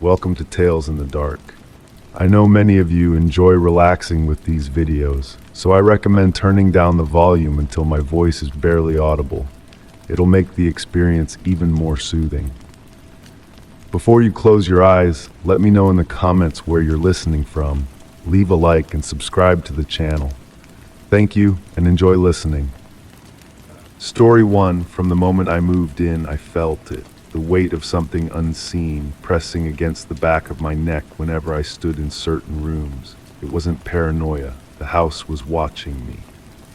welcome to Tales in the Dark. I know many of you enjoy relaxing with these videos, so I recommend turning down the volume until my voice is barely audible. It'll make the experience even more soothing. Before you close your eyes, let me know in the comments where you're listening from. Leave a like and subscribe to the channel. Thank you and enjoy listening. Story 1. From the moment I moved in, I felt it. The weight of something unseen pressing against the back of my neck whenever I stood in certain rooms. It wasn't paranoia. The house was watching me.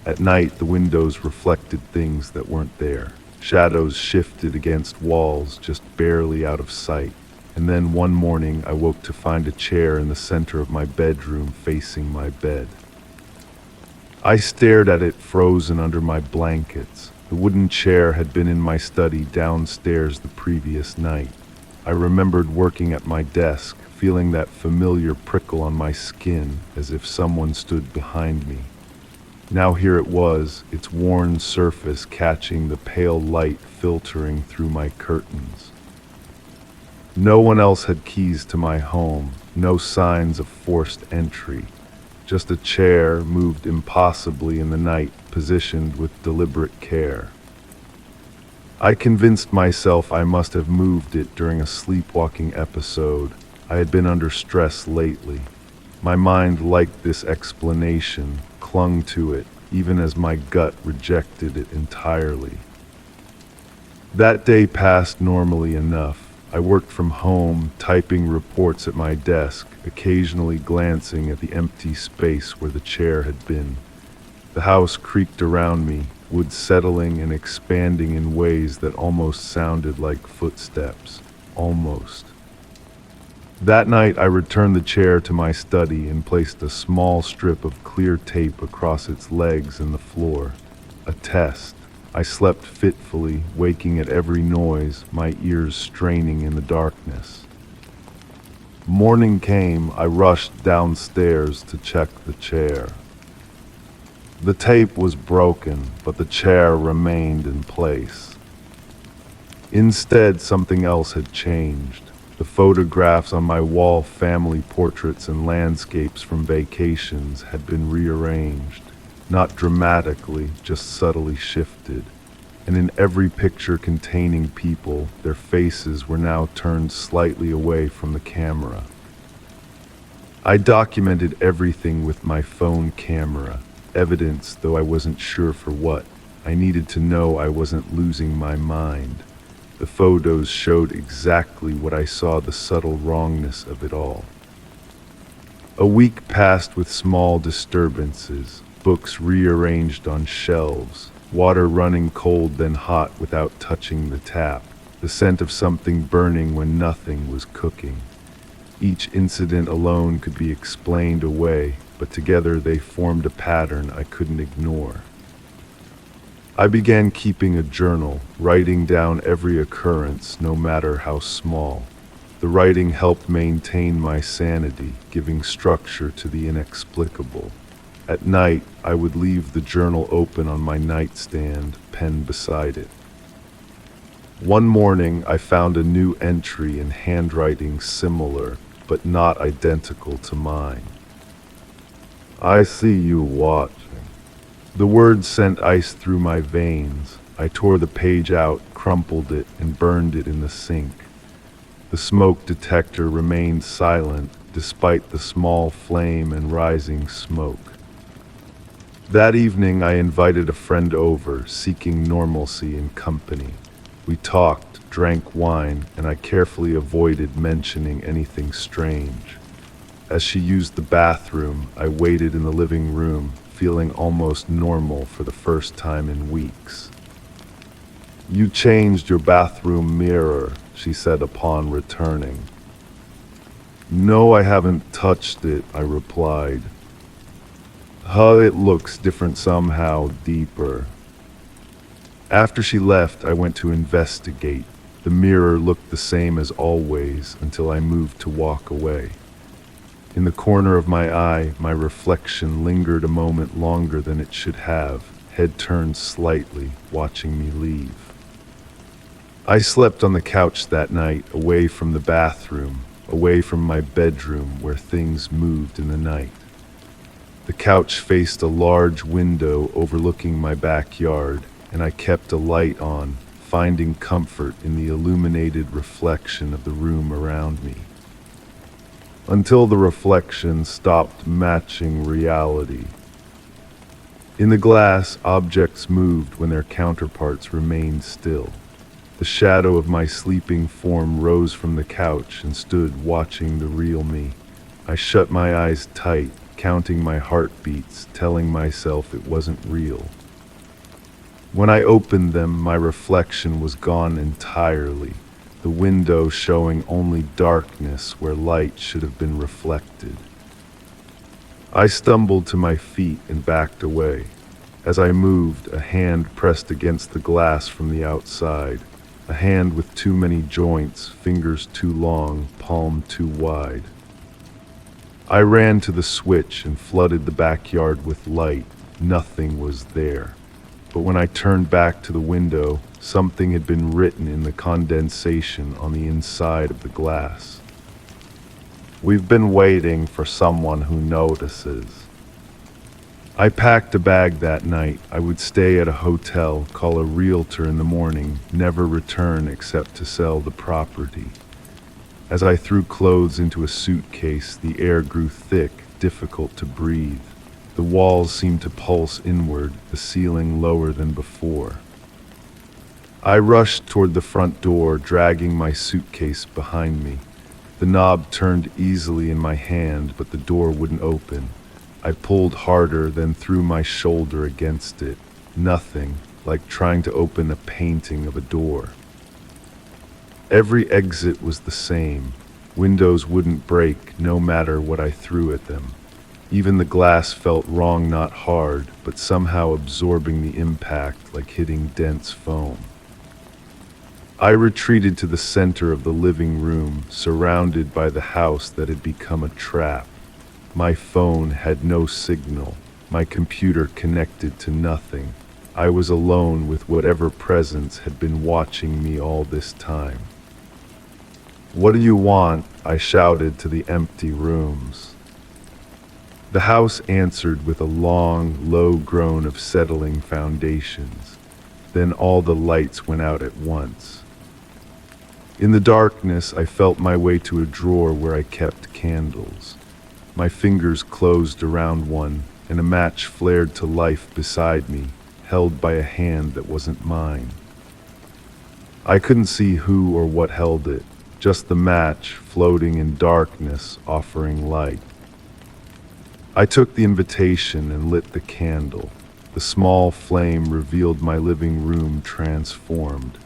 At night, the windows reflected things that weren't there. Shadows shifted against walls, just barely out of sight. And then one morning, I woke to find a chair in the center of my bedroom facing my bed. I stared at it, frozen under my blankets. The wooden chair had been in my study downstairs the previous night. I remembered working at my desk, feeling that familiar prickle on my skin as if someone stood behind me. Now here it was, its worn surface catching the pale light filtering through my curtains. No one else had keys to my home, no signs of forced entry. Just a chair moved impossibly in the night, positioned with deliberate care. I convinced myself I must have moved it during a sleepwalking episode. I had been under stress lately. My mind liked this explanation, clung to it, even as my gut rejected it entirely. That day passed normally enough. I worked from home, typing reports at my desk, occasionally glancing at the empty space where the chair had been. The house creaked around me, wood settling and expanding in ways that almost sounded like footsteps. Almost. That night, I returned the chair to my study and placed a small strip of clear tape across its legs and the floor. A test. I slept fitfully, waking at every noise, my ears straining in the darkness. Morning came. I rushed downstairs to check the chair. The tape was broken, but the chair remained in place. Instead, something else had changed. The photographs on my wall, family portraits and landscapes from vacations, had been rearranged. Not dramatically, just subtly shifted. And in every picture containing people, their faces were now turned slightly away from the camera. I documented everything with my phone camera, evidence though I wasn't sure for what. I needed to know I wasn't losing my mind. The photos showed exactly what I saw, the subtle wrongness of it all. A week passed with small disturbances. Books rearranged on shelves, water running cold then hot without touching the tap, the scent of something burning when nothing was cooking. Each incident alone could be explained away, but together they formed a pattern I couldn't ignore. I began keeping a journal, writing down every occurrence, no matter how small. The writing helped maintain my sanity, giving structure to the inexplicable. At night, I would leave the journal open on my nightstand, pen beside it. One morning, I found a new entry in handwriting similar, but not identical to mine. I see you watching. The words sent ice through my veins. I tore the page out, crumpled it, and burned it in the sink. The smoke detector remained silent, despite the small flame and rising smoke. That evening, I invited a friend over, seeking normalcy and company. We talked, drank wine, and I carefully avoided mentioning anything strange. As she used the bathroom, I waited in the living room, feeling almost normal for the first time in weeks. "You changed your bathroom mirror," she said upon returning. "No, I haven't touched it," I replied. It looks different somehow, deeper." After she left, I went to investigate. The mirror looked the same as always until I moved to walk away. In the corner of my eye, my reflection lingered a moment longer than it should have, head turned slightly, watching me leave. I slept on the couch that night, away from the bathroom. away from my bedroom where things moved in the night. The couch faced a large window overlooking my backyard, and I kept a light on, finding comfort in the illuminated reflection of the room around me. Until the reflection stopped matching reality. In the glass, objects moved when their counterparts remained still. The shadow of my sleeping form rose from the couch and stood watching the real me. I shut my eyes tight, counting my heartbeats, telling myself it wasn't real. When I opened them, my reflection was gone entirely, the window showing only darkness where light should have been reflected. I stumbled to my feet and backed away. As I moved, a hand pressed against the glass from the outside, a hand with too many joints, fingers too long, palm too wide. I ran to the switch and flooded the backyard with light. Nothing was there. But when I turned back to the window, something had been written in the condensation on the inside of the glass. "We've been waiting for someone who notices." I packed a bag that night. I would stay at a hotel, call a realtor in the morning, never return except to sell the property. As I threw clothes into a suitcase, the air grew thick, difficult to breathe. The walls seemed to pulse inward, the ceiling lower than before. I rushed toward the front door, dragging my suitcase behind me. The knob turned easily in my hand, but the door wouldn't open. I pulled harder, then threw my shoulder against it. Nothing, like trying to open a painting of a door. Every exit was the same. Windows wouldn't break, no matter what I threw at them. Even the glass felt wrong, not hard, but somehow absorbing the impact like hitting dense foam. I retreated to the center of the living room, surrounded by the house that had become a trap. My phone had no signal, my computer connected to nothing. I was alone with whatever presence had been watching me all this time. "What do you want?" I shouted to the empty rooms. The house answered with a long, low groan of settling foundations. Then all the lights went out at once. In the darkness, I felt my way to a drawer where I kept candles. My fingers closed around one, and a match flared to life beside me, held by a hand that wasn't mine. I couldn't see who or what held it, just the match floating in darkness, offering light. I took the invitation and lit the candle. The small flame revealed my living room transformed.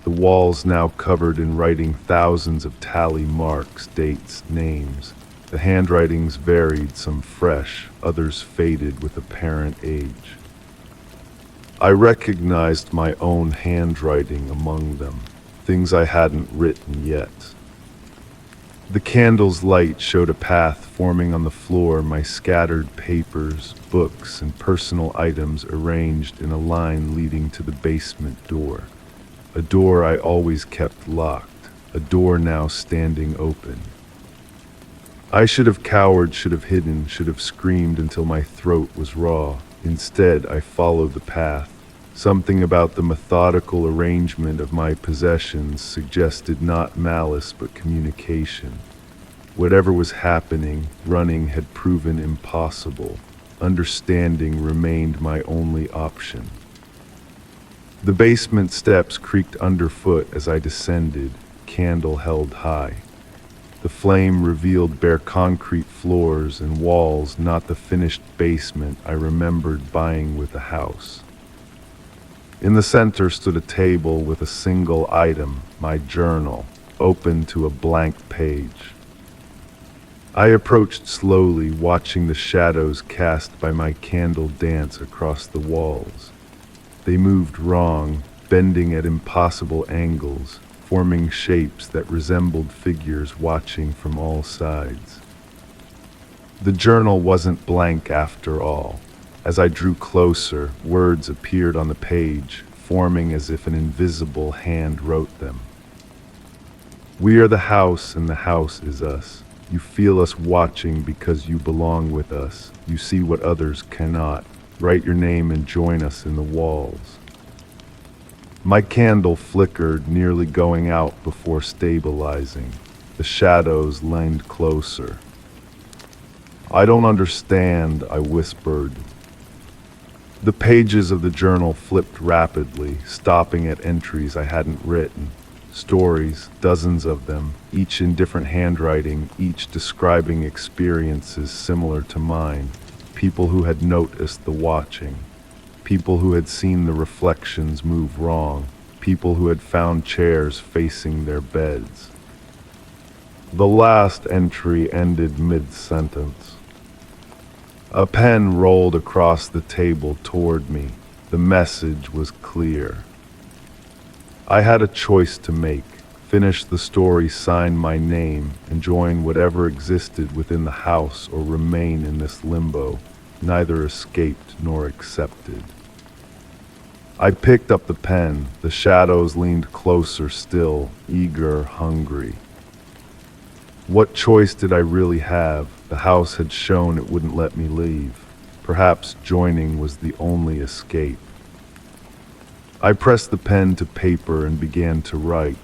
The walls now covered in writing, thousands of tally marks, dates, names. The handwritings varied, some fresh, others faded with apparent age. I recognized my own handwriting among them, things I hadn't written yet. The candle's light showed a path forming on the floor, my scattered papers, books, and personal items arranged in a line leading to the basement door. A door I always kept locked, a door now standing open. I should have cowered, should have hidden, should have screamed until my throat was raw. Instead, I followed the path. Something about the methodical arrangement of my possessions suggested not malice but communication. Whatever was happening, running had proven impossible. Understanding remained my only option. The basement steps creaked underfoot as I descended, candle held high. The flame revealed bare concrete floors and walls, not the finished basement I remembered buying with the house. In the center stood a table with a single item, my journal, open to a blank page. I approached slowly, watching the shadows cast by my candle dance across the walls. They moved wrong, bending at impossible angles, forming shapes that resembled figures watching from all sides. The journal wasn't blank after all. As I drew closer, words appeared on the page, forming as if an invisible hand wrote them. We are the house and the house is us. You feel us watching because you belong with us. You see what others cannot. Write your name and join us in the walls. My candle flickered, nearly going out before stabilizing. The shadows leaned closer. I don't understand, I whispered. The pages of the journal flipped rapidly, stopping at entries I hadn't written. Stories, dozens of them, each in different handwriting, each describing experiences similar to mine. People who had noticed the watching. People who had seen the reflections move wrong. People who had found chairs facing their beds. The last entry ended mid-sentence. A pen rolled across the table toward me. The message was clear. I had a choice to make: finish the story, sign my name, and join whatever existed within the house, or remain in this limbo, neither escaped nor accepted. I picked up the pen. The shadows leaned closer still, eager, hungry. What choice did I really have? The house had shown it wouldn't let me leave. Perhaps joining was the only escape. I pressed the pen to paper and began to write.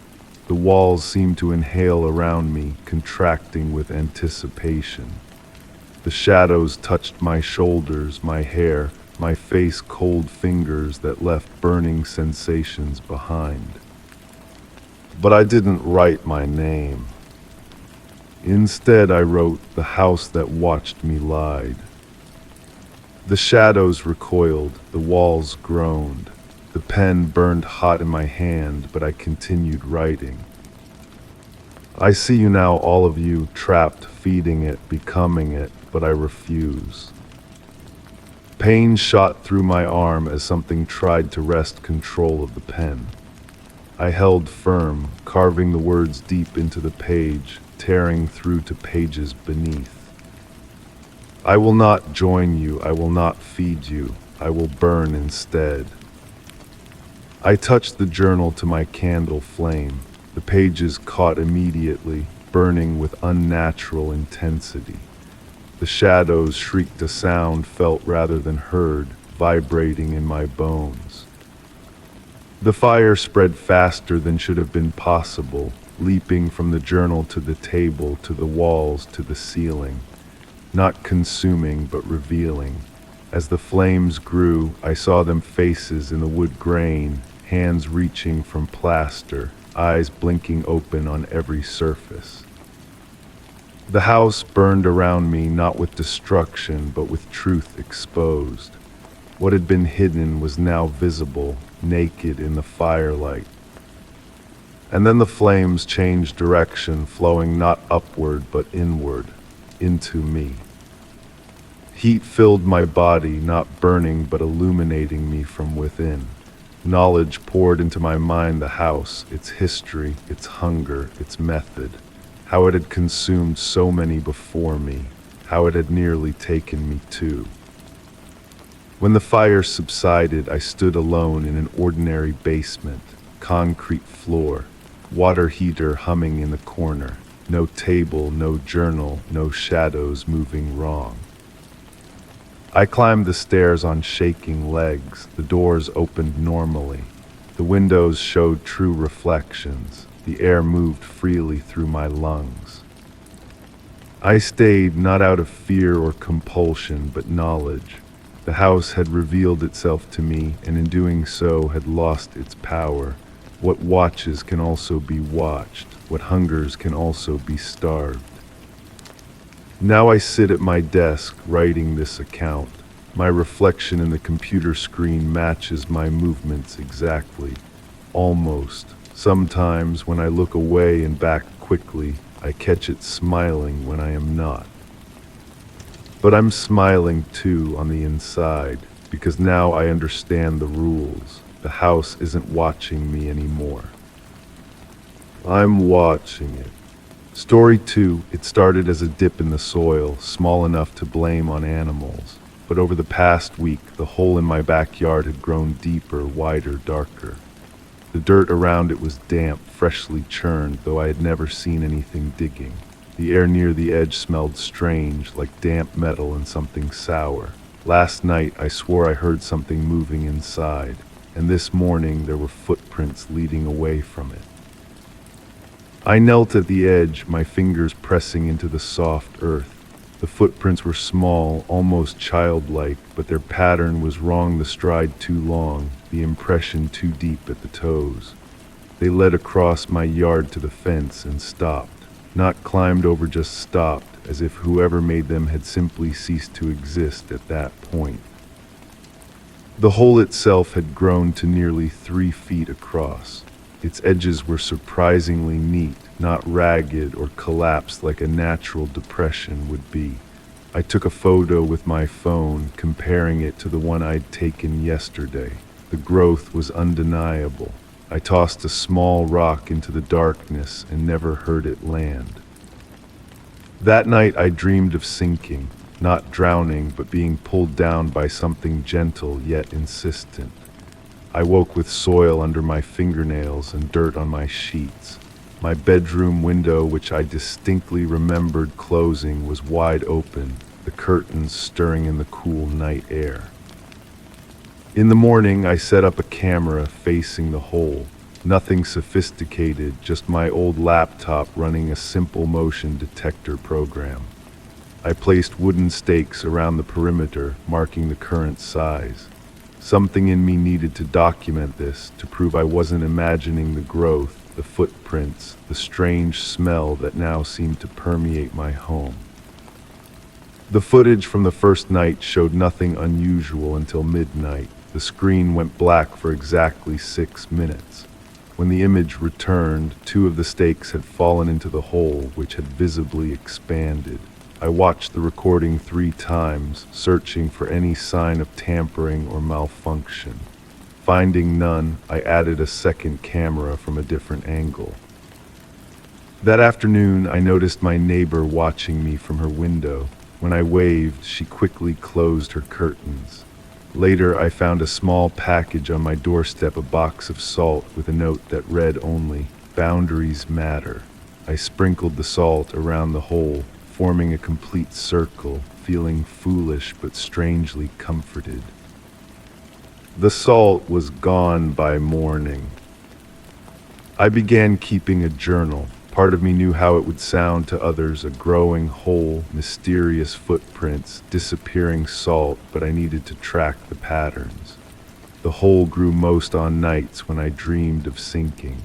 The walls seemed to inhale around me, contracting with anticipation. The shadows touched my shoulders, my hair, my face, cold fingers that left burning sensations behind. But I didn't write my name. Instead, I wrote, "The house that watched me lied." The shadows recoiled, the walls groaned. The pen burned hot in my hand, but I continued writing. I see you now, all of you, trapped, feeding it, becoming it, but I refuse. Pain shot through my arm as something tried to wrest control of the pen. I held firm, carving the words deep into the page, tearing through to pages beneath. I will not join you, I will not feed you, I will burn instead. I touched the journal to my candle flame. The pages caught immediately, burning with unnatural intensity. The shadows shrieked a sound felt rather than heard, vibrating in my bones. The fire spread faster than should have been possible, leaping from the journal to the table, to the walls, to the ceiling. Not consuming, but revealing. As the flames grew, I saw them faces in the wood grain, hands reaching from plaster, eyes blinking open on every surface. The house burned around me, not with destruction, but with truth exposed. What had been hidden was now visible, naked in the firelight. And then the flames changed direction, flowing not upward, but inward, into me. Heat filled my body, not burning, but illuminating me from within. Knowledge poured into my mind: the house, its history, its hunger, its method. How it had consumed so many before me, how it had nearly taken me too. When the fire subsided, I stood alone in an ordinary basement, concrete floor, water heater humming in the corner, no table, no journal, no shadows moving wrong. I climbed the stairs on shaking legs. The doors opened normally. The windows showed true reflections. The air moved freely through my lungs. I stayed, not out of fear or compulsion, but knowledge. The house had revealed itself to me, and in doing so had lost its power. What watches can also be watched. What hungers can also be starved. Now I sit at my desk, writing this account. My reflection in the computer screen matches my movements exactly. Almost. Sometimes, when I look away and back quickly, I catch it smiling when I am not. But I'm smiling too on the inside, because now I understand the rules. The house isn't watching me anymore. I'm watching it. Story 2, it started as a dip in the soil, small enough to blame on animals. But over the past week, the hole in my backyard had grown deeper, wider, darker. The dirt around it was damp, freshly churned, though I had never seen anything digging. The air near the edge smelled strange, like damp metal and something sour. Last night I swore I heard something moving inside, and this morning there were footprints leading away from it. I knelt at the edge, my fingers pressing into the soft earth. The footprints were small, almost childlike, but their pattern was wrong, the stride too long, the impression too deep at the toes. They led across my yard to the fence and stopped. Not climbed over, just stopped, as if whoever made them had simply ceased to exist at that point. The hole itself had grown to nearly 3 feet across. Its edges were surprisingly neat, not ragged or collapsed like a natural depression would be. I took a photo with my phone, comparing it to the one I'd taken yesterday. The growth was undeniable. I tossed a small rock into the darkness and never heard it land. That night I dreamed of sinking, not drowning, but being pulled down by something gentle yet insistent. I woke with soil under my fingernails and dirt on my sheets. My bedroom window, which I distinctly remembered closing, was wide open, the curtains stirring in the cool night air. In the morning, I set up a camera facing the hole. Nothing sophisticated, just my old laptop running a simple motion detector program. I placed wooden stakes around the perimeter, marking the current size. Something in me needed to document this, to prove I wasn't imagining the growth, the footprints, the strange smell that now seemed to permeate my home. The footage from the first night showed nothing unusual until midnight. The screen went black for exactly 6 minutes. When the image returned, 2 of the stakes had fallen into the hole, which had visibly expanded. I watched the recording 3 times, searching for any sign of tampering or malfunction. Finding none, I added a second camera from a different angle. That afternoon, I noticed my neighbor watching me from her window. When I waved, she quickly closed her curtains. Later, I found a small package on my doorstep, a box of salt with a note that read only, "Boundaries matter." I sprinkled the salt around the hole, forming a complete circle, feeling foolish but strangely comforted. The salt was gone by morning. I began keeping a journal. Part of me knew how it would sound to others, a growing hole, mysterious footprints, disappearing salt, but I needed to track the patterns. The hole grew most on nights when I dreamed of sinking.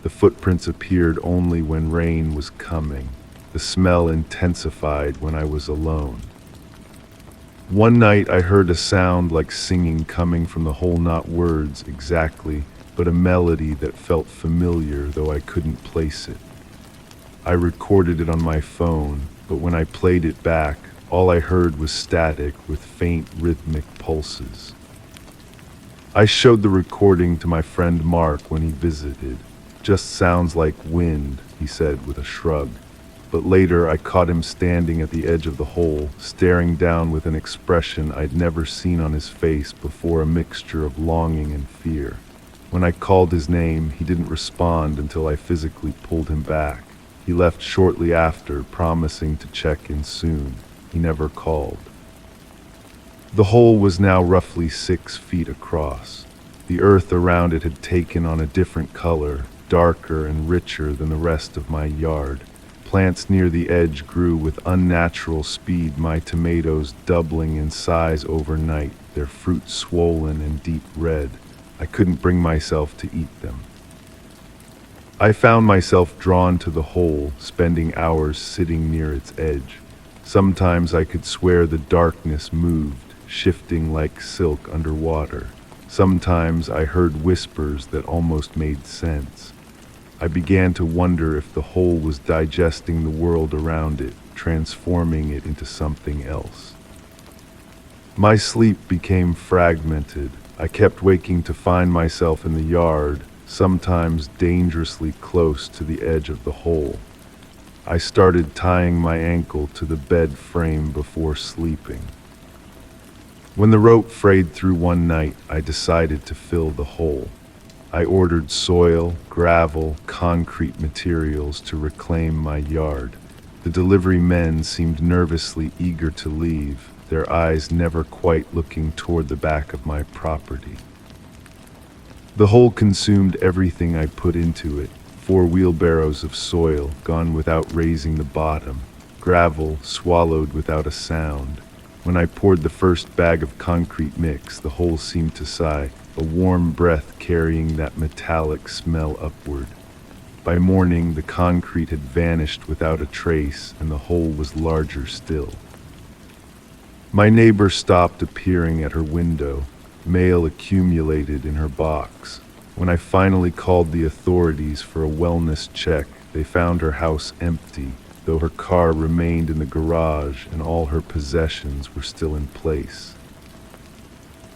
The footprints appeared only when rain was coming. The smell intensified when I was alone. One night I heard a sound like singing coming from the hole, not words exactly, but a melody that felt familiar, though I couldn't place it. I recorded it on my phone, but when I played it back, all I heard was static with faint rhythmic pulses. I showed the recording to my friend Mark when he visited. "Just sounds like wind," he said with a shrug. But later I caught him standing at the edge of the hole, staring down with an expression I'd never seen on his face before, a mixture of longing and fear. When I called his name, he didn't respond until I physically pulled him back. He left shortly after, promising to check in soon. He never called. The hole was now roughly 6 feet across. The earth around it had taken on a different color, darker and richer than the rest of my yard. Plants near the edge grew with unnatural speed, my tomatoes doubling in size overnight, their fruit swollen and deep red. I couldn't bring myself to eat them. I found myself drawn to the hole, spending hours sitting near its edge. Sometimes I could swear the darkness moved, shifting like silk underwater. Sometimes I heard whispers that almost made sense. I began to wonder if the hole was digesting the world around it, transforming it into something else. My sleep became fragmented. I kept waking to find myself in the yard, sometimes dangerously close to the edge of the hole. I started tying my ankle to the bed frame before sleeping. When the rope frayed through one night, I decided to fill the hole. I ordered soil, gravel, concrete materials to reclaim my yard. The delivery men seemed nervously eager to leave, their eyes never quite looking toward the back of my property. The hole consumed everything I put into it. 4 wheelbarrows of soil gone without raising the bottom, gravel swallowed without a sound. When I poured the first bag of concrete mix, the hole seemed to sigh, a warm breath carrying that metallic smell upward. By morning, the concrete had vanished without a trace, and the hole was larger still. My neighbor stopped appearing at her window. Mail accumulated in her box. When I finally called the authorities for a wellness check, they found her house empty, though her car remained in the garage and all her possessions were still in place.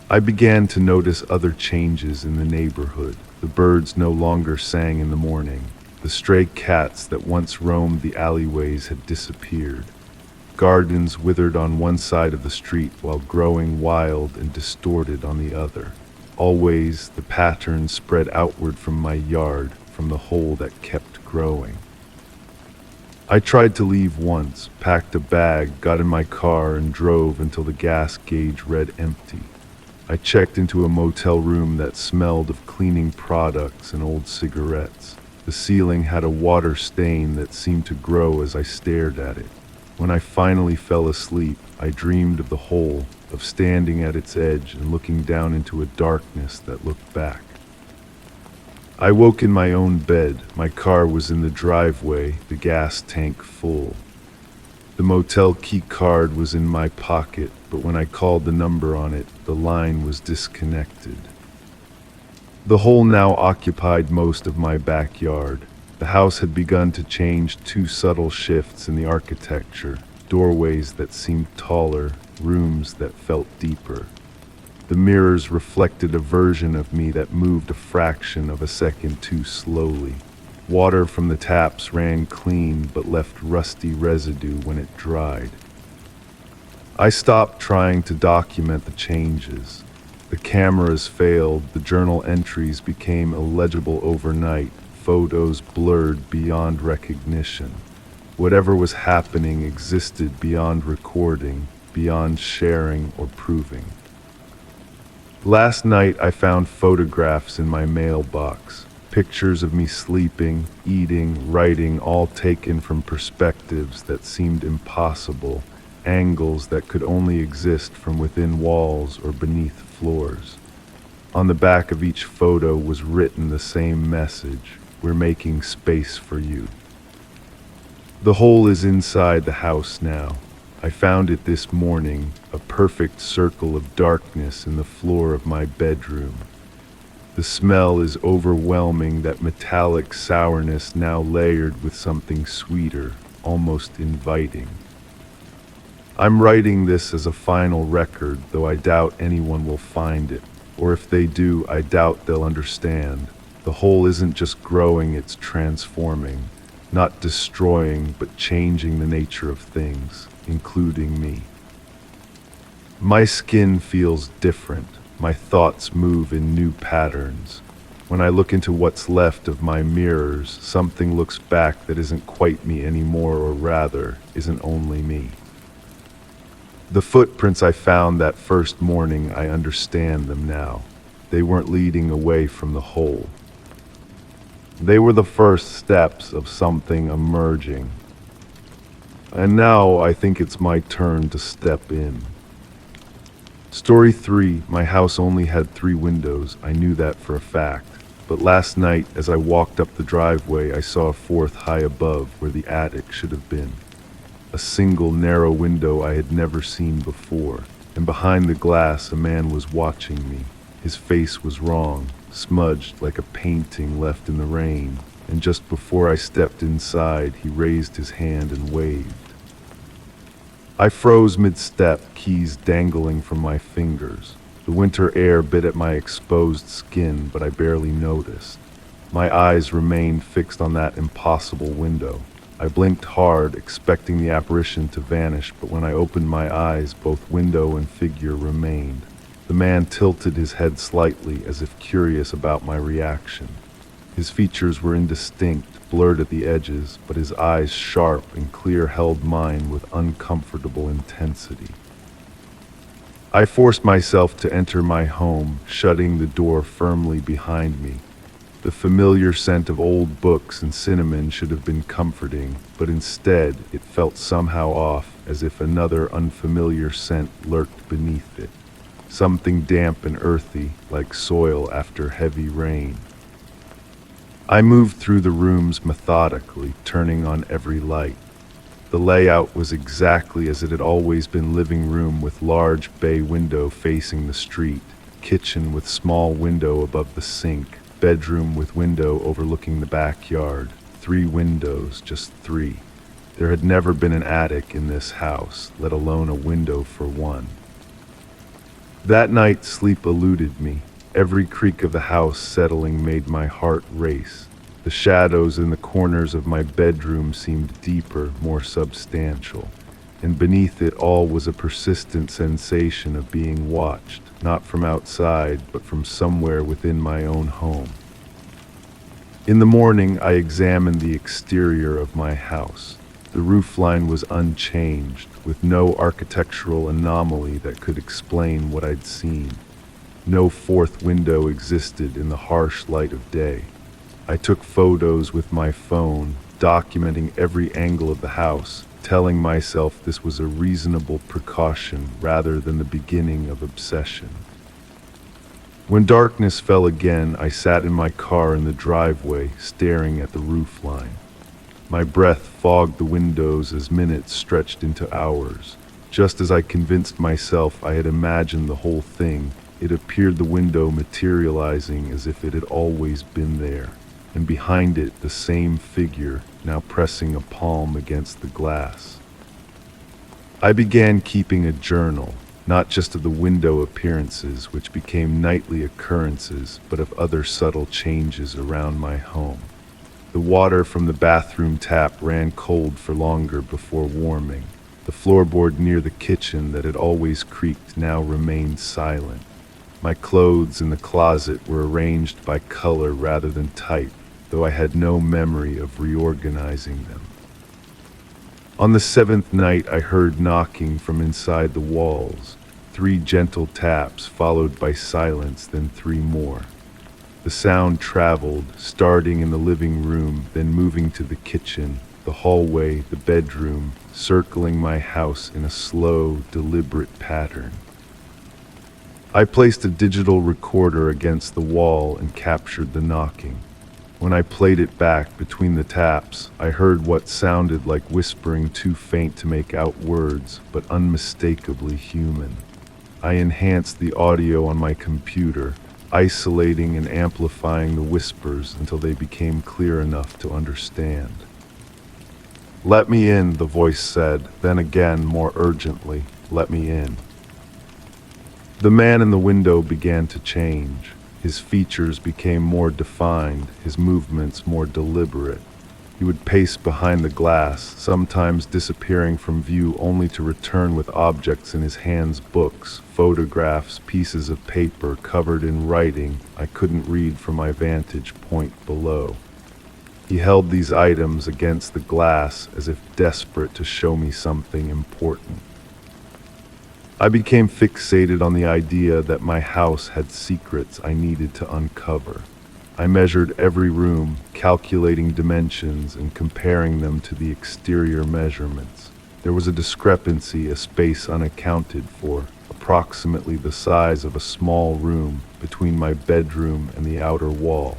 I began to notice other changes in the neighborhood. The birds no longer sang in the morning. The stray cats that once roamed the alleyways had disappeared. Gardens withered on one side of the street while growing wild and distorted on the other. Always the pattern spread outward from my yard, from the hole that kept growing. I tried to leave once, packed a bag, got in my car and drove until the gas gauge read empty. I checked into a motel room that smelled of cleaning products and old cigarettes. The ceiling had a water stain that seemed to grow as I stared at it. When I finally fell asleep, I dreamed of the hole, of standing at its edge and looking down into a darkness that looked back. I woke in my own bed. My car was in the driveway, the gas tank full. The motel key card was in my pocket, but when I called the number on it, the line was disconnected. The hole now occupied most of my backyard. The house had begun to change 2 subtle shifts in the architecture, doorways that seemed taller, rooms that felt deeper. The mirrors reflected a version of me that moved a fraction of a second too slowly. Water from the taps ran clean but left rusty residue when it dried. I stopped trying to document the changes. The cameras failed, the journal entries became illegible overnight, photos blurred beyond recognition. Whatever was happening existed beyond recording, beyond sharing or proving. Last night I found photographs in my mailbox, pictures of me sleeping, eating, writing, all taken from perspectives that seemed impossible, angles that could only exist from within walls or beneath floors. On the back of each photo was written the same message: we're making space for you. The hole is inside the house now. I found it this morning, a perfect circle of darkness in the floor of my bedroom. The smell is overwhelming, that metallic sourness now layered with something sweeter, almost inviting. I'm writing this as a final record, though I doubt anyone will find it, or if they do, I doubt they'll understand. The hole isn't just growing, it's transforming, not destroying, but changing the nature of things, including me. My skin feels different. My thoughts move in new patterns. When I look into what's left of my mirrors, something looks back that isn't quite me anymore, or rather, isn't only me. The footprints I found that first morning, I understand them now. They weren't leading away from the hole. They were the first steps of something emerging. And now I think it's my turn to step in. Story 3, my house only had 3 windows. I knew that for a fact. But last night, as I walked up the driveway, I saw a 4th high above where the attic should have been. A single narrow window I had never seen before, and behind the glass a man was watching me. His face was wrong, smudged like a painting left in the rain, and just before I stepped inside, he raised his hand and waved. I froze mid-step, keys dangling from my fingers. The winter air bit at my exposed skin, but I barely noticed. My eyes remained fixed on that impossible window. I blinked hard, expecting the apparition to vanish, but when I opened my eyes, both window and figure remained. The man tilted his head slightly as if curious about my reaction. His features were indistinct, blurred at the edges, but his eyes, sharp and clear, held mine with uncomfortable intensity. I forced myself to enter my home, shutting the door firmly behind me. The familiar scent of old books and cinnamon should have been comforting, but instead it felt somehow off, as if another unfamiliar scent lurked beneath it. Something damp and earthy, like soil after heavy rain. I moved through the rooms methodically, turning on every light. The layout was exactly as it had always been: living room with large bay window facing the street, kitchen with small window above the sink, bedroom with window overlooking the backyard. 3 windows, just 3. There had never been an attic in this house, let alone a window for one. That night sleep eluded me. Every creak of the house settling made my heart race. The shadows in the corners of my bedroom seemed deeper, more substantial, and beneath it all was a persistent sensation of being watched, not from outside, but from somewhere within my own home. In the morning, I examined the exterior of my house. The roofline was unchanged, with no architectural anomaly that could explain what I'd seen. No fourth window existed in the harsh light of day. I took photos with my phone, documenting every angle of the house, telling myself this was a reasonable precaution rather than the beginning of obsession. When darkness fell again, I sat in my car in the driveway, staring at the roofline. My breath fogged the windows as minutes stretched into hours. Just as I convinced myself I had imagined the whole thing, it appeared, the window materializing as if it had always been there, and behind it the same figure, now pressing a palm against the glass. I began keeping a journal, not just of the window appearances, which became nightly occurrences, but of other subtle changes around my home. The water from the bathroom tap ran cold for longer before warming. The floorboard near the kitchen that had always creaked now remained silent. My clothes in the closet were arranged by color rather than type, though I had no memory of reorganizing them. On the 7th night, I heard knocking from inside the walls. 3 gentle taps, followed by silence, then 3 more. The sound traveled, starting in the living room, then moving to the kitchen, the hallway, the bedroom, circling my house in a slow, deliberate pattern. I placed a digital recorder against the wall and captured the knocking. When I played it back between the taps, I heard what sounded like whispering, too faint to make out words, but unmistakably human. I enhanced the audio on my computer, isolating and amplifying the whispers until they became clear enough to understand. "Let me in," the voice said, then again, more urgently, "Let me in." The man in the window began to change. His features became more defined, his movements more deliberate. He would pace behind the glass, sometimes disappearing from view only to return with objects in his hands: books, photographs, pieces of paper covered in writing I couldn't read from my vantage point below. He held these items against the glass as if desperate to show me something important. I became fixated on the idea that my house had secrets I needed to uncover. I measured every room, calculating dimensions and comparing them to the exterior measurements. There was a discrepancy, a space unaccounted for, approximately the size of a small room between my bedroom and the outer wall,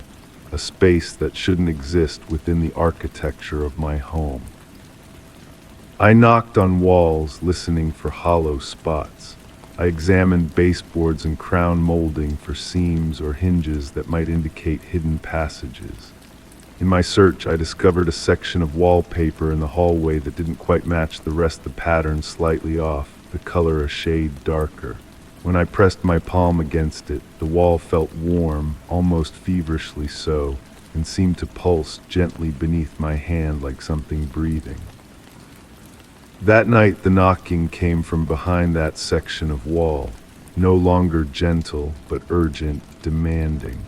a space that shouldn't exist within the architecture of my home. I knocked on walls, listening for hollow spots. I examined baseboards and crown molding for seams or hinges that might indicate hidden passages. In my search, I discovered a section of wallpaper in the hallway that didn't quite match the rest, the pattern slightly off, the color a shade darker. When I pressed my palm against it, the wall felt warm, almost feverishly so, and seemed to pulse gently beneath my hand like something breathing. That night, the knocking came from behind that section of wall. no longer gentle but urgent, demanding.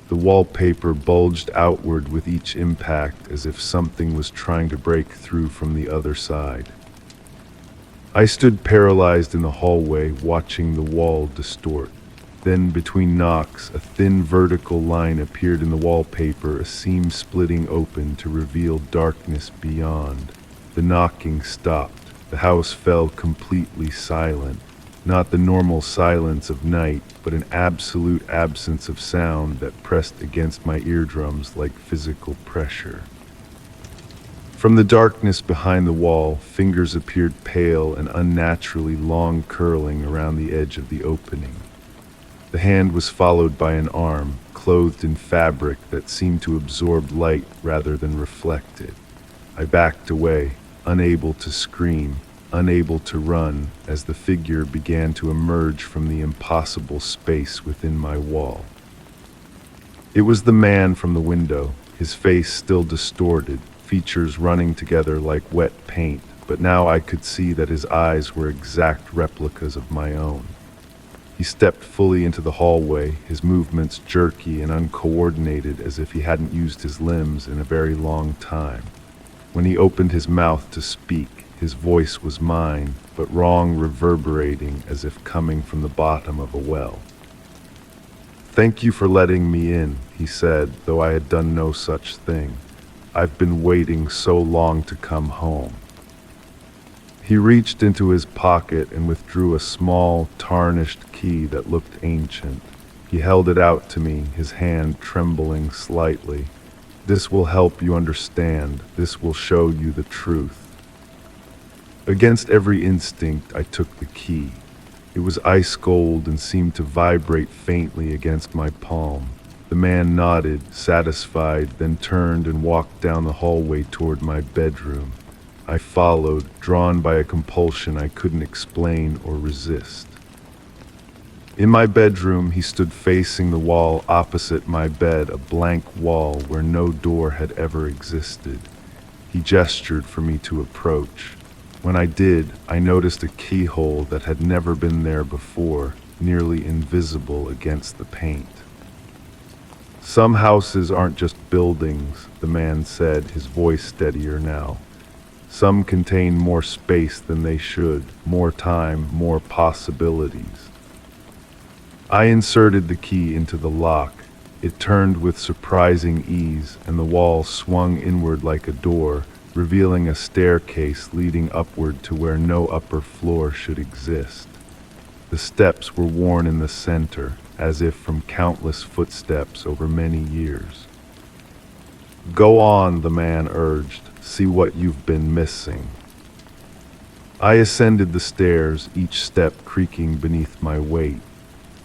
The wallpaper bulged outward with each impact as if something was trying to break through from the other side. I stood paralyzed in the hallway, watching the wall distort. Then, between knocks, a thin vertical line appeared in the wallpaper, a seam splitting open to reveal darkness beyond. The knocking stopped. The house fell completely silent. Not the normal silence of night, but an absolute absence of sound that pressed against my eardrums like physical pressure. From the darkness behind the wall, fingers appeared pale and unnaturally long, curling around the edge of the opening. The hand was followed by an arm, clothed in fabric that seemed to absorb light rather than reflect it. I backed away, unable to scream, unable to run, as the figure began to emerge from the impossible space within my wall. It was the man from the window, his face still distorted, features running together like wet paint, but now I could see that his eyes were exact replicas of my own. He stepped fully into the hallway, his movements jerky and uncoordinated as if he hadn't used his limbs in a very long time. When he opened his mouth to speak, his voice was mine, but wrong, reverberating as if coming from the bottom of a well. "Thank you for letting me in," he said, though I had done no such thing. "I've been waiting so long to come home." He reached into his pocket and withdrew a small, tarnished key that looked ancient. He held it out to me, his hand trembling slightly. "This will help you understand. This will show you the truth." Against every instinct, I took the key. It was ice cold and seemed to vibrate faintly against my palm. The man nodded, satisfied, then turned and walked down the hallway toward my bedroom. I followed, drawn by a compulsion I couldn't explain or resist. In my bedroom, he stood facing the wall opposite my bed, a blank wall where no door had ever existed. He gestured for me to approach. When I did, I noticed a keyhole that had never been there before, nearly invisible against the paint. "Some houses aren't just buildings," the man said, his voice steadier now. "Some contain more space than they should, more time, more possibilities." I inserted the key into the lock. It turned with surprising ease, and the wall swung inward like a door, revealing a staircase leading upward to where no upper floor should exist. The steps were worn in the center, as if from countless footsteps over many years. "Go on," the man urged. "See what you've been missing." I ascended the stairs, each step creaking beneath my weight.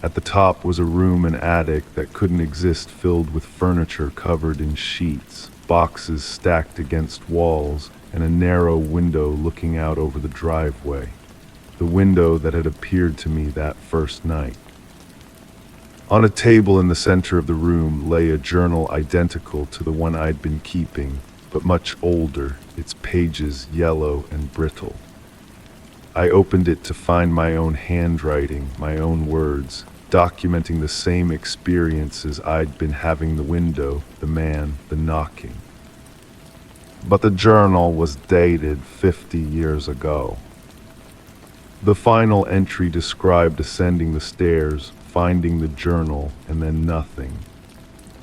At the top was a room and attic that couldn't exist, filled with furniture covered in sheets, boxes stacked against walls, and a narrow window looking out over the driveway. The window that had appeared to me that first night. On a table in the center of the room lay a journal identical to the one I'd been keeping, but much older, its pages yellow and brittle. I opened it to find my own handwriting, my own words, documenting the same experiences I'd been having: the window, the man, the knocking. But the journal was dated 50 years ago. The final entry described ascending the stairs, finding the journal, and then nothing.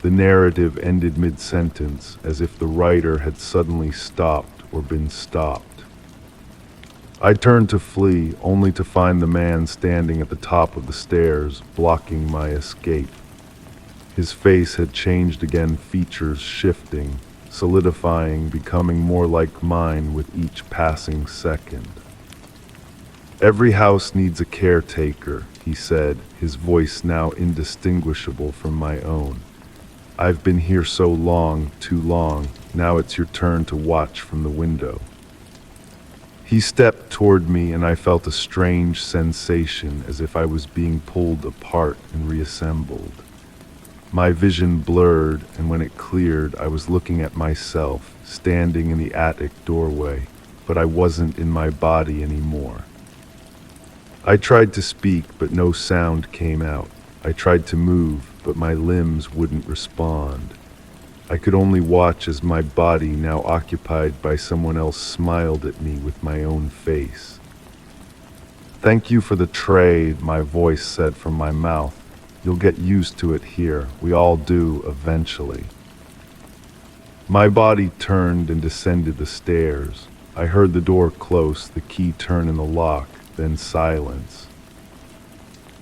The narrative ended mid-sentence, as if the writer had suddenly stopped or been stopped. I turned to flee, only to find the man standing at the top of the stairs, blocking my escape. His face had changed again, features shifting, solidifying, becoming more like mine with each passing second. "Every house needs a caretaker," he said, his voice now indistinguishable from my own. "I've been here so long, too long, now it's your turn to watch from the window." He stepped toward me, and I felt a strange sensation, as if I was being pulled apart and reassembled. My vision blurred, and when it cleared, I was looking at myself, standing in the attic doorway, but I wasn't in my body anymore. I tried to speak, but no sound came out. I tried to move, but my limbs wouldn't respond. I could only watch as my body, now occupied by someone else, smiled at me with my own face. "Thank you for the tray," my voice said from my mouth. "You'll get used to it here. We all do, eventually." My body turned and descended the stairs. I heard the door close, the key turn in the lock, then silence.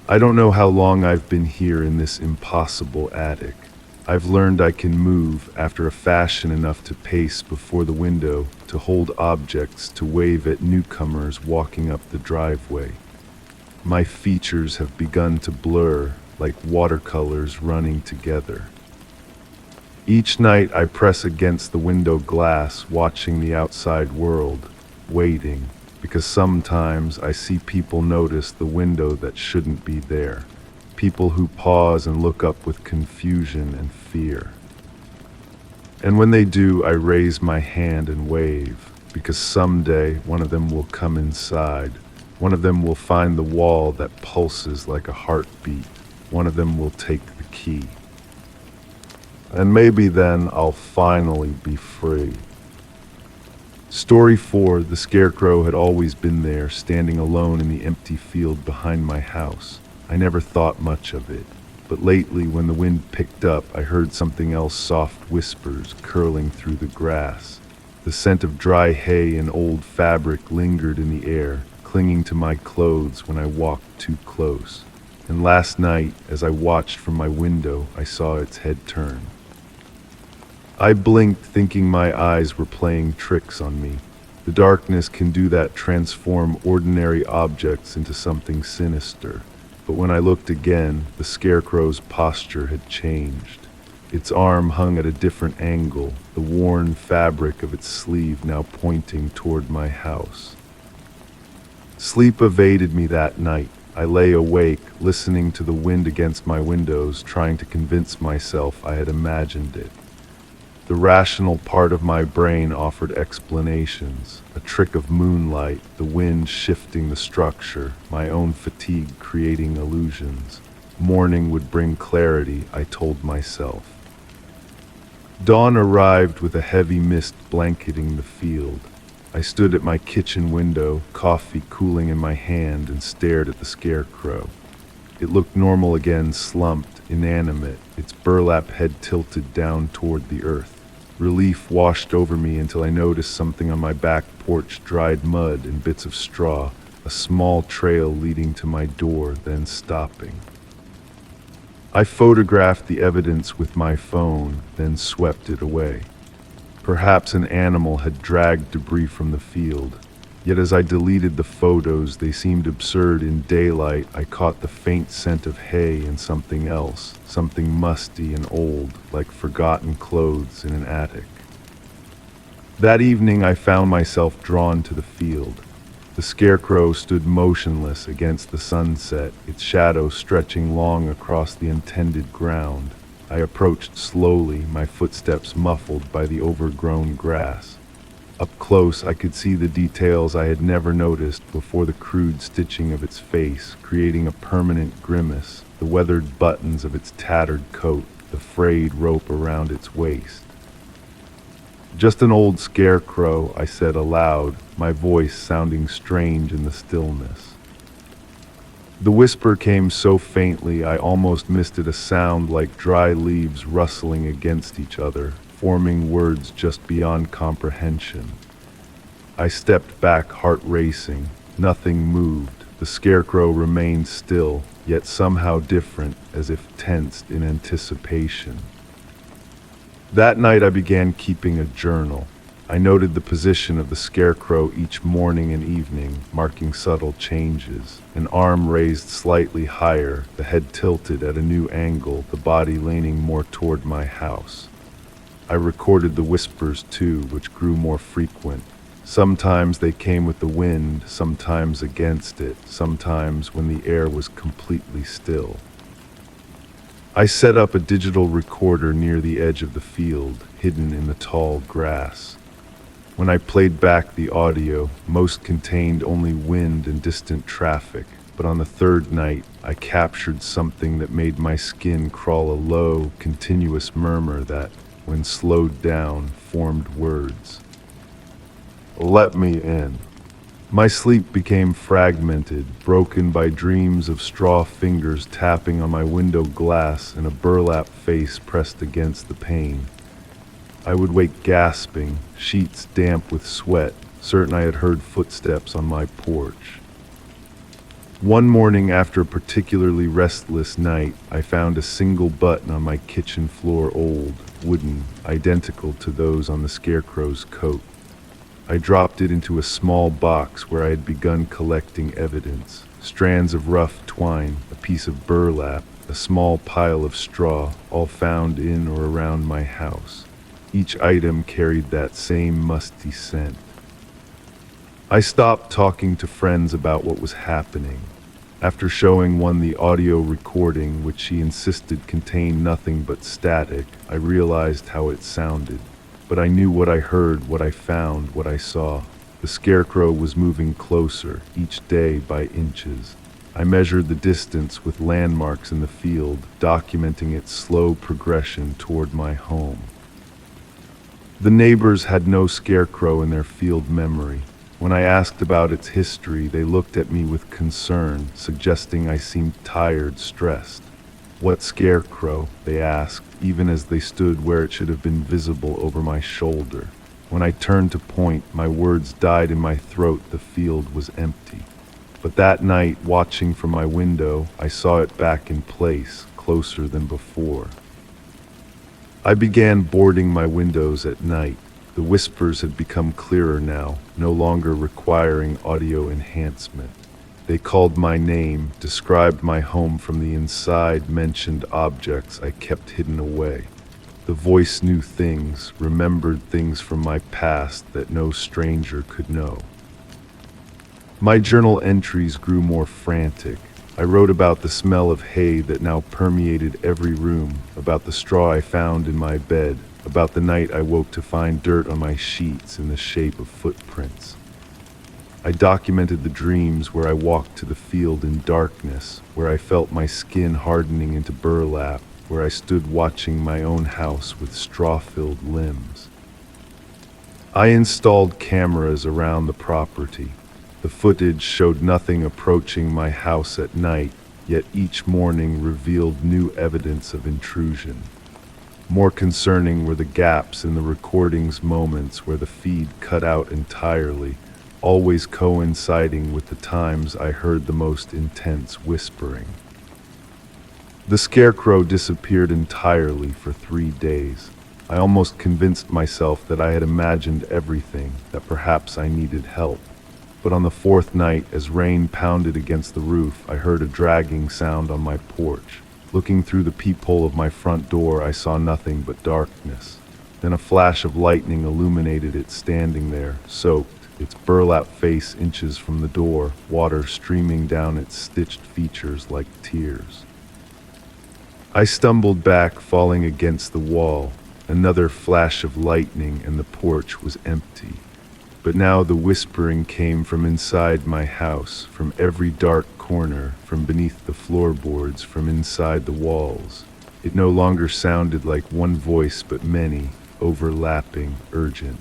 I don't know how long I've been here in this impossible attic. I've learned I can move after a fashion enough to pace before the window, to hold objects, to wave at newcomers walking up the driveway. My features have begun to blur, like watercolors running together. Each night I press against the window glass, watching the outside world, waiting, because sometimes I see people notice the window that shouldn't be there. People who pause and look up with confusion and fear. And when they do, I raise my hand and wave, because someday one of them will come inside. One of them will find the wall that pulses like a heartbeat. One of them will take the key. And maybe then I'll finally be free. Story 4, the scarecrow had always been there, standing alone in the empty field behind my house. I never thought much of it, but lately when the wind picked up, I heard something else, soft whispers curling through the grass. The scent of dry hay and old fabric lingered in the air, clinging to my clothes when I walked too close. And last night, as I watched from my window, I saw its head turn. I blinked, thinking my eyes were playing tricks on me. The darkness can do that, transform ordinary objects into something sinister. But when I looked again, the scarecrow's posture had changed. Its arm hung at a different angle, the worn fabric of its sleeve now pointing toward my house. Sleep evaded me that night. I lay awake, listening to the wind against my windows, trying to convince myself I had imagined it. The rational part of my brain offered explanations, a trick of moonlight, the wind shifting the structure, my own fatigue creating illusions. Morning would bring clarity, I told myself. Dawn arrived with a heavy mist blanketing the field. I stood at my kitchen window, coffee cooling in my hand, and stared at the scarecrow. It looked normal again, slumped, inanimate, its burlap head tilted down toward the earth. Relief washed over me until I noticed something on my back porch, dried mud and bits of straw, a small trail leading to my door, then stopping. I photographed the evidence with my phone, then swept it away. Perhaps an animal had dragged debris from the field. Yet as I deleted the photos, they seemed absurd. In daylight, I caught the faint scent of hay and something else, something musty and old, like forgotten clothes in an attic. That evening, I found myself drawn to the field. The scarecrow stood motionless against the sunset, its shadow stretching long across the untended ground. I approached slowly, my footsteps muffled by the overgrown grass. Up close, I could see the details I had never noticed before, the crude stitching of its face, creating a permanent grimace, the weathered buttons of its tattered coat, the frayed rope around its waist. "Just an old scarecrow," I said aloud, my voice sounding strange in the stillness. The whisper came so faintly I almost missed it, a sound like dry leaves rustling against each other, forming words just beyond comprehension. I stepped back, heart racing. Nothing moved. The scarecrow remained still, yet somehow different, as if tensed in anticipation. That night I began keeping a journal. I noted the position of the scarecrow each morning and evening, marking subtle changes. An arm raised slightly higher, the head tilted at a new angle, the body leaning more toward my house. I recorded the whispers too, which grew more frequent. Sometimes they came with the wind, sometimes against it, sometimes when the air was completely still. I set up a digital recorder near the edge of the field, hidden in the tall grass. When I played back the audio, most contained only wind and distant traffic, but on the third night, I captured something that made my skin crawl, a low, continuous murmur that, when slowed down, formed words. Let me in. My sleep became fragmented, broken by dreams of straw fingers tapping on my window glass and a burlap face pressed against the pane. I would wake gasping, sheets damp with sweat, certain I had heard footsteps on my porch. One morning after a particularly restless night, I found a single button on my kitchen floor, old, wooden, identical to those on the scarecrow's coat. I dropped it into a small box where I had begun collecting evidence: strands of rough twine, a piece of burlap, a small pile of straw, all found in or around my house. Each item carried that same musty scent. I stopped talking to friends about what was happening. After showing one the audio recording, which she insisted contained nothing but static, I realized how it sounded. But I knew what I heard, what I found, what I saw. The scarecrow was moving closer, each day by inches. I measured the distance with landmarks in the field, documenting its slow progression toward my home. The neighbors had no scarecrow in their field memory. When I asked about its history, they looked at me with concern, suggesting I seemed tired, stressed. What scarecrow? They asked, even as they stood where it should have been visible over my shoulder. When I turned to point, my words died in my throat. The field was empty. But that night, watching from my window, I saw it back in place, closer than before. I began boarding my windows at night. The whispers had become clearer now, no longer requiring audio enhancement. They called my name, described my home from the inside, mentioned objects I kept hidden away. The voice knew things, remembered things from my past that no stranger could know. My journal entries grew more frantic. I wrote about the smell of hay that now permeated every room, about the straw I found in my bed, about the night I woke to find dirt on my sheets in the shape of footprints. I documented the dreams where I walked to the field in darkness, where I felt my skin hardening into burlap, where I stood watching my own house with straw-filled limbs. I installed cameras around the property. The footage showed nothing approaching my house at night, yet each morning revealed new evidence of intrusion. More concerning were the gaps in the recording's moments where the feed cut out entirely, always coinciding with the times I heard the most intense whispering. The scarecrow disappeared entirely for 3 days. I almost convinced myself that I had imagined everything, that perhaps I needed help. But on the 4th night, as rain pounded against the roof, I heard a dragging sound on my porch. Looking through the peephole of my front door, I saw nothing but darkness. Then a flash of lightning illuminated it standing there, soaked, its burlap face inches from the door, water streaming down its stitched features like tears. I stumbled back, falling against the wall. Another flash of lightning, and the porch was empty. But now the whispering came from inside my house, from every dark corner, from beneath the floorboards, from inside the walls. It no longer sounded like one voice, but many, overlapping, urgent.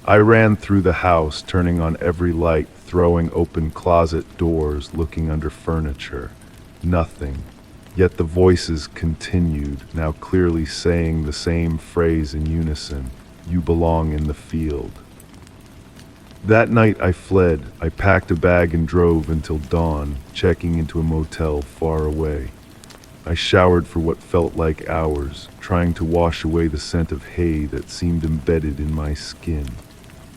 I ran through the house, turning on every light, throwing open closet doors, looking under furniture. Nothing. Yet the voices continued, now clearly saying the same phrase in unison: "You belong in the field." That night I fled. I packed a bag and drove until dawn, checking into a motel far away. I showered for what felt like hours, trying to wash away the scent of hay that seemed embedded in my skin.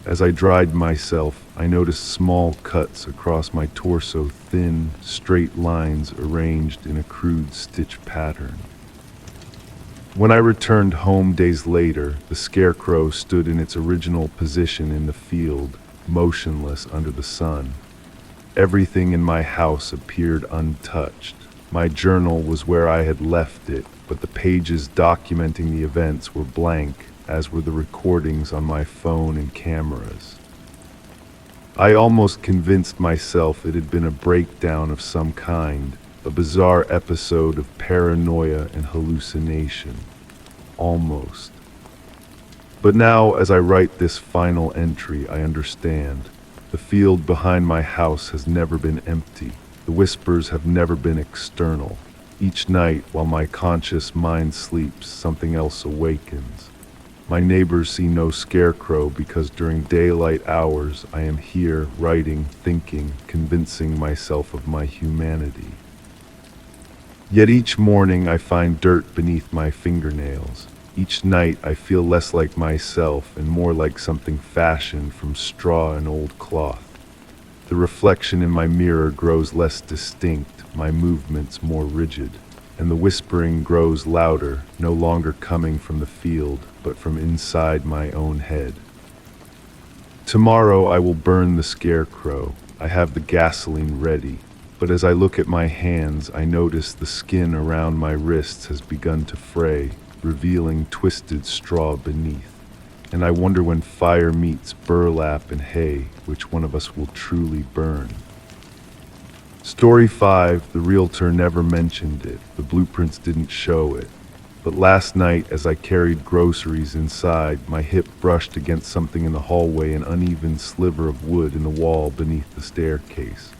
As I dried myself, I noticed small cuts across my torso, thin, straight lines arranged in a crude stitch pattern. When I returned home days later, the scarecrow stood in its original position in the field, motionless under the sun. Everything in my house appeared untouched. My journal was where I had left it, but the pages documenting the events were blank, as were the recordings on my phone and cameras. I almost convinced myself it had been a breakdown of some kind, a bizarre episode of paranoia and hallucination. Almost. But now, as I write this final entry, I understand. The field behind my house has never been empty. The whispers have never been external. Each night, while my conscious mind sleeps, something else awakens. My neighbors see no scarecrow because during daylight hours I am here, writing, thinking, convincing myself of my humanity. Yet each morning I find dirt beneath my fingernails. Each night I feel less like myself and more like something fashioned from straw and old cloth. The reflection in my mirror grows less distinct, my movements more rigid, and the whispering grows louder, no longer coming from the field, but from inside my own head. Tomorrow I will burn the scarecrow. I have the gasoline ready, but as I look at my hands, I notice the skin around my wrists has begun to fray, revealing twisted straw beneath. And I wonder when fire meets burlap and hay, which one of us will truly burn. Story 5, the realtor never mentioned it. The blueprints didn't show it. But last night, as I carried groceries inside, my hip brushed against something in the hallway, an uneven sliver of wood in the wall beneath the staircase.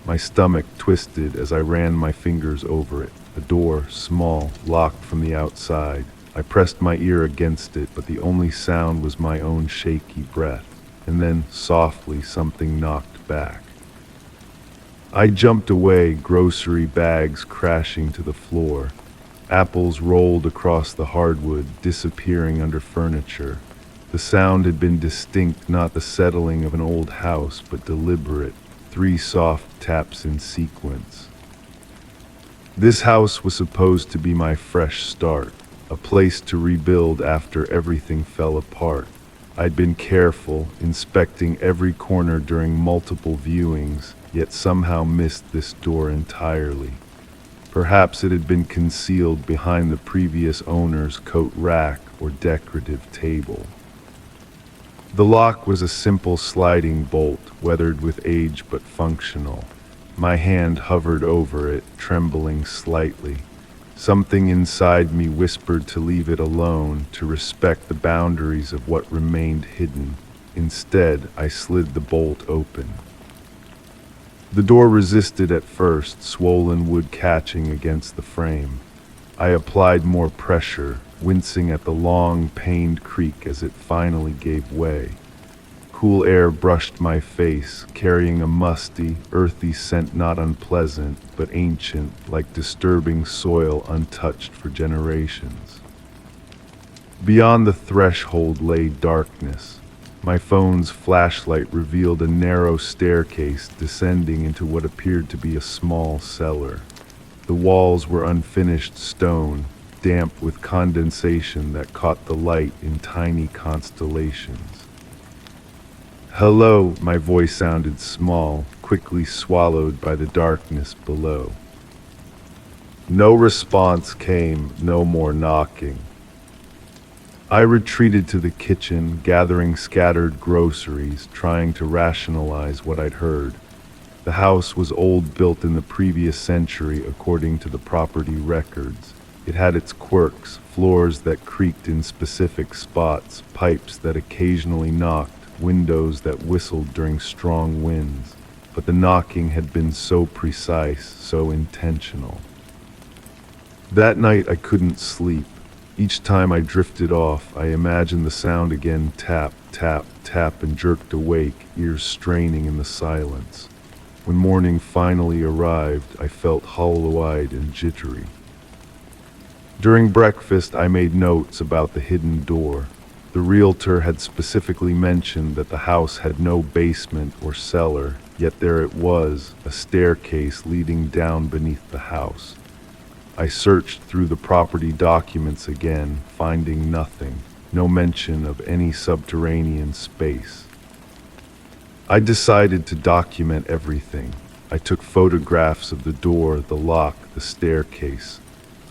My stomach twisted as I ran my fingers over it. A door, small, locked from the outside. I pressed my ear against it, but the only sound was my own shaky breath. And then, softly, something knocked back. I jumped away, grocery bags crashing to the floor. Apples rolled across the hardwood, disappearing under furniture. The sound had been distinct, not the settling of an old house, but deliberate, 3 soft taps in sequence. This house was supposed to be my fresh start, a place to rebuild after everything fell apart. I'd been careful, inspecting every corner during multiple viewings, yet somehow missed this door entirely. Perhaps it had been concealed behind the previous owner's coat rack or decorative table. The lock was a simple sliding bolt, weathered with age but functional. My hand hovered over it, trembling slightly. Something inside me whispered to leave it alone, to respect the boundaries of what remained hidden. Instead, I slid the bolt open. The door resisted at first, swollen wood catching against the frame. I applied more pressure, wincing at the long, pained creak as it finally gave way. Cool air brushed my face, carrying a musty, earthy scent not unpleasant, but ancient, like disturbing soil untouched for generations. Beyond the threshold lay darkness. My phone's flashlight revealed a narrow staircase descending into what appeared to be a small cellar. The walls were unfinished stone, damp with condensation that caught the light in tiny constellations. "Hello," my voice sounded small, quickly swallowed by the darkness below. No response came, no more knocking. I retreated to the kitchen, gathering scattered groceries, trying to rationalize what I'd heard. The house was old, built in the previous century according to the property records. It had its quirks, floors that creaked in specific spots, pipes that occasionally knocked, windows that whistled during strong winds. But the knocking had been so precise, so intentional. That night I couldn't sleep. Each time I drifted off, I imagined the sound again, tap, tap, tap, and jerked awake, ears straining in the silence. When morning finally arrived, I felt hollow-eyed and jittery. During breakfast, I made notes about the hidden door. The realtor had specifically mentioned that the house had no basement or cellar, yet there it was, a staircase leading down beneath the house. I searched through the property documents again, finding nothing, no mention of any subterranean space. I decided to document everything. I took photographs of the door, the lock, the staircase.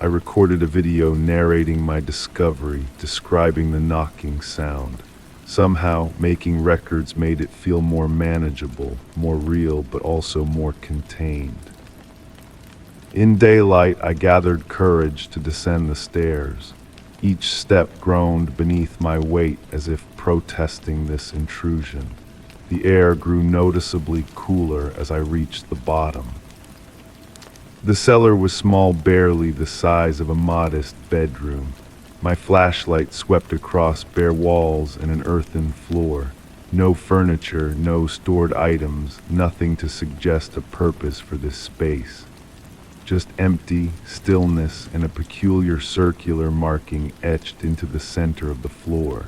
I recorded a video narrating my discovery, describing the knocking sound. Somehow, making records made it feel more manageable, more real, but also more contained. In daylight, I gathered courage to descend the stairs. Each step groaned beneath my weight as if protesting this intrusion. The air grew noticeably cooler as I reached the bottom. The cellar was small, barely the size of a modest bedroom. My flashlight swept across bare walls and an earthen floor. No furniture, no stored items, nothing to suggest a purpose for this space. Just empty, stillness, and a peculiar circular marking etched into the center of the floor.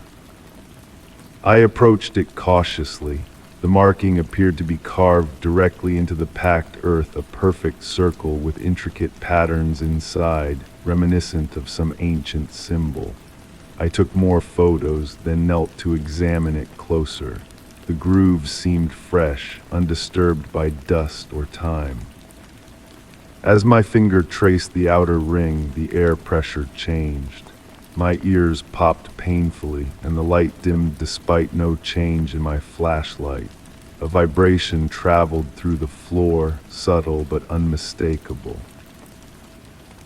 I approached it cautiously. The marking appeared to be carved directly into the packed earth, a perfect circle with intricate patterns inside, reminiscent of some ancient symbol. I took more photos, then knelt to examine it closer. The grooves seemed fresh, undisturbed by dust or time. As my finger traced the outer ring, the air pressure changed. My ears popped painfully, and the light dimmed despite no change in my flashlight. A vibration traveled through the floor, subtle but unmistakable.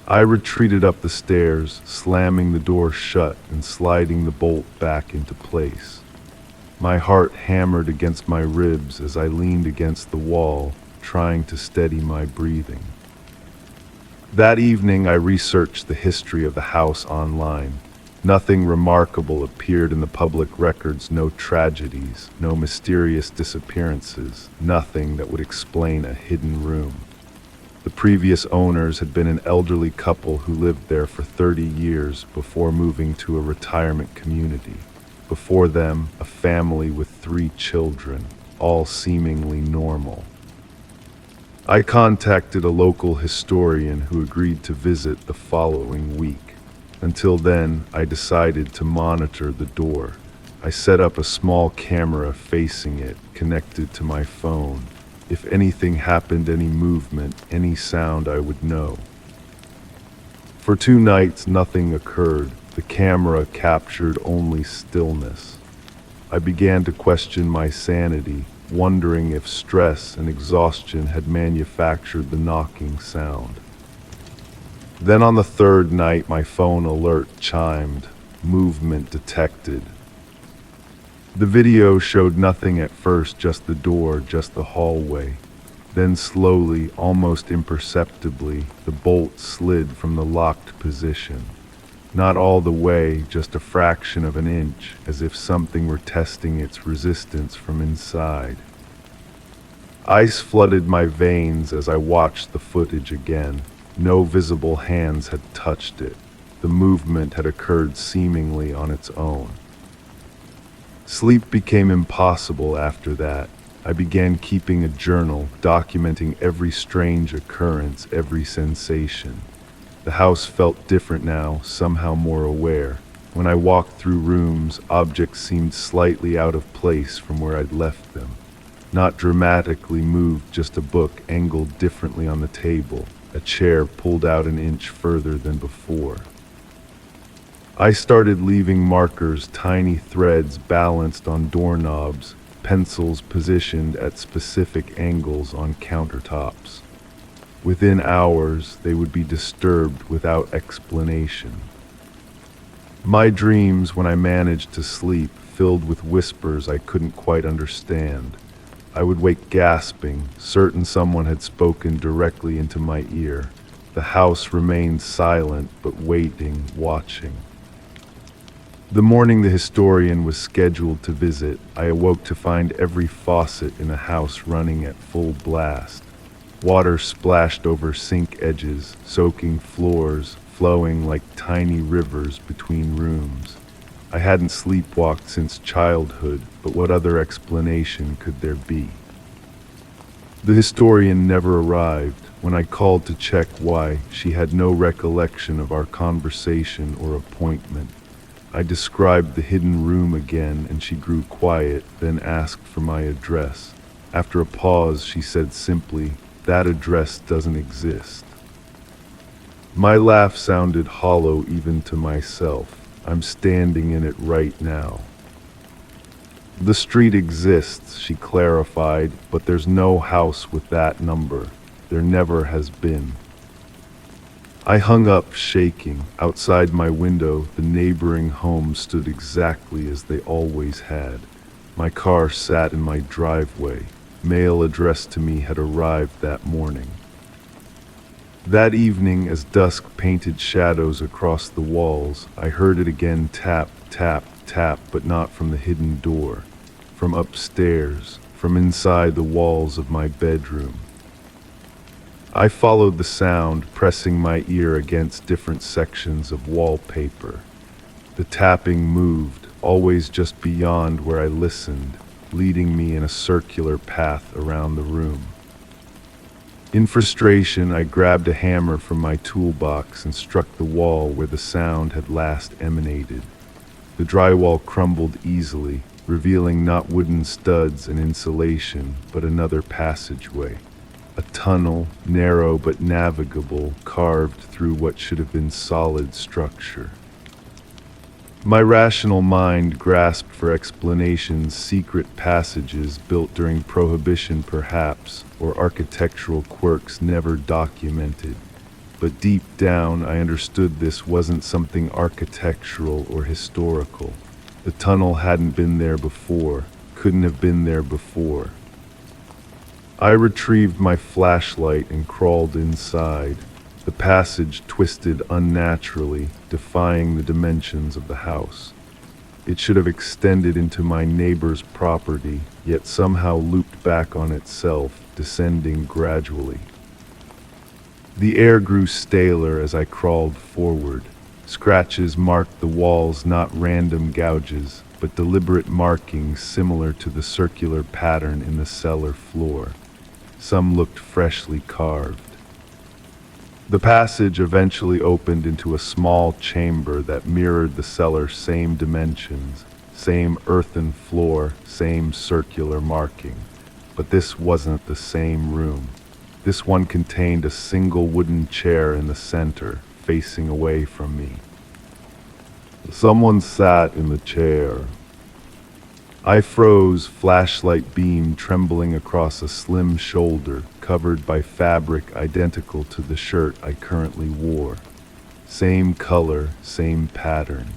I retreated up the stairs, slamming the door shut and sliding the bolt back into place. My heart hammered against my ribs as I leaned against the wall, trying to steady my breathing. That evening, I researched the history of the house online. Nothing remarkable appeared in the public records, no tragedies, no mysterious disappearances, nothing that would explain a hidden room. The previous owners had been an elderly couple who lived there for 30 years before moving to a retirement community. Before them, a family with 3 children, all seemingly normal. I contacted a local historian who agreed to visit the following week. Until then, I decided to monitor the door. I set up a small camera facing it, connected to my phone. If anything happened, any movement, any sound, I would know. For 2 nights, nothing occurred. The camera captured only stillness. I began to question my sanity, wondering if stress and exhaustion had manufactured the knocking sound. Then on the 3rd night, my phone alert chimed, movement detected. The video showed nothing at first, just the door, just the hallway. Then slowly, almost imperceptibly, the bolt slid from the locked position. Not all the way, just a fraction of an inch, as if something were testing its resistance from inside. Ice flooded my veins as I watched the footage again. No visible hands had touched it. The movement had occurred seemingly on its own. Sleep became impossible after that. I began keeping a journal, documenting every strange occurrence, every sensation. The house felt different now, somehow more aware. When I walked through rooms, objects seemed slightly out of place from where I'd left them. Not dramatically moved, just a book angled differently on the table, a chair pulled out an inch further than before. I started leaving markers, tiny threads balanced on doorknobs, pencils positioned at specific angles on countertops. Within hours, they would be disturbed without explanation. My dreams, when I managed to sleep, filled with whispers I couldn't quite understand. I would wake gasping, certain someone had spoken directly into my ear. The house remained silent, but waiting, watching. The morning the historian was scheduled to visit, I awoke to find every faucet in the house running at full blast. Water splashed over sink edges, soaking floors, flowing like tiny rivers between rooms. I hadn't sleepwalked since childhood, but what other explanation could there be? The historian never arrived. When I called to check why, she had no recollection of our conversation or appointment. I described the hidden room again, and she grew quiet, then asked for my address. After a pause, she said simply, "That address doesn't exist." My laugh sounded hollow even to myself. I'm standing in it right now. The street exists, she clarified, but there's no house with that number. There never has been. I hung up, shaking. Outside my window, the neighboring homes stood exactly as they always had. My car sat in my driveway. Mail addressed to me had arrived that morning. That evening, as dusk painted shadows across the walls, I heard it again tap, tap, tap, but not from the hidden door. From upstairs, from inside the walls of my bedroom. I followed the sound, pressing my ear against different sections of wallpaper. The tapping moved, always just beyond where I listened, leading me in a circular path around the room. In frustration, I grabbed a hammer from my toolbox and struck the wall where the sound had last emanated. The drywall crumbled easily, revealing not wooden studs and insulation, but another passageway. A tunnel, narrow but navigable, carved through what should have been solid structure. My rational mind grasped for explanations, secret passages built during Prohibition perhaps, or architectural quirks never documented. But deep down I understood this wasn't something architectural or historical. The tunnel hadn't been there before, couldn't have been there before. I retrieved my flashlight and crawled inside. The passage twisted unnaturally, defying the dimensions of the house. It should have extended into my neighbor's property, yet somehow looped back on itself, descending gradually. The air grew staler as I crawled forward. Scratches marked the walls, not random gouges, but deliberate markings similar to the circular pattern in the cellar floor. Some looked freshly carved. The passage eventually opened into a small chamber that mirrored the cellar's same dimensions, same earthen floor, same circular marking. But this wasn't the same room. This one contained a single wooden chair in the center, facing away from me. Someone sat in the chair. I froze, flashlight beam trembling across a slim shoulder covered by fabric identical to the shirt I currently wore. Same color, same pattern.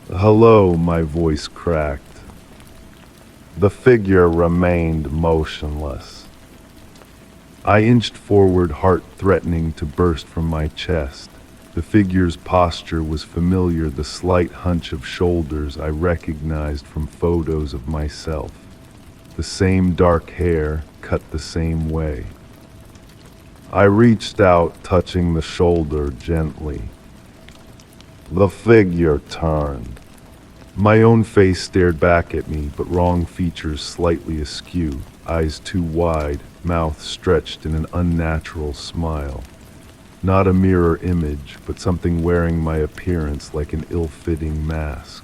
"Hello," my voice cracked. The figure remained motionless. I inched forward, heart threatening to burst from my chest. The figure's posture was familiar, the slight hunch of shoulders I recognized from photos of myself. The same dark hair, cut the same way. I reached out, touching the shoulder gently. The figure turned. My own face stared back at me, but wrong features slightly askew, eyes too wide, mouth stretched in an unnatural smile. Not a mirror image, but something wearing my appearance like an ill-fitting mask.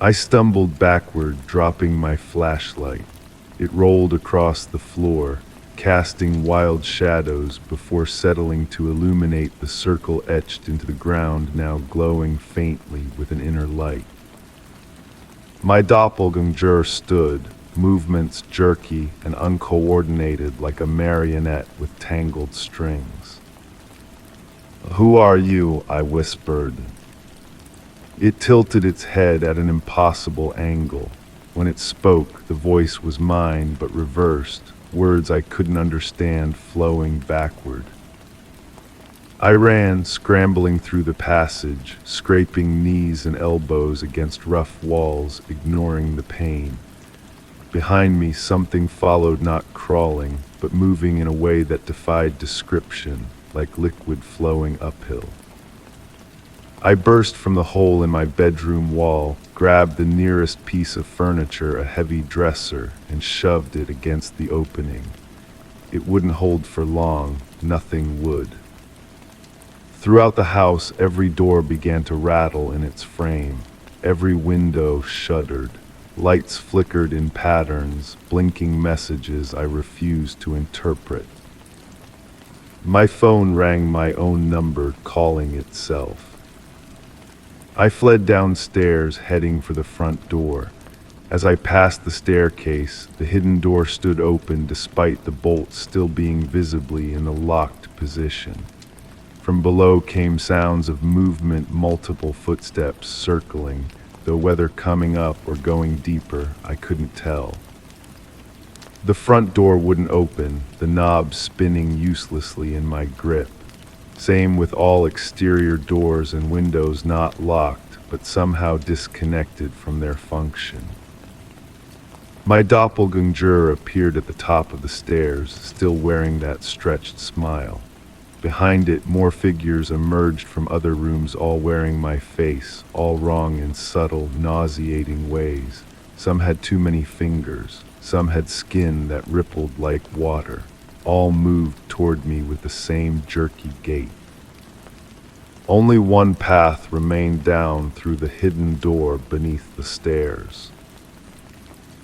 I stumbled backward, dropping my flashlight. It rolled across the floor, casting wild shadows before settling to illuminate the circle etched into the ground, now glowing faintly with an inner light. My doppelganger stood, movements jerky and uncoordinated like a marionette with tangled strings. "Who are you?" I whispered. It tilted its head at an impossible angle. When it spoke, the voice was mine, but reversed, words I couldn't understand flowing backward. I ran, scrambling through the passage, scraping knees and elbows against rough walls, ignoring the pain. Behind me, something followed, not crawling, but moving in a way that defied description, like liquid flowing uphill. I burst from the hole in my bedroom wall, grabbed the nearest piece of furniture, a heavy dresser, and shoved it against the opening. It wouldn't hold for long, nothing would. Throughout the house, every door began to rattle in its frame. Every window shuddered. Lights flickered in patterns, blinking messages I refused to interpret. My phone rang my own number, calling itself. I fled downstairs, heading for the front door. As I passed the staircase, the hidden door stood open despite the bolt still being visibly in a locked position. From below came sounds of movement, multiple footsteps circling, though whether coming up or going deeper, I couldn't tell. The front door wouldn't open, the knob spinning uselessly in my grip. Same with all exterior doors and windows not locked, but somehow disconnected from their function. My doppelganger appeared at the top of the stairs, still wearing that stretched smile. Behind it, more figures emerged from other rooms, all wearing my face, all wrong in subtle, nauseating ways. Some had too many fingers, some had skin that rippled like water. All moved toward me with the same jerky gait. Only one path remained down through the hidden door beneath the stairs.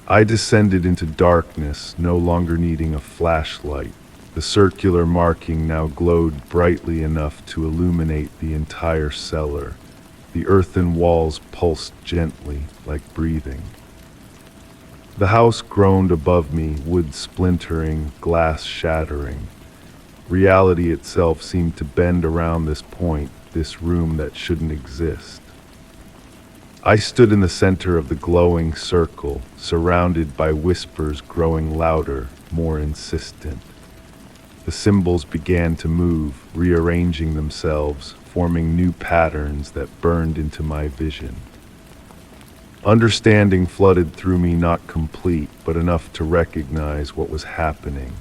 I descended into darkness, no longer needing a flashlight. The circular marking now glowed brightly enough to illuminate the entire cellar. The earthen walls pulsed gently, like breathing. The house groaned above me, wood splintering, glass shattering. Reality itself seemed to bend around this point, this room that shouldn't exist. I stood in the center of the glowing circle, surrounded by whispers growing louder, more insistent. The symbols began to move, rearranging themselves, forming new patterns that burned into my vision. Understanding flooded through me, not complete, but enough to recognize what was happening.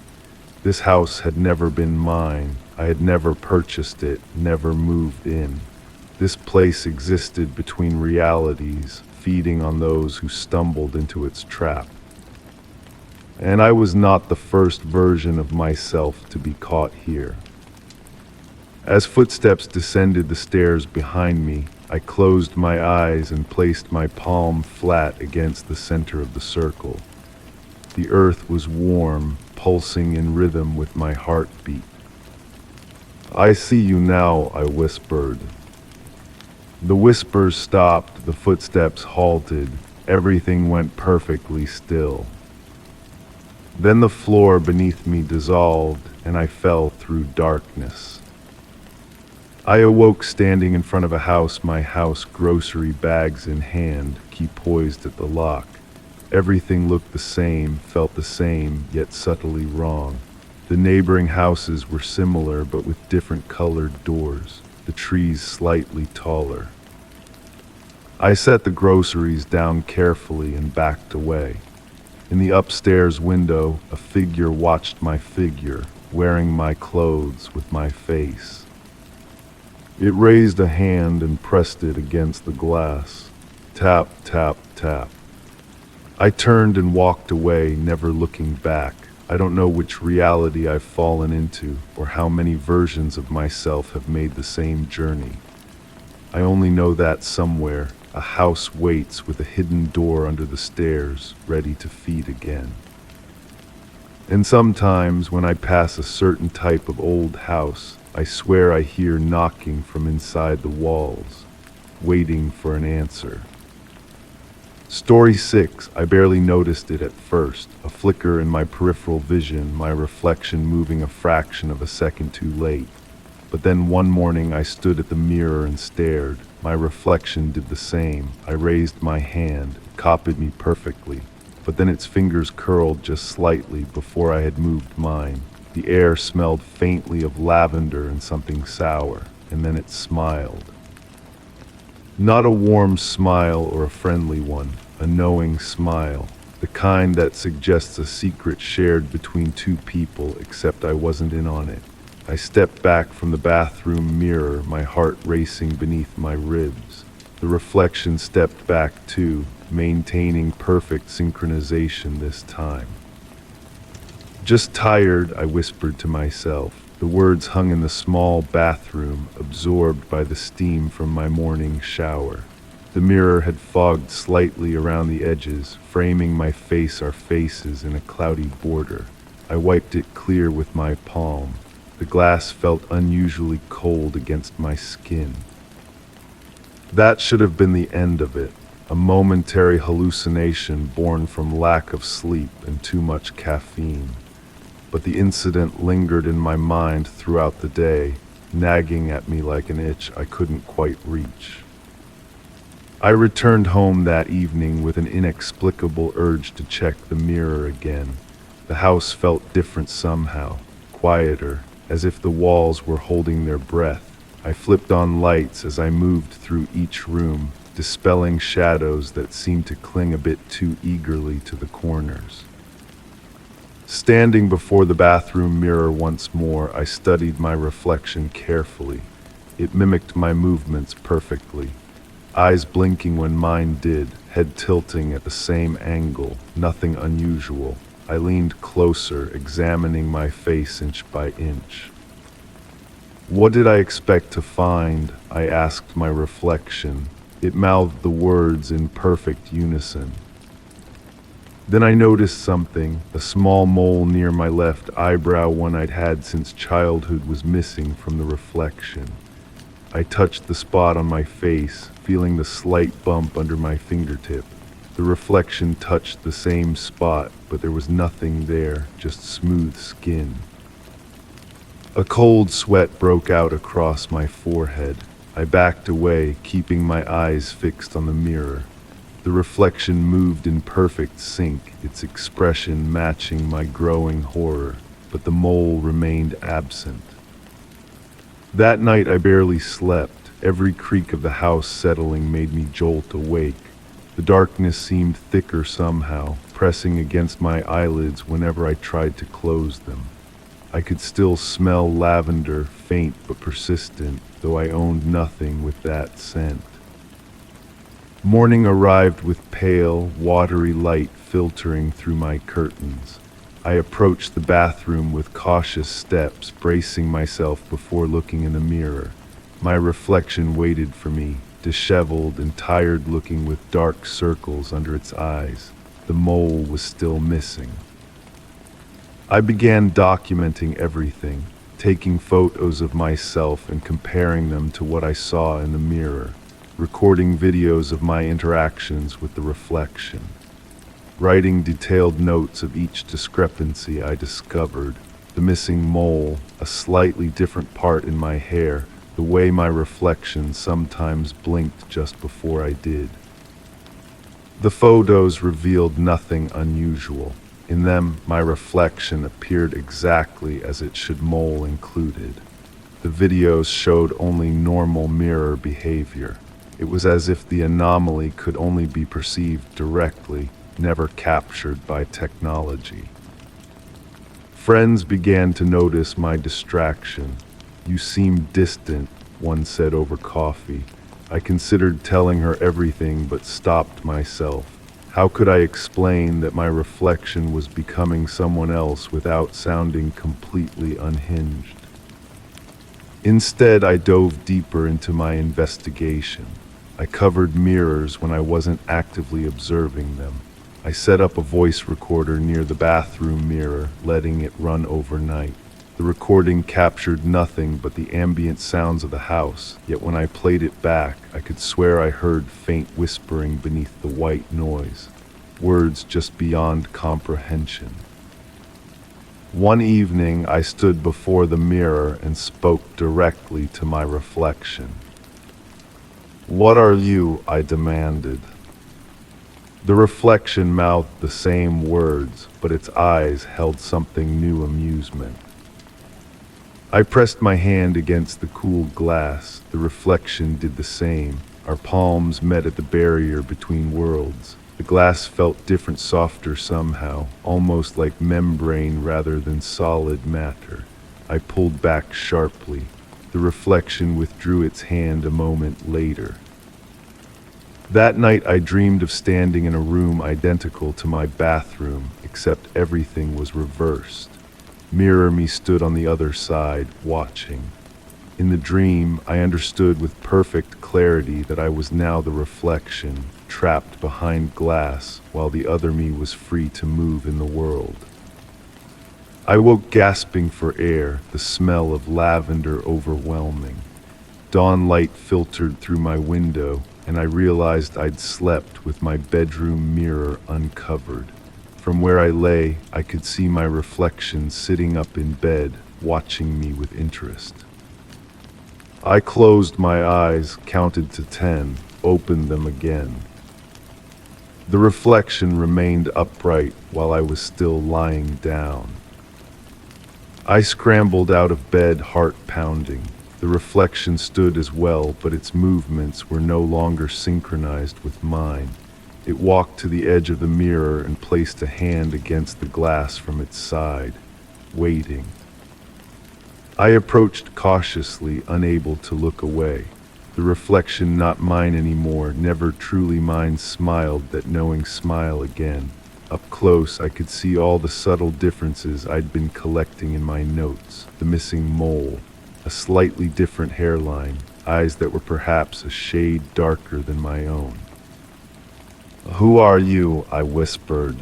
This house had never been mine. I had never purchased it, never moved in. This place existed between realities, feeding on those who stumbled into its trap. And I was not the first version of myself to be caught here. As footsteps descended the stairs behind me, I closed my eyes and placed my palm flat against the center of the circle. The earth was warm, pulsing in rhythm with my heartbeat. "I see you now," I whispered. The whispers stopped, the footsteps halted, everything went perfectly still. Then the floor beneath me dissolved, and I fell through darkness. I awoke standing in front of a house, my house, grocery bags in hand, key poised at the lock. Everything looked the same, felt the same, yet subtly wrong. The neighboring houses were similar, but with different colored doors, the trees slightly taller. I set the groceries down carefully and backed away. In the upstairs window, a figure watched my figure, wearing my clothes with my face. It raised a hand and pressed it against the glass. Tap, tap, tap. I turned and walked away, never looking back. I don't know which reality I've fallen into, or how many versions of myself have made the same journey. I only know that somewhere, a house waits with a hidden door under the stairs, ready to feed again. And sometimes, when I pass a certain type of old house, I swear I hear knocking from inside the walls, waiting for an answer. Story 6, I barely noticed it at first, a flicker in my peripheral vision, my reflection moving a fraction of a second too late. But then one morning I stood at the mirror and stared. My reflection did the same. I raised my hand, it copied me perfectly, but then its fingers curled just slightly before I had moved mine. The air smelled faintly of lavender and something sour, and then it smiled. Not a warm smile or a friendly one, a knowing smile, the kind that suggests a secret shared between two people, except I wasn't in on it. I stepped back from the bathroom mirror, my heart racing beneath my ribs. The reflection stepped back too, maintaining perfect synchronization this time. "Just tired," I whispered to myself. The words hung in the small bathroom, absorbed by the steam from my morning shower. The mirror had fogged slightly around the edges, framing my face, our faces, in a cloudy border. I wiped it clear with my palm. The glass felt unusually cold against my skin. That should have been the end of it, a momentary hallucination born from lack of sleep and too much caffeine. But the incident lingered in my mind throughout the day, nagging at me like an itch I couldn't quite reach. I returned home that evening with an inexplicable urge to check the mirror again. The house felt different somehow, quieter, as if the walls were holding their breath. I flipped on lights as I moved through each room, dispelling shadows that seemed to cling a bit too eagerly to the corners. Standing before the bathroom mirror once more, I studied my reflection carefully. It mimicked my movements perfectly. Eyes blinking when mine did, head tilting at the same angle, nothing unusual. I leaned closer, examining my face inch by inch. What did I expect to find? I asked my reflection. It mouthed the words in perfect unison. Then I noticed something. A small mole near my left eyebrow, one I'd had since childhood, was missing from the reflection. I touched the spot on my face, feeling the slight bump under my fingertip. The reflection touched the same spot, but there was nothing there, just smooth skin. A cold sweat broke out across my forehead. I backed away, keeping my eyes fixed on the mirror. The reflection moved in perfect sync, its expression matching my growing horror, but the mole remained absent. That night I barely slept. Every creak of the house settling made me jolt awake. The darkness seemed thicker somehow, pressing against my eyelids whenever I tried to close them. I could still smell lavender, faint but persistent, though I owned nothing with that scent. Morning arrived with pale, watery light filtering through my curtains. I approached the bathroom with cautious steps, bracing myself before looking in the mirror. My reflection waited for me, disheveled and tired-looking with dark circles under its eyes. The mole was still missing. I began documenting everything, taking photos of myself and comparing them to what I saw in the mirror, recording videos of my interactions with the reflection, writing detailed notes of each discrepancy I discovered: the missing mole, a slightly different part in my hair, the way my reflection sometimes blinked just before I did. The photos revealed nothing unusual. In them, my reflection appeared exactly as it should, mole included. The videos showed only normal mirror behavior. It was as if the anomaly could only be perceived directly, never captured by technology. Friends began to notice my distraction. "You seem distant," one said over coffee. I considered telling her everything but stopped myself. How could I explain that my reflection was becoming someone else without sounding completely unhinged? Instead, I dove deeper into my investigation. I covered mirrors when I wasn't actively observing them. I set up a voice recorder near the bathroom mirror, letting it run overnight. The recording captured nothing but the ambient sounds of the house, yet when I played it back, I could swear I heard faint whispering beneath the white noise, words just beyond comprehension. One evening, I stood before the mirror and spoke directly to my reflection. "What are you?" I demanded. The reflection mouthed the same words, but its eyes held something new: amusement. I pressed my hand against the cool glass. The reflection did the same. Our palms met at the barrier between worlds. The glass felt different, softer somehow, almost like membrane rather than solid matter. I pulled back sharply. The reflection withdrew its hand a moment later. That night I dreamed of standing in a room identical to my bathroom, except everything was reversed. Mirror me stood on the other side, watching. In the dream, I understood with perfect clarity that I was now the reflection, trapped behind glass, while the other me was free to move in the world. I woke gasping for air, the smell of lavender overwhelming. Dawn light filtered through my window, and I realized I'd slept with my bedroom mirror uncovered. From where I lay, I could see my reflection sitting up in bed, watching me with interest. I closed my eyes, counted to 10, opened them again. The reflection remained upright while I was still lying down. I scrambled out of bed, heart pounding. The reflection stood as well, but its movements were no longer synchronized with mine. It walked to the edge of the mirror and placed a hand against the glass from its side, waiting. I approached cautiously, unable to look away. The reflection, not mine anymore, never truly mine, smiled that knowing smile again. Up close, I could see all the subtle differences I'd been collecting in my notes. The missing mole, a slightly different hairline, eyes that were perhaps a shade darker than my own. "Who are you?" I whispered.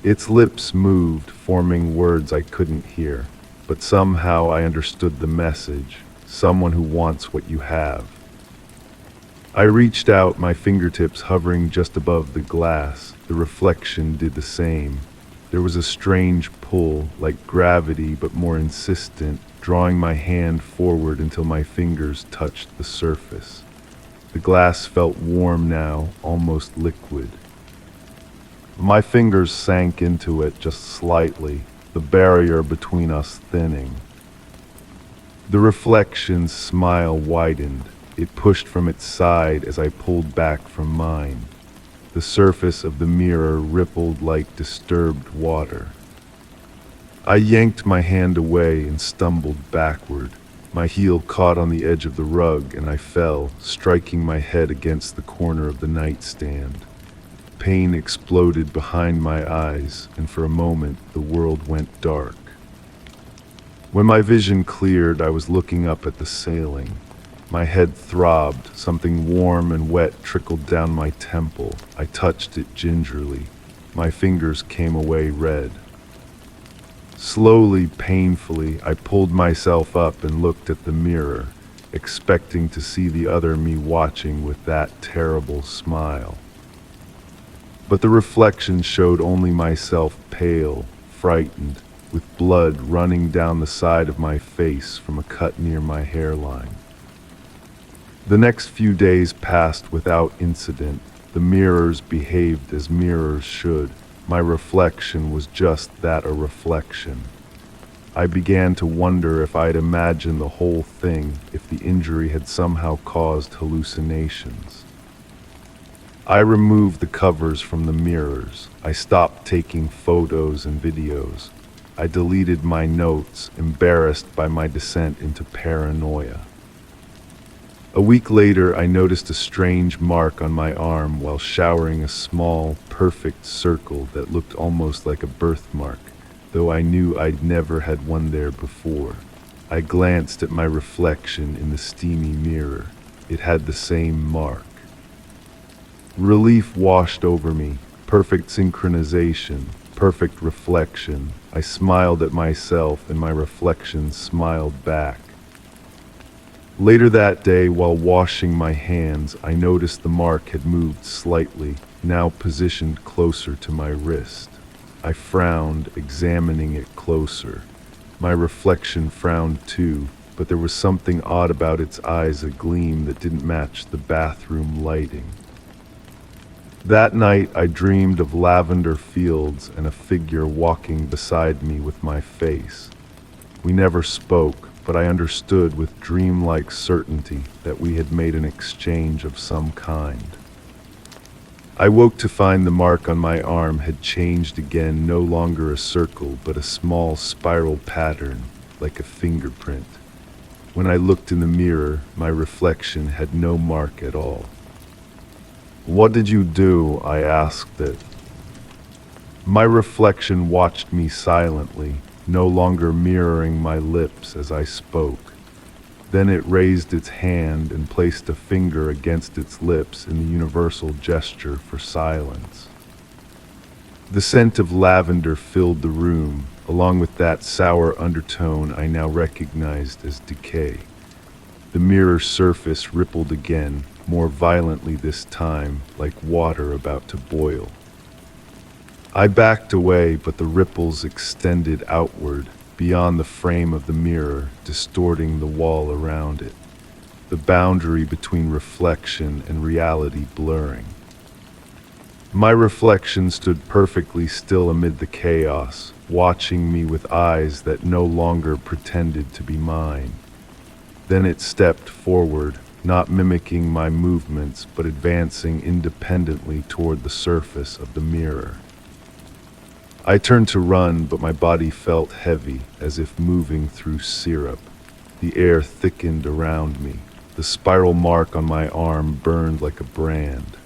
Its lips moved, forming words I couldn't hear, but somehow I understood the message. Someone who wants what you have. I reached out, my fingertips hovering just above the glass. The reflection did the same. There was a strange pull, like gravity but more insistent, drawing my hand forward until my fingers touched the surface. The glass felt warm now, almost liquid. My fingers sank into it just slightly, the barrier between us thinning. The reflection's smile widened. It pushed from its side as I pulled back from mine. The surface of the mirror rippled like disturbed water. I yanked my hand away and stumbled backward. My heel caught on the edge of the rug and I fell, striking my head against the corner of the nightstand. Pain exploded behind my eyes, and for a moment the world went dark. When my vision cleared, I was looking up at the ceiling. My head throbbed. Something warm and wet trickled down my temple. I touched it gingerly. My fingers came away red. Slowly, painfully, I pulled myself up and looked at the mirror, expecting to see the other me watching with that terrible smile. But the reflection showed only myself, pale, frightened, with blood running down the side of my face from a cut near my hairline. The next few days passed without incident. The mirrors behaved as mirrors should. My reflection was just that, a reflection. I began to wonder if I'd imagined the whole thing, if the injury had somehow caused hallucinations. I removed the covers from the mirrors. I stopped taking photos and videos. I deleted my notes, embarrassed by my descent into paranoia. A week later, I noticed a strange mark on my arm while showering, a small, perfect circle that looked almost like a birthmark, though I knew I'd never had one there before. I glanced at my reflection in the steamy mirror. It had the same mark. Relief washed over me. Perfect synchronization, perfect reflection. I smiled at myself and my reflection smiled back. Later that day, while washing my hands, I noticed the mark had moved slightly, now positioned closer to my wrist. I frowned, examining it closer. My reflection frowned too, but there was something odd about its eyes, a gleam that didn't match the bathroom lighting. That night, I dreamed of lavender fields and a figure walking beside me with my face. We never spoke, but I understood with dreamlike certainty that we had made an exchange of some kind. I woke to find the mark on my arm had changed again, no longer a circle, but a small spiral pattern, like a fingerprint. When I looked in the mirror, my reflection had no mark at all. "What did you do?" I asked it. My reflection watched me silently, no longer mirroring my lips as I spoke. Then it raised its hand and placed a finger against its lips in the universal gesture for silence. The scent of lavender filled the room, along with that sour undertone I now recognized as decay. The mirror surface rippled again, more violently this time, like water about to boil. I backed away, but the ripples extended outward, beyond the frame of the mirror, distorting the wall around it, the boundary between reflection and reality blurring. My reflection stood perfectly still amid the chaos, watching me with eyes that no longer pretended to be mine. Then it stepped forward, not mimicking my movements, but advancing independently toward the surface of the mirror. I turned to run, but my body felt heavy, as if moving through syrup. The air thickened around me. The spiral mark on my arm burned like a brand.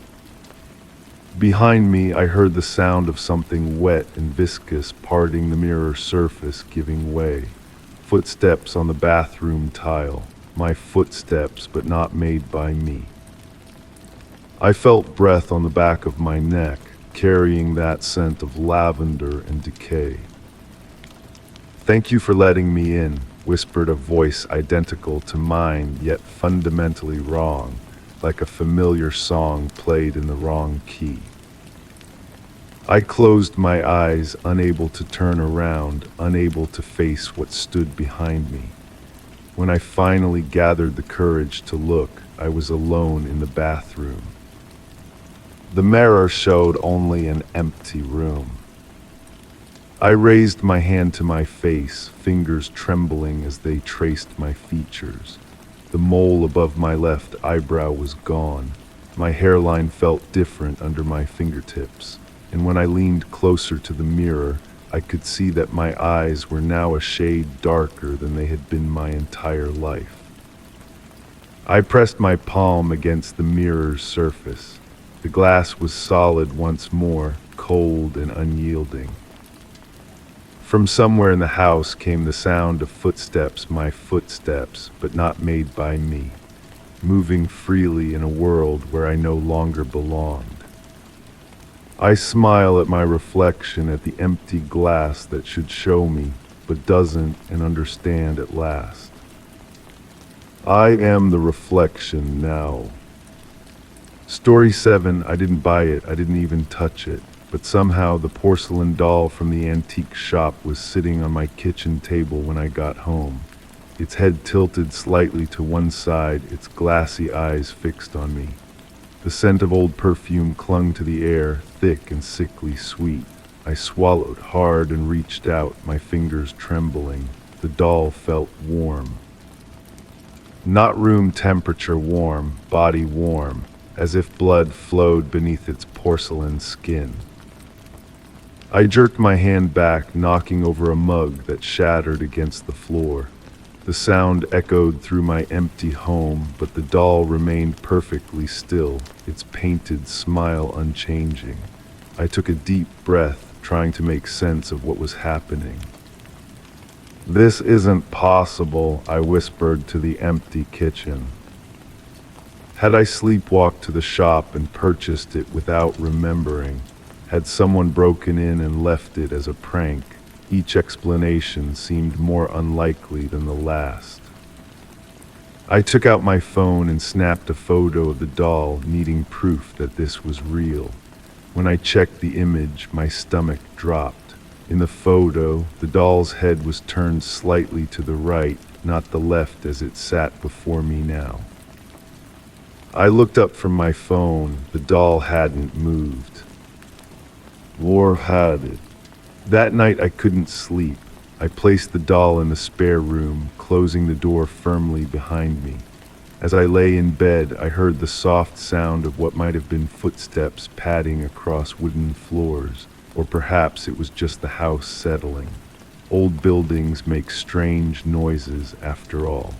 Behind me, I heard the sound of something wet and viscous parting the mirror surface, giving way. Footsteps on the bathroom tile. My footsteps, but not made by me. I felt breath on the back of my neck, carrying that scent of lavender and decay. "Thank you for letting me in," whispered a voice identical to mine, yet fundamentally wrong, like a familiar song played in the wrong key. I closed my eyes, unable to turn around, unable to face what stood behind me. When I finally gathered the courage to look, I was alone in the bathroom. The mirror showed only an empty room. I raised my hand to my face, fingers trembling as they traced my features. The mole above my left eyebrow was gone. My hairline felt different under my fingertips, and when I leaned closer to the mirror, I could see that my eyes were now a shade darker than they had been my entire life. I pressed my palm against the mirror's surface. The glass was solid once more, cold and unyielding. From somewhere in the house came the sound of footsteps, my footsteps, but not made by me, moving freely in a world where I no longer belonged. I smile at my reflection, at the empty glass that should show me, but doesn't, and understand at last. I am the reflection now. Story 7, I didn't buy it, I didn't even touch it, but somehow the porcelain doll from the antique shop was sitting on my kitchen table when I got home, its head tilted slightly to one side, its glassy eyes fixed on me. The scent of old perfume clung to the air, thick and sickly sweet. I swallowed hard and reached out, my fingers trembling. The doll felt warm. Not room temperature warm, body warm, as if blood flowed beneath its porcelain skin. I jerked my hand back, knocking over a mug that shattered against the floor. The sound echoed through my empty home, but the doll remained perfectly still, its painted smile unchanging. I took a deep breath, trying to make sense of what was happening. "This isn't possible," I whispered to the empty kitchen. Had I sleepwalked to the shop and purchased it without remembering? Had someone broken in and left it as a prank? Each explanation seemed more unlikely than the last. I took out my phone and snapped a photo of the doll, needing proof that this was real. When I checked the image, my stomach dropped. In the photo, the doll's head was turned slightly to the right, not the left as it sat before me now. I looked up from my phone. The doll hadn't moved. Or had it? That night I couldn't sleep. I placed the doll in the spare room, closing the door firmly behind me. As I lay in bed, I heard the soft sound of what might have been footsteps padding across wooden floors, or perhaps it was just the house settling. Old buildings make strange noises after all.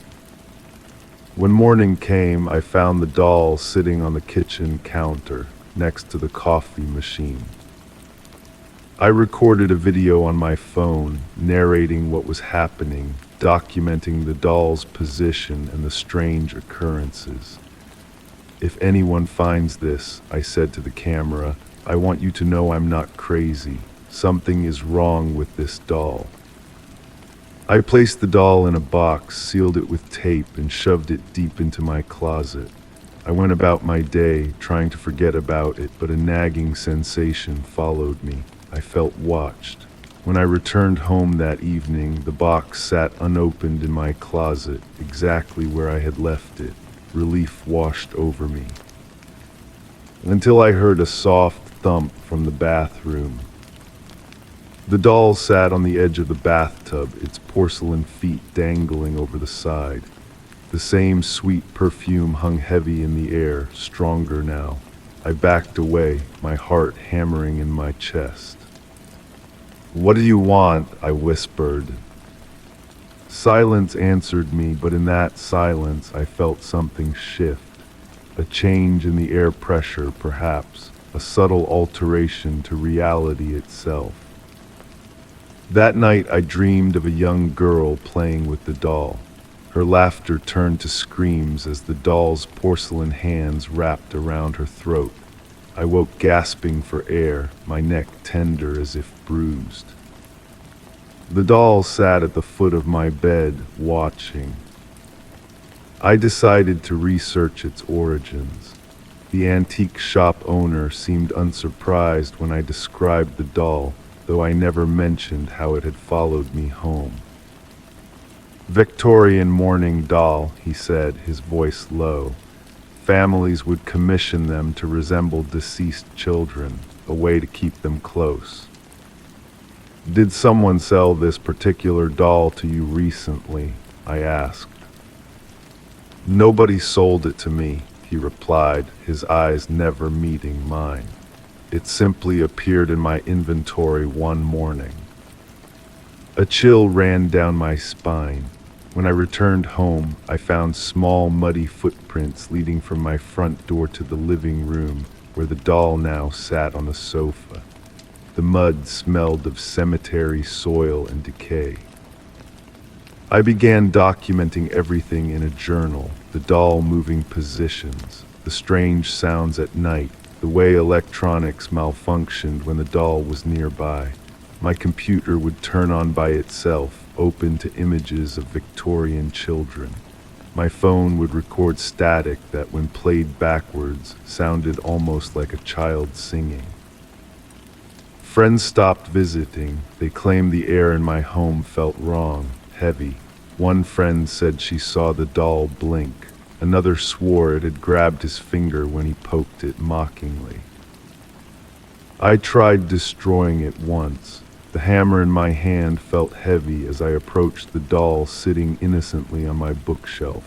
When morning came, I found the doll sitting on the kitchen counter, next to the coffee machine. I recorded a video on my phone, narrating what was happening, documenting the doll's position and the strange occurrences. "If anyone finds this," I said to the camera, "I want you to know I'm not crazy. Something is wrong with this doll." I placed the doll in a box, sealed it with tape, and shoved it deep into my closet. I went about my day, trying to forget about it, but a nagging sensation followed me. I felt watched. When I returned home that evening, the box sat unopened in my closet, exactly where I had left it. Relief washed over me. Until I heard a soft thump from the bathroom. The doll sat on the edge of the bathtub, its porcelain feet dangling over the side. The same sweet perfume hung heavy in the air, stronger now. I backed away, my heart hammering in my chest. "What do you want?" I whispered. Silence answered me, but in that silence I felt something shift. A change in the air pressure, perhaps, a subtle alteration to reality itself. That night I dreamed of a young girl playing with the doll. Her laughter turned to screams as the doll's porcelain hands wrapped around her throat. I woke gasping for air, my neck tender as if bruised. The doll sat at the foot of my bed, watching. I decided to research its origins. The antique shop owner seemed unsurprised when I described the doll, though I never mentioned how it had followed me home. "Victorian mourning doll," he said, his voice low. "Families would commission them to resemble deceased children, a way to keep them close." "Did someone sell this particular doll to you recently?" I asked. "Nobody sold it to me," he replied, his eyes never meeting mine. "It simply appeared in my inventory one morning." A chill ran down my spine. When I returned home, I found small, muddy footprints leading from my front door to the living room, where the doll now sat on the sofa. The mud smelled of cemetery soil and decay. I began documenting everything in a journal, the doll moving positions, the strange sounds at night, the way electronics malfunctioned when the doll was nearby. My computer would turn on by itself, open to images of Victorian children. My phone would record static that, when played backwards, sounded almost like a child singing. Friends stopped visiting. They claimed the air in my home felt wrong, heavy. One friend said she saw the doll blink. Another swore it had grabbed his finger when he poked it mockingly. I tried destroying it once. The hammer in my hand felt heavy as I approached the doll sitting innocently on my bookshelf.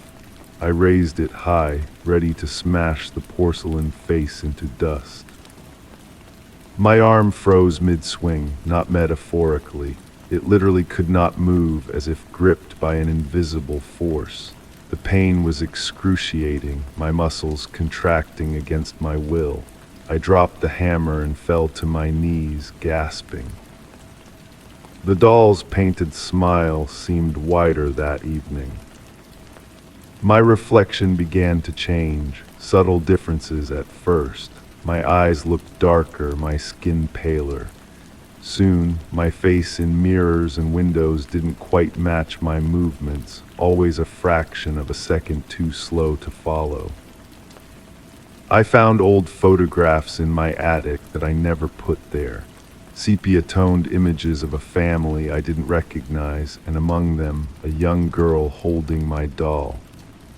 I raised it high, ready to smash the porcelain face into dust. My arm froze mid-swing, not metaphorically. It literally could not move, as if gripped by an invisible force. The pain was excruciating, my muscles contracting against my will. I dropped the hammer and fell to my knees, gasping. The doll's painted smile seemed wider that evening. My reflection began to change, subtle differences at first. My eyes looked darker, my skin paler. Soon, my face in mirrors and windows didn't quite match my movements, always a fraction of a second too slow to follow. I found old photographs in my attic that I never put there. Sepia-toned images of a family I didn't recognize, and among them, a young girl holding my doll.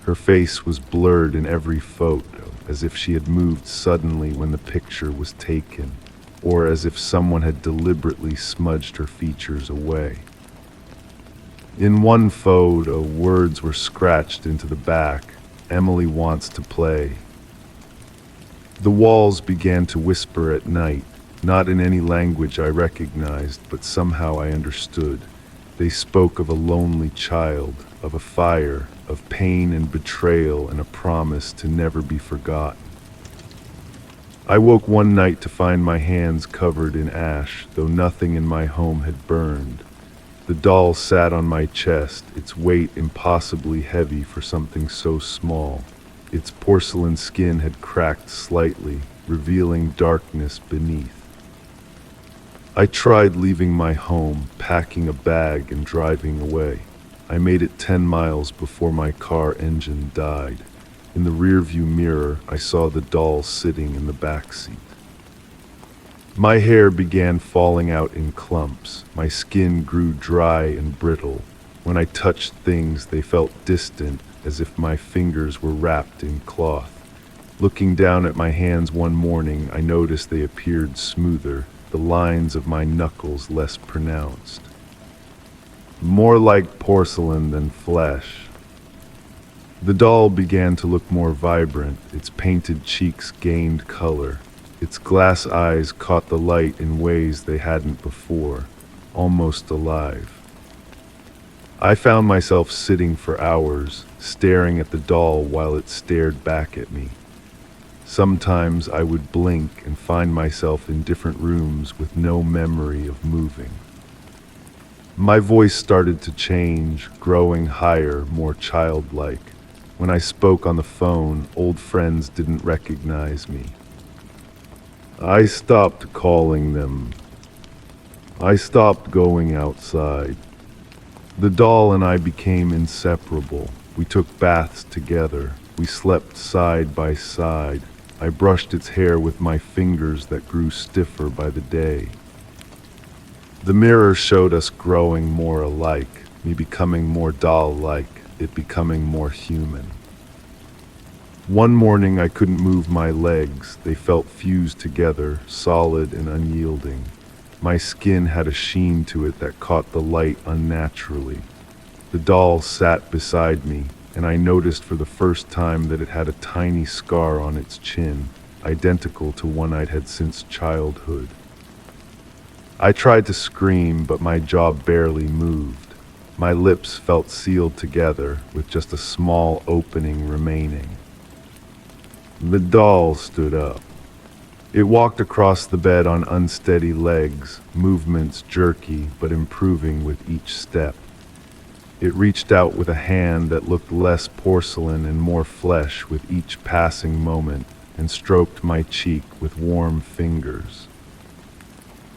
Her face was blurred in every photo, as if she had moved suddenly when the picture was taken, or as if someone had deliberately smudged her features away. In one photo, words were scratched into the back, "Emily wants to play." The walls began to whisper at night, not in any language I recognized, but somehow I understood. They spoke of a lonely child, of a fire, of pain and betrayal, and a promise to never be forgotten. I woke one night to find my hands covered in ash, though nothing in my home had burned. The doll sat on my chest, its weight impossibly heavy for something so small. Its porcelain skin had cracked slightly, revealing darkness beneath. I tried leaving my home, packing a bag and driving away. I made it 10 miles before my car engine died. In the rearview mirror, I saw the doll sitting in the back seat. My hair began falling out in clumps. My skin grew dry and brittle. When I touched things, they felt distant, as if my fingers were wrapped in cloth. Looking down at my hands one morning, I noticed they appeared smoother, the lines of my knuckles less pronounced. More like porcelain than flesh. The doll began to look more vibrant. Its painted cheeks gained color. Its glass eyes caught the light in ways they hadn't before, almost alive. I found myself sitting for hours, staring at the doll while it stared back at me. Sometimes I would blink and find myself in different rooms with no memory of moving. My voice started to change, growing higher, more childlike. When I spoke on the phone, old friends didn't recognize me. I stopped calling them. I stopped going outside. The doll and I became inseparable. We took baths together. We slept side by side. I brushed its hair with my fingers that grew stiffer by the day. The mirror showed us growing more alike, me becoming more doll-like, it becoming more human. One morning I couldn't move my legs. They felt fused together, solid and unyielding. My skin had a sheen to it that caught the light unnaturally. The doll sat beside me, and I noticed for the first time that it had a tiny scar on its chin, identical to one I'd had since childhood. I tried to scream, but my jaw barely moved. My lips felt sealed together, with just a small opening remaining. The doll stood up. It walked across the bed on unsteady legs, movements jerky but improving with each step. It reached out with a hand that looked less porcelain and more flesh with each passing moment, and stroked my cheek with warm fingers.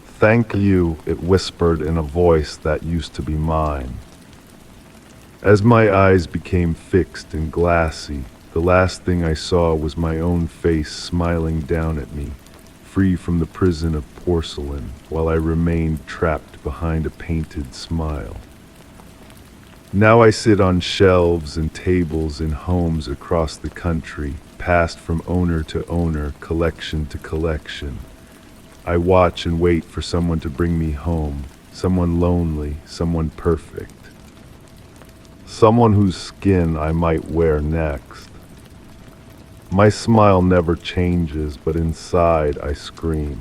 "Thank you," it whispered in a voice that used to be mine. As my eyes became fixed and glassy, the last thing I saw was my own face smiling down at me, free from the prison of porcelain, while I remained trapped behind a painted smile. Now I sit on shelves and tables in homes across the country, passed from owner to owner, collection to collection. I watch and wait for someone to bring me home, someone lonely, someone perfect. Someone whose skin I might wear next. My smile never changes, but inside I scream.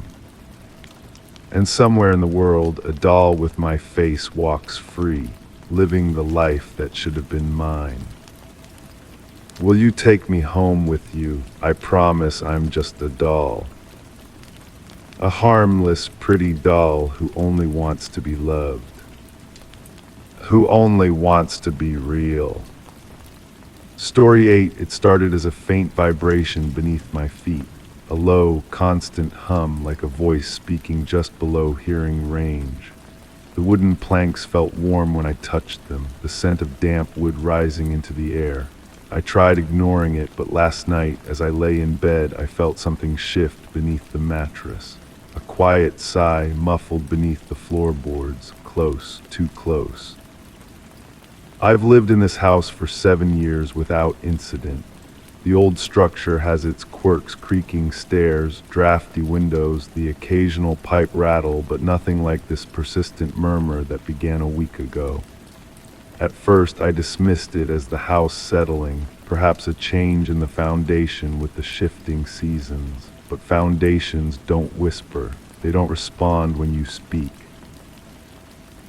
And somewhere in the world, a doll with my face walks free, living the life that should have been mine. Will you take me home with you? I promise I'm just a doll. A harmless, pretty doll who only wants to be loved. Who only wants to be real. Story 8, it started as a faint vibration beneath my feet, a low, constant hum like a voice speaking just below hearing range. The wooden planks felt warm when I touched them, the scent of damp wood rising into the air. I tried ignoring it, but last night, as I lay in bed, I felt something shift beneath the mattress. A quiet sigh muffled beneath the floorboards, close, too close. I've lived in this house for 7 years without incident. The old structure has its quirks, creaking stairs, drafty windows, the occasional pipe rattle, but nothing like this persistent murmur that began a week ago. At first, I dismissed it as the house settling, perhaps a change in the foundation with the shifting seasons. But foundations don't whisper, they don't respond when you speak.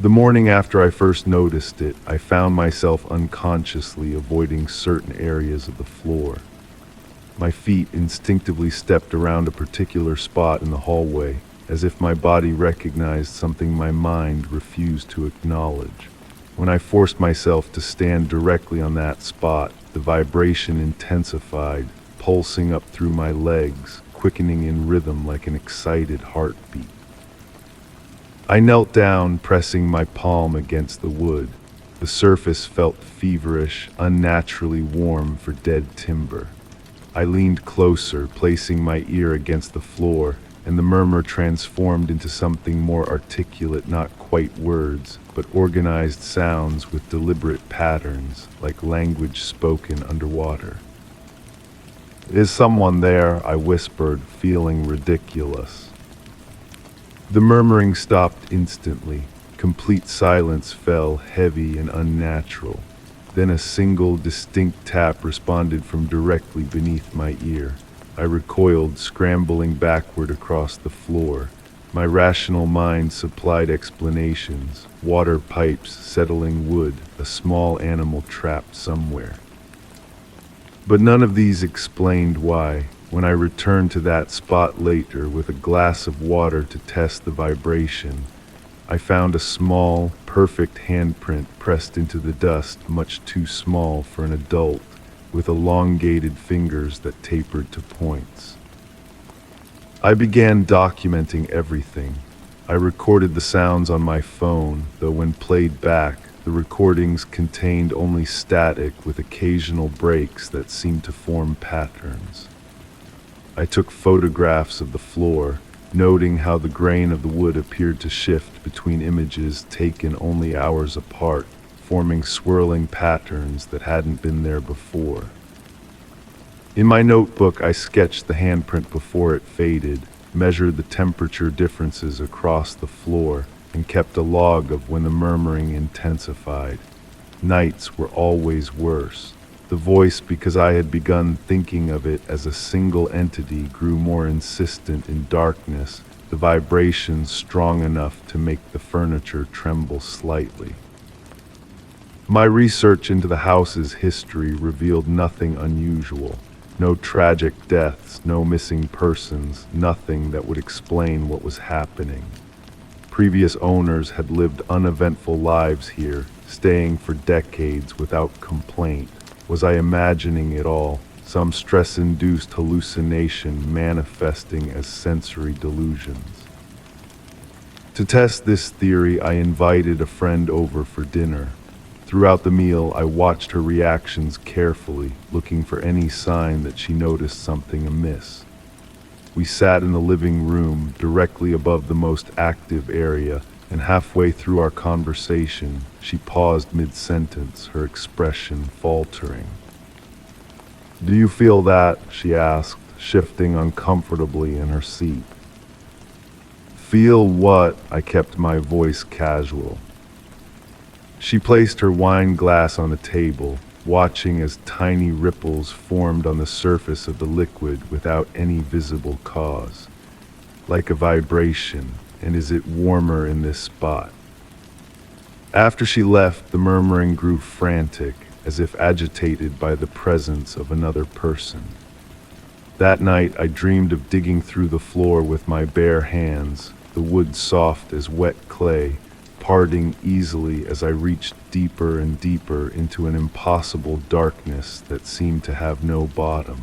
The morning after I first noticed it, I found myself unconsciously avoiding certain areas of the floor. My feet instinctively stepped around a particular spot in the hallway, as if my body recognized something my mind refused to acknowledge. When I forced myself to stand directly on that spot, the vibration intensified, pulsing up through my legs, quickening in rhythm like an excited heartbeat. I knelt down, pressing my palm against the wood. The surface felt feverish, unnaturally warm for dead timber. I leaned closer, placing my ear against the floor, and the murmur transformed into something more articulate, not quite words, but organized sounds with deliberate patterns, like language spoken underwater. "Is someone there?" I whispered, feeling ridiculous. The murmuring stopped instantly. Complete silence fell, heavy and unnatural. Then a single, distinct tap responded from directly beneath my ear. I recoiled, scrambling backward across the floor. My rational mind supplied explanations: water pipes, settling wood, a small animal trapped somewhere. But none of these explained why. When I returned to that spot later with a glass of water to test the vibration, I found a small, perfect handprint pressed into the dust, much too small for an adult, with elongated fingers that tapered to points. I began documenting everything. I recorded the sounds on my phone, though when played back, the recordings contained only static with occasional breaks that seemed to form patterns. I took photographs of the floor, noting how the grain of the wood appeared to shift between images taken only hours apart, forming swirling patterns that hadn't been there before. In my notebook, I sketched the handprint before it faded, measured the temperature differences across the floor, and kept a log of when the murmuring intensified. Nights were always worse. The voice, because I had begun thinking of it as a single entity, grew more insistent in darkness, the vibrations strong enough to make the furniture tremble slightly. My research into the house's history revealed nothing unusual. No tragic deaths, no missing persons, nothing that would explain what was happening. Previous owners had lived uneventful lives here, staying for decades without complaint. Was I imagining it all, some stress-induced hallucination manifesting as sensory delusions? To test this theory, I invited a friend over for dinner. Throughout the meal, I watched her reactions carefully, looking for any sign that she noticed something amiss. We sat in the living room, directly above the most active area, and halfway through our conversation, she paused mid-sentence, her expression faltering. "Do you feel that?" she asked, shifting uncomfortably in her seat. "Feel what?" I kept my voice casual. She placed her wine glass on the table, watching as tiny ripples formed on the surface of the liquid without any visible cause. Like a vibration. And is it warmer in this spot? After she left, the murmuring grew frantic, as if agitated by the presence of another person. That night, I dreamed of digging through the floor with my bare hands, the wood soft as wet clay, parting easily as I reached deeper and deeper into an impossible darkness that seemed to have no bottom.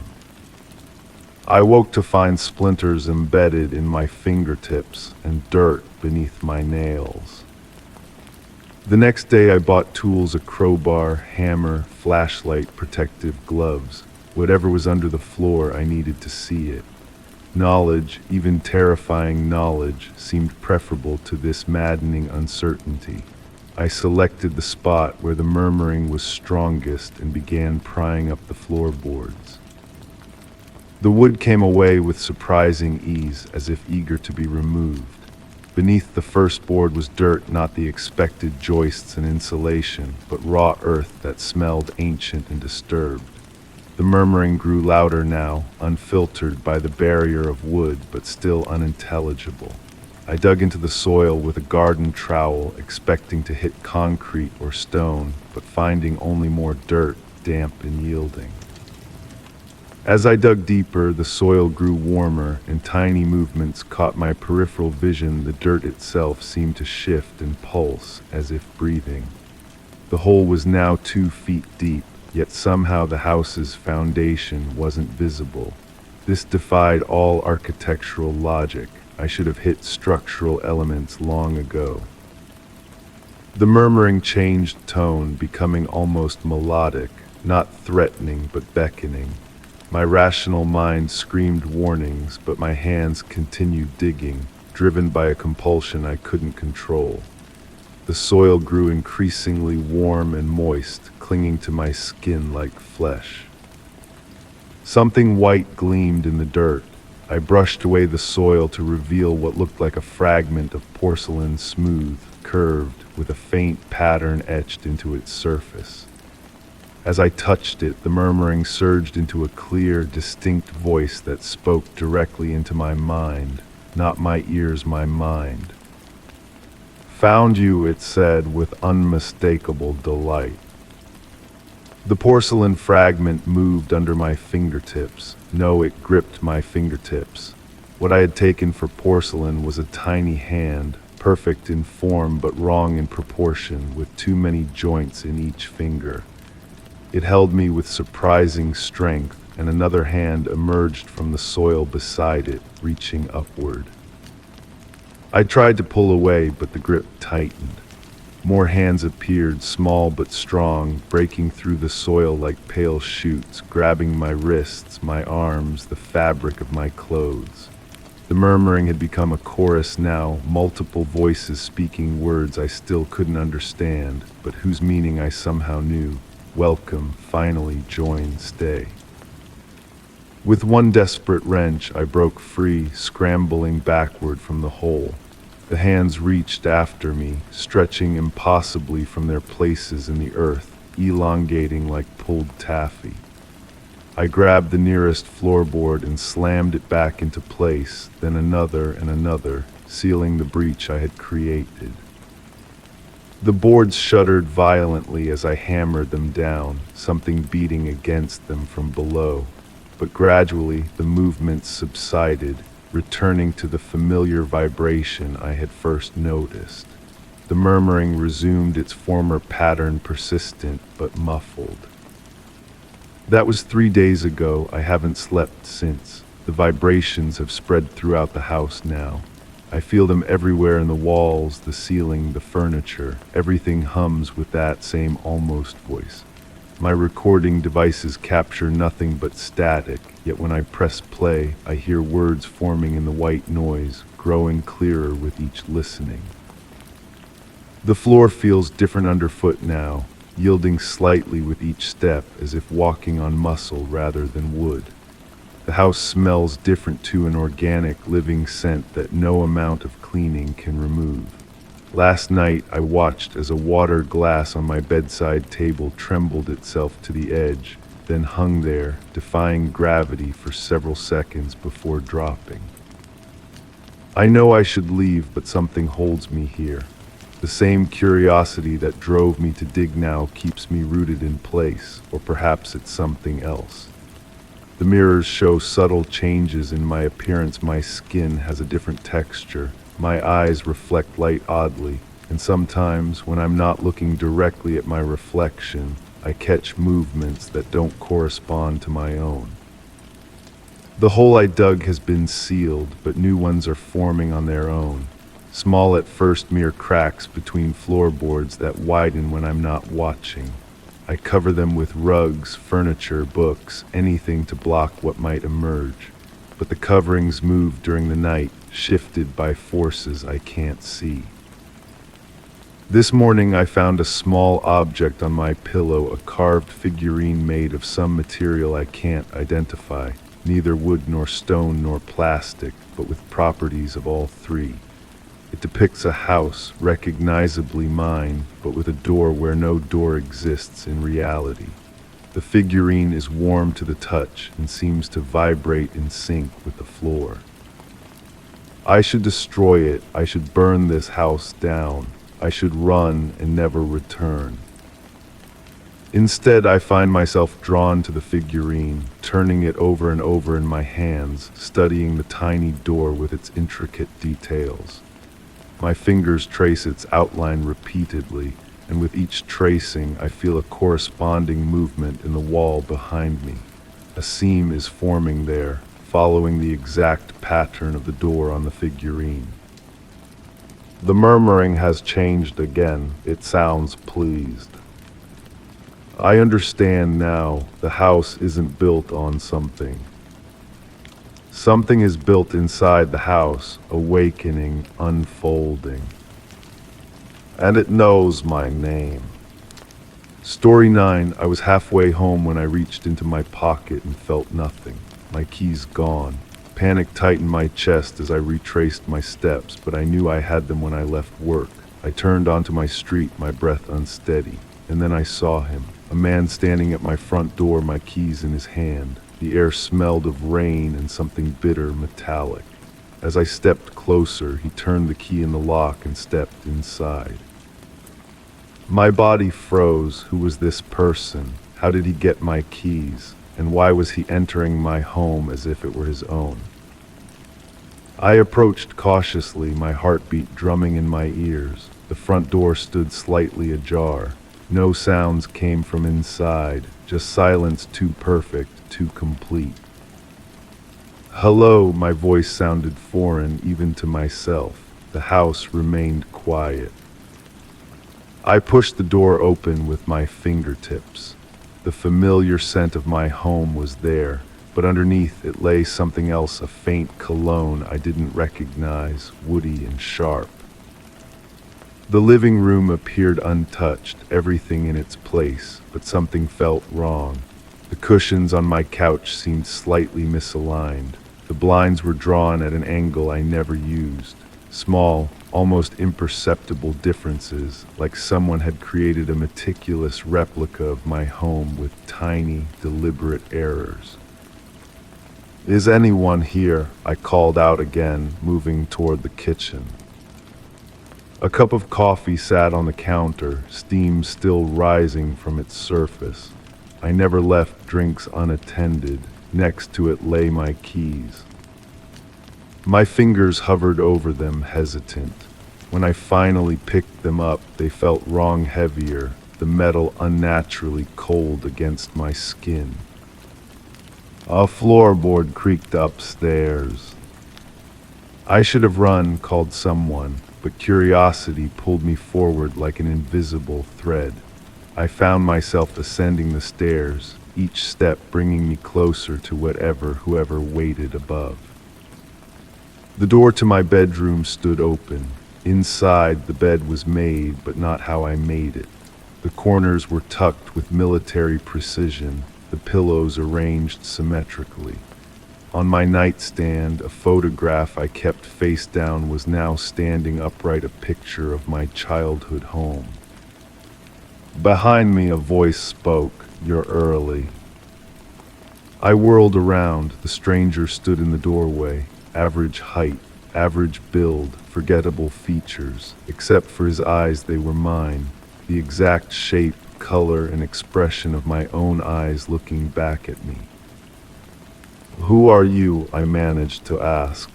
I woke to find splinters embedded in my fingertips and dirt beneath my nails. The next day I bought tools: a crowbar, hammer, flashlight, protective gloves. Whatever was under the floor, I needed to see it. Knowledge, even terrifying knowledge, seemed preferable to this maddening uncertainty. I selected the spot where the murmuring was strongest and began prying up the floorboards. The wood came away with surprising ease, as if eager to be removed. Beneath the first board was dirt, not the expected joists and insulation, but raw earth that smelled ancient and disturbed. The murmuring grew louder now, unfiltered by the barrier of wood, but still unintelligible. I dug into the soil with a garden trowel, expecting to hit concrete or stone, but finding only more dirt, damp and yielding. As I dug deeper, the soil grew warmer, and tiny movements caught my peripheral vision. The dirt itself seemed to shift and pulse, as if breathing. The hole was now 2 feet deep, yet somehow the house's foundation wasn't visible. This defied all architectural logic. I should have hit structural elements long ago. The murmuring changed tone, becoming almost melodic, not threatening but beckoning. My rational mind screamed warnings, but my hands continued digging, driven by a compulsion I couldn't control. The soil grew increasingly warm and moist, clinging to my skin like flesh. Something white gleamed in the dirt. I brushed away the soil to reveal what looked like a fragment of porcelain, smooth, curved, with a faint pattern etched into its surface. As I touched it, the murmuring surged into a clear, distinct voice that spoke directly into my mind, not my ears, my mind. "Found you," it said with unmistakable delight. The porcelain fragment moved under my fingertips. No, it gripped my fingertips. What I had taken for porcelain was a tiny hand, perfect in form but wrong in proportion, with too many joints in each finger. It held me with surprising strength, and another hand emerged from the soil beside it, reaching upward. I tried to pull away, but the grip tightened. More hands appeared, small but strong, breaking through the soil like pale shoots, grabbing my wrists, my arms, the fabric of my clothes. The murmuring had become a chorus now, multiple voices speaking words I still couldn't understand, but whose meaning I somehow knew. Welcome, finally, join, stay. With one desperate wrench, I broke free, scrambling backward from the hole. The hands reached after me, stretching impossibly from their places in the earth, elongating like pulled taffy. I grabbed the nearest floorboard and slammed it back into place, then another and another, sealing the breach I had created. The boards shuddered violently as I hammered them down, something beating against them from below. But gradually the movements subsided, returning to the familiar vibration I had first noticed. The murmuring resumed its former pattern, persistent but muffled. That was 3 days ago. I haven't slept since. The vibrations have spread throughout the house now. I feel them everywhere, in the walls, the ceiling, the furniture. Everything hums with that same almost voice. My recording devices capture nothing but static, yet when I press play, I hear words forming in the white noise, growing clearer with each listening. The floor feels different underfoot now, yielding slightly with each step, as if walking on muscle rather than wood. The house smells different too, an organic, living scent that no amount of cleaning can remove. Last night I watched as a water glass on my bedside table trembled itself to the edge, then hung there, defying gravity for several seconds before dropping. I know I should leave, but something holds me here. The same curiosity that drove me to dig now keeps me rooted in place, or perhaps it's something else. The mirrors show subtle changes in my appearance. My skin has a different texture. My eyes reflect light oddly, and sometimes, when I'm not looking directly at my reflection, I catch movements that don't correspond to my own. The hole I dug has been sealed, but new ones are forming on their own. Small at first, mere cracks between floorboards that widen when I'm not watching. I cover them with rugs, furniture, books, anything to block what might emerge. But the coverings move during the night, shifted by forces I can't see. This morning I found a small object on my pillow, a carved figurine made of some material I can't identify, neither wood nor stone nor plastic, but with properties of all three. It depicts a house, recognizably mine, but with a door where no door exists in reality. The figurine is warm to the touch and seems to vibrate in sync with the floor. I should destroy it. I should burn this house down. I should run and never return. Instead, I find myself drawn to the figurine, turning it over and over in my hands, studying the tiny door with its intricate details. My fingers trace its outline repeatedly, and with each tracing, I feel a corresponding movement in the wall behind me. A seam is forming there, following the exact pattern of the door on the figurine. The murmuring has changed again. It sounds pleased. I understand now. The house isn't built on something. Something is built inside the house, awakening, unfolding. And it knows my name. Story 9. I was halfway home when I reached into my pocket and felt nothing. My keys gone. Panic tightened my chest as I retraced my steps, but I knew I had them when I left work. I turned onto my street, my breath unsteady, and then I saw him. A man standing at my front door, my keys in his hand. The air smelled of rain and something bitter, metallic. As I stepped closer, he turned the key in the lock and stepped inside. My body froze. Who was this person? How did he get my keys? And why was he entering my home as if it were his own? I approached cautiously, my heartbeat drumming in my ears. The front door stood slightly ajar. No sounds came from inside, just silence too perfect, too complete. Hello, my voice sounded foreign even to myself. The house remained quiet. I pushed the door open with my fingertips. The familiar scent of my home was there, but underneath it lay something else, a faint cologne I didn't recognize, woody and sharp. The living room appeared untouched, everything in its place, but something felt wrong. The cushions on my couch seemed slightly misaligned. The blinds were drawn at an angle I never used. Small, almost imperceptible differences, like someone had created a meticulous replica of my home with tiny, deliberate errors. Is anyone here? I called out again, moving toward the kitchen. A cup of coffee sat on the counter, steam still rising from its surface. I never left drinks unattended. Next to it lay my keys. My fingers hovered over them, hesitant. When I finally picked them up, they felt wrong, heavier, the metal unnaturally cold against my skin. A floorboard creaked upstairs. I should have run, called someone, but curiosity pulled me forward like an invisible thread. I found myself ascending the stairs, each step bringing me closer to whoever waited above. The door to my bedroom stood open. Inside, the bed was made, but not how I made it. The corners were tucked with military precision, the pillows arranged symmetrically. On my nightstand, a photograph I kept face down was now standing upright, a picture of my childhood home. Behind me, a voice spoke, "You're early." I whirled around. The stranger stood in the doorway. Average height, average build, forgettable features. Except for his eyes, they were mine. The exact shape, color, and expression of my own eyes looking back at me. "Who are you?" I managed to ask.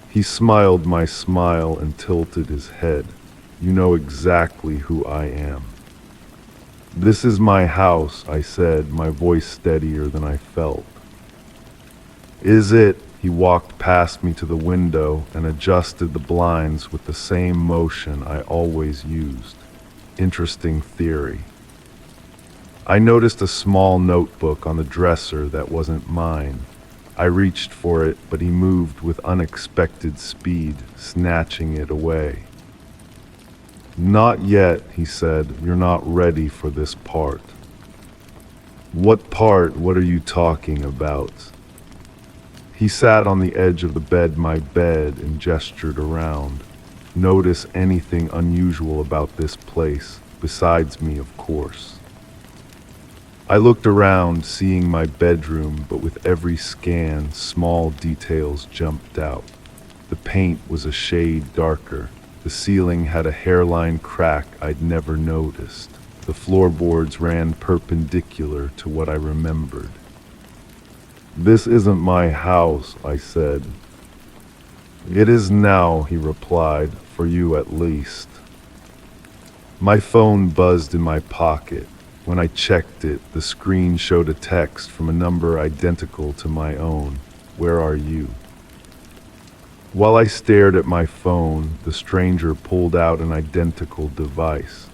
He smiled my smile and tilted his head. "You know exactly who I am." "This is my house," I said, my voice steadier than I felt. "Is it?" He walked past me to the window and adjusted the blinds with the same motion I always used. Interesting theory. I noticed a small notebook on the dresser that wasn't mine. I reached for it, but he moved with unexpected speed, snatching it away. "Not yet," he said. "You're not ready for this part." "What part? What are you talking about?" He sat on the edge of the bed, my bed, and gestured around. "Notice anything unusual about this place, besides me, of course." I looked around, seeing my bedroom, but with every scan, small details jumped out. The paint was a shade darker. The ceiling had a hairline crack I'd never noticed. The floorboards ran perpendicular to what I remembered. "This isn't my house," I said. "It is now," he replied, "for you at least." My phone buzzed in my pocket. When I checked it, the screen showed a text from a number identical to my own. Where are you? While I stared at my phone, the stranger pulled out an identical device.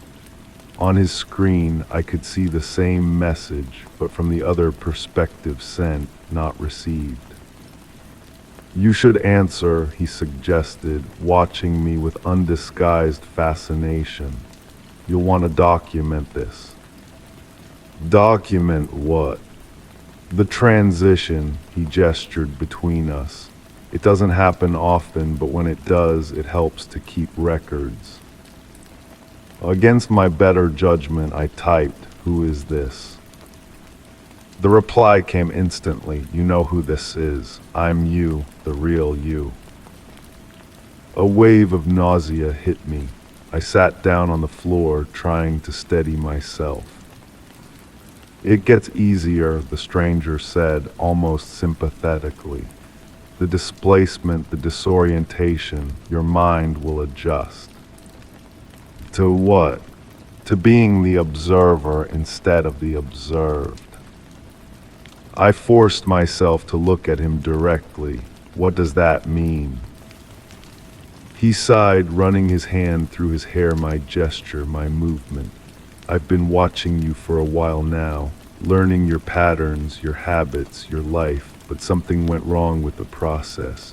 On his screen, I could see the same message, but from the other perspective: sent, not received. You should answer, he suggested, watching me with undisguised fascination. You'll want to document this. Document what? The transition, he gestured between us. It doesn't happen often, but when it does, it helps to keep records. Against my better judgment, I typed, "Who is this?" The reply came instantly. "You know who this is. I'm you, the real you." A wave of nausea hit me. I sat down on the floor, trying to steady myself. "It gets easier," the stranger said, almost sympathetically. "The displacement, the disorientation, your mind will adjust." To what? To being the observer instead of the observed. I forced myself to look at him directly. What does that mean? He sighed, running his hand through his hair, my gesture, my movement. "I've been watching you for a while now, learning your patterns, your habits, your life, but something went wrong with the process.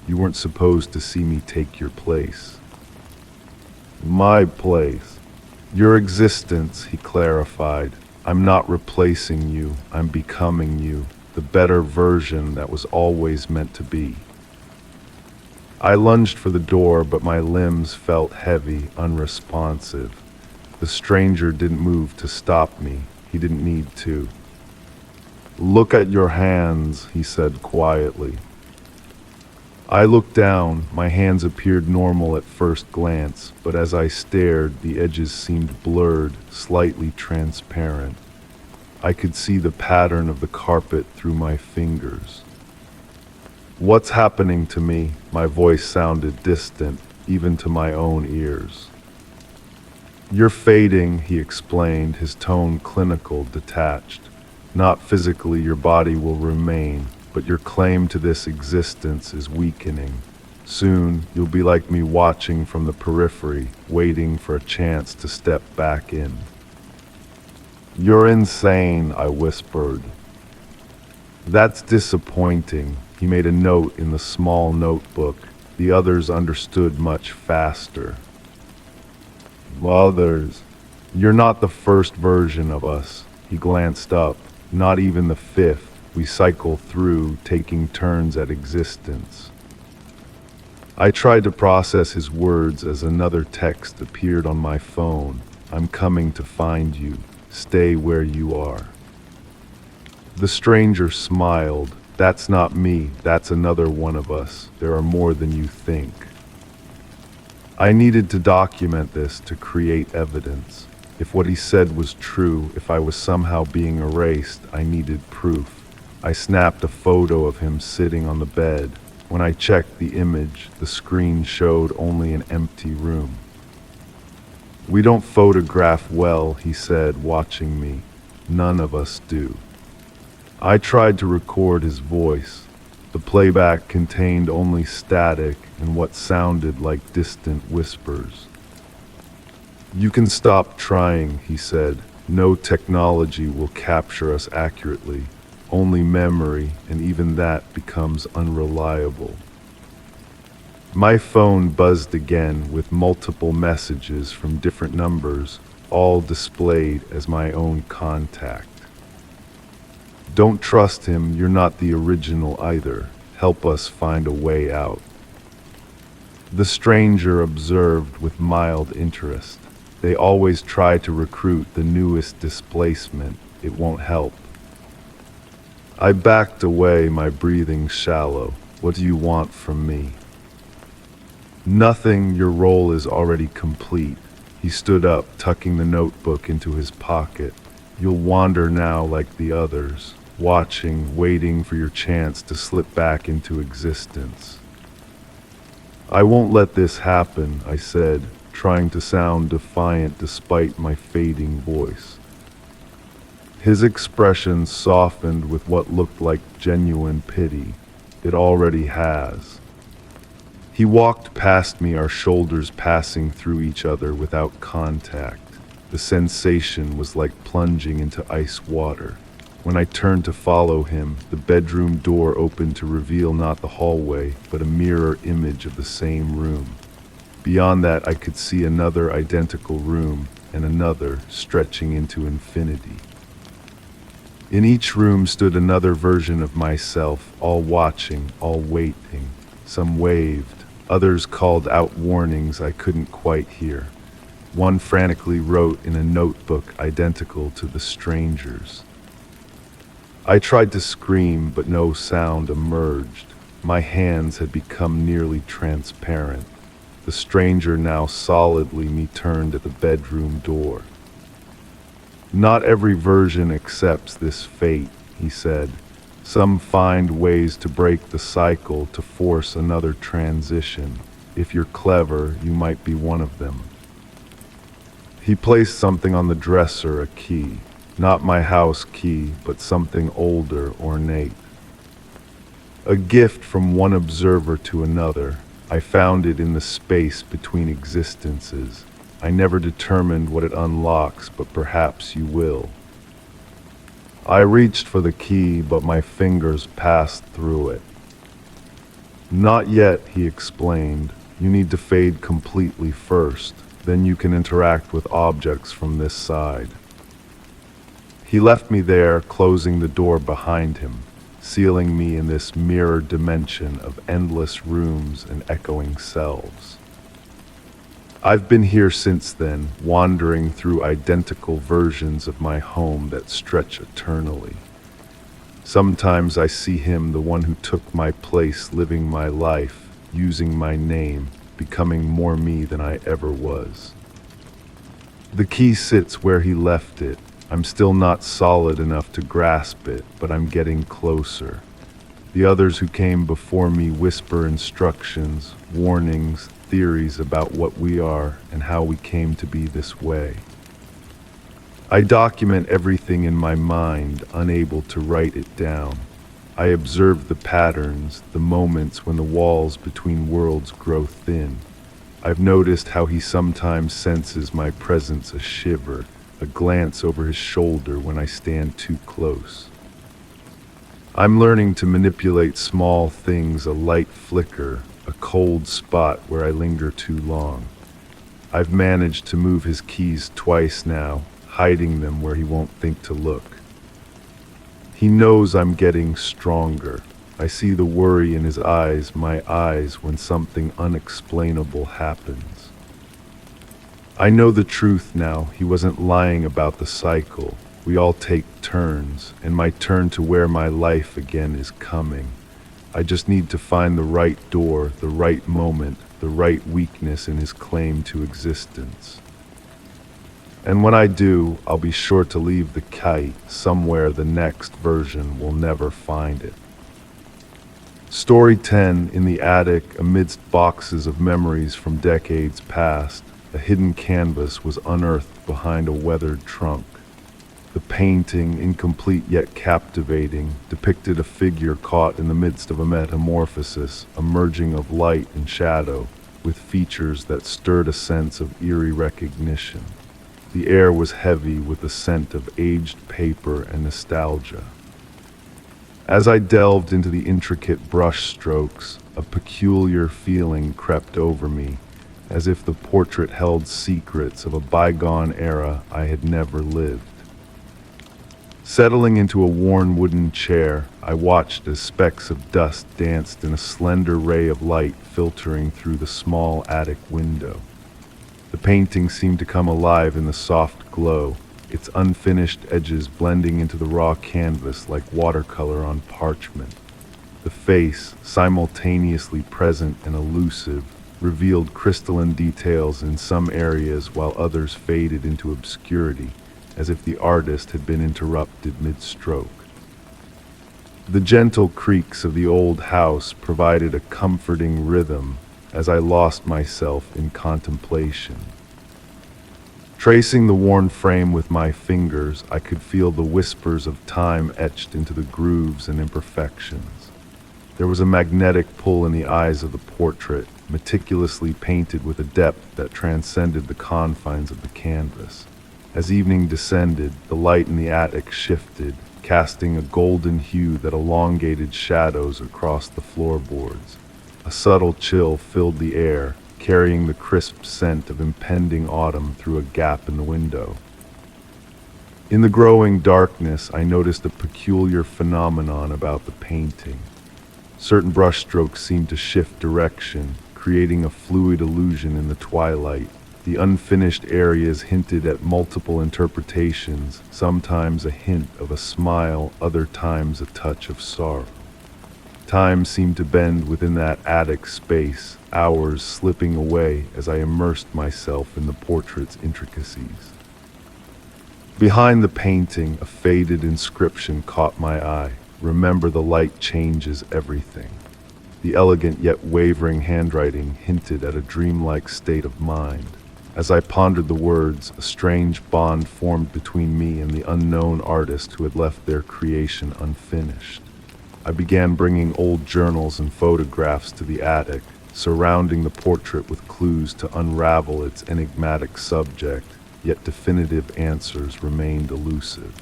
You weren't supposed to see me take your place." My place. Your existence, he clarified. I'm not replacing you, I'm becoming you, the better version that was always meant to be. I lunged for the door, but my limbs felt heavy, unresponsive. The stranger didn't move to stop me. He didn't need to. "Look at your hands," he said quietly. I looked down. My hands appeared normal at first glance, but as I stared, the edges seemed blurred, slightly transparent. I could see the pattern of the carpet through my fingers. "What's happening to me?" My voice sounded distant, even to my own ears. "You're fading," he explained, his tone clinical, detached. "Not physically, your body will remain, but your claim to this existence is weakening. Soon, you'll be like me, watching from the periphery, waiting for a chance to step back in." "You're insane," I whispered. "That's disappointing." He made a note in the small notebook. The others understood much faster. "Others? You're not the first version of us." He glanced up. "Not even the fifth. We cycle through, taking turns at existence." I tried to process his words as another text appeared on my phone. "I'm coming to find you. Stay where you are." The stranger smiled. "That's not me. That's another one of us. There are more than you think." I needed to document this, to create evidence. If what he said was true, if I was somehow being erased, I needed proof. I snapped a photo of him sitting on the bed. When I checked the image, the screen showed only an empty room. "We don't photograph well," he said, watching me. "None of us do." I tried to record his voice. The playback contained only static and what sounded like distant whispers. "You can stop trying," he said. "No technology will capture us accurately. Only memory, and even that becomes unreliable." My phone buzzed again with multiple messages from different numbers, all displayed as my own contact. "Don't trust him, you're not the original either. Help us find a way out." The stranger observed with mild interest. "They always try to recruit the newest displacement. It won't help." I backed away, my breathing shallow. "What do you want from me?" "Nothing, your role is already complete." He stood up, tucking the notebook into his pocket. "You'll wander now like the others, watching, waiting for your chance to slip back into existence." "I won't let this happen," I said, trying to sound defiant despite my fading voice. His expression softened with what looked like genuine pity. It already has. He walked past me, our shoulders passing through each other without contact. The sensation was like plunging into ice water. When I turned to follow him, the bedroom door opened to reveal not the hallway, but a mirror image of the same room. Beyond that, I could see another identical room, and another stretching into infinity. In each room stood another version of myself, all watching, all waiting. Some waved, others called out warnings I couldn't quite hear. One frantically wrote in a notebook identical to the stranger's. I tried to scream, but no sound emerged. My hands had become nearly transparent. The stranger now solidly me turned at the bedroom door. Not every version accepts this fate, he said. Some find ways to break the cycle, to force another transition. If you're clever, you might be one of them. He placed something on the dresser, a key. Not my house key, but something older, ornate. A gift from one observer to another. I found it in the space between existences. I never determined what it unlocks, but perhaps you will. I reached for the key, but my fingers passed through it. Not yet, he explained. You need to fade completely first. Then you can interact with objects from this side. He left me there, closing the door behind him, sealing me in this mirror dimension of endless rooms and echoing selves. I've been here since then, wandering through identical versions of my home that stretch eternally. Sometimes I see him, the one who took my place, living my life, using my name, becoming more me than I ever was. The key sits where he left it. I'm still not solid enough to grasp it, but I'm getting closer. The others who came before me whisper instructions, warnings, theories about what we are and how we came to be this way. I document everything in my mind, unable to write it down. I observe the patterns, the moments when the walls between worlds grow thin. I've noticed how he sometimes senses my presence, a shiver, a glance over his shoulder when I stand too close. I'm learning to manipulate small things, a light flicker, a cold spot where I linger too long. I've managed to move his keys twice now, hiding them where he won't think to look. He knows I'm getting stronger. I see the worry in his eyes, my eyes, when something unexplainable happens. I know the truth now. He wasn't lying about the cycle. We all take turns, and my turn to wear my life again is coming. I just need to find the right door, the right moment, the right weakness in his claim to existence. And when I do, I'll be sure to leave the kite somewhere the next version will never find it. Story 10. In the attic, amidst boxes of memories from decades past, a hidden canvas was unearthed behind a weathered trunk. The painting, incomplete yet captivating, depicted a figure caught in the midst of a metamorphosis, a merging of light and shadow, with features that stirred a sense of eerie recognition. The air was heavy with the scent of aged paper and nostalgia. As I delved into the intricate brush strokes, a peculiar feeling crept over me, as if the portrait held secrets of a bygone era I had never lived. Settling into a worn wooden chair, I watched as specks of dust danced in a slender ray of light filtering through the small attic window. The painting seemed to come alive in the soft glow, its unfinished edges blending into the raw canvas like watercolor on parchment. The face, simultaneously present and elusive, revealed crystalline details in some areas while others faded into obscurity, as if the artist had been interrupted mid-stroke. The gentle creaks of the old house provided a comforting rhythm as I lost myself in contemplation. Tracing the worn frame with my fingers, I could feel the whispers of time etched into the grooves and imperfections. There was a magnetic pull in the eyes of the portrait, meticulously painted with a depth that transcended the confines of the canvas. As evening descended, the light in the attic shifted, casting a golden hue that elongated shadows across the floorboards. A subtle chill filled the air, carrying the crisp scent of impending autumn through a gap in the window. In the growing darkness, I noticed a peculiar phenomenon about the painting. Certain brushstrokes seemed to shift direction, creating a fluid illusion in the twilight. The unfinished areas hinted at multiple interpretations, sometimes a hint of a smile, other times a touch of sorrow. Time seemed to bend within that attic space, hours slipping away as I immersed myself in the portrait's intricacies. Behind the painting, a faded inscription caught my eye. "Remember, the light changes everything." The elegant yet wavering handwriting hinted at a dreamlike state of mind. As I pondered the words, a strange bond formed between me and the unknown artist who had left their creation unfinished. I began bringing old journals and photographs to the attic, surrounding the portrait with clues to unravel its enigmatic subject, yet definitive answers remained elusive.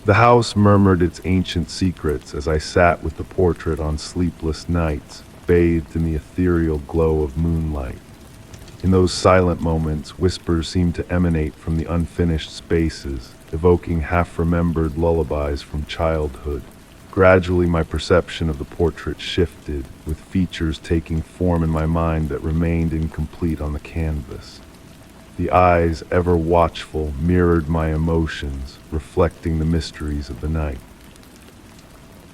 The house murmured its ancient secrets as I sat with the portrait on sleepless nights, bathed in the ethereal glow of moonlight. In those silent moments, whispers seemed to emanate from the unfinished spaces, evoking half-remembered lullabies from childhood. Gradually, my perception of the portrait shifted, with features taking form in my mind that remained incomplete on the canvas. The eyes, ever watchful, mirrored my emotions, reflecting the mysteries of the night.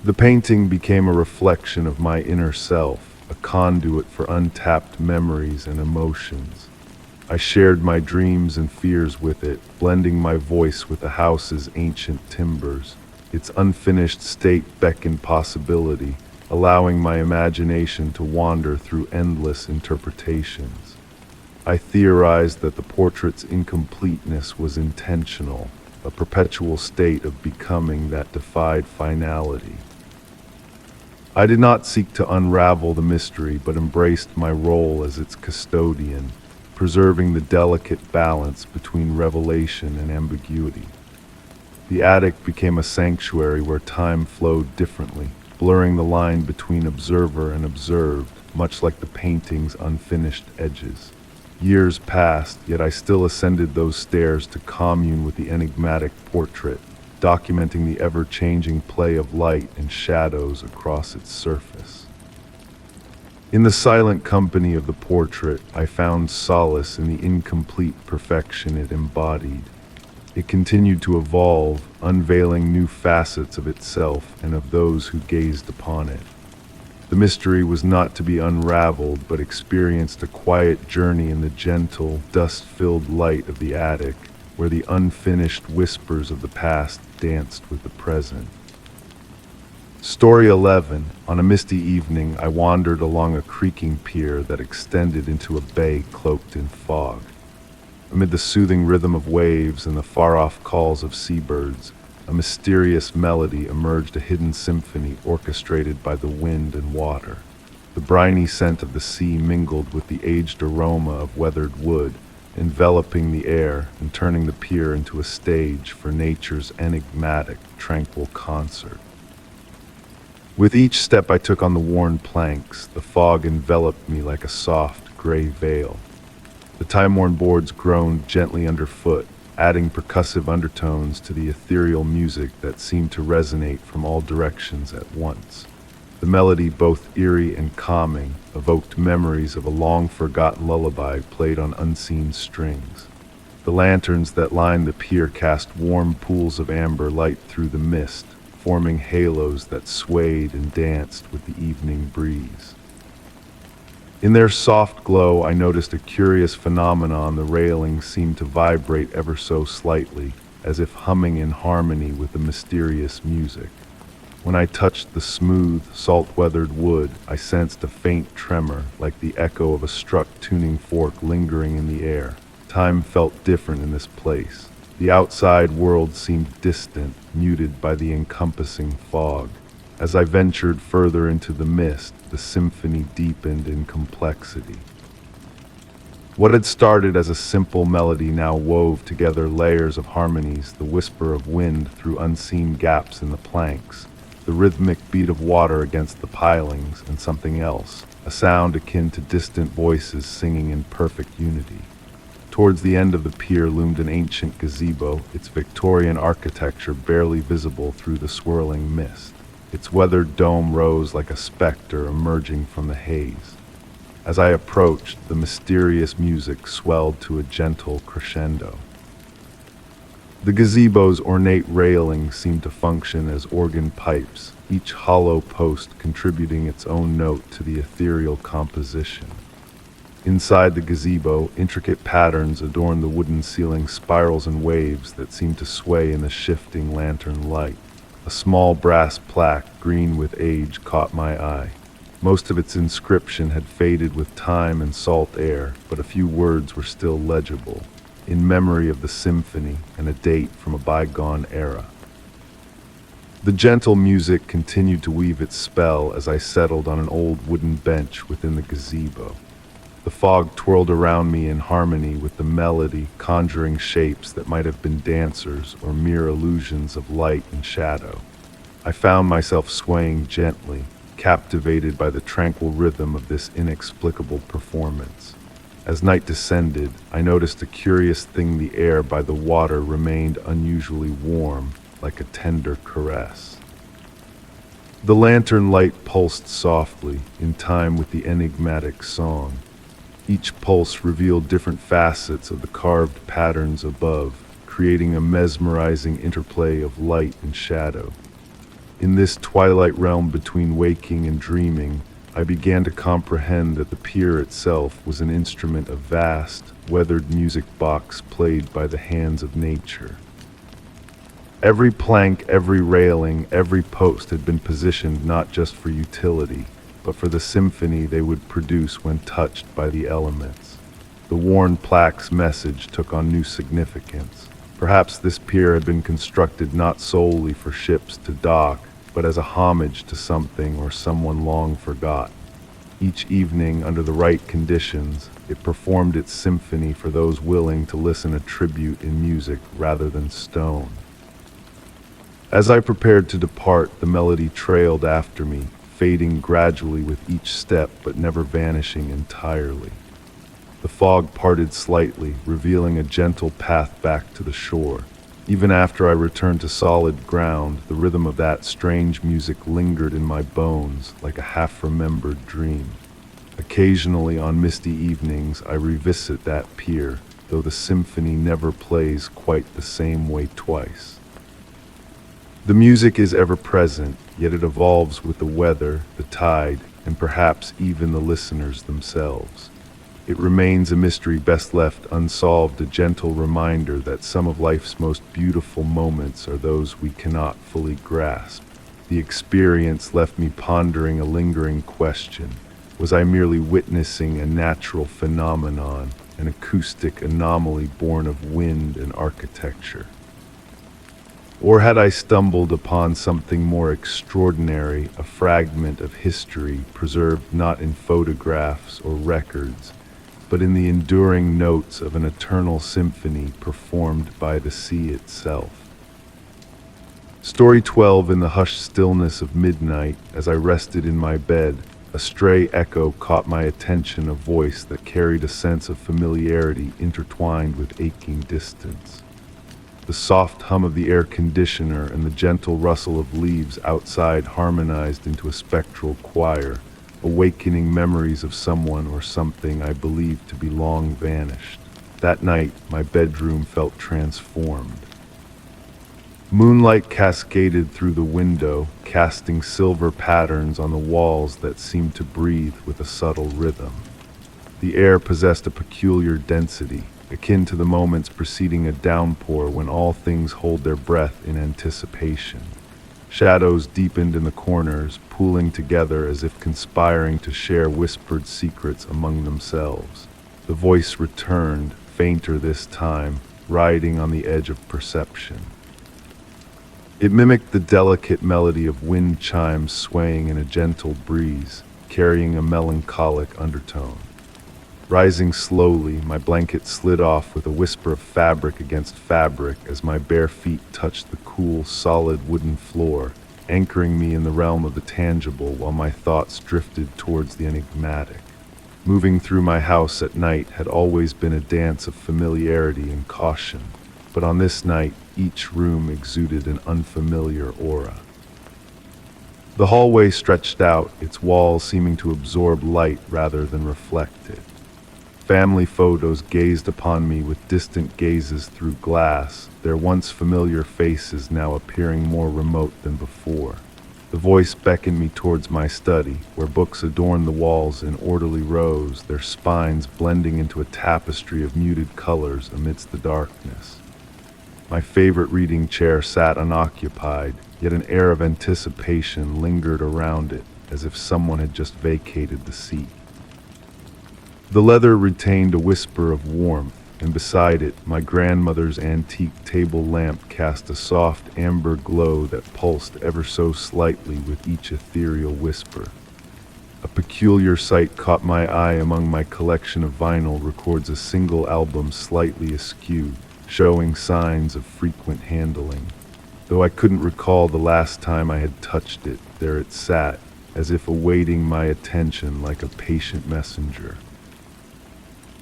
The painting became a reflection of my inner self, a conduit for untapped memories and emotions. I shared my dreams and fears with it, blending my voice with the house's ancient timbers. Its unfinished state beckoned possibility, allowing my imagination to wander through endless interpretations. I theorized that the portrait's incompleteness was intentional, a perpetual state of becoming that defied finality. I did not seek to unravel the mystery, but embraced my role as its custodian, preserving the delicate balance between revelation and ambiguity. The attic became a sanctuary where time flowed differently, blurring the line between observer and observed, much like the painting's unfinished edges. Years passed, yet I still ascended those stairs to commune with the enigmatic portrait, documenting the ever-changing play of light and shadows across its surface. In the silent company of the portrait, I found solace in the incomplete perfection it embodied. It continued to evolve, unveiling new facets of itself and of those who gazed upon it. The mystery was not to be unraveled, but experienced a quiet journey in the gentle, dust-filled light of the attic, where the unfinished whispers of the past danced with the present. Story 11. On a misty evening, I wandered along a creaking pier that extended into a bay cloaked in fog. Amid the soothing rhythm of waves and the far-off calls of seabirds, a mysterious melody emerged, a hidden symphony orchestrated by the wind and water. The briny scent of the sea mingled with the aged aroma of weathered wood, enveloping the air and turning the pier into a stage for nature's enigmatic, tranquil concert. With each step I took on the worn planks, the fog enveloped me like a soft, gray veil. The time-worn boards groaned gently underfoot, adding percussive undertones to the ethereal music that seemed to resonate from all directions at once. The melody, both eerie and calming, evoked memories of a long-forgotten lullaby played on unseen strings. The lanterns that lined the pier cast warm pools of amber light through the mist, forming halos that swayed and danced with the evening breeze. In their soft glow, I noticed a curious phenomenon. The railings seemed to vibrate ever so slightly, as if humming in harmony with the mysterious music. When I touched the smooth, salt-weathered wood, I sensed a faint tremor, like the echo of a struck tuning fork lingering in the air. Time felt different in this place. The outside world seemed distant, muted by the encompassing fog. As I ventured further into the mist, the symphony deepened in complexity. What had started as a simple melody now wove together layers of harmonies, the whisper of wind through unseen gaps in the planks, the rhythmic beat of water against the pilings, and something else, a sound akin to distant voices singing in perfect unity. Towards the end of the pier loomed an ancient gazebo, its Victorian architecture barely visible through the swirling mist. Its weathered dome rose like a specter emerging from the haze. As I approached, the mysterious music swelled to a gentle crescendo. The gazebo's ornate railings seemed to function as organ pipes, each hollow post contributing its own note to the ethereal composition. Inside the gazebo, intricate patterns adorned the wooden ceiling, spirals and waves that seemed to sway in the shifting lantern light. A small brass plaque, green with age, caught my eye. Most of its inscription had faded with time and salt air, but a few words were still legible, in memory of the symphony and a date from a bygone era. The gentle music continued to weave its spell as I settled on an old wooden bench within the gazebo. The fog twirled around me in harmony with the melody, conjuring shapes that might have been dancers or mere illusions of light and shadow. I found myself swaying gently, captivated by the tranquil rhythm of this inexplicable performance. As night descended, I noticed a curious thing: the air by the water remained unusually warm, like a tender caress. The lantern light pulsed softly, in time with the enigmatic song. Each pulse revealed different facets of the carved patterns above, creating a mesmerizing interplay of light and shadow. In this twilight realm between waking and dreaming, I began to comprehend that the pier itself was an instrument of vast, weathered music box played by the hands of nature. Every plank, every railing, every post had been positioned not just for utility, but for the symphony they would produce when touched by the elements. The worn plaque's message took on new significance. Perhaps this pier had been constructed not solely for ships to dock, but as a homage to something or someone long forgot. Each evening, under the right conditions, it performed its symphony for those willing to listen a tribute in music rather than stone. As I prepared to depart, the melody trailed after me, fading gradually with each step but never vanishing entirely. The fog parted slightly, revealing a gentle path back to the shore. Even after I returned to solid ground, the rhythm of that strange music lingered in my bones like a half-remembered dream. Occasionally on misty evenings, I revisit that pier, though the symphony never plays quite the same way twice. The music is ever present, yet it evolves with the weather, the tide, and perhaps even the listeners themselves. It remains a mystery best left unsolved, a gentle reminder that some of life's most beautiful moments are those we cannot fully grasp. The experience left me pondering a lingering question. Was I merely witnessing a natural phenomenon, an acoustic anomaly born of wind and architecture? Or had I stumbled upon something more extraordinary, a fragment of history preserved not in photographs or records, but in the enduring notes of an eternal symphony performed by the sea itself? Story 12. In the hushed stillness of midnight, as I rested in my bed, a stray echo caught my attention, a voice that carried a sense of familiarity intertwined with aching distance. The soft hum of the air conditioner and the gentle rustle of leaves outside harmonized into a spectral choir, awakening memories of someone or something I believed to be long vanished. That night, my bedroom felt transformed. Moonlight cascaded through the window, casting silver patterns on the walls that seemed to breathe with a subtle rhythm. The air possessed a peculiar density, akin to the moments preceding a downpour when all things hold their breath in anticipation. Shadows deepened in the corners, pooling together as if conspiring to share whispered secrets among themselves. The voice returned, fainter this time, riding on the edge of perception. It mimicked the delicate melody of wind chimes swaying in a gentle breeze, carrying a melancholic undertone. Rising slowly, my blanket slid off with a whisper of fabric against fabric as my bare feet touched the cool, solid wooden floor, anchoring me in the realm of the tangible while my thoughts drifted towards the enigmatic. Moving through my house at night had always been a dance of familiarity and caution, but on this night, each room exuded an unfamiliar aura. The hallway stretched out, its walls seeming to absorb light rather than reflect it. Family photos gazed upon me with distant gazes through glass, their once familiar faces now appearing more remote than before. The voice beckoned me towards my study, where books adorned the walls in orderly rows, their spines blending into a tapestry of muted colors amidst the darkness. My favorite reading chair sat unoccupied, yet an air of anticipation lingered around it, as if someone had just vacated the seat. The leather retained a whisper of warmth, and beside it, my grandmother's antique table lamp cast a soft amber glow that pulsed ever so slightly with each ethereal whisper. A peculiar sight caught my eye among my collection of vinyl records a single album slightly askew, showing signs of frequent handling. Though I couldn't recall the last time I had touched it, there it sat, as if awaiting my attention like a patient messenger.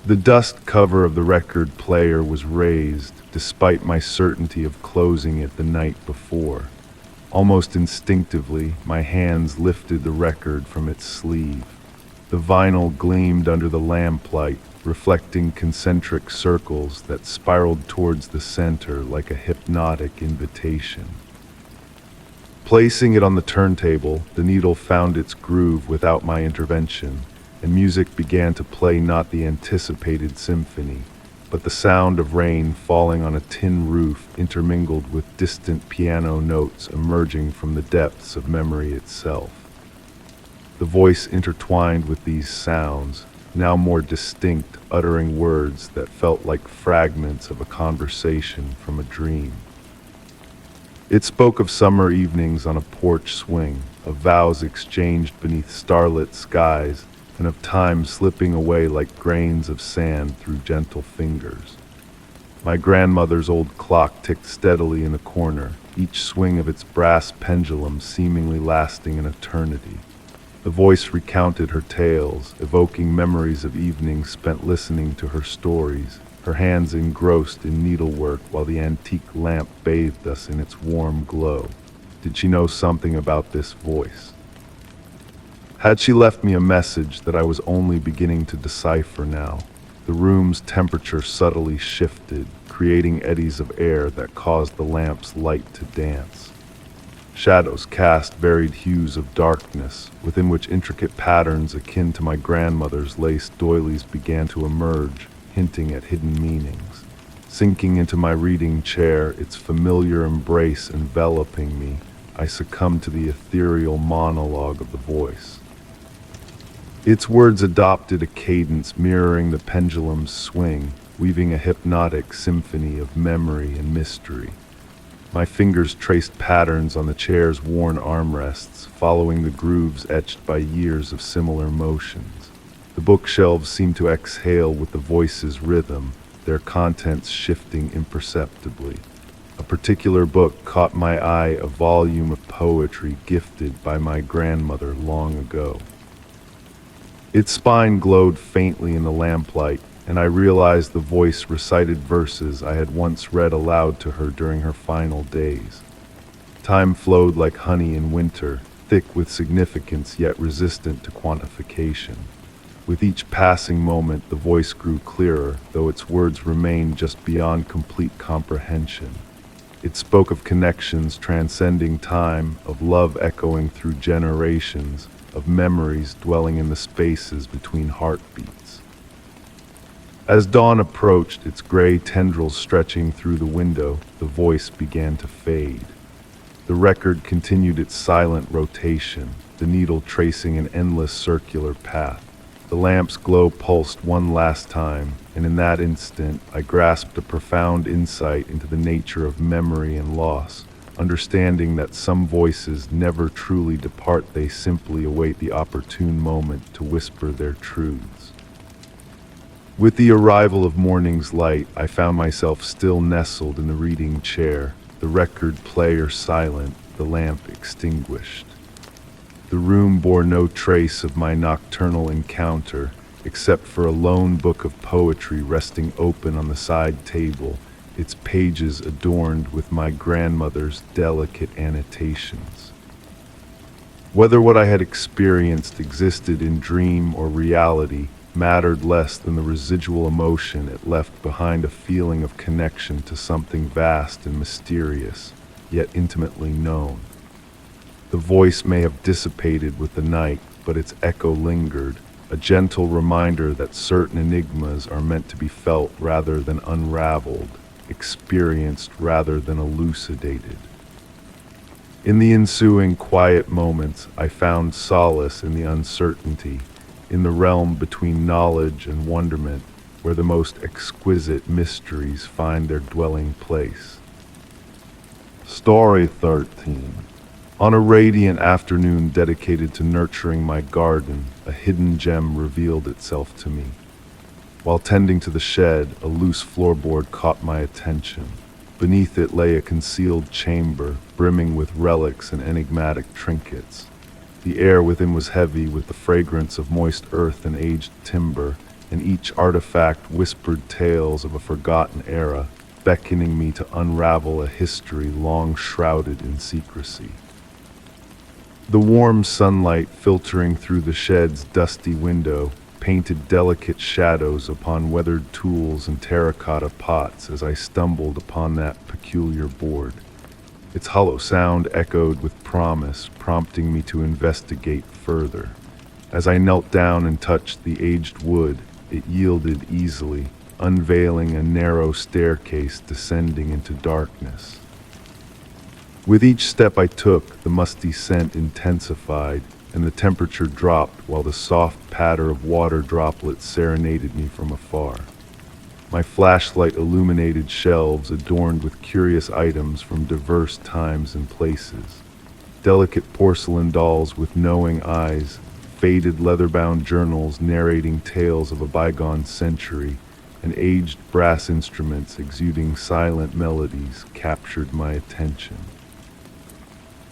The dust cover of the record player was raised, despite my certainty of closing it the night before. Almost instinctively, my hands lifted the record from its sleeve. The vinyl gleamed under the lamplight, reflecting concentric circles that spiraled towards the center like a hypnotic invitation. Placing it on the turntable, the needle found its groove without my intervention, and music began to play not the anticipated symphony, but the sound of rain falling on a tin roof intermingled with distant piano notes emerging from the depths of memory itself. The voice intertwined with these sounds, now more distinct, uttering words that felt like fragments of a conversation from a dream. It spoke of summer evenings on a porch swing, of vows exchanged beneath starlit skies, and of time slipping away like grains of sand through gentle fingers. My grandmother's old clock ticked steadily in the corner, each swing of its brass pendulum seemingly lasting an eternity. The voice recounted her tales, evoking memories of evenings spent listening to her stories, her hands engrossed in needlework while the antique lamp bathed us in its warm glow. Did she know something about this voice? Had she left me a message that I was only beginning to decipher now? The room's temperature subtly shifted, creating eddies of air that caused the lamp's light to dance. Shadows cast varied hues of darkness, within which intricate patterns akin to my grandmother's lace doilies began to emerge, hinting at hidden meanings. Sinking into my reading chair, its familiar embrace enveloping me, I succumbed to the ethereal monologue of the voice. Its words adopted a cadence mirroring the pendulum's swing, weaving a hypnotic symphony of memory and mystery. My fingers traced patterns on the chair's worn armrests, following the grooves etched by years of similar motions. The bookshelves seemed to exhale with the voice's rhythm, their contents shifting imperceptibly. A particular book caught my eye, a volume of poetry gifted by my grandmother long ago. Its spine glowed faintly in the lamplight, and I realized the voice recited verses I had once read aloud to her during her final days. Time flowed like honey in winter, thick with significance yet resistant to quantification. With each passing moment, the voice grew clearer, though its words remained just beyond complete comprehension. It spoke of connections transcending time, of love echoing through generations, of memories dwelling in the spaces between heartbeats. As dawn approached, its gray tendrils stretching through the window, the voice began to fade. The record continued its silent rotation, the needle tracing an endless circular path. The lamp's glow pulsed one last time, and in that instant I grasped a profound insight into the nature of memory and loss, understanding that some voices never truly depart, they simply await the opportune moment to whisper their truths. With the arrival of morning's light, I found myself still nestled in the reading chair, the record player silent, the lamp extinguished. The room bore no trace of my nocturnal encounter, except for a lone book of poetry resting open on the side table, its pages adorned with my grandmother's delicate annotations. Whether what I had experienced existed in dream or reality mattered less than the residual emotion it left behind, a feeling of connection to something vast and mysterious, yet intimately known. The voice may have dissipated with the night, but its echo lingered, a gentle reminder that certain enigmas are meant to be felt rather than unraveled, experienced rather than elucidated. In the ensuing quiet moments, I found solace in the uncertainty, in the realm between knowledge and wonderment, where the most exquisite mysteries find their dwelling place. Story 13. On a radiant afternoon dedicated to nurturing my garden, a hidden gem revealed itself to me. While tending to the shed, a loose floorboard caught my attention. Beneath it lay a concealed chamber, brimming with relics and enigmatic trinkets. The air within was heavy with the fragrance of moist earth and aged timber, and each artifact whispered tales of a forgotten era, beckoning me to unravel a history long shrouded in secrecy. The warm sunlight filtering through the shed's dusty window painted delicate shadows upon weathered tools and terracotta pots as I stumbled upon that peculiar board. Its hollow sound echoed with promise, prompting me to investigate further. As I knelt down and touched the aged wood, it yielded easily, unveiling a narrow staircase descending into darkness. With each step I took, the musty scent intensified, and the temperature dropped while the soft patter of water droplets serenaded me from afar. My flashlight illuminated shelves adorned with curious items from diverse times and places. Delicate porcelain dolls with knowing eyes, faded leather-bound journals narrating tales of a bygone century, and aged brass instruments exuding silent melodies captured my attention.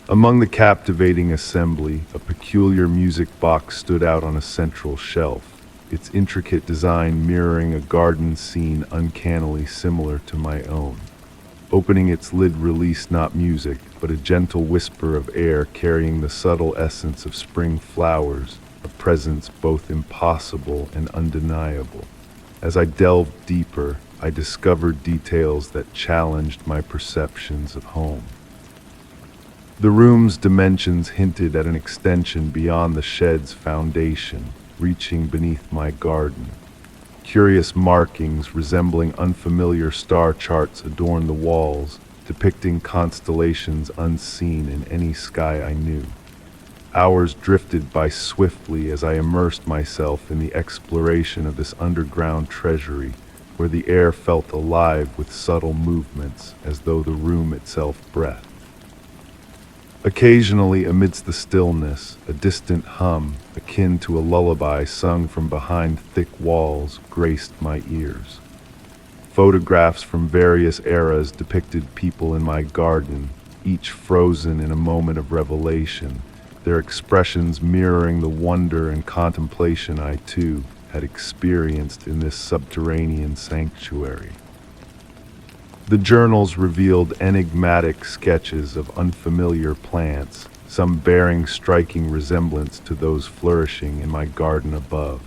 Among the captivating assembly, a peculiar music box stood out on a central shelf, its intricate design mirroring a garden scene uncannily similar to my own. Opening its lid released not music, but a gentle whisper of air carrying the subtle essence of spring flowers, a presence both impossible and undeniable. As I delved deeper, I discovered details that challenged my perceptions of home. The room's dimensions hinted at an extension beyond the shed's foundation, reaching beneath my garden. Curious markings resembling unfamiliar star charts adorned the walls, depicting constellations unseen in any sky I knew. Hours drifted by swiftly as I immersed myself in the exploration of this underground treasury, where the air felt alive with subtle movements as though the room itself breathed. Occasionally, amidst the stillness, a distant hum, akin to a lullaby sung from behind thick walls, graced my ears. Photographs from various eras depicted people in my garden, each frozen in a moment of revelation, their expressions mirroring the wonder and contemplation I, too, had experienced in this subterranean sanctuary. The journals revealed enigmatic sketches of unfamiliar plants, some bearing striking resemblance to those flourishing in my garden above.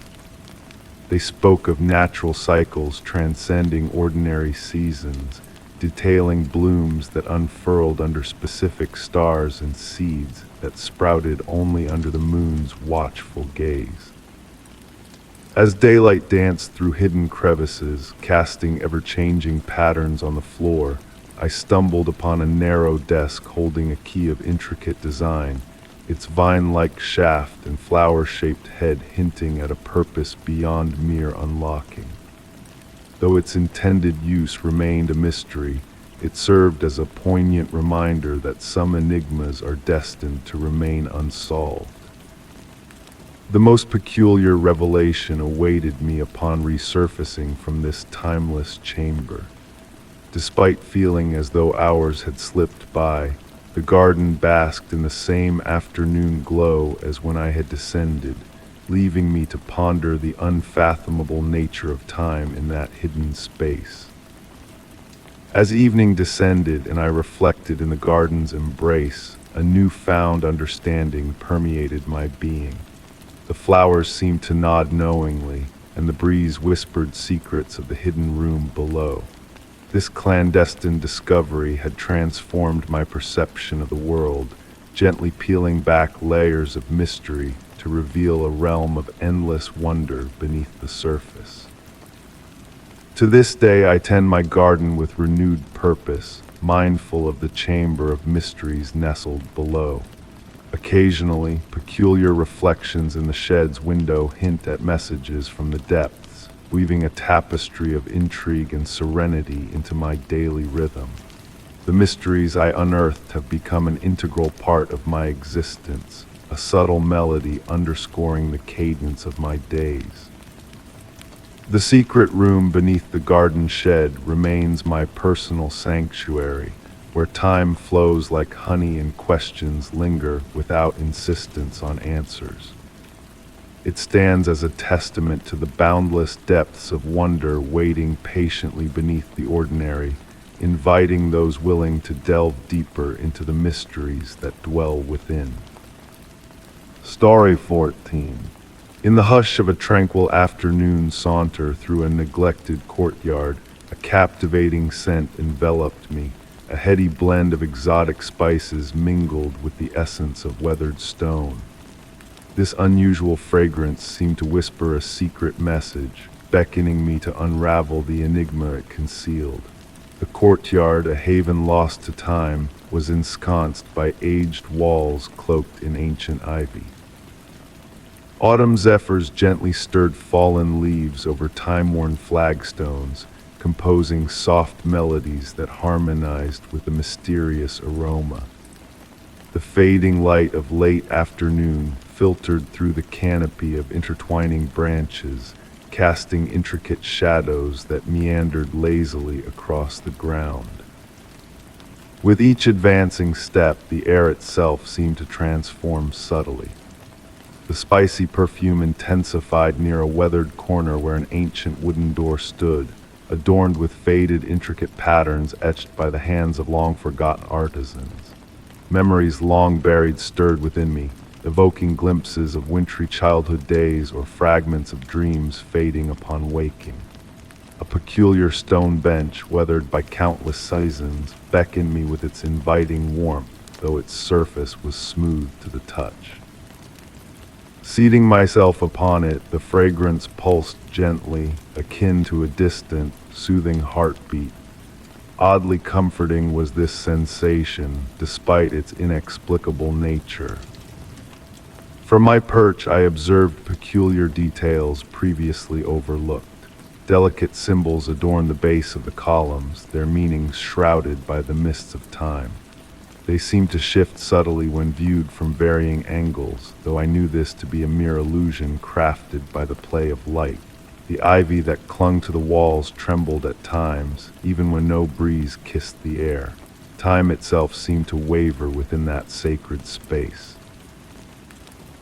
They spoke of natural cycles transcending ordinary seasons, detailing blooms that unfurled under specific stars and seeds that sprouted only under the moon's watchful gaze. As daylight danced through hidden crevices, casting ever-changing patterns on the floor, I stumbled upon a narrow desk holding a key of intricate design, its vine-like shaft and flower-shaped head hinting at a purpose beyond mere unlocking. Though its intended use remained a mystery, it served as a poignant reminder that some enigmas are destined to remain unsolved. The most peculiar revelation awaited me upon resurfacing from this timeless chamber. Despite feeling as though hours had slipped by, the garden basked in the same afternoon glow as when I had descended, leaving me to ponder the unfathomable nature of time in that hidden space. As evening descended and I reflected in the garden's embrace, a newfound understanding permeated my being. The flowers seemed to nod knowingly, and the breeze whispered secrets of the hidden room below. This clandestine discovery had transformed my perception of the world, gently peeling back layers of mystery to reveal a realm of endless wonder beneath the surface. To this day, I tend my garden with renewed purpose, mindful of the chamber of mysteries nestled below. Occasionally, peculiar reflections in the shed's window hint at messages from the depths, weaving a tapestry of intrigue and serenity into my daily rhythm. The mysteries I unearthed have become an integral part of my existence, a subtle melody underscoring the cadence of my days. The secret room beneath the garden shed remains my personal sanctuary, where time flows like honey and questions linger without insistence on answers. It stands as a testament to the boundless depths of wonder waiting patiently beneath the ordinary, inviting those willing to delve deeper into the mysteries that dwell within. Story 14. In the hush of a tranquil afternoon saunter through a neglected courtyard, a captivating scent enveloped me. A heady blend of exotic spices mingled with the essence of weathered stone. This unusual fragrance seemed to whisper a secret message, beckoning me to unravel the enigma it concealed. The courtyard, a haven lost to time, was ensconced by aged walls cloaked in ancient ivy. Autumn zephyrs gently stirred fallen leaves over time-worn flagstones, composing soft melodies that harmonized with the mysterious aroma. The fading light of late afternoon filtered through the canopy of intertwining branches, casting intricate shadows that meandered lazily across the ground. With each advancing step, the air itself seemed to transform subtly. The spicy perfume intensified near a weathered corner where an ancient wooden door stood, adorned with faded, intricate patterns etched by the hands of long-forgotten artisans. Memories long buried stirred within me, evoking glimpses of wintry childhood days or fragments of dreams fading upon waking. A peculiar stone bench, weathered by countless seasons, beckoned me with its inviting warmth, though its surface was smooth to the touch. Seating myself upon it, the fragrance pulsed gently, akin to a distant, soothing heartbeat. Oddly comforting was this sensation, despite its inexplicable nature. From my perch, I observed peculiar details previously overlooked. Delicate symbols adorned the base of the columns, their meanings shrouded by the mists of time. They seemed to shift subtly when viewed from varying angles, though I knew this to be a mere illusion crafted by the play of light. The ivy that clung to the walls trembled at times, even when no breeze kissed the air. Time itself seemed to waver within that sacred space.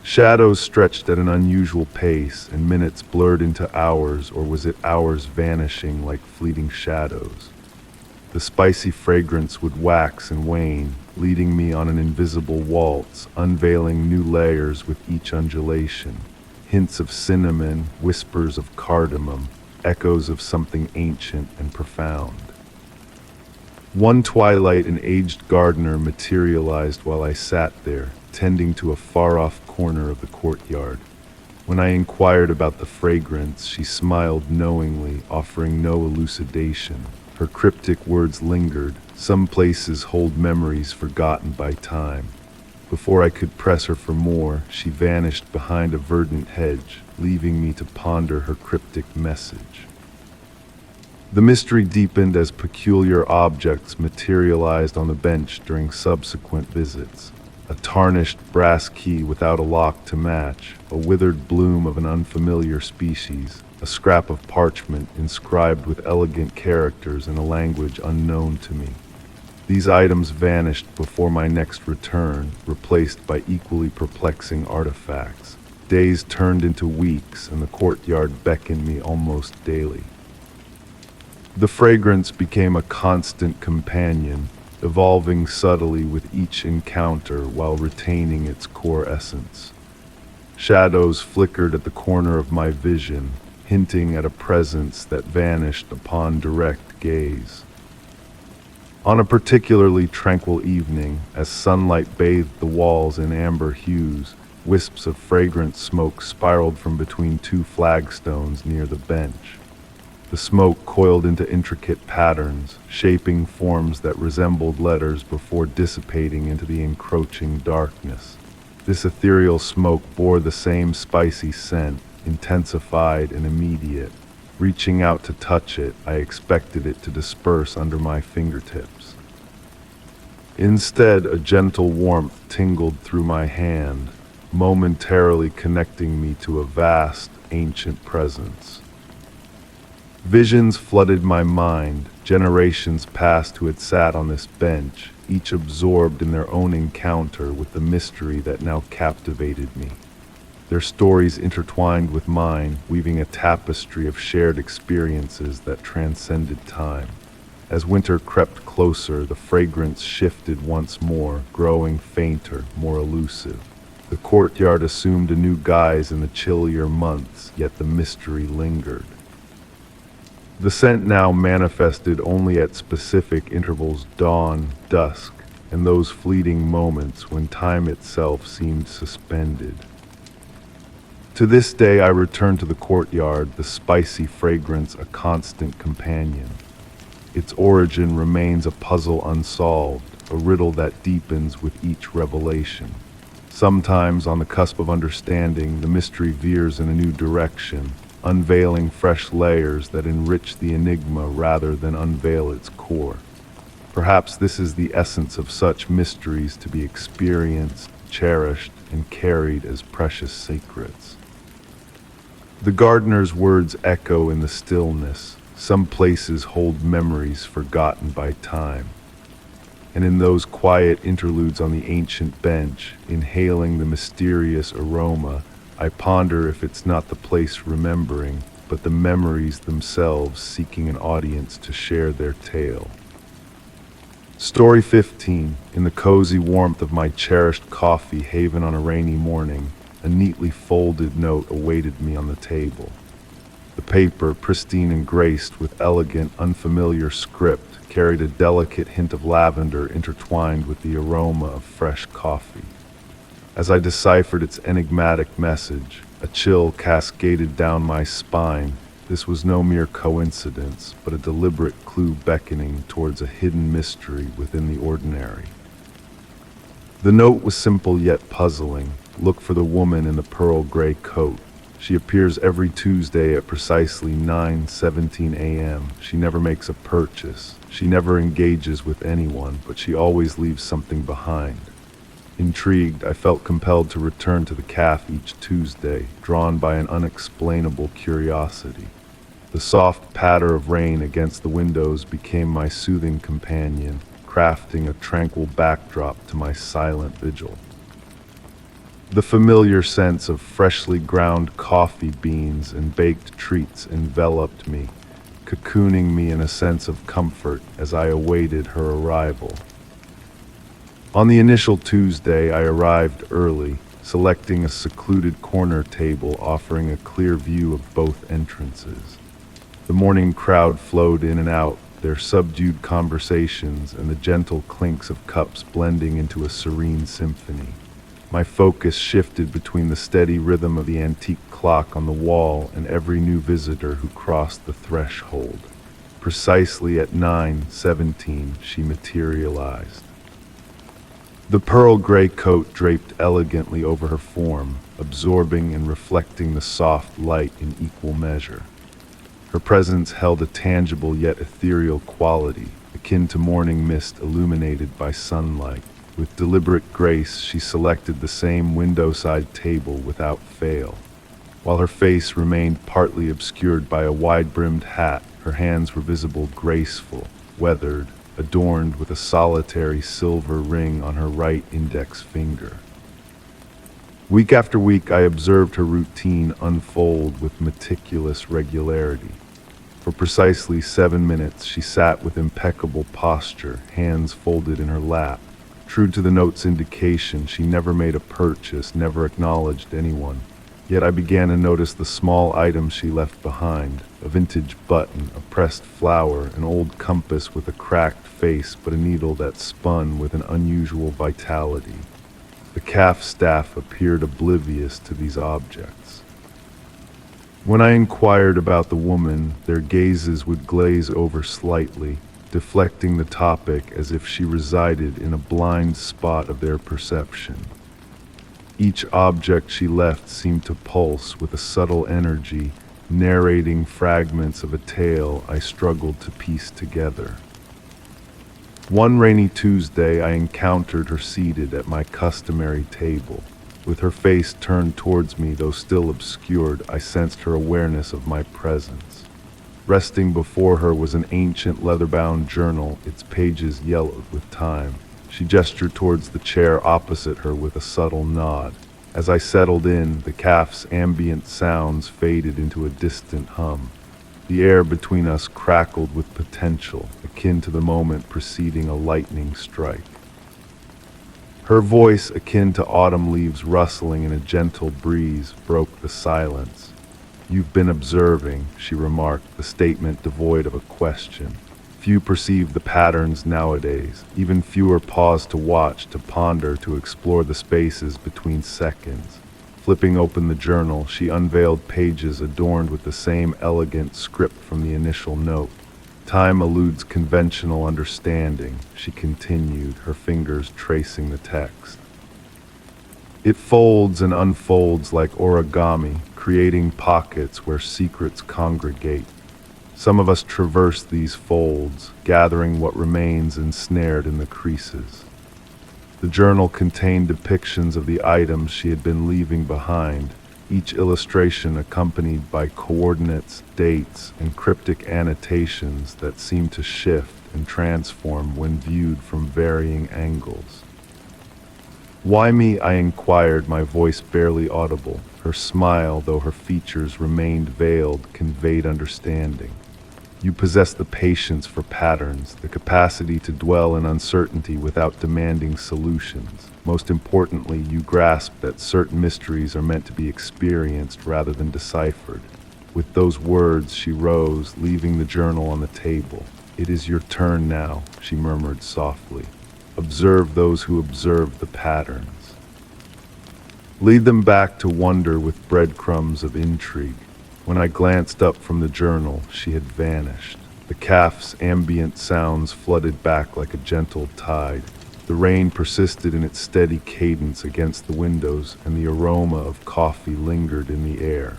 Shadows stretched at an unusual pace, and minutes blurred into hours, or was it hours vanishing like fleeting shadows? The spicy fragrance would wax and wane, leading me on an invisible waltz, unveiling new layers with each undulation. Hints of cinnamon, whispers of cardamom, echoes of something ancient and profound. One twilight, an aged gardener materialized while I sat there, tending to a far-off corner of the courtyard. When I inquired about the fragrance, she smiled knowingly, offering no elucidation. Her cryptic words lingered. Some places hold memories forgotten by time. Before I could press her for more, she vanished behind a verdant hedge, leaving me to ponder her cryptic message. The mystery deepened as peculiar objects materialized on the bench during subsequent visits. A tarnished brass key without a lock to match, a withered bloom of an unfamiliar species, a scrap of parchment inscribed with elegant characters in a language unknown to me. These items vanished before my next return, replaced by equally perplexing artifacts. Days turned into weeks, and the courtyard beckoned me almost daily. The fragrance became a constant companion, evolving subtly with each encounter while retaining its core essence. Shadows flickered at the corner of my vision, hinting at a presence that vanished upon direct gaze. On a particularly tranquil evening, as sunlight bathed the walls in amber hues, wisps of fragrant smoke spiraled from between two flagstones near the bench. The smoke coiled into intricate patterns, shaping forms that resembled letters before dissipating into the encroaching darkness. This ethereal smoke bore the same spicy scent, intensified and immediate. Reaching out to touch it, I expected it to disperse under my fingertips. Instead, a gentle warmth tingled through my hand, momentarily connecting me to a vast, ancient presence. Visions flooded my mind, generations past who had sat on this bench, each absorbed in their own encounter with the mystery that now captivated me. Their stories intertwined with mine, weaving a tapestry of shared experiences that transcended time. As winter crept closer, the fragrance shifted once more, growing fainter, more elusive. The courtyard assumed a new guise in the chillier months, yet the mystery lingered. The scent now manifested only at specific intervals: dawn, dusk, and those fleeting moments when time itself seemed suspended. To this day I return to the courtyard, the spicy fragrance a constant companion. Its origin remains a puzzle unsolved, a riddle that deepens with each revelation. Sometimes, on the cusp of understanding, the mystery veers in a new direction, unveiling fresh layers that enrich the enigma rather than unveil its core. Perhaps this is the essence of such mysteries, to be experienced, cherished, and carried as precious secrets. The gardener's words echo in the stillness. Some places hold memories forgotten by time. And in those quiet interludes on the ancient bench, inhaling the mysterious aroma, I ponder if it's not the place remembering, but the memories themselves seeking an audience to share their tale. Story 15. In the cozy warmth of my cherished coffee haven on a rainy morning, a neatly folded note awaited me on the table. The paper, pristine and graced with elegant, unfamiliar script, carried a delicate hint of lavender intertwined with the aroma of fresh coffee. As I deciphered its enigmatic message, a chill cascaded down my spine. This was no mere coincidence, but a deliberate clue beckoning towards a hidden mystery within the ordinary. The note was simple yet puzzling. Look for the woman in the pearl gray coat. She appears every Tuesday at precisely 9:17 a.m. She never makes a purchase. She never engages with anyone, but she always leaves something behind. Intrigued, I felt compelled to return to the cafe each Tuesday, drawn by an unexplainable curiosity. The soft patter of rain against the windows became my soothing companion, crafting a tranquil backdrop to my silent vigil. The familiar sense of freshly ground coffee beans and baked treats enveloped me, cocooning me in a sense of comfort as I awaited her arrival. On the initial Tuesday, I arrived early, selecting a secluded corner table offering a clear view of both entrances. The morning crowd flowed in and out, their subdued conversations and the gentle clinks of cups blending into a serene symphony. My focus shifted between the steady rhythm of the antique clock on the wall and every new visitor who crossed the threshold. Precisely at 9:17, she materialized. The pearl gray coat draped elegantly over her form, absorbing and reflecting the soft light in equal measure. Her presence held a tangible yet ethereal quality, akin to morning mist illuminated by sunlight. With deliberate grace, she selected the same window-side table without fail. While her face remained partly obscured by a wide-brimmed hat, her hands were visible, graceful, weathered, adorned with a solitary silver ring on her right index finger. Week after week, I observed her routine unfold with meticulous regularity. For precisely 7 minutes, she sat with impeccable posture, hands folded in her lap. True to the note's indication, she never made a purchase, never acknowledged anyone. Yet I began to notice the small items she left behind: a vintage button, a pressed flower, an old compass with a cracked face but a needle that spun with an unusual vitality. The calf staff appeared oblivious to these objects. When I inquired about the woman, their gazes would glaze over slightly, deflecting the topic as if she resided in a blind spot of their perception. Each object she left seemed to pulse with a subtle energy, narrating fragments of a tale I struggled to piece together. One rainy Tuesday, I encountered her seated at my customary table. With her face turned towards me, though still obscured, I sensed her awareness of my presence. Resting before her was an ancient leather-bound journal, its pages yellowed with time. She gestured towards the chair opposite her with a subtle nod. As I settled in, the calf's ambient sounds faded into a distant hum. The air between us crackled with potential, akin to the moment preceding a lightning strike. Her voice, akin to autumn leaves rustling in a gentle breeze, broke the silence. "You've been observing," she remarked, the statement devoid of a question. Few perceive the patterns nowadays. Even fewer pause to watch, to ponder, to explore the spaces between seconds. Flipping open the journal, she unveiled pages adorned with the same elegant script from the initial note. "Time eludes conventional understanding," she continued, her fingers tracing the text. "It folds and unfolds like origami, creating pockets where secrets congregate. Some of us traverse these folds, gathering what remains ensnared in the creases." The journal contained depictions of the items she had been leaving behind, each illustration accompanied by coordinates, dates, and cryptic annotations that seemed to shift and transform when viewed from varying angles. "Why me?" I inquired, my voice barely audible. Her smile, though her features remained veiled, conveyed understanding. "You possess the patience for patterns, the capacity to dwell in uncertainty without demanding solutions. Most importantly, you grasp that certain mysteries are meant to be experienced rather than deciphered." With those words, she rose, leaving the journal on the table. "It is your turn now," she murmured softly. "Observe those who observe the patterns. Lead them back to wonder with breadcrumbs of intrigue." When I glanced up from the journal, she had vanished. The calf's ambient sounds flooded back like a gentle tide. The rain persisted in its steady cadence against the windows, and the aroma of coffee lingered in the air.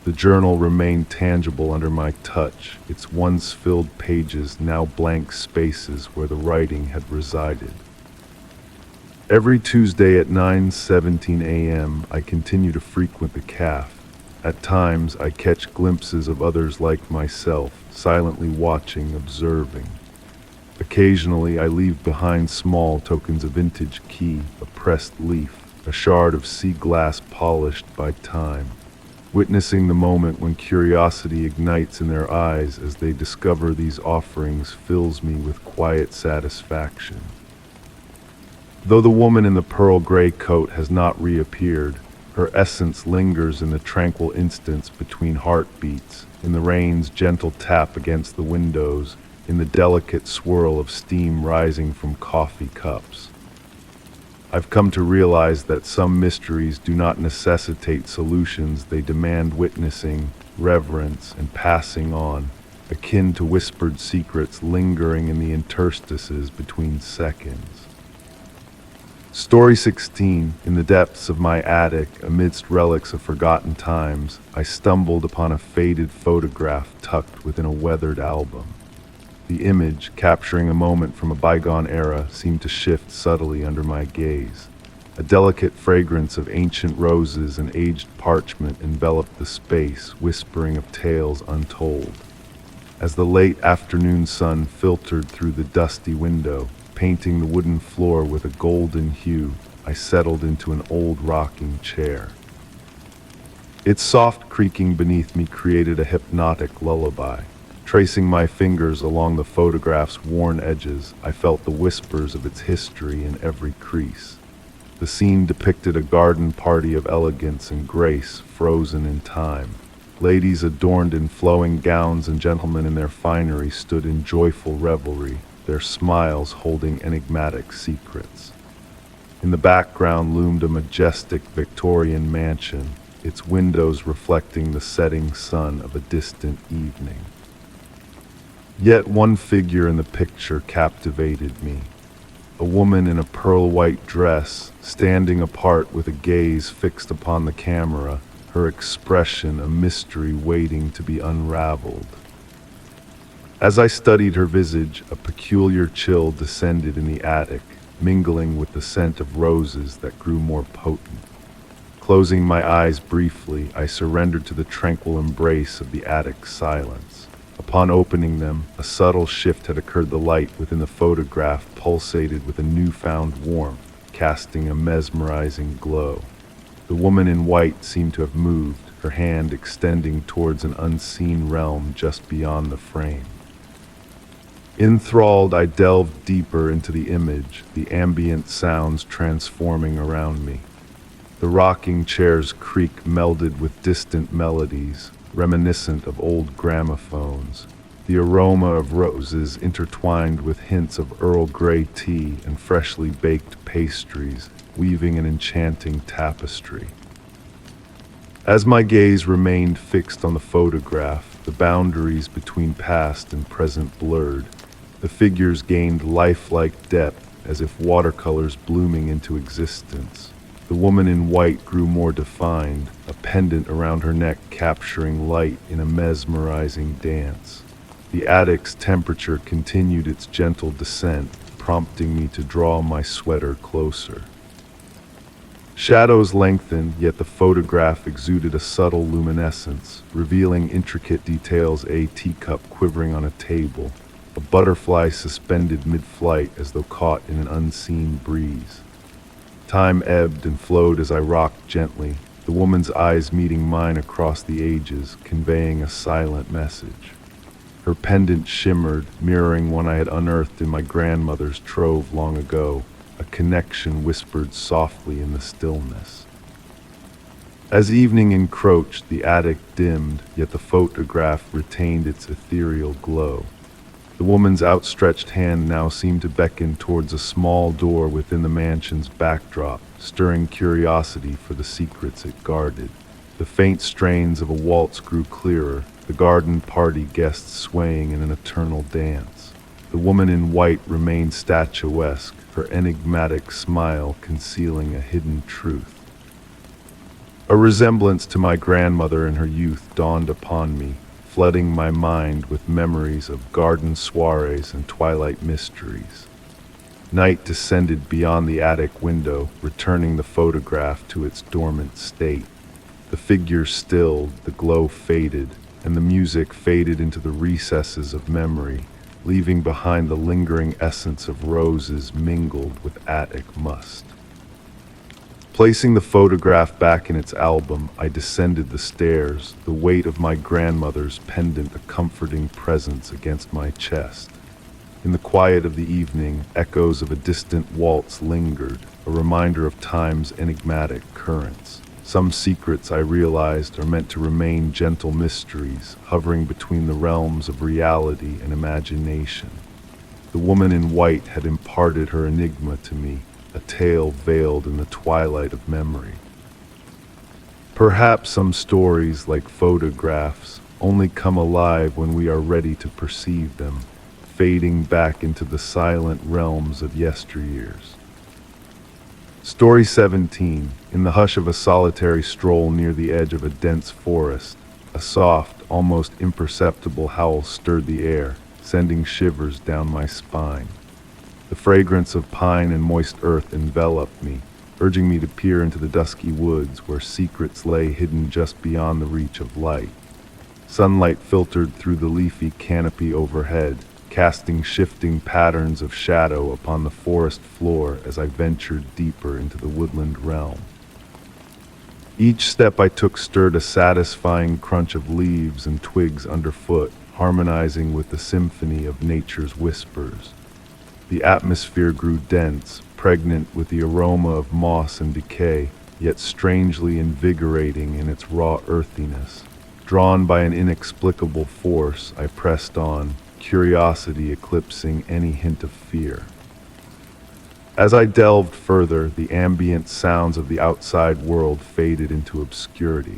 The journal remained tangible under my touch, its once filled pages now blank spaces where the writing had resided. Every Tuesday at 9:17 a.m., I continue to frequent the calf. At times, I catch glimpses of others like myself, silently watching, observing. Occasionally, I leave behind small tokens of vintage key, a pressed leaf, a shard of sea glass polished by time. Witnessing the moment when curiosity ignites in their eyes as they discover these offerings fills me with quiet satisfaction. Though the woman in the pearl gray coat has not reappeared, her essence lingers in the tranquil instants between heartbeats, in the rain's gentle tap against the windows, in the delicate swirl of steam rising from coffee cups. I've come to realize that some mysteries do not necessitate solutions, they demand witnessing, reverence, and passing on, akin to whispered secrets lingering in the interstices between seconds. Story 16. In the depths of my attic, amidst relics of forgotten times, I stumbled upon a faded photograph tucked within a weathered album. The image, capturing a moment from a bygone era, seemed to shift subtly under my gaze. A delicate fragrance of ancient roses and aged parchment enveloped the space, whispering of tales untold. As the late afternoon sun filtered through the dusty window, painting the wooden floor with a golden hue, I settled into an old rocking chair. Its soft creaking beneath me created a hypnotic lullaby. Tracing my fingers along the photograph's worn edges, I felt the whispers of its history in every crease. The scene depicted a garden party of elegance and grace, frozen in time. Ladies adorned in flowing gowns and gentlemen in their finery stood in joyful revelry, their smiles holding enigmatic secrets. In the background loomed a majestic Victorian mansion, its windows reflecting the setting sun of a distant evening. Yet one figure in the picture captivated me. A woman in a pearl-white dress, standing apart with a gaze fixed upon the camera, her expression a mystery waiting to be unraveled. As I studied her visage, a peculiar chill descended in the attic, mingling with the scent of roses that grew more potent. Closing my eyes briefly, I surrendered to the tranquil embrace of the attic's silence. Upon opening them, a subtle shift had occurred. The light within the photograph pulsated with a newfound warmth, casting a mesmerizing glow. The woman in white seemed to have moved, her hand extending towards an unseen realm just beyond the frame. Enthralled, I delved deeper into the image, the ambient sounds transforming around me. The rocking chair's creak melded with distant melodies, reminiscent of old gramophones. The aroma of roses intertwined with hints of Earl Grey tea and freshly baked pastries, weaving an enchanting tapestry. As my gaze remained fixed on the photograph, the boundaries between past and present blurred. The figures gained lifelike depth, as if watercolors blooming into existence. The woman in white grew more defined, a pendant around her neck capturing light in a mesmerizing dance. The attic's temperature continued its gentle descent, prompting me to draw my sweater closer. Shadows lengthened, yet the photograph exuded a subtle luminescence, revealing intricate details: a teacup quivering on a table, a butterfly suspended mid-flight as though caught in an unseen breeze. Time ebbed and flowed as I rocked gently, the woman's eyes meeting mine across the ages, conveying a silent message. Her pendant shimmered, mirroring one I had unearthed in my grandmother's trove long ago, a connection whispered softly in the stillness. As evening encroached, the attic dimmed, yet the photograph retained its ethereal glow. The woman's outstretched hand now seemed to beckon towards a small door within the mansion's backdrop, stirring curiosity for the secrets it guarded. The faint strains of a waltz grew clearer, the garden party guests swaying in an eternal dance. The woman in white remained statuesque, her enigmatic smile concealing a hidden truth. A resemblance to my grandmother in her youth dawned upon me, flooding my mind with memories of garden soirees and twilight mysteries. Night descended beyond the attic window, returning the photograph to its dormant state. The figures stilled, the glow faded, and the music faded into the recesses of memory, leaving behind the lingering essence of roses mingled with attic must. Placing the photograph back in its album, I descended the stairs, the weight of my grandmother's pendant a comforting presence against my chest. In the quiet of the evening, echoes of a distant waltz lingered, a reminder of time's enigmatic currents. Some secrets, I realized, are meant to remain gentle mysteries, hovering between the realms of reality and imagination. The woman in white had imparted her enigma to me, a tale veiled in the twilight of memory. Perhaps some stories, like photographs, only come alive when we are ready to perceive them, fading back into the silent realms of yesteryears. Story 17. In the hush of a solitary stroll near the edge of a dense forest, a soft, almost imperceptible howl stirred the air, sending shivers down my spine. The fragrance of pine and moist earth enveloped me, urging me to peer into the dusky woods where secrets lay hidden just beyond the reach of light. Sunlight filtered through the leafy canopy overhead, casting shifting patterns of shadow upon the forest floor as I ventured deeper into the woodland realm. Each step I took stirred a satisfying crunch of leaves and twigs underfoot, harmonizing with the symphony of nature's whispers. The atmosphere grew dense, pregnant with the aroma of moss and decay, yet strangely invigorating in its raw earthiness. Drawn by an inexplicable force, I pressed on, curiosity eclipsing any hint of fear. As I delved further, the ambient sounds of the outside world faded into obscurity.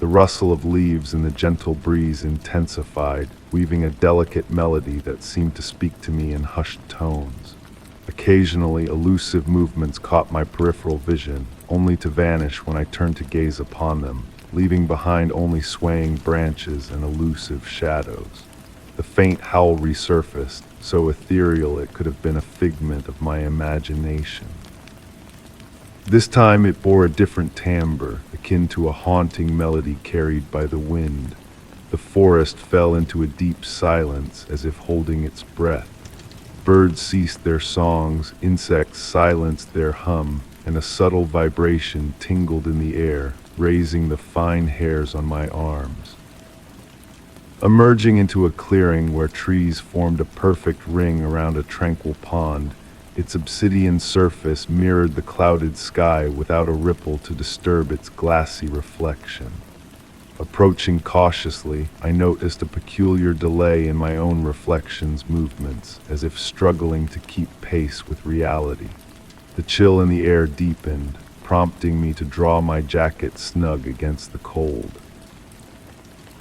The rustle of leaves in the gentle breeze intensified, weaving a delicate melody that seemed to speak to me in hushed tones. Occasionally, elusive movements caught my peripheral vision, only to vanish when I turned to gaze upon them, leaving behind only swaying branches and elusive shadows. The faint howl resurfaced, so ethereal it could have been a figment of my imagination. This time it bore a different timbre, akin to a haunting melody carried by the wind. The forest fell into a deep silence, as if holding its breath. Birds ceased their songs, insects silenced their hum, and a subtle vibration tingled in the air, raising the fine hairs on my arms. Emerging into a clearing where trees formed a perfect ring around a tranquil pond, its obsidian surface mirrored the clouded sky without a ripple to disturb its glassy reflection. Approaching cautiously, I noticed a peculiar delay in my own reflection's movements, as if struggling to keep pace with reality. The chill in the air deepened, prompting me to draw my jacket snug against the cold.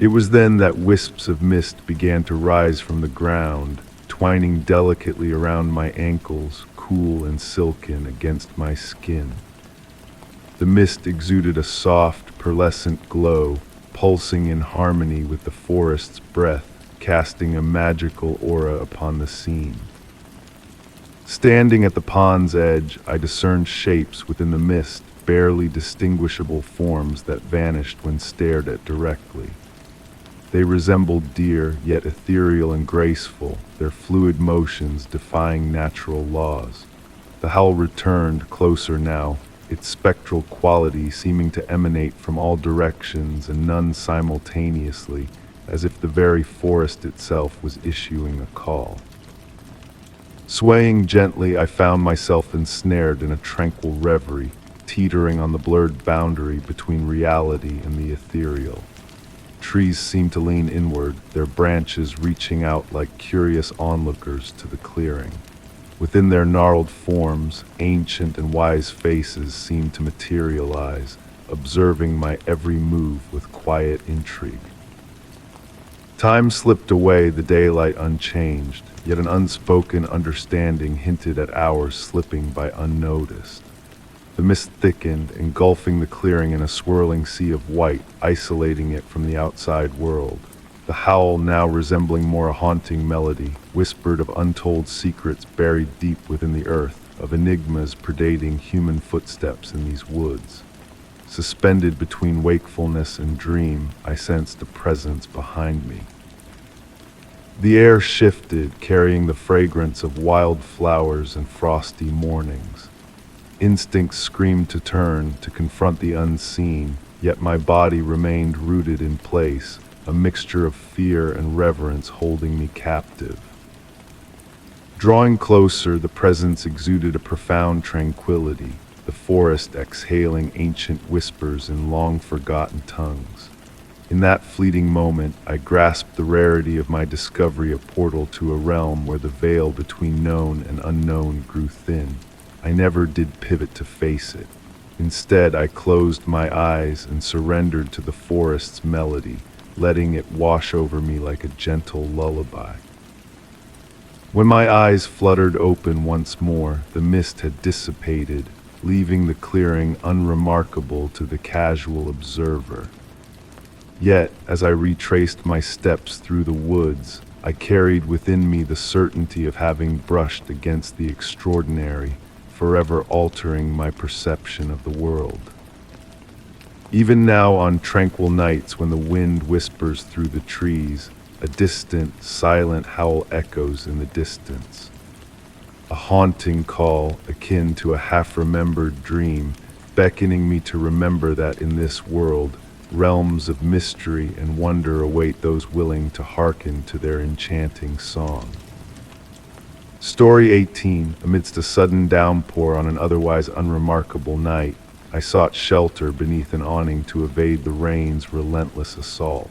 It was then that wisps of mist began to rise from the ground, twining delicately around my ankles, cool and silken against my skin. The mist exuded a soft, pearlescent glow, pulsing in harmony with the forest's breath, casting a magical aura upon the scene. Standing at the pond's edge, I discerned shapes within the mist, barely distinguishable forms that vanished when stared at directly. They resembled deer, yet ethereal and graceful, their fluid motions defying natural laws. The howl returned, closer now, its spectral quality seeming to emanate from all directions and none simultaneously, as if the very forest itself was issuing a call. Swaying gently, I found myself ensnared in a tranquil reverie, teetering on the blurred boundary between reality and the ethereal. Trees seemed to lean inward, their branches reaching out like curious onlookers to the clearing. Within their gnarled forms, ancient and wise faces seemed to materialize, observing my every move with quiet intrigue. Time slipped away, the daylight unchanged, yet an unspoken understanding hinted at hours slipping by unnoticed. The mist thickened, engulfing the clearing in a swirling sea of white, isolating it from the outside world. The howl, now resembling more a haunting melody, whispered of untold secrets buried deep within the earth, of enigmas predating human footsteps in these woods. Suspended between wakefulness and dream, I sensed a presence behind me. The air shifted, carrying the fragrance of wild flowers and frosty mornings. Instincts screamed to turn, to confront the unseen, yet my body remained rooted in place, a mixture of fear and reverence holding me captive. Drawing closer, the presence exuded a profound tranquility, the forest exhaling ancient whispers in long-forgotten tongues. In that fleeting moment, I grasped the rarity of my discovery, a portal to a realm where the veil between known and unknown grew thin. I never did pivot to face it. Instead, I closed my eyes and surrendered to the forest's melody, letting it wash over me like a gentle lullaby. When my eyes fluttered open once more, the mist had dissipated, leaving the clearing unremarkable to the casual observer. Yet, as I retraced my steps through the woods, I carried within me the certainty of having brushed against the extraordinary, forever altering my perception of the world. Even now, on tranquil nights when the wind whispers through the trees, a distant, silent howl echoes in the distance. A haunting call akin to a half-remembered dream, beckoning me to remember that in this world, realms of mystery and wonder await those willing to hearken to their enchanting song. Story 18. Amidst a sudden downpour on an otherwise unremarkable night, I sought shelter beneath an awning to evade the rain's relentless assault.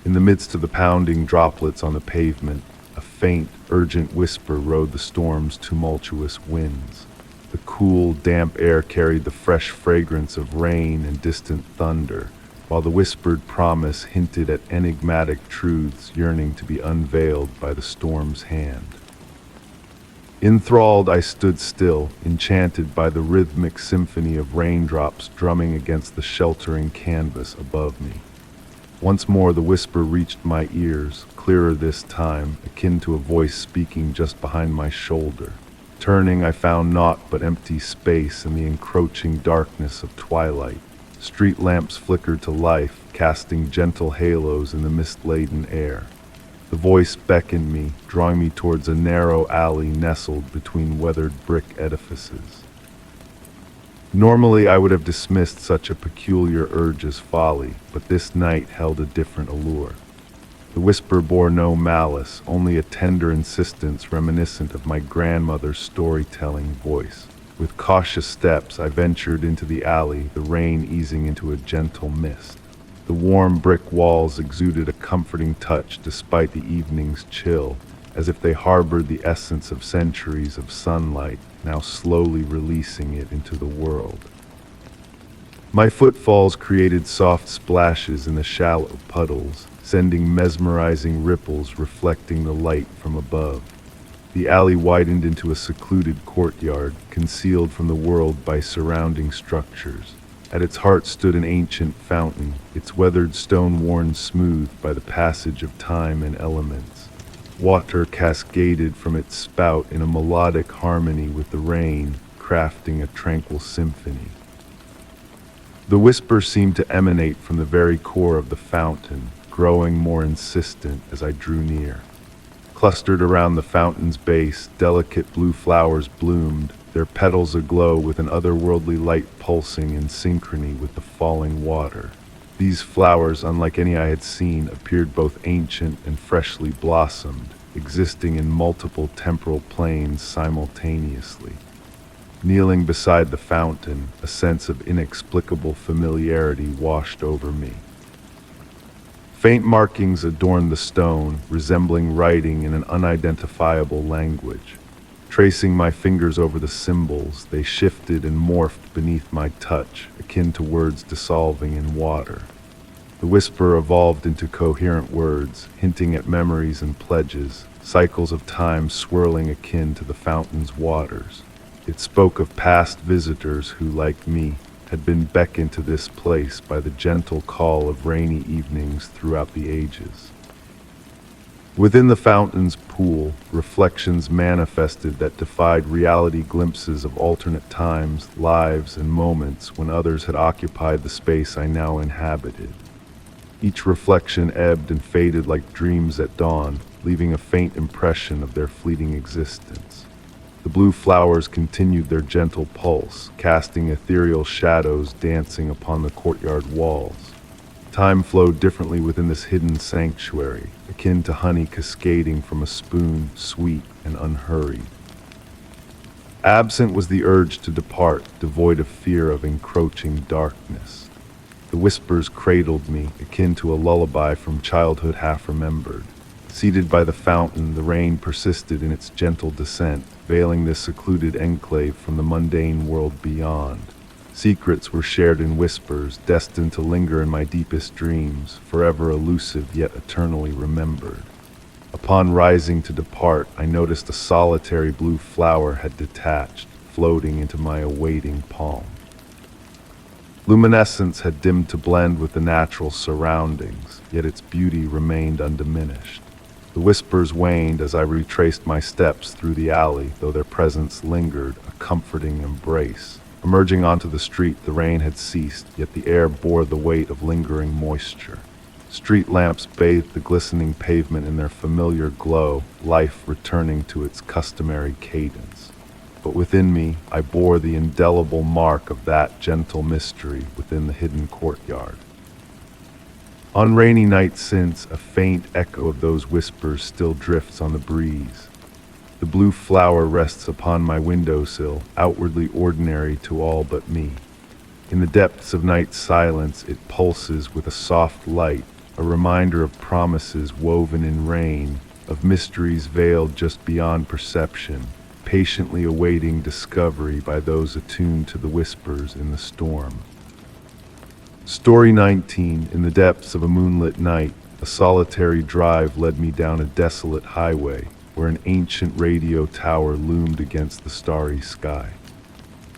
In the midst of the pounding droplets on the pavement, a faint, urgent whisper rode the storm's tumultuous winds. The cool, damp air carried the fresh fragrance of rain and distant thunder, while the whispered promise hinted at enigmatic truths yearning to be unveiled by the storm's hand. Enthralled, I stood still, enchanted by the rhythmic symphony of raindrops drumming against the sheltering canvas above me. Once more the whisper reached my ears, clearer this time, akin to a voice speaking just behind my shoulder. Turning, I found naught but empty space and the encroaching darkness of twilight. Street lamps flickered to life, casting gentle halos in the mist-laden air. The voice beckoned me, drawing me towards a narrow alley nestled between weathered brick edifices. Normally, I would have dismissed such a peculiar urge as folly, but this night held a different allure. The whisper bore no malice, only a tender insistence reminiscent of my grandmother's storytelling voice. With cautious steps, I ventured into the alley, the rain easing into a gentle mist. The warm brick walls exuded a comforting touch despite the evening's chill, as if they harbored the essence of centuries of sunlight, now slowly releasing it into the world. My footfalls created soft splashes in the shallow puddles, sending mesmerizing ripples reflecting the light from above. The alley widened into a secluded courtyard, concealed from the world by surrounding structures. At its heart stood an ancient fountain, its weathered stone worn smooth by the passage of time and elements. Water cascaded from its spout in a melodic harmony with the rain, crafting a tranquil symphony. The whisper seemed to emanate from the very core of the fountain, growing more insistent as I drew near. Clustered around the fountain's base, delicate blue flowers bloomed, their petals aglow with an otherworldly light pulsing in synchrony with the falling water. These flowers, unlike any I had seen, appeared both ancient and freshly blossomed, existing in multiple temporal planes simultaneously. Kneeling beside the fountain, a sense of inexplicable familiarity washed over me. Faint markings adorned the stone, resembling writing in an unidentifiable language. Tracing my fingers over the symbols, they shifted and morphed beneath my touch, akin to words dissolving in water. The whisper evolved into coherent words, hinting at memories and pledges, cycles of time swirling akin to the fountain's waters. It spoke of past visitors who, like me, had been beckoned to this place by the gentle call of rainy evenings throughout the ages. Within the fountain's pool, reflections manifested that defied reality, glimpses of alternate times, lives, and moments when others had occupied the space I now inhabited. Each reflection ebbed and faded like dreams at dawn, leaving a faint impression of their fleeting existence. The blue flowers continued their gentle pulse, casting ethereal shadows dancing upon the courtyard walls. Time flowed differently within this hidden sanctuary, akin to honey cascading from a spoon, sweet and unhurried. Absent was the urge to depart, devoid of fear of encroaching darkness. The whispers cradled me, akin to a lullaby from childhood half remembered. Seated by the fountain, the rain persisted in its gentle descent, veiling this secluded enclave from the mundane world beyond. Secrets were shared in whispers, destined to linger in my deepest dreams, forever elusive yet eternally remembered. Upon rising to depart, I noticed a solitary blue flower had detached, floating into my awaiting palm. Luminescence had dimmed to blend with the natural surroundings, yet its beauty remained undiminished. The whispers waned as I retraced my steps through the alley, though their presence lingered, a comforting embrace. Emerging onto the street, the rain had ceased, yet the air bore the weight of lingering moisture. Street lamps bathed the glistening pavement in their familiar glow, life returning to its customary cadence. But within me, I bore the indelible mark of that gentle mystery within the hidden courtyard. On rainy nights since, a faint echo of those whispers still drifts on the breeze. The blue flower rests upon my windowsill, outwardly ordinary to all but me. In the depths of night's silence, it pulses with a soft light, a reminder of promises woven in rain, of mysteries veiled just beyond perception, patiently awaiting discovery by those attuned to the whispers in the storm. Story 19. In the depths of a moonlit night, a solitary drive led me down a desolate highway where an ancient radio tower loomed against the starry sky.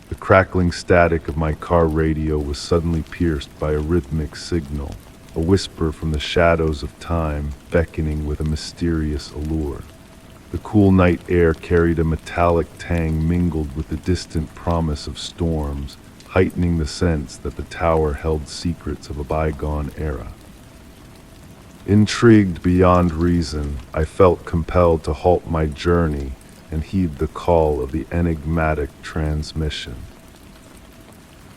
The crackling static of my car radio was suddenly pierced by a rhythmic signal, a whisper from the shadows of time beckoning with a mysterious allure. The cool night air carried a metallic tang mingled with the distant promise of storms, heightening the sense that the tower held secrets of a bygone era. Intrigued beyond reason, I felt compelled to halt my journey and heed the call of the enigmatic transmission.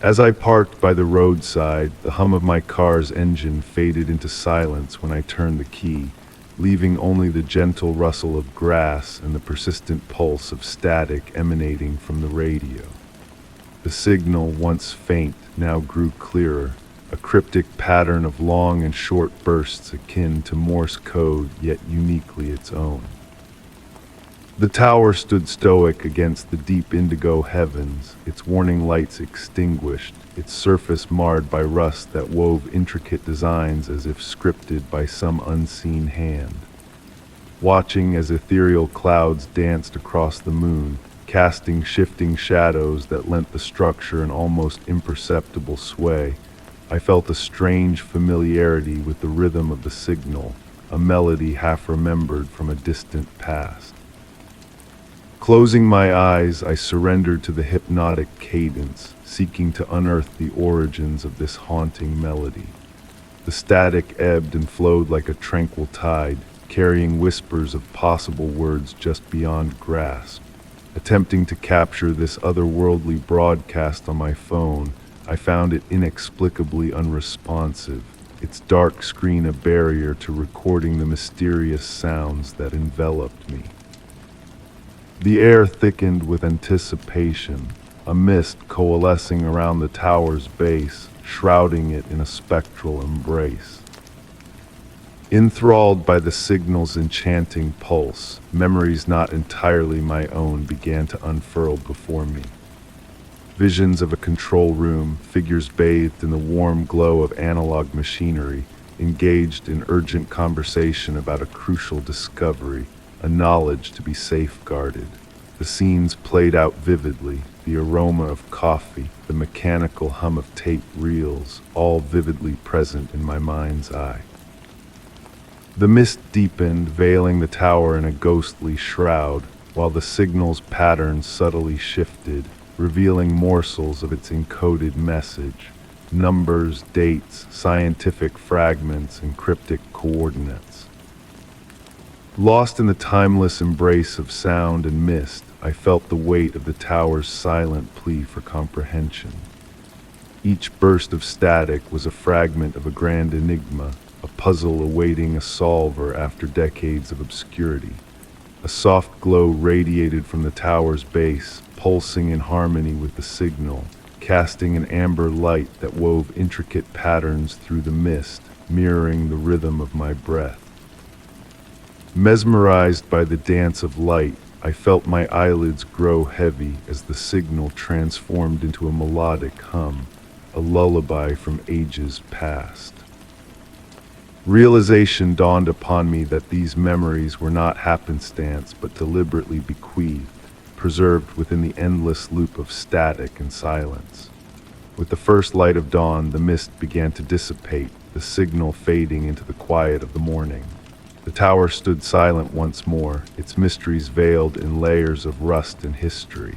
As I parked by the roadside, the hum of my car's engine faded into silence when I turned the key, leaving only the gentle rustle of grass and the persistent pulse of static emanating from the radio. The signal, once faint, now grew clearer, a cryptic pattern of long and short bursts akin to Morse code, yet uniquely its own. The tower stood stoic against the deep indigo heavens, its warning lights extinguished, its surface marred by rust that wove intricate designs as if scripted by some unseen hand. Watching as ethereal clouds danced across the moon, casting shifting shadows that lent the structure an almost imperceptible sway, I felt a strange familiarity with the rhythm of the signal, a melody half remembered from a distant past. Closing my eyes, I surrendered to the hypnotic cadence, seeking to unearth the origins of this haunting melody. The static ebbed and flowed like a tranquil tide, carrying whispers of possible words just beyond grasp. Attempting to capture this otherworldly broadcast on my phone, I found it inexplicably unresponsive, its dark screen a barrier to recording the mysterious sounds that enveloped me. The air thickened with anticipation, a mist coalescing around the tower's base, shrouding it in a spectral embrace. Enthralled by the signal's enchanting pulse, memories not entirely my own began to unfurl before me. Visions of a control room, figures bathed in the warm glow of analog machinery, engaged in urgent conversation about a crucial discovery, a knowledge to be safeguarded. The scenes played out vividly, the aroma of coffee, the mechanical hum of tape reels, all vividly present in my mind's eye. The mist deepened, veiling the tower in a ghostly shroud, while the signal's pattern subtly shifted, revealing morsels of its encoded message, numbers, dates, scientific fragments, and cryptic coordinates. Lost in the timeless embrace of sound and mist, I felt the weight of the tower's silent plea for comprehension. Each burst of static was a fragment of a grand enigma, a puzzle awaiting a solver after decades of obscurity. A soft glow radiated from the tower's base, pulsing in harmony with the signal, casting an amber light that wove intricate patterns through the mist, mirroring the rhythm of my breath. Mesmerized by the dance of light, I felt my eyelids grow heavy as the signal transformed into a melodic hum, a lullaby from ages past. Realization dawned upon me that these memories were not happenstance but deliberately bequeathed, preserved within the endless loop of static and silence. With the first light of dawn, the mist began to dissipate, the signal fading into the quiet of the morning. The tower stood silent once more, its mysteries veiled in layers of rust and history.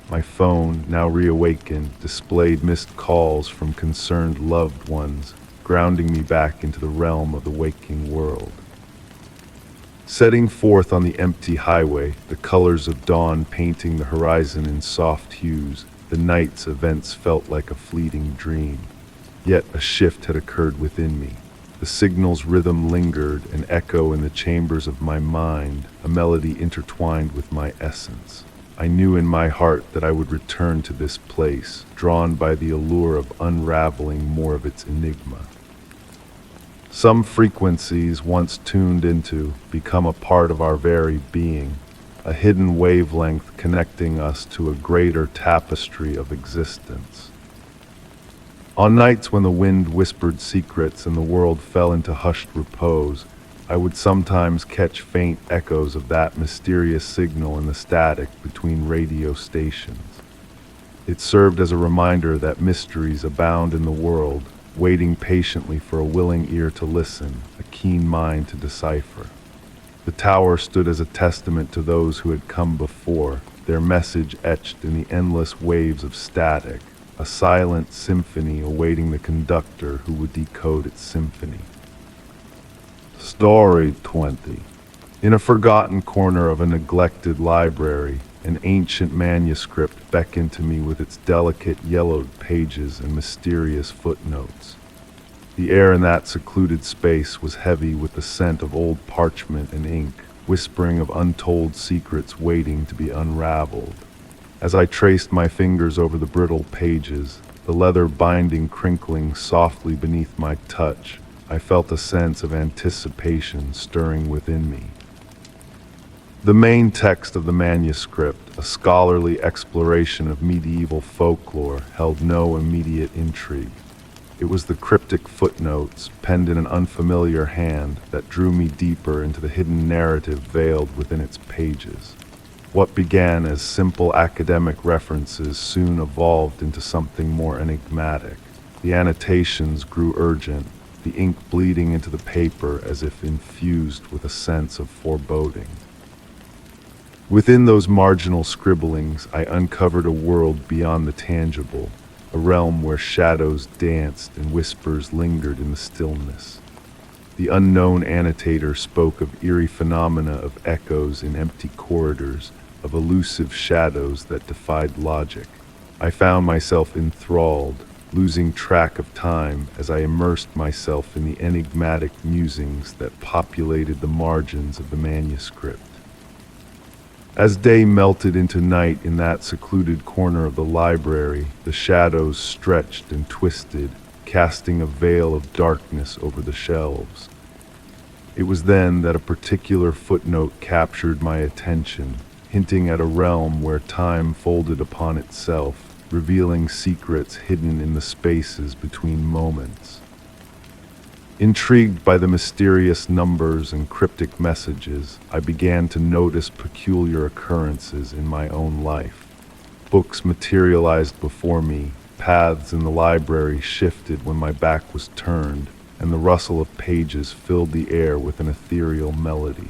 My phone, now reawakened, displayed missed calls from concerned loved ones, grounding me back into the realm of the waking world. Setting forth on the empty highway, the colors of dawn painting the horizon in soft hues, the night's events felt like a fleeting dream. Yet a shift had occurred within me. The signal's rhythm lingered, an echo in the chambers of my mind, a melody intertwined with my essence. I knew in my heart that I would return to this place, drawn by the allure of unraveling more of its enigma. Some frequencies, once tuned into, become a part of our very being, a hidden wavelength connecting us to a greater tapestry of existence. On nights when the wind whispered secrets and the world fell into hushed repose, I would sometimes catch faint echoes of that mysterious signal in the static between radio stations. It served as a reminder that mysteries abound in the world, waiting patiently for a willing ear to listen, a keen mind to decipher. The tower stood as a testament to those who had come before, their message etched in the endless waves of static, a silent symphony awaiting the conductor who would decode its symphony. Story 20. In a forgotten corner of a neglected library, an ancient manuscript beckoned to me with its delicate yellowed pages and mysterious footnotes. The air in that secluded space was heavy with the scent of old parchment and ink, whispering of untold secrets waiting to be unraveled. As I traced my fingers over the brittle pages, the leather binding crinkling softly beneath my touch, I felt a sense of anticipation stirring within me. The main text of the manuscript, a scholarly exploration of medieval folklore, held no immediate intrigue. It was the cryptic footnotes, penned in an unfamiliar hand, that drew me deeper into the hidden narrative veiled within its pages. What began as simple academic references soon evolved into something more enigmatic. The annotations grew urgent, the ink bleeding into the paper as if infused with a sense of foreboding. Within those marginal scribblings, I uncovered a world beyond the tangible, a realm where shadows danced and whispers lingered in the stillness. The unknown annotator spoke of eerie phenomena of echoes in empty corridors, of elusive shadows that defied logic. I found myself enthralled, losing track of time as I immersed myself in the enigmatic musings that populated the margins of the manuscript. As day melted into night in that secluded corner of the library, the shadows stretched and twisted, casting a veil of darkness over the shelves. It was then that a particular footnote captured my attention, hinting at a realm where time folded upon itself, revealing secrets hidden in the spaces between moments. Intrigued by the mysterious numbers and cryptic messages, I began to notice peculiar occurrences in my own life. Books materialized before me, paths in the library shifted when my back was turned, and the rustle of pages filled the air with an ethereal melody.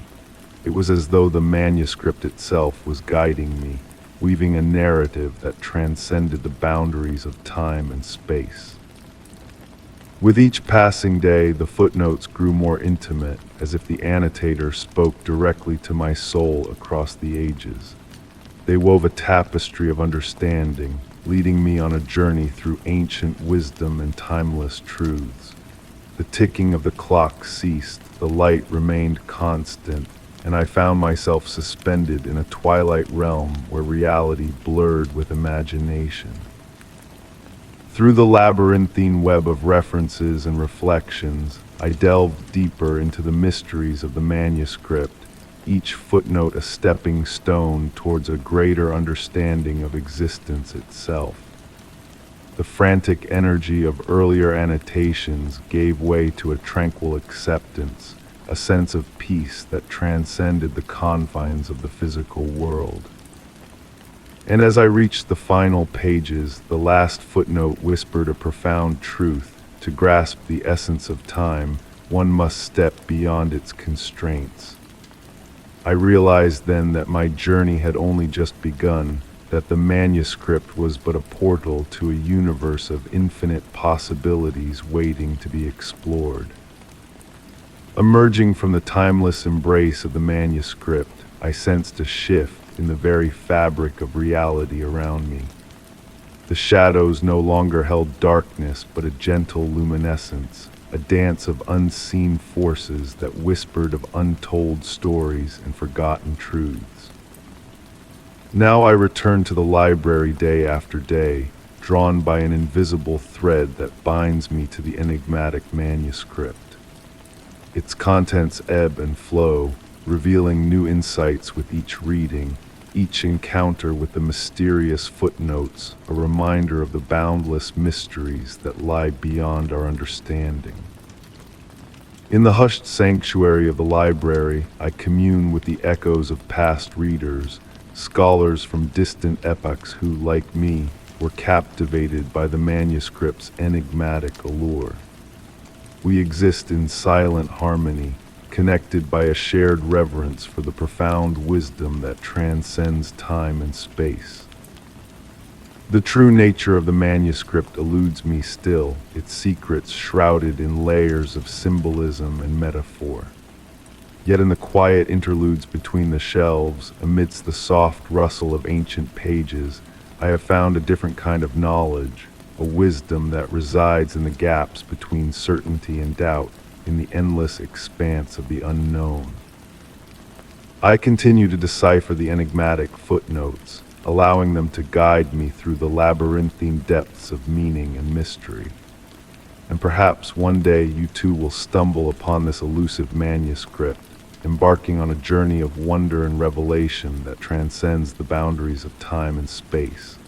It was as though the manuscript itself was guiding me, weaving a narrative that transcended the boundaries of time and space. With each passing day, the footnotes grew more intimate, as if the annotator spoke directly to my soul across the ages. They wove a tapestry of understanding, leading me on a journey through ancient wisdom and timeless truths. The ticking of the clock ceased, the light remained constant, and I found myself suspended in a twilight realm where reality blurred with imagination. Through the labyrinthine web of references and reflections, I delved deeper into the mysteries of the manuscript, each footnote a stepping stone towards a greater understanding of existence itself. The frantic energy of earlier annotations gave way to a tranquil acceptance, a sense of peace that transcended the confines of the physical world. And as I reached the final pages, the last footnote whispered a profound truth. To grasp the essence of time, one must step beyond its constraints. I realized then that my journey had only just begun, that the manuscript was but a portal to a universe of infinite possibilities waiting to be explored. Emerging from the timeless embrace of the manuscript, I sensed a shift in the very fabric of reality around me. The shadows no longer held darkness, but a gentle luminescence, a dance of unseen forces that whispered of untold stories and forgotten truths. Now I return to the library day after day, drawn by an invisible thread that binds me to the enigmatic manuscript. Its contents ebb and flow, revealing new insights with each reading, each encounter with the mysterious footnotes, a reminder of the boundless mysteries that lie beyond our understanding. In the hushed sanctuary of the library, I commune with the echoes of past readers, scholars from distant epochs who, like me, were captivated by the manuscript's enigmatic allure. We exist in silent harmony, connected by a shared reverence for the profound wisdom that transcends time and space. The true nature of the manuscript eludes me still, its secrets shrouded in layers of symbolism and metaphor. Yet in the quiet interludes between the shelves, amidst the soft rustle of ancient pages, I have found a different kind of knowledge, a wisdom that resides in the gaps between certainty and doubt, in the endless expanse of the unknown. I continue to decipher the enigmatic footnotes, allowing them to guide me through the labyrinthine depths of meaning and mystery. And perhaps one day you too will stumble upon this elusive manuscript, embarking on a journey of wonder and revelation that transcends the boundaries of time and space.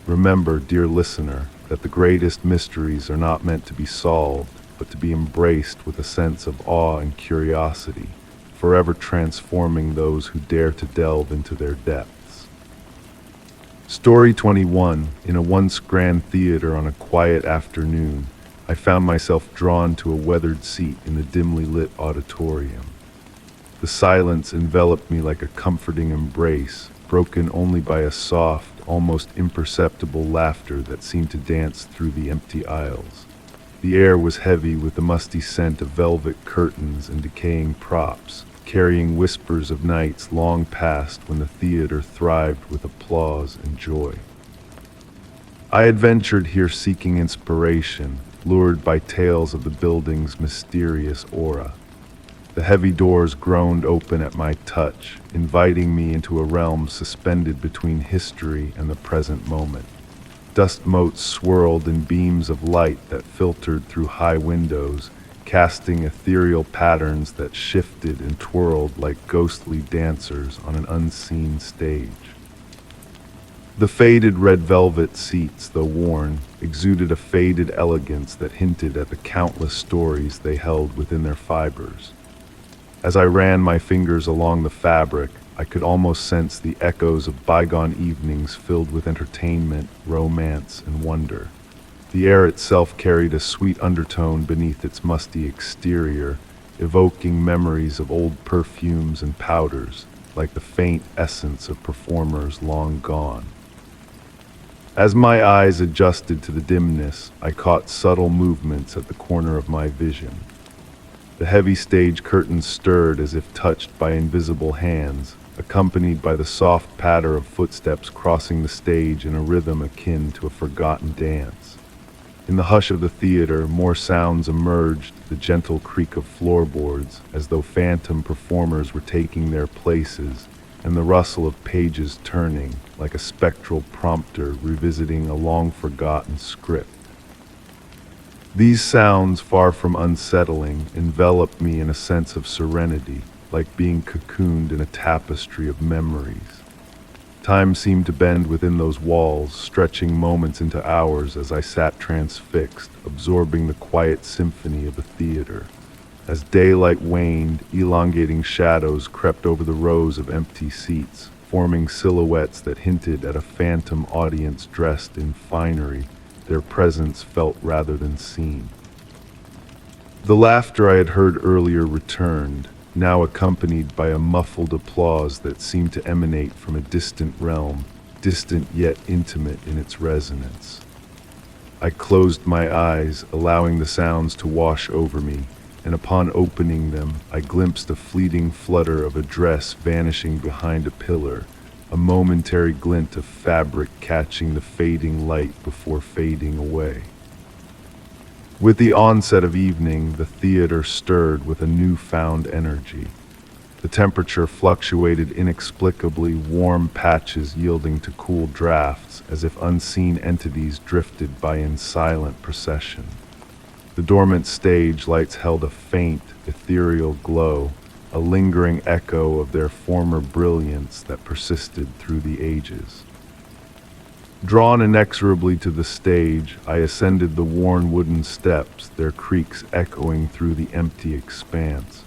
Remember, dear listener, that the greatest mysteries are not meant to be solved, but to be embraced with a sense of awe and curiosity, forever transforming those who dare to delve into their depths. Story 21. In a once grand theater on a quiet afternoon, I found myself drawn to a weathered seat in the dimly lit auditorium. The silence enveloped me like a comforting embrace, broken only by a soft, almost imperceptible laughter that seemed to dance through the empty aisles. The air was heavy with the musty scent of velvet curtains and decaying props, carrying whispers of nights long past when the theater thrived with applause and joy. I adventured here seeking inspiration, lured by tales of the building's mysterious aura. The heavy doors groaned open at my touch, inviting me into a realm suspended between history and the present moment. Dust motes swirled in beams of light that filtered through high windows, casting ethereal patterns that shifted and twirled like ghostly dancers on an unseen stage. The faded red velvet seats, though worn, exuded a faded elegance that hinted at the countless stories they held within their fibers. As I ran my fingers along the fabric, I could almost sense the echoes of bygone evenings filled with entertainment, romance, and wonder. The air itself carried a sweet undertone beneath its musty exterior, evoking memories of old perfumes and powders, like the faint essence of performers long gone. As my eyes adjusted to the dimness, I caught subtle movements at the corner of my vision. The heavy stage curtains stirred as if touched by invisible hands, accompanied by the soft patter of footsteps crossing the stage in a rhythm akin to a forgotten dance. In the hush of the theater, more sounds emerged, the gentle creak of floorboards, as though phantom performers were taking their places, and the rustle of pages turning, like a spectral prompter revisiting a long-forgotten script. These sounds, far from unsettling, enveloped me in a sense of serenity, like being cocooned in a tapestry of memories. Time seemed to bend within those walls, stretching moments into hours as I sat transfixed, absorbing the quiet symphony of the theater. As daylight waned, elongating shadows crept over the rows of empty seats, forming silhouettes that hinted at a phantom audience dressed in finery, their presence felt rather than seen. The laughter I had heard earlier returned, now accompanied by a muffled applause that seemed to emanate from a distant realm, distant yet intimate in its resonance. I closed my eyes, allowing the sounds to wash over me, and upon opening them, I glimpsed a fleeting flutter of a dress vanishing behind a pillar, a momentary glint of fabric catching the fading light before fading away. With the onset of evening, the theater stirred with a newfound energy. The temperature fluctuated inexplicably, warm patches yielding to cool drafts, as if unseen entities drifted by in silent procession. The dormant stage lights held a faint, ethereal glow, a lingering echo of their former brilliance that persisted through the ages. Drawn inexorably to the stage, I ascended the worn wooden steps, their creaks echoing through the empty expanse.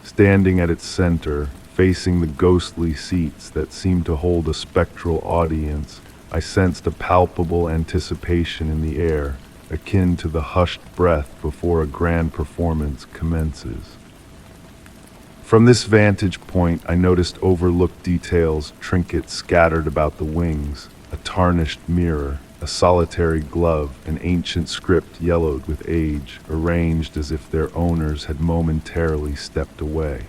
Standing at its center, facing the ghostly seats that seemed to hold a spectral audience, I sensed a palpable anticipation in the air, akin to the hushed breath before a grand performance commences. From this vantage point, I noticed overlooked details, trinkets scattered about the wings, a tarnished mirror, a solitary glove, an ancient script yellowed with age, arranged as if their owners had momentarily stepped away.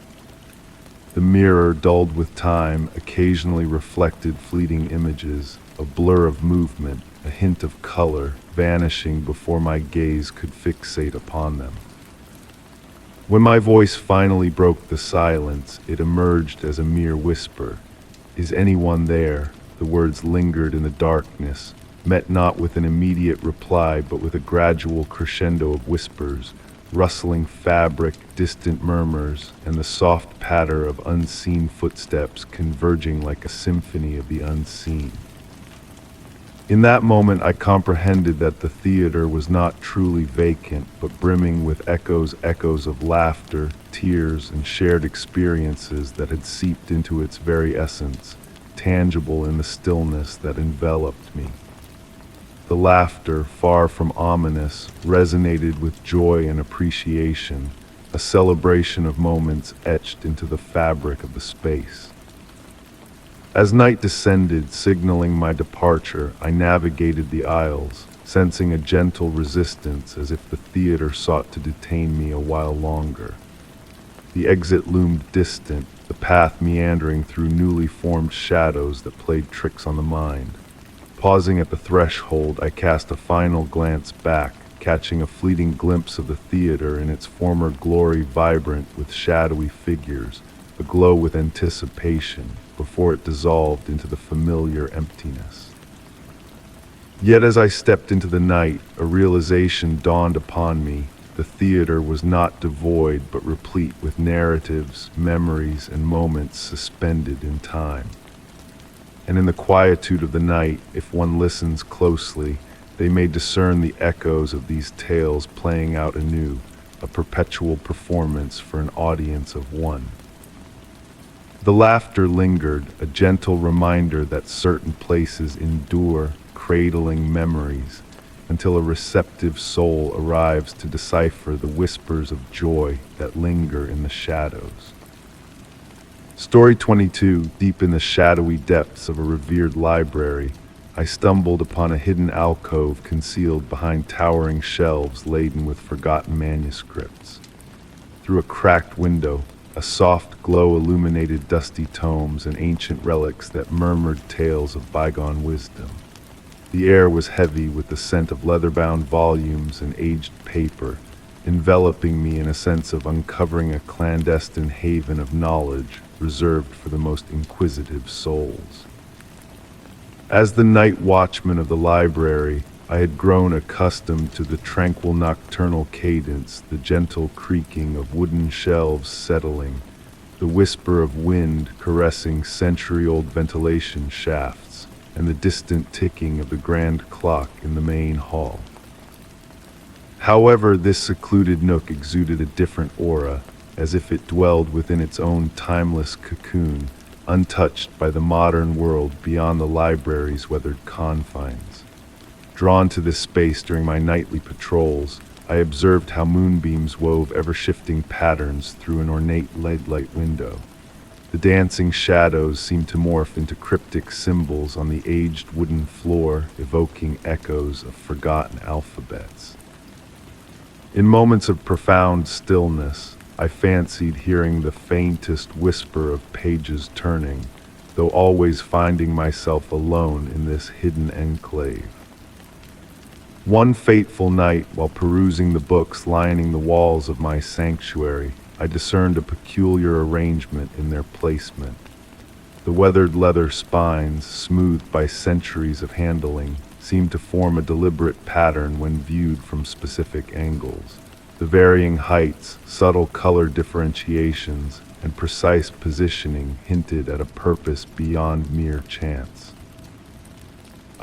The mirror, dulled with time, occasionally reflected fleeting images, a blur of movement, a hint of color, vanishing before my gaze could fixate upon them. When my voice finally broke the silence, it emerged as a mere whisper. "Is anyone there?" The words lingered in the darkness, met not with an immediate reply but with a gradual crescendo of whispers, rustling fabric, distant murmurs, and the soft patter of unseen footsteps converging like a symphony of the unseen. In that moment I comprehended that the theater was not truly vacant, but brimming with echoes of laughter, tears, and shared experiences that had seeped into its very essence, tangible in the stillness that enveloped me. The laughter, far from ominous, resonated with joy and appreciation, a celebration of moments etched into the fabric of the space. As night descended, signaling my departure, I navigated the aisles, sensing a gentle resistance as if the theater sought to detain me a while longer. The exit loomed distant, the path meandering through newly formed shadows that played tricks on the mind. Pausing at the threshold, I cast a final glance back, catching a fleeting glimpse of the theater in its former glory, vibrant with shadowy figures, aglow with anticipation, before it dissolved into the familiar emptiness. Yet as I stepped into the night, a realization dawned upon me. The theater was not devoid, but replete with narratives, memories, and moments suspended in time. And in the quietude of the night, if one listens closely, they may discern the echoes of these tales playing out anew, a perpetual performance for an audience of one. The laughter lingered, a gentle reminder that certain places endure, cradling memories, until a receptive soul arrives to decipher the whispers of joy that linger in the shadows. Story 22, deep in the shadowy depths of a revered library, I stumbled upon a hidden alcove concealed behind towering shelves laden with forgotten manuscripts. Through a cracked window, a soft glow illuminated dusty tomes and ancient relics that murmured tales of bygone wisdom. The air was heavy with the scent of leather-bound volumes and aged paper, enveloping me in a sense of uncovering a clandestine haven of knowledge reserved for the most inquisitive souls. As the night watchman of the library, I had grown accustomed to the tranquil nocturnal cadence, the gentle creaking of wooden shelves settling, the whisper of wind caressing century-old ventilation shafts, and the distant ticking of the grand clock in the main hall. However, this secluded nook exuded a different aura, as if it dwelled within its own timeless cocoon, untouched by the modern world beyond the library's weathered confines. Drawn to this space during my nightly patrols, I observed how moonbeams wove ever-shifting patterns through an ornate lead-light window. The dancing shadows seemed to morph into cryptic symbols on the aged wooden floor, evoking echoes of forgotten alphabets. In moments of profound stillness, I fancied hearing the faintest whisper of pages turning, though always finding myself alone in this hidden enclave. One fateful night, while perusing the books lining the walls of my sanctuary, I discerned a peculiar arrangement in their placement. The weathered leather spines, smoothed by centuries of handling, seemed to form a deliberate pattern when viewed from specific angles. The varying heights, subtle color differentiations, and precise positioning hinted at a purpose beyond mere chance.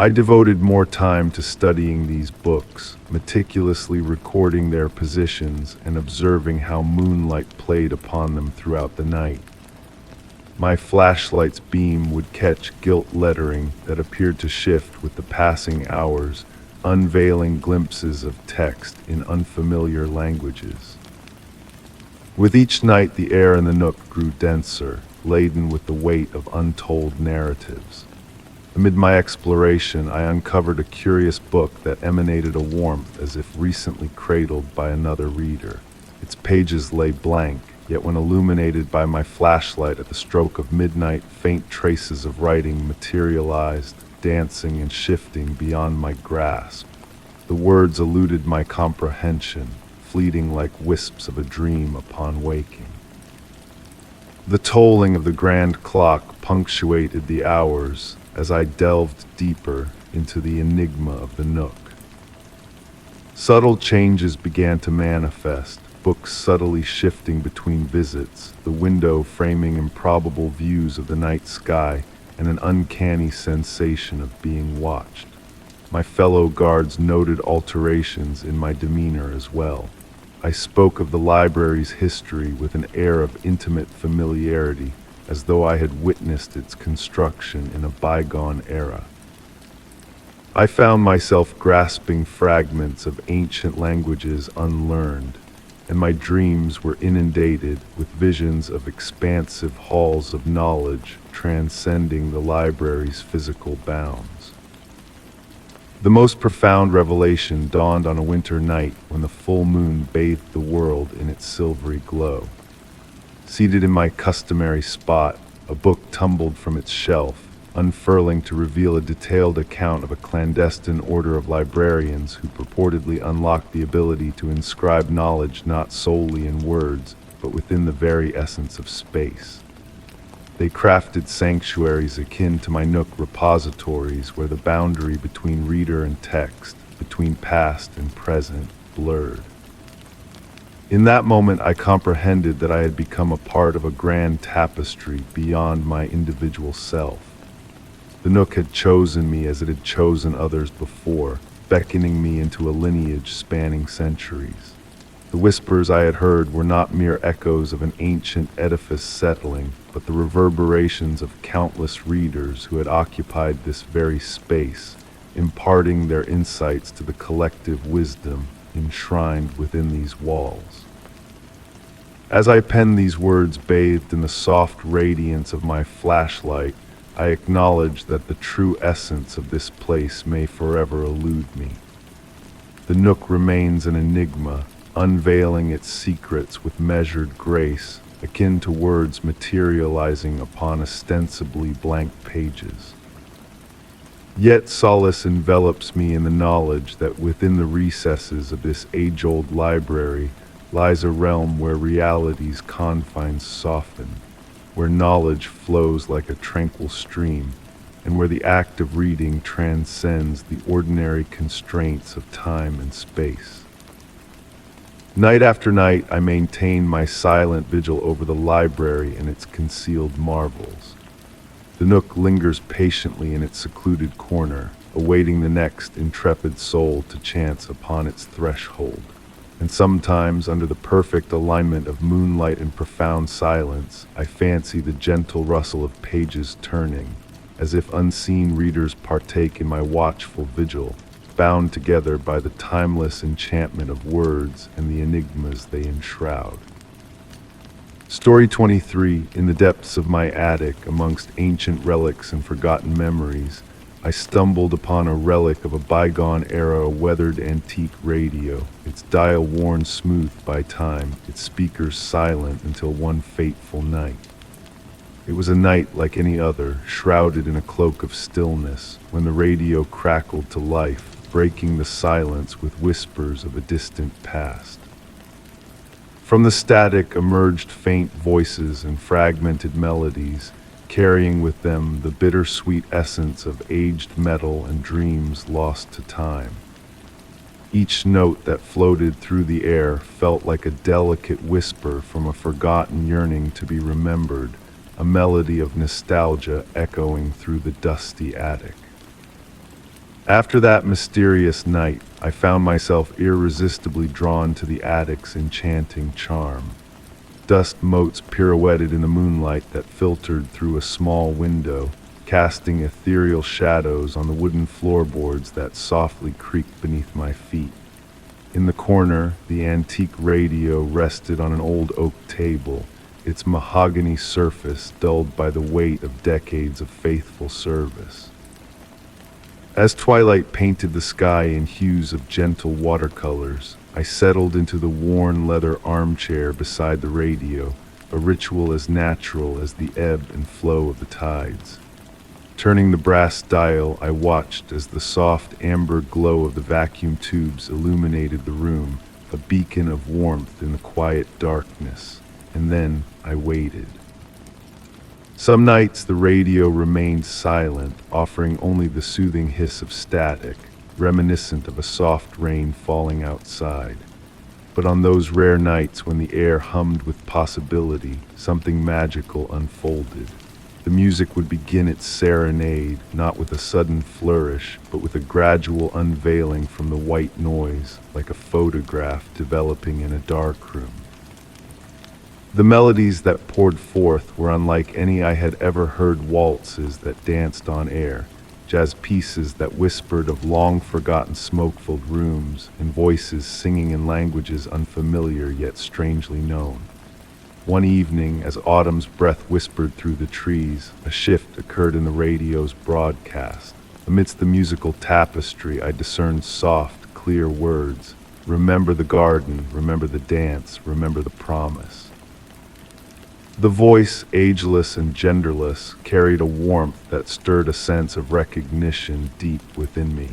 I devoted more time to studying these books, meticulously recording their positions and observing how moonlight played upon them throughout the night. My flashlight's beam would catch gilt lettering that appeared to shift with the passing hours, unveiling glimpses of text in unfamiliar languages. With each night, the air in the nook grew denser, laden with the weight of untold narratives. Amid my exploration, I uncovered a curious book that emanated a warmth as if recently cradled by another reader. Its pages lay blank, yet when illuminated by my flashlight at the stroke of midnight, faint traces of writing materialized, dancing and shifting beyond my grasp. The words eluded my comprehension, fleeting like wisps of a dream upon waking. The tolling of the grand clock punctuated the hours as I delved deeper into the enigma of the nook. Subtle changes began to manifest, books subtly shifting between visits, the window framing improbable views of the night sky, and an uncanny sensation of being watched. My fellow guards noted alterations in my demeanor as well. I spoke of the library's history with an air of intimate familiarity, as though I had witnessed its construction in a bygone era. I found myself grasping fragments of ancient languages unlearned, and my dreams were inundated with visions of expansive halls of knowledge transcending the library's physical bounds. The most profound revelation dawned on a winter night when the full moon bathed the world in its silvery glow. Seated in my customary spot, a book tumbled from its shelf, unfurling to reveal a detailed account of a clandestine order of librarians who purportedly unlocked the ability to inscribe knowledge not solely in words, but within the very essence of space. They crafted sanctuaries akin to my Nook repositories where the boundary between reader and text, between past and present, blurred. In that moment, I comprehended that I had become a part of a grand tapestry beyond my individual self. The Nook had chosen me as it had chosen others before, beckoning me into a lineage spanning centuries. The whispers I had heard were not mere echoes of an ancient edifice settling, but the reverberations of countless readers who had occupied this very space, imparting their insights to the collective wisdom enshrined within these walls. As I penned these words bathed in the soft radiance of my flashlight, I acknowledged that the true essence of this place may forever elude me. The Nook remains an enigma, unveiling its secrets with measured grace, akin to words materializing upon ostensibly blank pages. Yet solace envelops me in the knowledge that within the recesses of this age-old library lies a realm where reality's confines soften, where knowledge flows like a tranquil stream, and where the act of reading transcends the ordinary constraints of time and space. Night after night, I maintain my silent vigil over the library and its concealed marvels. The Nook lingers patiently in its secluded corner, awaiting the next intrepid soul to chance upon its threshold. And sometimes, under the perfect alignment of moonlight and profound silence, I fancy the gentle rustle of pages turning, as if unseen readers partake in my watchful vigil, bound together by the timeless enchantment of words and the enigmas they enshroud. Story 23. In the depths of my attic, amongst ancient relics and forgotten memories, I stumbled upon a relic of a bygone-era weathered antique radio, its dial worn smooth by time, its speakers silent until one fateful night. It was a night like any other, shrouded in a cloak of stillness, when the radio crackled to life, breaking the silence with whispers of a distant past. From the static emerged faint voices and fragmented melodies, carrying with them the bittersweet essence of aged metal and dreams lost to time. Each note that floated through the air felt like a delicate whisper from a forgotten yearning to be remembered, a melody of nostalgia echoing through the dusty attic. After that mysterious night, I found myself irresistibly drawn to the attic's enchanting charm. Dust motes pirouetted in the moonlight that filtered through a small window, casting ethereal shadows on the wooden floorboards that softly creaked beneath my feet. In the corner, the antique radio rested on an old oak table, its mahogany surface dulled by the weight of decades of faithful service. As twilight painted the sky in hues of gentle watercolors, I settled into the worn leather armchair beside the radio, a ritual as natural as the ebb and flow of the tides. Turning the brass dial, I watched as the soft amber glow of the vacuum tubes illuminated the room, a beacon of warmth in the quiet darkness. And then I waited. Some nights the radio remained silent, offering only the soothing hiss of static, reminiscent of a soft rain falling outside. But on those rare nights when the air hummed with possibility, something magical unfolded. The music would begin its serenade, not with a sudden flourish, but with a gradual unveiling from the white noise, like a photograph developing in a darkroom. The melodies that poured forth were unlike any I had ever heard: waltzes that danced on air, jazz pieces that whispered of long-forgotten smoke-filled rooms, and voices singing in languages unfamiliar yet strangely known. One evening, as autumn's breath whispered through the trees, a shift occurred in the radio's broadcast. Amidst the musical tapestry, I discerned soft, clear words. Remember the garden, remember the dance, remember the promise. The voice, ageless and genderless, carried a warmth that stirred a sense of recognition deep within me.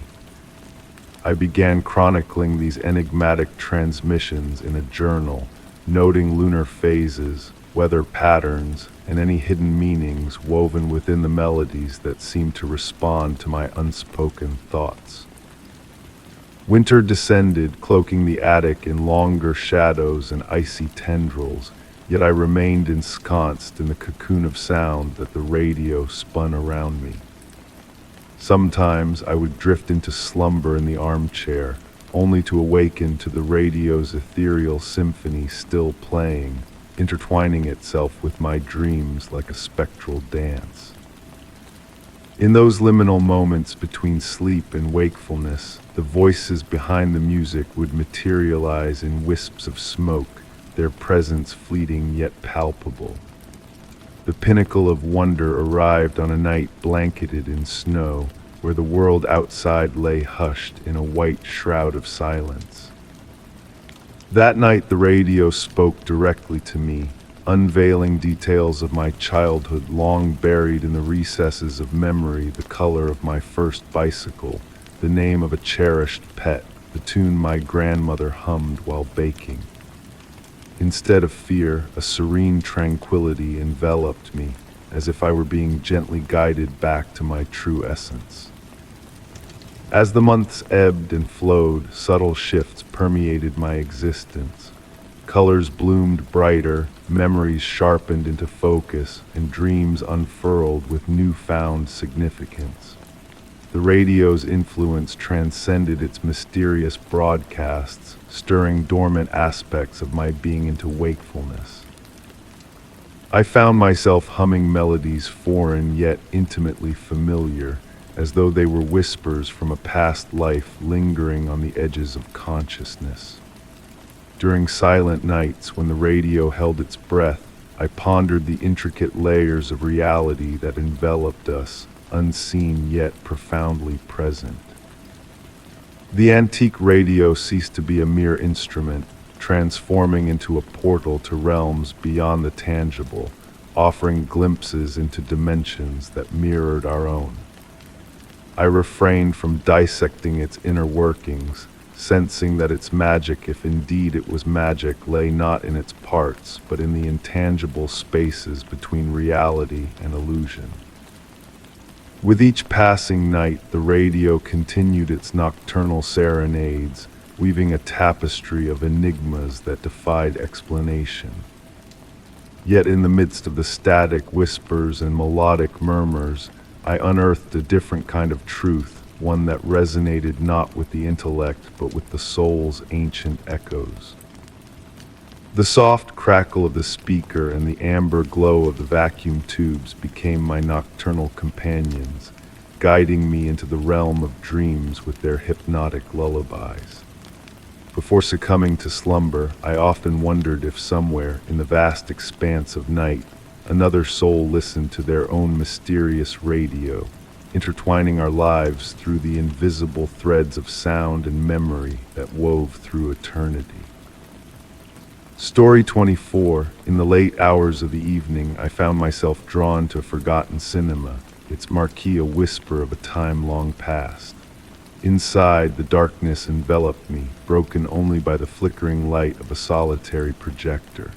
I began chronicling these enigmatic transmissions in a journal, noting lunar phases, weather patterns, and any hidden meanings woven within the melodies that seemed to respond to my unspoken thoughts. Winter descended, cloaking the attic in longer shadows and icy tendrils, yet I remained ensconced in the cocoon of sound that the radio spun around me. Sometimes I would drift into slumber in the armchair, only to awaken to the radio's ethereal symphony still playing, intertwining itself with my dreams like a spectral dance. In those liminal moments between sleep and wakefulness, the voices behind the music would materialize in wisps of smoke, their presence fleeting yet palpable. The pinnacle of wonder arrived on a night blanketed in snow, where the world outside lay hushed in a white shroud of silence. That night the radio spoke directly to me, unveiling details of my childhood long buried in the recesses of memory: the color of my first bicycle, the name of a cherished pet, the tune my grandmother hummed while baking. Instead of fear, a serene tranquility enveloped me, as if I were being gently guided back to my true essence. As the months ebbed and flowed, subtle shifts permeated my existence. Colors bloomed brighter, memories sharpened into focus, and dreams unfurled with newfound significance. The radio's influence transcended its mysterious broadcasts, stirring dormant aspects of my being into wakefulness. I found myself humming melodies foreign yet intimately familiar, as though they were whispers from a past life lingering on the edges of consciousness. During silent nights when the radio held its breath, I pondered the intricate layers of reality that enveloped us, unseen yet profoundly present. The antique radio ceased to be a mere instrument, transforming into a portal to realms beyond the tangible, offering glimpses into dimensions that mirrored our own. I refrained from dissecting its inner workings, sensing that its magic, if indeed it was magic, lay not in its parts, but in the intangible spaces between reality and illusion. With each passing night, the radio continued its nocturnal serenades, weaving a tapestry of enigmas that defied explanation. Yet in the midst of the static whispers and melodic murmurs, I unearthed a different kind of truth, one that resonated not with the intellect but with the soul's ancient echoes. The soft crackle of the speaker and the amber glow of the vacuum tubes became my nocturnal companions, guiding me into the realm of dreams with their hypnotic lullabies. Before succumbing to slumber, I often wondered if somewhere in the vast expanse of night, another soul listened to their own mysterious radio, intertwining our lives through the invisible threads of sound and memory that wove through eternity. Story 24. In the late hours of the evening, I found myself drawn to a forgotten cinema, its marquee a whisper of a time long past. Inside, the darkness enveloped me, broken only by the flickering light of a solitary projector.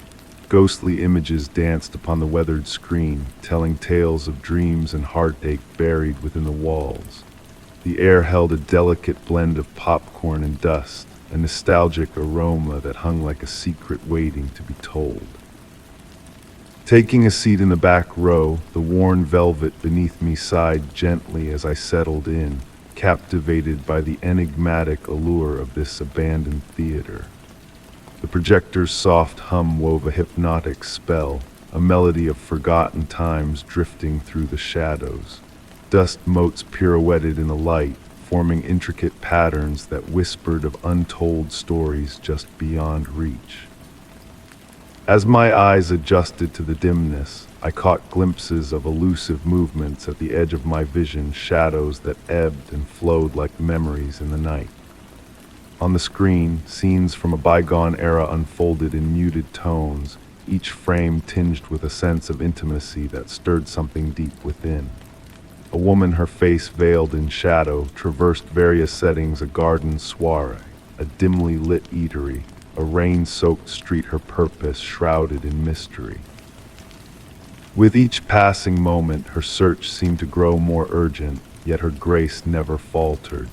Ghostly images danced upon the weathered screen, telling tales of dreams and heartache buried within the walls. The air held a delicate blend of popcorn and dust, a nostalgic aroma that hung like a secret waiting to be told. Taking a seat in the back row, the worn velvet beneath me sighed gently as I settled in, captivated by the enigmatic allure of this abandoned theater. The projector's soft hum wove a hypnotic spell, a melody of forgotten times drifting through the shadows. Dust motes pirouetted in the light, forming intricate patterns that whispered of untold stories just beyond reach. As my eyes adjusted to the dimness, I caught glimpses of elusive movements at the edge of my vision, shadows that ebbed and flowed like memories in the night. On the screen, scenes from a bygone era unfolded in muted tones, each frame tinged with a sense of intimacy that stirred something deep within. A woman, her face veiled in shadow, traversed various settings: a garden soiree, a dimly lit eatery, a rain-soaked street, her purpose shrouded in mystery. With each passing moment, her search seemed to grow more urgent, yet her grace never faltered.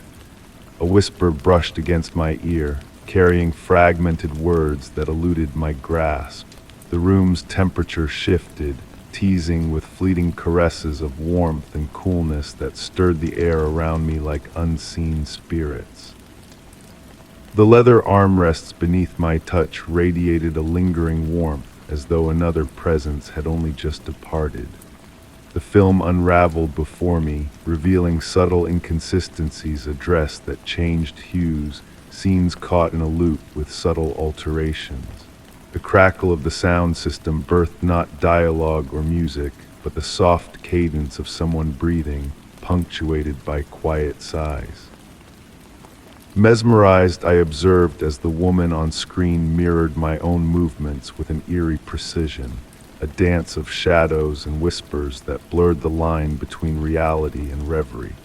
A whisper brushed against my ear, carrying fragmented words that eluded my grasp. The room's temperature shifted, teasing with fleeting caresses of warmth and coolness that stirred the air around me like unseen spirits. The leather armrests beneath my touch radiated a lingering warmth, as though another presence had only just departed. The film unraveled before me, revealing subtle inconsistencies, a dress that changed hues, scenes caught in a loop with subtle alterations. The crackle of the sound system birthed not dialogue or music, but the soft cadence of someone breathing, punctuated by quiet sighs. Mesmerized, I observed as the woman on screen mirrored my own movements with an eerie precision, a dance of shadows and whispers that blurred the line between reality and reverie.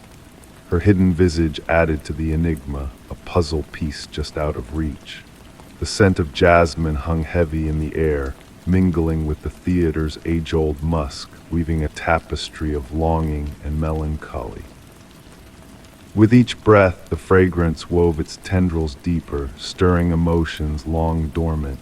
Her hidden visage added to the enigma, a puzzle piece just out of reach. The scent of jasmine hung heavy in the air, mingling with the theater's age-old musk, weaving a tapestry of longing and melancholy. With each breath, the fragrance wove its tendrils deeper, stirring emotions long dormant.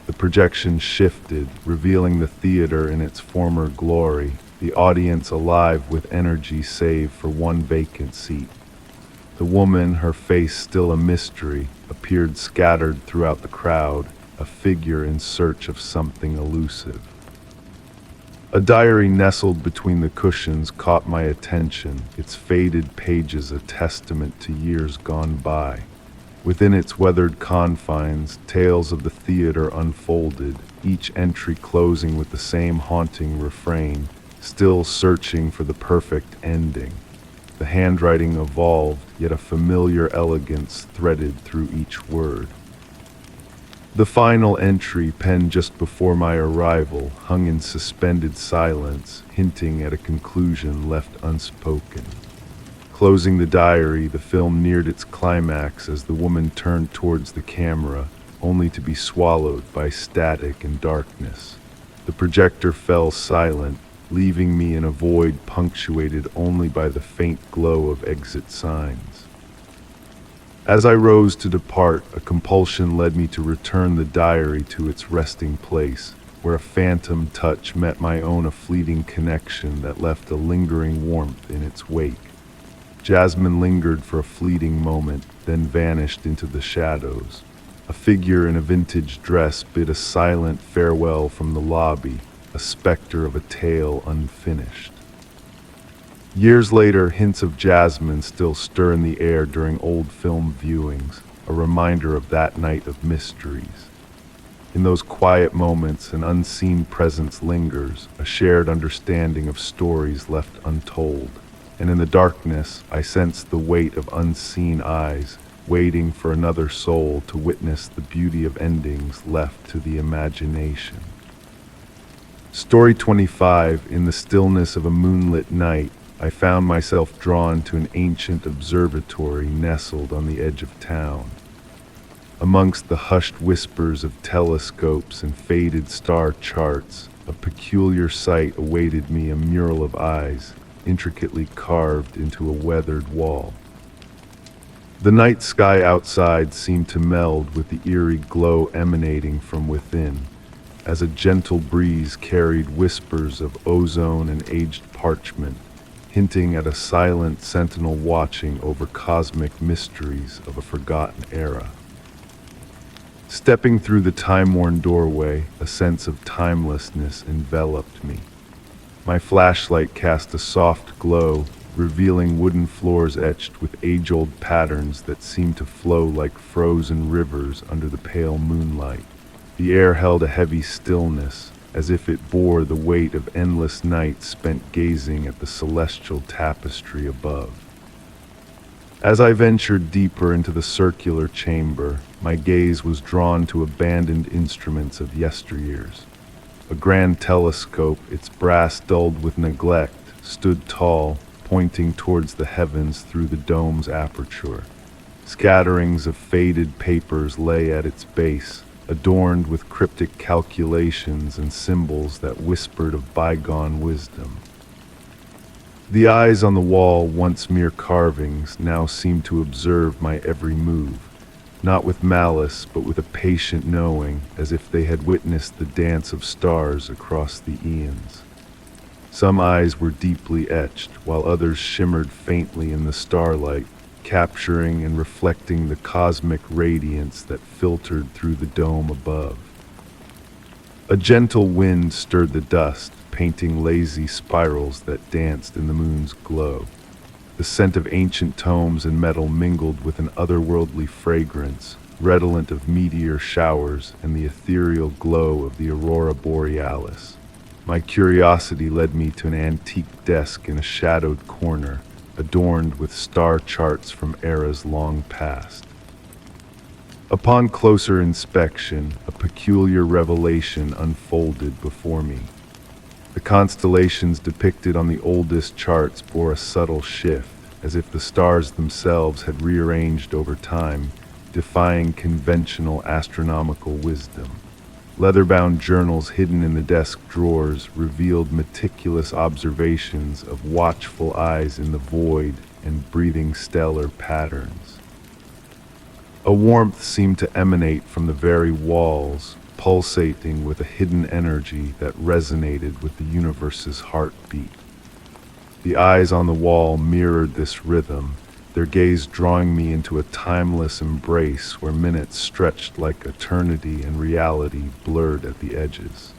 The projection shifted, revealing the theater in its former glory, the audience alive with energy save for one vacant seat. The woman, her face still a mystery, appeared scattered throughout the crowd, a figure in search of something elusive. A diary nestled between the cushions caught my attention, its faded pages a testament to years gone by. Within its weathered confines, tales of the theater unfolded, each entry closing with the same haunting refrain, still searching for the perfect ending. The handwriting evolved, yet a familiar elegance threaded through each word. The final entry, penned just before my arrival, hung in suspended silence, hinting at a conclusion left unspoken. Closing the diary, the film neared its climax as the woman turned towards the camera, only to be swallowed by static and darkness. The projector fell silent, leaving me in a void punctuated only by the faint glow of exit signs. As I rose to depart, a compulsion led me to return the diary to its resting place, where a phantom touch met my own a fleeting connection that left a lingering warmth in its wake. Jasmine lingered for a fleeting moment, then vanished into the shadows. A figure in a vintage dress bid a silent farewell from the lobby, a specter of a tale unfinished. Years later, hints of Jasmine still stir in the air during old film viewings, a reminder of that night of mysteries. In those quiet moments, an unseen presence lingers, a shared understanding of stories left untold. And in the darkness, I sense the weight of unseen eyes, waiting for another soul to witness the beauty of endings left to the imagination. Story 25. In the stillness of a moonlit night, I found myself drawn to an ancient observatory nestled on the edge of town. Amongst the hushed whispers of telescopes and faded star charts, a peculiar sight awaited me, a mural of eyes, intricately carved into a weathered wall. The night sky outside seemed to meld with the eerie glow emanating from within, as a gentle breeze carried whispers of ozone and aged parchment, hinting at a silent sentinel watching over cosmic mysteries of a forgotten era. Stepping through the time-worn doorway, a sense of timelessness enveloped me. My flashlight cast a soft glow, revealing wooden floors etched with age-old patterns that seemed to flow like frozen rivers under the pale moonlight. The air held a heavy stillness, as if it bore the weight of endless nights spent gazing at the celestial tapestry above. As I ventured deeper into the circular chamber, my gaze was drawn to abandoned instruments of yesteryears. A grand telescope, its brass dulled with neglect, stood tall, pointing towards the heavens through the dome's aperture. Scatterings of faded papers lay at its base, adorned with cryptic calculations and symbols that whispered of bygone wisdom. The eyes on the wall, once mere carvings, now seemed to observe my every move, not with malice, but with a patient knowing, as if they had witnessed the dance of stars across the eons. Some eyes were deeply etched, while others shimmered faintly in the starlight, capturing and reflecting the cosmic radiance that filtered through the dome above. A gentle wind stirred the dust, painting lazy spirals that danced in the moon's glow. The scent of ancient tomes and metal mingled with an otherworldly fragrance, redolent of meteor showers and the ethereal glow of the aurora borealis. My curiosity led me to an antique desk in a shadowed corner, adorned with star charts from eras long past. Upon closer inspection, a peculiar revelation unfolded before me. The constellations depicted on the oldest charts bore a subtle shift, as if the stars themselves had rearranged over time, defying conventional astronomical wisdom. Leather-bound journals hidden in the desk drawers revealed meticulous observations of watchful eyes in the void and breathing stellar patterns. A warmth seemed to emanate from the very walls, pulsating with a hidden energy that resonated with the universe's heartbeat. The eyes on the wall mirrored this rhythm, their gaze drawing me into a timeless embrace where minutes stretched like eternity and reality blurred at the edges.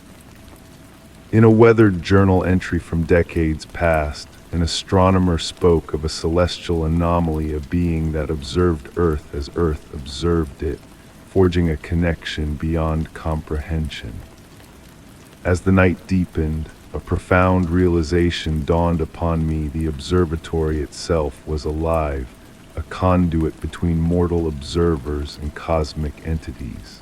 In a weathered journal entry from decades past, an astronomer spoke of a celestial anomaly, a being that observed Earth as Earth observed it, forging a connection beyond comprehension. As the night deepened, a profound realization dawned upon me: the observatory itself was alive, a conduit between mortal observers and cosmic entities.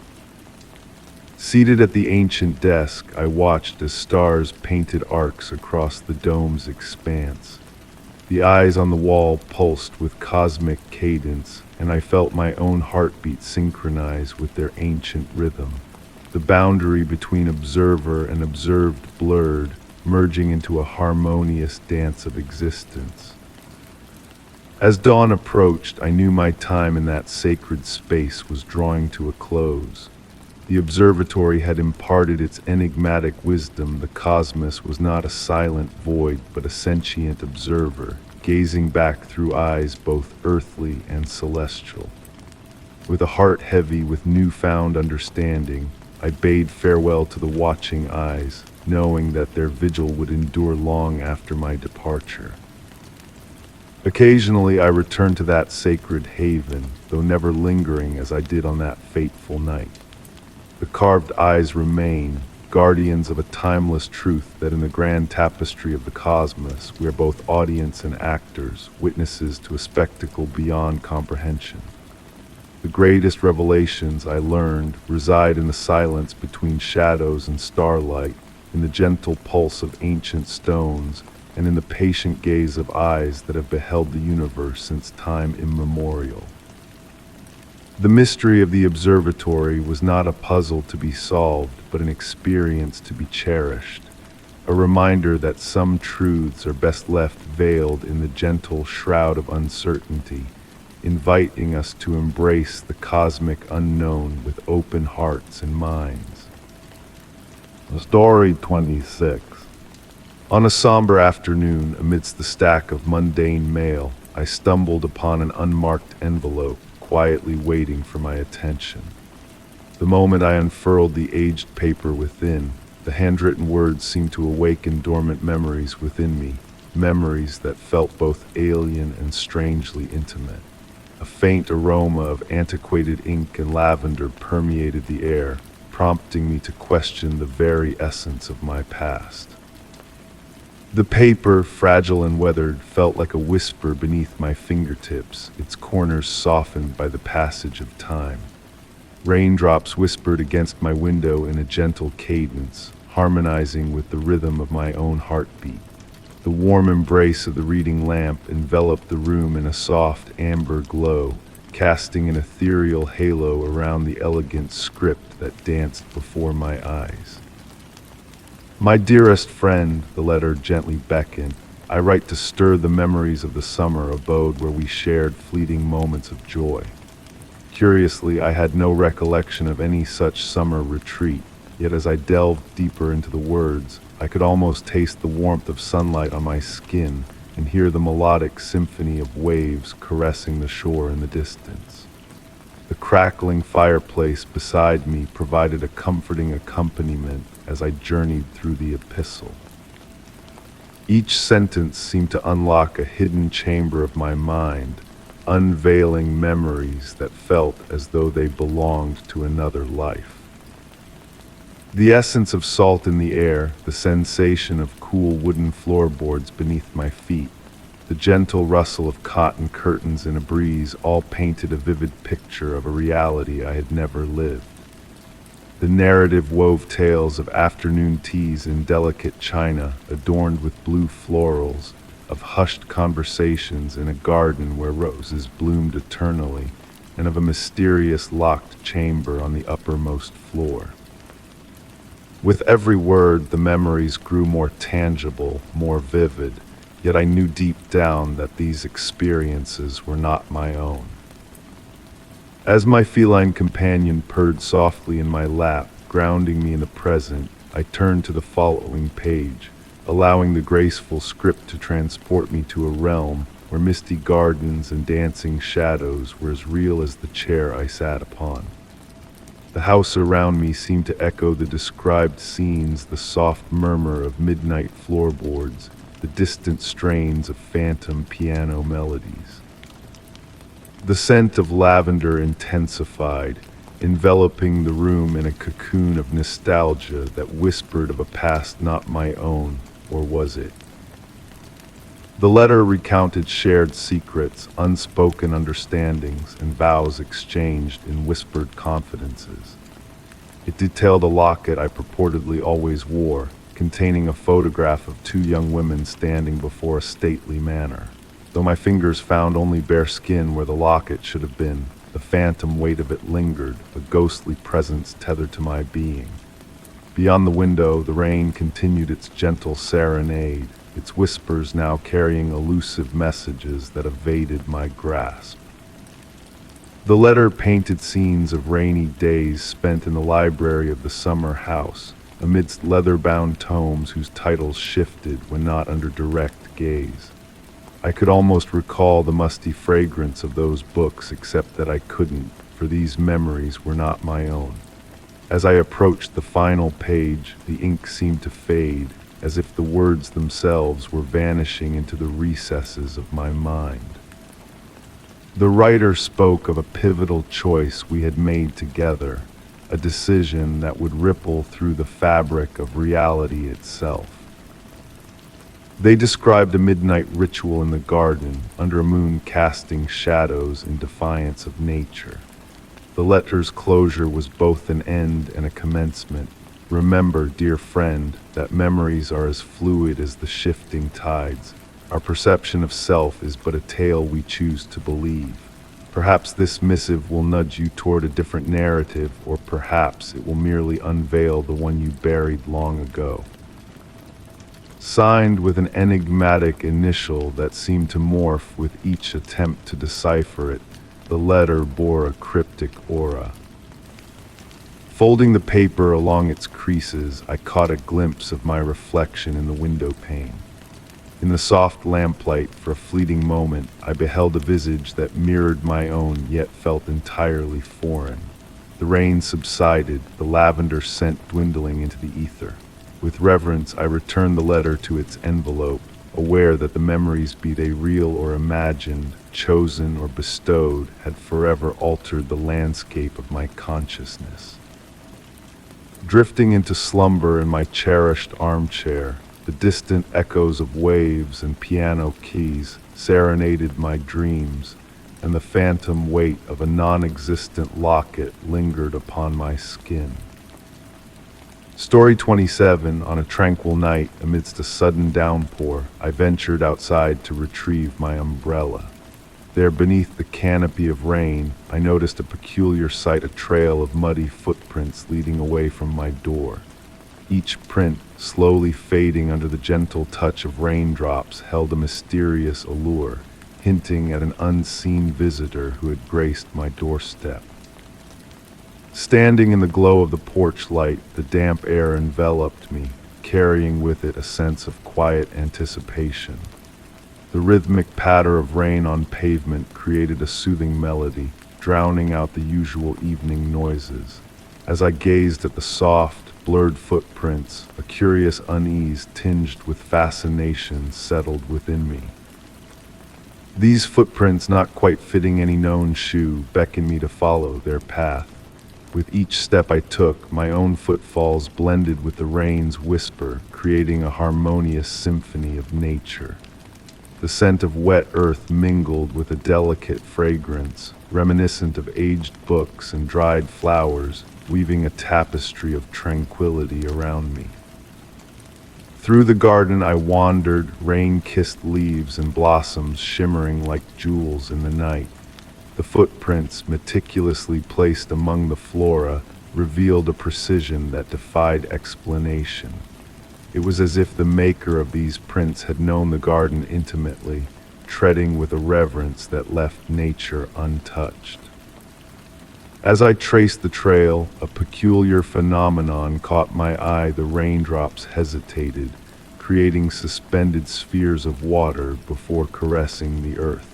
Seated at the ancient desk, I watched as stars painted arcs across the dome's expanse. The eyes on the wall pulsed with cosmic cadence, and I felt my own heartbeat synchronize with their ancient rhythm. The boundary between observer and observed blurred, merging into a harmonious dance of existence. As dawn approached, I knew my time in that sacred space was drawing to a close. The observatory had imparted its enigmatic wisdom. The cosmos was not a silent void, but a sentient observer, gazing back through eyes both earthly and celestial. With a heart heavy with newfound understanding, I bade farewell to the watching eyes, knowing that their vigil would endure long after my departure. Occasionally I returned to that sacred haven, though never lingering as I did on that fateful night. The carved eyes remain, guardians of a timeless truth that in the grand tapestry of the cosmos, we are both audience and actors, witnesses to a spectacle beyond comprehension. The greatest revelations, I learned, reside in the silence between shadows and starlight, in the gentle pulse of ancient stones, and in the patient gaze of eyes that have beheld the universe since time immemorial. The mystery of the observatory was not a puzzle to be solved, but an experience to be cherished, a reminder that some truths are best left veiled in the gentle shroud of uncertainty, inviting us to embrace the cosmic unknown with open hearts and minds. Story 26. On a somber afternoon, amidst the stack of mundane mail, I stumbled upon an unmarked envelope, quietly waiting for my attention. The moment I unfurled the aged paper within, the handwritten words seemed to awaken dormant memories within me, memories that felt both alien and strangely intimate. A faint aroma of antiquated ink and lavender permeated the air, prompting me to question the very essence of my past. The paper, fragile and weathered, felt like a whisper beneath my fingertips, its corners softened by the passage of time. Raindrops whispered against my window in a gentle cadence, harmonizing with the rhythm of my own heartbeat. The warm embrace of the reading lamp enveloped the room in a soft amber glow, casting an ethereal halo around the elegant script that danced before my eyes. My dearest friend, the letter gently beckoned, I write to stir the memories of the summer abode where we shared fleeting moments of joy. Curiously, I had no recollection of any such summer retreat, yet as I delved deeper into the words, I could almost taste the warmth of sunlight on my skin and hear the melodic symphony of waves caressing the shore in the distance. The crackling fireplace beside me provided a comforting accompaniment as I journeyed through the epistle. Each sentence seemed to unlock a hidden chamber of my mind, unveiling memories that felt as though they belonged to another life. The essence of salt in the air, the sensation of cool wooden floorboards beneath my feet, the gentle rustle of cotton curtains in a breeze all painted a vivid picture of a reality I had never lived. The narrative wove tales of afternoon teas in delicate china adorned with blue florals, of hushed conversations in a garden where roses bloomed eternally, and of a mysterious locked chamber on the uppermost floor. With every word, the memories grew more tangible, more vivid, yet I knew deep down that these experiences were not my own. As my feline companion purred softly in my lap, grounding me in the present, I turned to the following page, allowing the graceful script to transport me to a realm where misty gardens and dancing shadows were as real as the chair I sat upon. The house around me seemed to echo the described scenes, the soft murmur of midnight floorboards, the distant strains of phantom piano melodies. The scent of lavender intensified, enveloping the room in a cocoon of nostalgia that whispered of a past not my own, or was it? The letter recounted shared secrets, unspoken understandings, and vows exchanged in whispered confidences. It detailed a locket I purportedly always wore, containing a photograph of two young women standing before a stately manor. Though my fingers found only bare skin where the locket should have been, the phantom weight of it lingered, a ghostly presence tethered to my being. Beyond the window, the rain continued its gentle serenade, its whispers now carrying elusive messages that evaded my grasp. The letter painted scenes of rainy days spent in the library of the summer house, amidst leather-bound tomes whose titles shifted when not under direct gaze. I could almost recall the musty fragrance of those books, except that I couldn't, for these memories were not my own. As I approached the final page, the ink seemed to fade, as if the words themselves were vanishing into the recesses of my mind. The writer spoke of a pivotal choice we had made together, a decision that would ripple through the fabric of reality itself. They described a midnight ritual in the garden, under a moon casting shadows in defiance of nature. The letter's closure was both an end and a commencement. Remember, dear friend, that memories are as fluid as the shifting tides. Our perception of self is but a tale we choose to believe. Perhaps this missive will nudge you toward a different narrative, or perhaps it will merely unveil the one you buried long ago. Signed with an enigmatic initial that seemed to morph with each attempt to decipher it, the letter bore a cryptic aura. Folding the paper along its creases, I caught a glimpse of my reflection in the window pane. In the soft lamplight, for a fleeting moment, I beheld a visage that mirrored my own, yet felt entirely foreign. The rain subsided, the lavender scent dwindling into the ether. With reverence, I returned the letter to its envelope, aware that the memories, be they real or imagined, chosen or bestowed, had forever altered the landscape of my consciousness. Drifting into slumber in my cherished armchair, the distant echoes of waves and piano keys serenaded my dreams, and the phantom weight of a non-existent locket lingered upon my skin. Story 27. On a tranquil night, amidst a sudden downpour, I ventured outside to retrieve my umbrella. There, beneath the canopy of rain, I noticed a peculiar sight, a trail of muddy footprints leading away from my door. Each print, slowly fading under the gentle touch of raindrops, held a mysterious allure, hinting at an unseen visitor who had graced my doorstep. Standing in the glow of the porch light, the damp air enveloped me, carrying with it a sense of quiet anticipation. The rhythmic patter of rain on pavement created a soothing melody, drowning out the usual evening noises. As I gazed at the soft, blurred footprints, a curious unease tinged with fascination settled within me. These footprints, not quite fitting any known shoe, beckoned me to follow their path. With each step I took, my own footfalls blended with the rain's whisper, creating a harmonious symphony of nature. The scent of wet earth mingled with a delicate fragrance, reminiscent of aged books and dried flowers, weaving a tapestry of tranquility around me. Through the garden I wandered, rain-kissed leaves and blossoms shimmering like jewels in the night. The footprints, meticulously placed among the flora, revealed a precision that defied explanation. It was as if the maker of these prints had known the garden intimately, treading with a reverence that left nature untouched. As I traced the trail, a peculiar phenomenon caught my eye. The raindrops hesitated, creating suspended spheres of water before caressing the earth.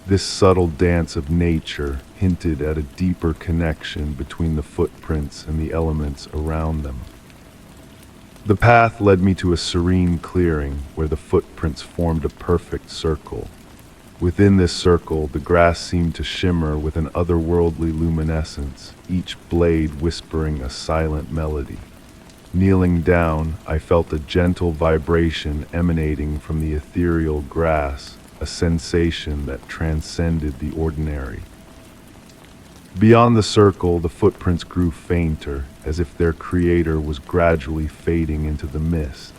This subtle dance of nature hinted at a deeper connection between the footprints and the elements around them. The path led me to a serene clearing where the footprints formed a perfect circle. Within this circle, the grass seemed to shimmer with an otherworldly luminescence, each blade whispering a silent melody. Kneeling down, I felt a gentle vibration emanating from the ethereal grass, a sensation that transcended the ordinary. Beyond the circle, the footprints grew fainter, as if their creator was gradually fading into the mist.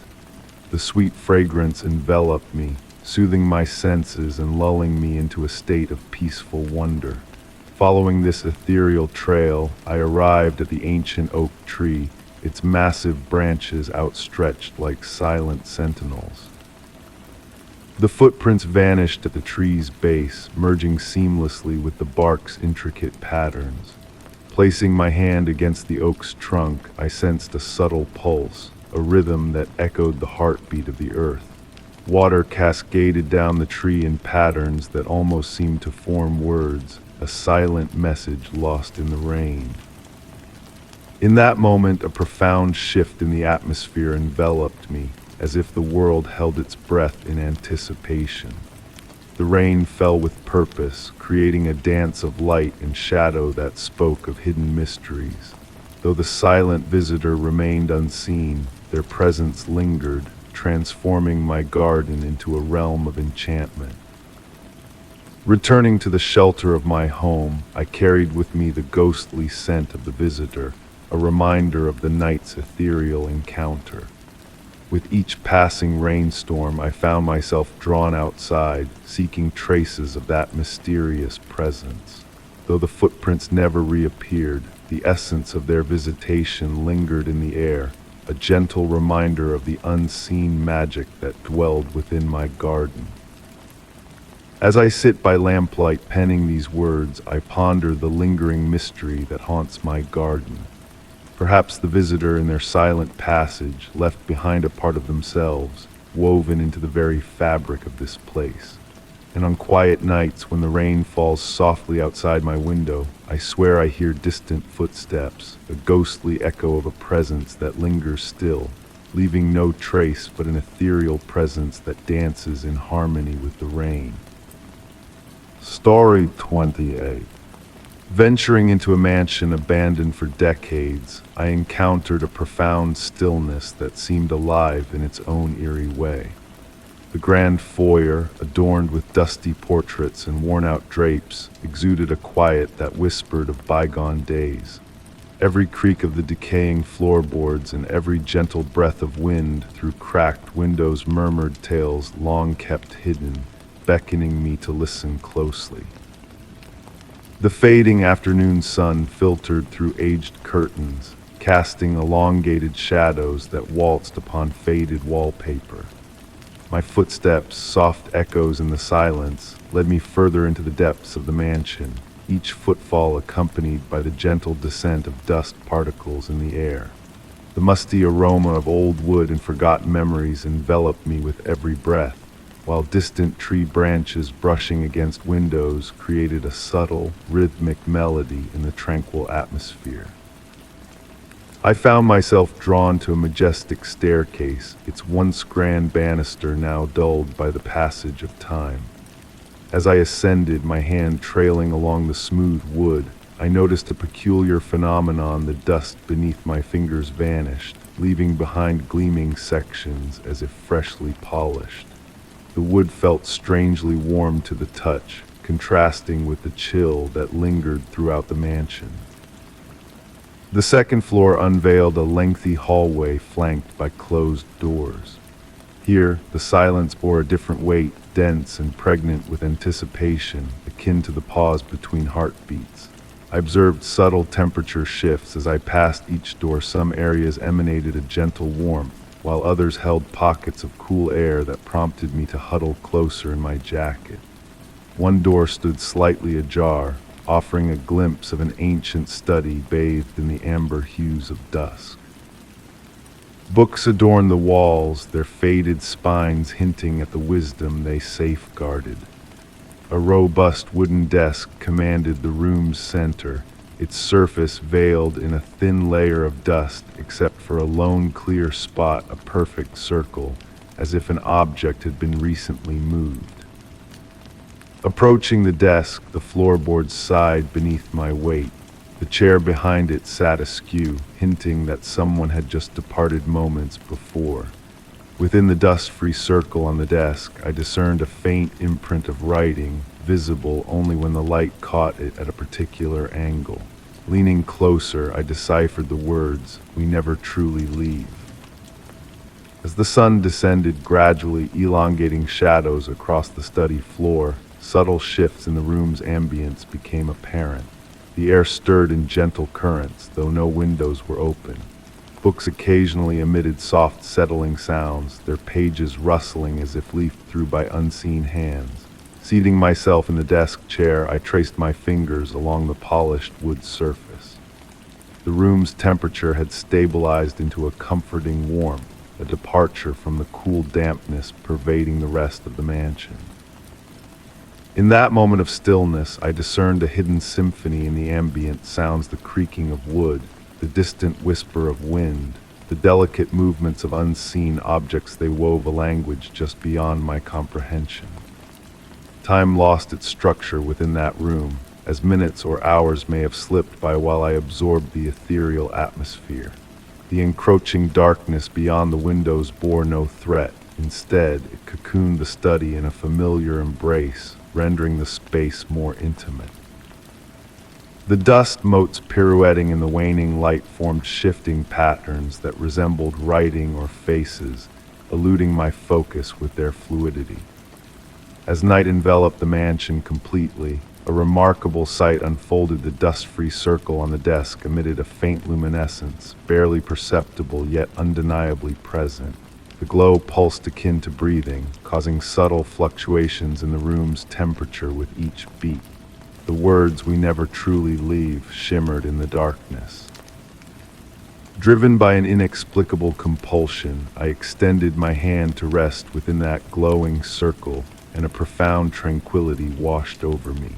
The sweet fragrance enveloped me, soothing my senses and lulling me into a state of peaceful wonder. Following this ethereal trail, I arrived at the ancient oak tree, its massive branches outstretched like silent sentinels. The footprints vanished at the tree's base, merging seamlessly with the bark's intricate patterns. Placing my hand against the oak's trunk, I sensed a subtle pulse, a rhythm that echoed the heartbeat of the earth. Water cascaded down the tree in patterns that almost seemed to form words, a silent message lost in the rain. In that moment, a profound shift in the atmosphere enveloped me, as if the world held its breath in anticipation. The rain fell with purpose, creating a dance of light and shadow that spoke of hidden mysteries. Though the silent visitor remained unseen, their presence lingered, transforming my garden into a realm of enchantment. Returning to the shelter of my home, I carried with me the ghostly scent of the visitor, a reminder of the night's ethereal encounter. With each passing rainstorm, I found myself drawn outside, seeking traces of that mysterious presence. Though the footprints never reappeared, the essence of their visitation lingered in the air, a gentle reminder of the unseen magic that dwelled within my garden. As I sit by lamplight penning these words, I ponder the lingering mystery that haunts my garden. Perhaps the visitor in their silent passage left behind a part of themselves, woven into the very fabric of this place. And on quiet nights when the rain falls softly outside my window, I swear I hear distant footsteps, a ghostly echo of a presence that lingers still, leaving no trace but an ethereal presence that dances in harmony with the rain. Story 28. Venturing into a mansion abandoned for decades, I encountered a profound stillness that seemed alive in its own eerie way. The grand foyer, adorned with dusty portraits and worn-out drapes, exuded a quiet that whispered of bygone days. Every creak of the decaying floorboards and every gentle breath of wind through cracked windows murmured tales long kept hidden, beckoning me to listen closely. The fading afternoon sun filtered through aged curtains, casting elongated shadows that waltzed upon faded wallpaper. My footsteps, soft echoes in the silence, led me further into the depths of the mansion, each footfall accompanied by the gentle descent of dust particles in the air. The musty aroma of old wood and forgotten memories enveloped me with every breath, while distant tree branches brushing against windows created a subtle, rhythmic melody in the tranquil atmosphere. I found myself drawn to a majestic staircase, its once grand banister now dulled by the passage of time. As I ascended, my hand trailing along the smooth wood, I noticed a peculiar phenomenon. The dust beneath my fingers vanished, leaving behind gleaming sections as if freshly polished. The wood felt strangely warm to the touch, contrasting with the chill that lingered throughout the mansion. The second floor unveiled a lengthy hallway flanked by closed doors. Here, the silence bore a different weight, dense and pregnant with anticipation, akin to the pause between heartbeats. I observed subtle temperature shifts as I passed each door. Some areas emanated a gentle warmth, while others held pockets of cool air that prompted me to huddle closer in my jacket. One door stood slightly ajar, offering a glimpse of an ancient study bathed in the amber hues of dusk. Books adorn the walls, their faded spines hinting at the wisdom they safeguarded. A robust wooden desk commanded the room's center, its surface veiled in a thin layer of dust except for a lone clear spot, a perfect circle, as if an object had been recently moved. Approaching the desk, the floorboards sighed beneath my weight. The chair behind it sat askew, hinting that someone had just departed moments before. Within the dust-free circle on the desk, I discerned a faint imprint of writing, visible only when the light caught it at a particular angle. Leaning closer, I deciphered the words, "We never truly leave." As the sun descended, gradually elongating shadows across the study floor, subtle shifts in the room's ambience became apparent. The air stirred in gentle currents, though no windows were open. Books occasionally emitted soft settling sounds, their pages rustling as if leafed through by unseen hands. Seating myself in the desk chair, I traced my fingers along the polished wood surface. The room's temperature had stabilized into a comforting warmth, a departure from the cool dampness pervading the rest of the mansion. In that moment of stillness, I discerned a hidden symphony in the ambient sounds, the creaking of wood, the distant whisper of wind, the delicate movements of unseen objects. They wove a language just beyond my comprehension. Time lost its structure within that room, as minutes or hours may have slipped by while I absorbed the ethereal atmosphere. The encroaching darkness beyond the windows bore no threat. Instead, it cocooned the study in a familiar embrace, rendering the space more intimate. The dust motes pirouetting in the waning light formed shifting patterns that resembled writing or faces, eluding my focus with their fluidity. As night enveloped the mansion completely, a remarkable sight unfolded. The dust-free circle on the desk emitted a faint luminescence, barely perceptible yet undeniably present. The glow pulsed akin to breathing, causing subtle fluctuations in the room's temperature with each beat. The words, "We never truly leave," shimmered in the darkness. Driven by an inexplicable compulsion, I extended my hand to rest within that glowing circle, and a profound tranquility washed over me.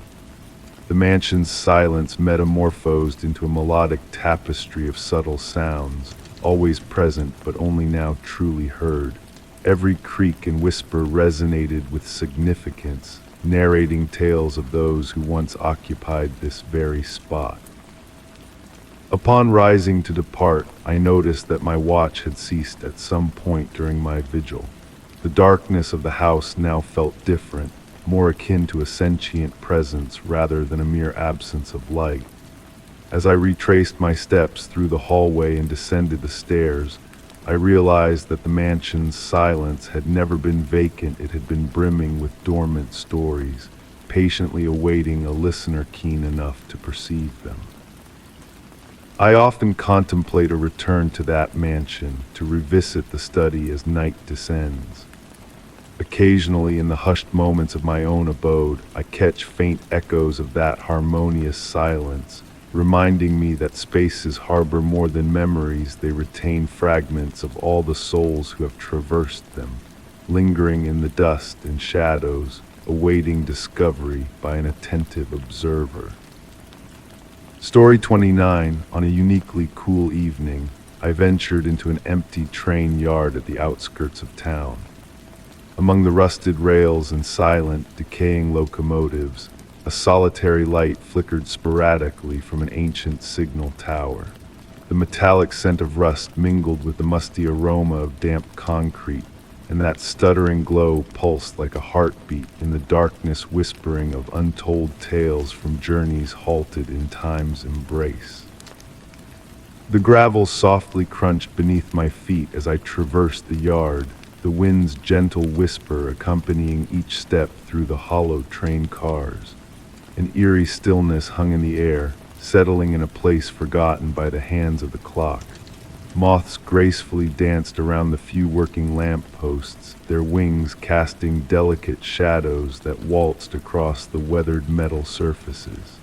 The mansion's silence metamorphosed into a melodic tapestry of subtle sounds, always present but only now truly heard. Every creak and whisper resonated with significance, narrating tales of those who once occupied this very spot. Upon rising to depart, I noticed that my watch had ceased at some point during my vigil. The darkness of the house now felt different, more akin to a sentient presence rather than a mere absence of light. As I retraced my steps through the hallway and descended the stairs, I realized that the mansion's silence had never been vacant. It had been brimming with dormant stories, patiently awaiting a listener keen enough to perceive them. I often contemplate a return to that mansion, to revisit the study as night descends. Occasionally, in the hushed moments of my own abode, I catch faint echoes of that harmonious silence, reminding me that spaces harbor more than memories. They retain fragments of all the souls who have traversed them, lingering in the dust and shadows, awaiting discovery by an attentive observer. Story 29. On a uniquely cool evening, I ventured into an empty train yard at the outskirts of town. Among the rusted rails and silent, decaying locomotives, a solitary light flickered sporadically from an ancient signal tower. The metallic scent of rust mingled with the musty aroma of damp concrete, and that stuttering glow pulsed like a heartbeat in the darkness, whispering of untold tales from journeys halted in time's embrace. The gravel softly crunched beneath my feet as I traversed the yard, the wind's gentle whisper accompanying each step through the hollow train cars. An eerie stillness hung in the air, settling in a place forgotten by the hands of the clock. Moths gracefully danced around the few working lamp posts, their wings casting delicate shadows that waltzed across the weathered metal surfaces.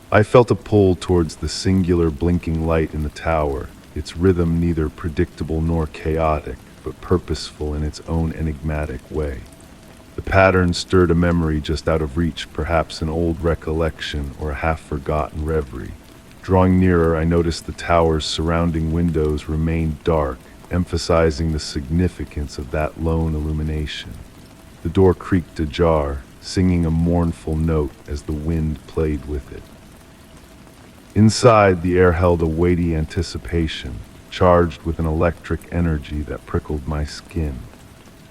I felt a pull towards the singular blinking light in the tower, its rhythm neither predictable nor chaotic, but purposeful in its own enigmatic way. The pattern stirred a memory just out of reach, perhaps an old recollection or a half-forgotten reverie. Drawing nearer, I noticed the tower's surrounding windows remained dark, emphasizing the significance of that lone illumination. The door creaked ajar, singing a mournful note as the wind played with it. Inside, the air held a weighty anticipation, charged with an electric energy that prickled my skin.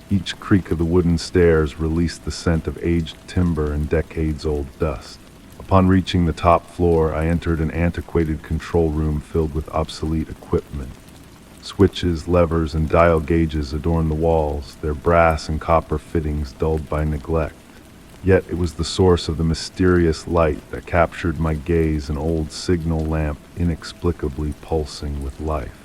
Each creak of the wooden stairs released the scent of aged timber and decades-old dust. Upon reaching the top floor, I entered an antiquated control room filled with obsolete equipment. Switches, levers, and dial gauges adorned the walls, their brass and copper fittings dulled by neglect. Yet it was the source of the mysterious light that captured my gaze, an old signal lamp inexplicably pulsing with life.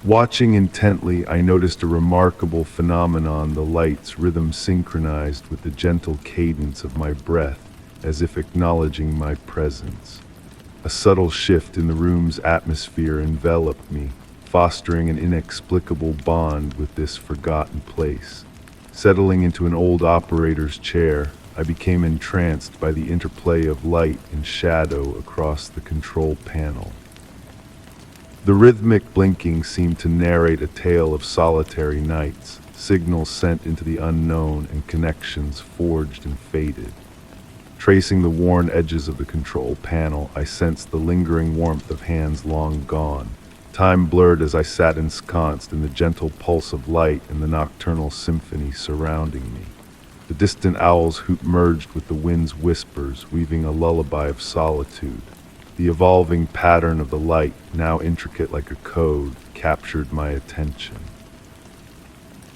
Watching intently, I noticed a remarkable phenomenon, the light's rhythm synchronized with the gentle cadence of my breath, as if acknowledging my presence. A subtle shift in the room's atmosphere enveloped me, fostering an inexplicable bond with this forgotten place. Settling into an old operator's chair, I became entranced by the interplay of light and shadow across the control panel. The rhythmic blinking seemed to narrate a tale of solitary nights, signals sent into the unknown and connections forged and faded. Tracing the worn edges of the control panel, I sensed the lingering warmth of hands long gone. Time blurred as I sat ensconced in the gentle pulse of light and the nocturnal symphony surrounding me. The distant owl's hoot merged with the wind's whispers, weaving a lullaby of solitude. The evolving pattern of the light, now intricate like a code, captured my attention.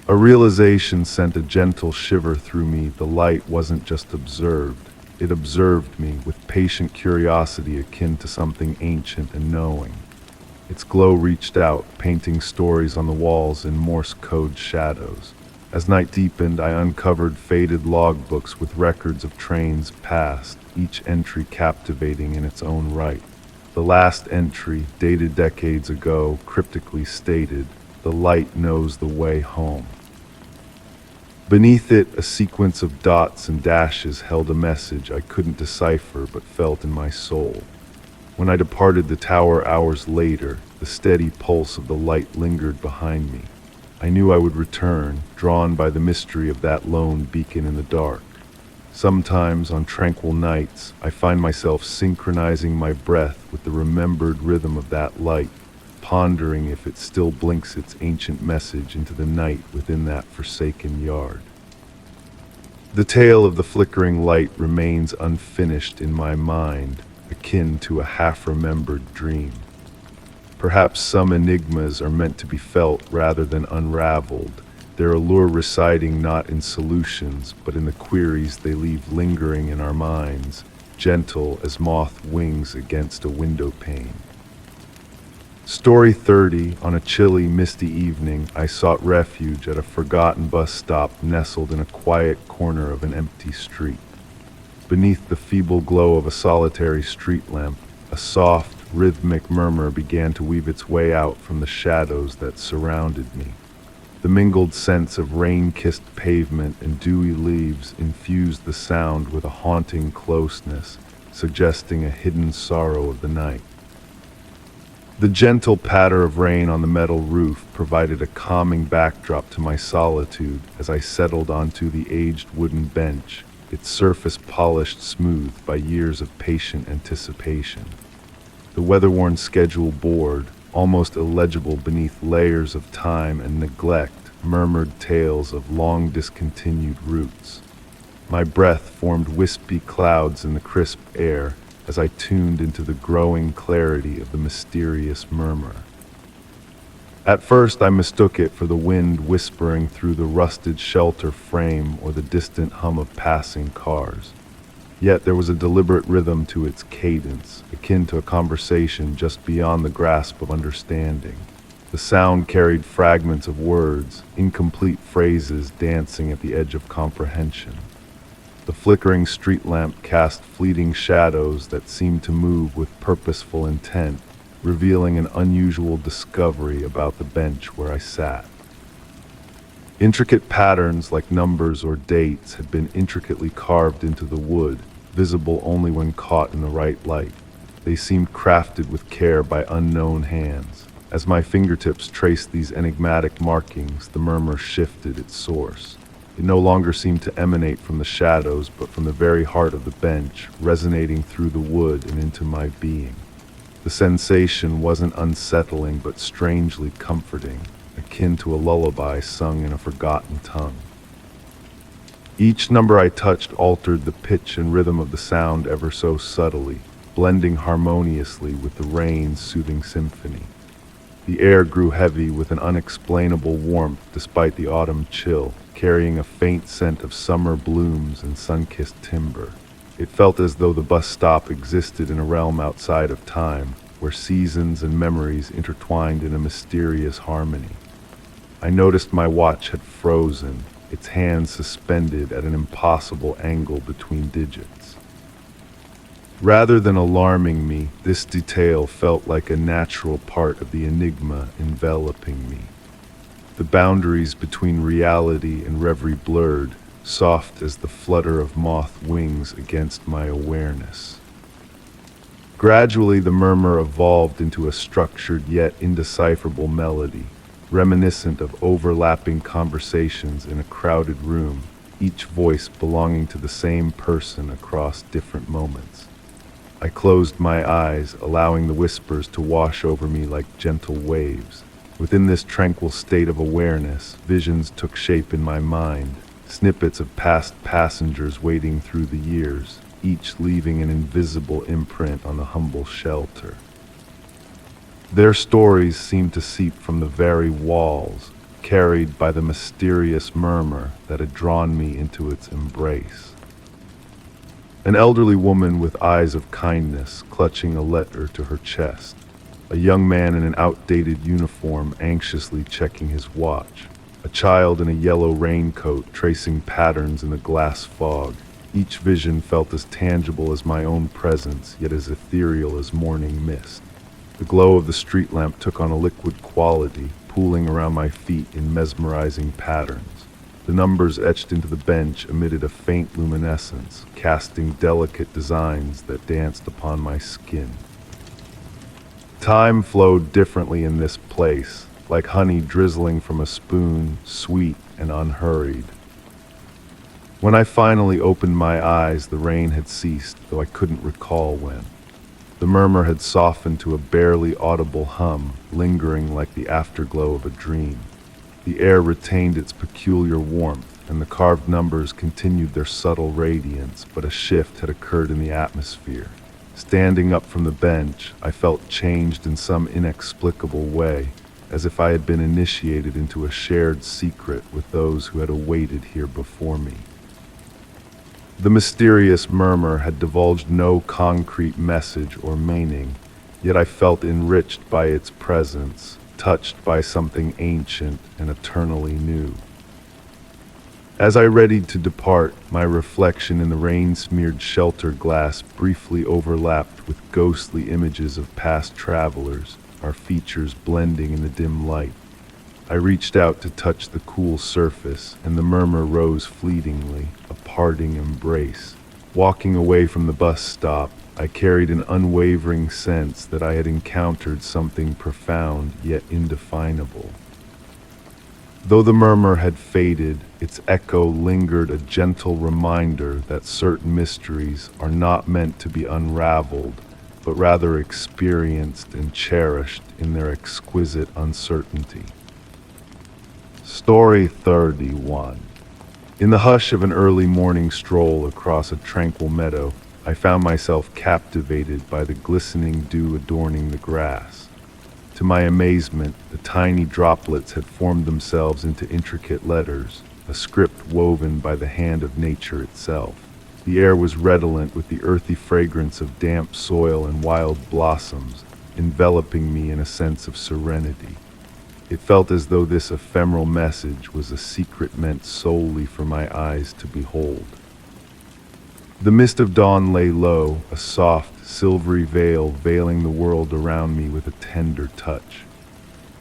A realization sent a gentle shiver through me. The light wasn't just observed. It observed me with patient curiosity akin to something ancient and knowing. Its glow reached out, painting stories on the walls in Morse code shadows. As night deepened, I uncovered faded logbooks with records of trains past, each entry captivating in its own right. The last entry, dated decades ago, cryptically stated, "The light knows the way home." Beneath it, a sequence of dots and dashes held a message I couldn't decipher but felt in my soul. When I departed the tower hours later, the steady pulse of the light lingered behind me. I knew I would return, drawn by the mystery of that lone beacon in the dark. Sometimes, on tranquil nights, I find myself synchronizing my breath with the remembered rhythm of that light, pondering if it still blinks its ancient message into the night within that forsaken yard. The tale of the flickering light remains unfinished in my mind, akin to a half-remembered dream. Perhaps some enigmas are meant to be felt rather than unraveled, their allure residing not in solutions, but in the queries they leave lingering in our minds, gentle as moth wings against a window pane. Story 30. On a chilly, misty evening, I sought refuge at a forgotten bus stop nestled in a quiet corner of an empty street. Beneath the feeble glow of a solitary street lamp, a soft, rhythmic murmur began to weave its way out from the shadows that surrounded me. The mingled scents of rain-kissed pavement and dewy leaves infused the sound with a haunting closeness, suggesting a hidden sorrow of the night. The gentle patter of rain on the metal roof provided a calming backdrop to my solitude as I settled onto the aged wooden bench, its surface polished smooth by years of patient anticipation. The weather-worn schedule board, almost illegible beneath layers of time and neglect, murmured tales of long discontinued routes. My breath formed wispy clouds in the crisp air as I tuned into the growing clarity of the mysterious murmur. At first I mistook it for the wind whispering through the rusted shelter frame or the distant hum of passing cars. Yet there was a deliberate rhythm to its cadence, akin to a conversation just beyond the grasp of understanding. The sound carried fragments of words, incomplete phrases dancing at the edge of comprehension. The flickering street lamp cast fleeting shadows that seemed to move with purposeful intent, revealing an unusual discovery about the bench where I sat. Intricate patterns like numbers or dates had been intricately carved into the wood, visible only when caught in the right light. They seemed crafted with care by unknown hands. As my fingertips traced these enigmatic markings, the murmur shifted its source. It no longer seemed to emanate from the shadows, but from the very heart of the bench, resonating through the wood and into my being. The sensation wasn't unsettling, but strangely comforting, akin to a lullaby sung in a forgotten tongue. Each number I touched altered the pitch and rhythm of the sound ever so subtly, blending harmoniously with the rain's soothing symphony. The air grew heavy with an unexplainable warmth despite the autumn chill, carrying a faint scent of summer blooms and sun-kissed timber. It felt as though the bus stop existed in a realm outside of time, where seasons and memories intertwined in a mysterious harmony. I noticed my watch had frozen, its hands suspended at an impossible angle between digits. Rather than alarming me, this detail felt like a natural part of the enigma enveloping me. The boundaries between reality and reverie blurred, soft as the flutter of moth wings against my awareness. Gradually, the murmur evolved into a structured yet indecipherable melody, reminiscent of overlapping conversations in a crowded room, each voice belonging to the same person across different moments. I closed my eyes, allowing the whispers to wash over me like gentle waves. Within this tranquil state of awareness, visions took shape in my mind, snippets of past passengers waiting through the years, each leaving an invisible imprint on the humble shelter. Their stories seemed to seep from the very walls, carried by the mysterious murmur that had drawn me into its embrace. An elderly woman with eyes of kindness clutching a letter to her chest. A young man in an outdated uniform anxiously checking his watch. A child in a yellow raincoat tracing patterns in the glass fog. Each vision felt as tangible as my own presence, yet as ethereal as morning mist. The glow of the street lamp took on a liquid quality, pooling around my feet in mesmerizing patterns. The numbers etched into the bench emitted a faint luminescence, casting delicate designs that danced upon my skin. Time flowed differently in this place, like honey drizzling from a spoon, sweet and unhurried. When I finally opened my eyes, the rain had ceased, though I couldn't recall when. The murmur had softened to a barely audible hum, lingering like the afterglow of a dream. The air retained its peculiar warmth, and the carved numbers continued their subtle radiance, but a shift had occurred in the atmosphere. Standing up from the bench, I felt changed in some inexplicable way, as if I had been initiated into a shared secret with those who had awaited here before me. The mysterious murmur had divulged no concrete message or meaning, yet I felt enriched by its presence, touched by something ancient and eternally new. As I readied to depart, my reflection in the rain-smeared shelter glass briefly overlapped with ghostly images of past travelers, our features blending in the dim light. I reached out to touch the cool surface, and the murmur rose fleetingly, a parting embrace. Walking away from the bus stop, I carried an unwavering sense that I had encountered something profound yet indefinable. Though the murmur had faded, its echo lingered, a gentle reminder that certain mysteries are not meant to be unraveled, but rather experienced and cherished in their exquisite uncertainty. Story 31. In the hush of an early morning stroll across a tranquil meadow, I found myself captivated by the glistening dew adorning the grass. To my amazement, the tiny droplets had formed themselves into intricate letters, a script woven by the hand of nature itself. The air was redolent with the earthy fragrance of damp soil and wild blossoms, enveloping me in a sense of serenity. It felt as though this ephemeral message was a secret meant solely for my eyes to behold. The mist of dawn lay low, a soft, silvery veil veiling the world around me with a tender touch.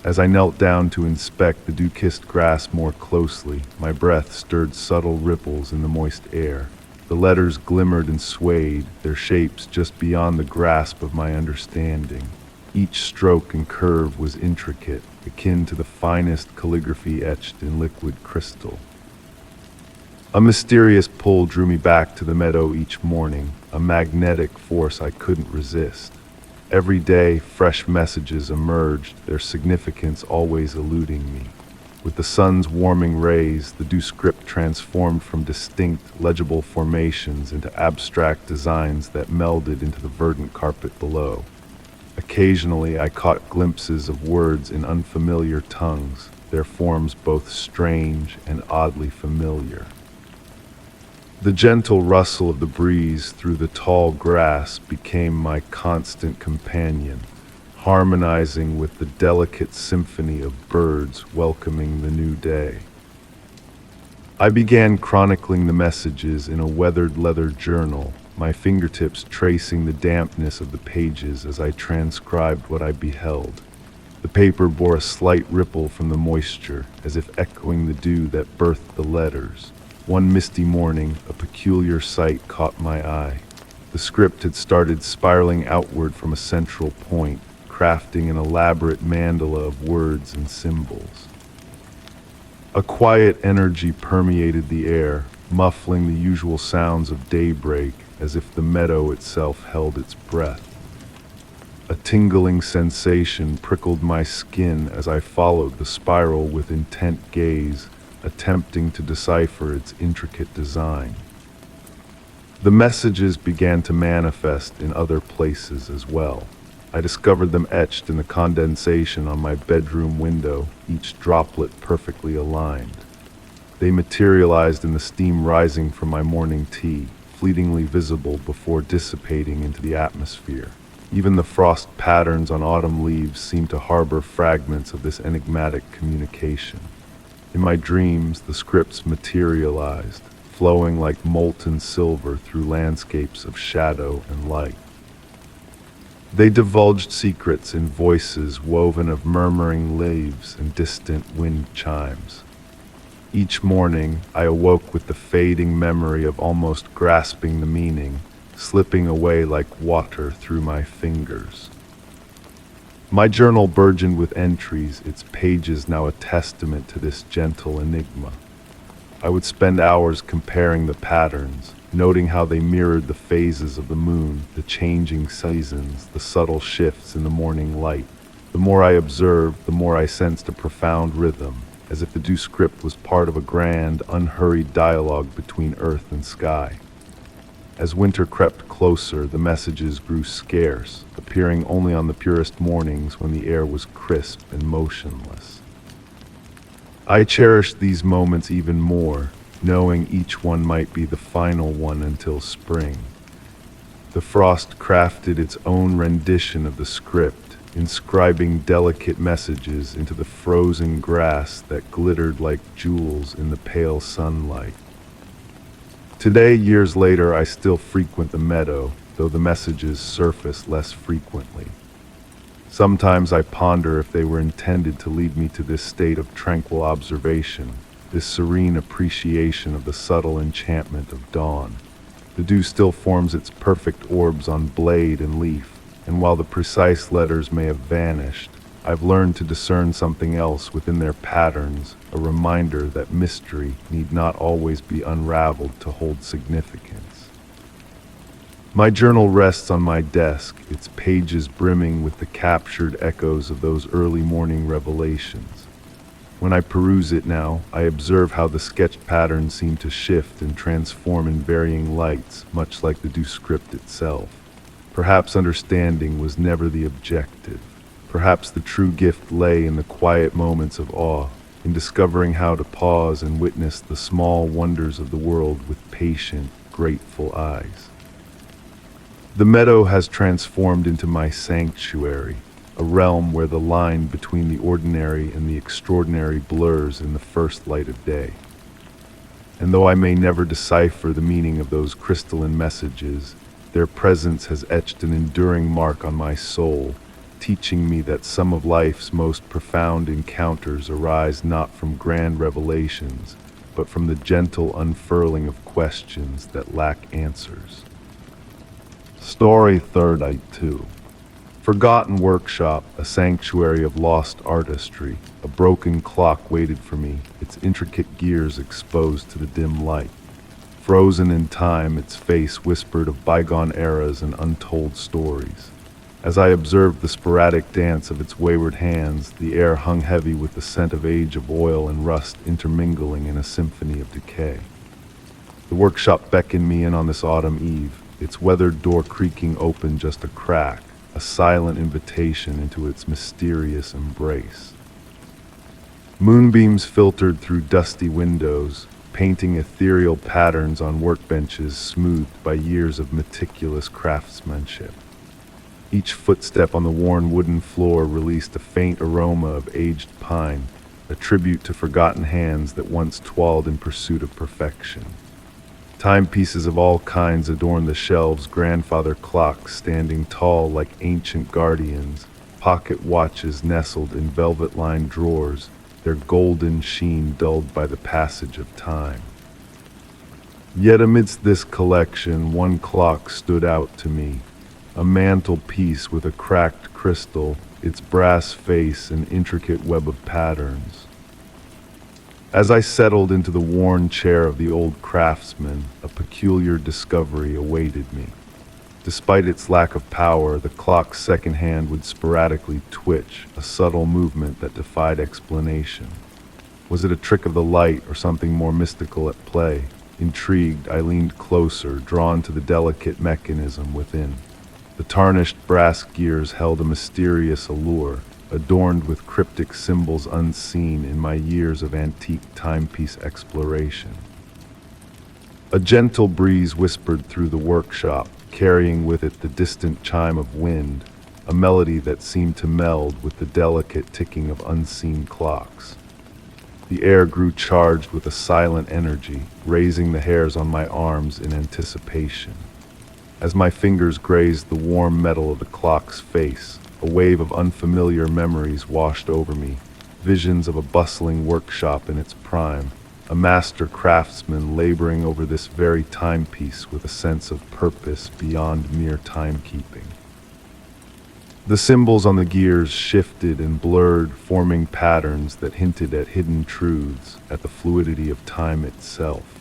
As I knelt down to inspect the dew-kissed grass more closely, my breath stirred subtle ripples in the moist air. The letters glimmered and swayed, their shapes just beyond the grasp of my understanding. Each stroke and curve was intricate, akin to the finest calligraphy etched in liquid crystal. A mysterious pull drew me back to the meadow each morning, a magnetic force I couldn't resist. Every day, fresh messages emerged, their significance always eluding me. With the sun's warming rays, the dew script transformed from distinct, legible formations into abstract designs that melded into the verdant carpet below. Occasionally, I caught glimpses of words in unfamiliar tongues, their forms both strange and oddly familiar. The gentle rustle of the breeze through the tall grass became my constant companion, harmonizing with the delicate symphony of birds welcoming the new day. I began chronicling the messages in a weathered leather journal, my fingertips tracing the dampness of the pages as I transcribed what I beheld. The paper bore a slight ripple from the moisture, as if echoing the dew that birthed the letters. One misty morning, a peculiar sight caught my eye. The script had started spiraling outward from a central point, crafting an elaborate mandala of words and symbols. A quiet energy permeated the air, muffling the usual sounds of daybreak, as if the meadow itself held its breath. A tingling sensation prickled my skin as I followed the spiral with intent gaze, attempting to decipher its intricate design. The messages began to manifest in other places as well. I discovered them etched in the condensation on my bedroom window, each droplet perfectly aligned. They materialized in the steam rising from my morning tea, fleetingly visible before dissipating into the atmosphere. Even the frost patterns on autumn leaves seemed to harbor fragments of this enigmatic communication. In my dreams, the scripts materialized, flowing like molten silver through landscapes of shadow and light. They divulged secrets in voices woven of murmuring leaves and distant wind chimes. Each morning, I awoke with the fading memory of almost grasping the meaning, slipping away like water through my fingers. My journal burgeoned with entries, its pages now a testament to this gentle enigma. I would spend hours comparing the patterns, noting how they mirrored the phases of the moon, the changing seasons, the subtle shifts in the morning light. The more I observed, the more I sensed a profound rhythm, as if the dew script was part of a grand, unhurried dialogue between earth and sky. As winter crept closer, the messages grew scarce, appearing only on the purest mornings when the air was crisp and motionless. I cherished these moments even more, knowing each one might be the final one until spring. The frost crafted its own rendition of the script, inscribing delicate messages into the frozen grass that glittered like jewels in the pale sunlight. Today, years later, I still frequent the meadow, though the messages surface less frequently. Sometimes I ponder if they were intended to lead me to this state of tranquil observation, this serene appreciation of the subtle enchantment of dawn. The dew still forms its perfect orbs on blade and leaf, and while the precise letters may have vanished, I've learned to discern something else within their patterns, a reminder that mystery need not always be unraveled to hold significance. My journal rests on my desk, its pages brimming with the captured echoes of those early morning revelations. When I peruse it now, I observe how the sketched patterns seem to shift and transform in varying lights, much like the dew script itself. Perhaps understanding was never the objective. Perhaps the true gift lay in the quiet moments of awe, in discovering how to pause and witness the small wonders of the world with patient, grateful eyes. The meadow has transformed into my sanctuary, a realm where the line between the ordinary and the extraordinary blurs in the first light of day. And though I may never decipher the meaning of those crystalline messages, their presence has etched an enduring mark on my soul, teaching me that some of life's most profound encounters arise not from grand revelations, but from the gentle unfurling of questions that lack answers. Story third, Act 2. Forgotten workshop, a sanctuary of lost artistry. A broken clock waited for me, its intricate gears exposed to the dim light. Frozen in time, its face whispered of bygone eras and untold stories. As I observed the sporadic dance of its wayward hands, the air hung heavy with the scent of age, of oil and rust intermingling in a symphony of decay. The workshop beckoned me in on this autumn eve, its weathered door creaking open just a crack, a silent invitation into its mysterious embrace. Moonbeams filtered through dusty windows, painting ethereal patterns on workbenches smoothed by years of meticulous craftsmanship. Each footstep on the worn wooden floor released a faint aroma of aged pine, a tribute to forgotten hands that once toiled in pursuit of perfection. Timepieces of all kinds adorned the shelves, grandfather clocks standing tall like ancient guardians, pocket watches nestled in velvet-lined drawers, their golden sheen dulled by the passage of time. Yet amidst this collection, one clock stood out to me, a mantelpiece with a cracked crystal, its brass face an intricate web of patterns. As I settled into the worn chair of the old craftsman, a peculiar discovery awaited me. Despite its lack of power, the clock's second hand would sporadically twitch, a subtle movement that defied explanation. Was it a trick of the light or something more mystical at play? Intrigued, I leaned closer, drawn to the delicate mechanism within. The tarnished brass gears held a mysterious allure, adorned with cryptic symbols unseen in my years of antique timepiece exploration. A gentle breeze whispered through the workshop, carrying with it the distant chime of wind, a melody that seemed to meld with the delicate ticking of unseen clocks. The air grew charged with a silent energy, raising the hairs on my arms in anticipation. As my fingers grazed the warm metal of the clock's face, a wave of unfamiliar memories washed over me, visions of a bustling workshop in its prime, a master craftsman laboring over this very timepiece with a sense of purpose beyond mere timekeeping. The symbols on the gears shifted and blurred, forming patterns that hinted at hidden truths, at the fluidity of time itself.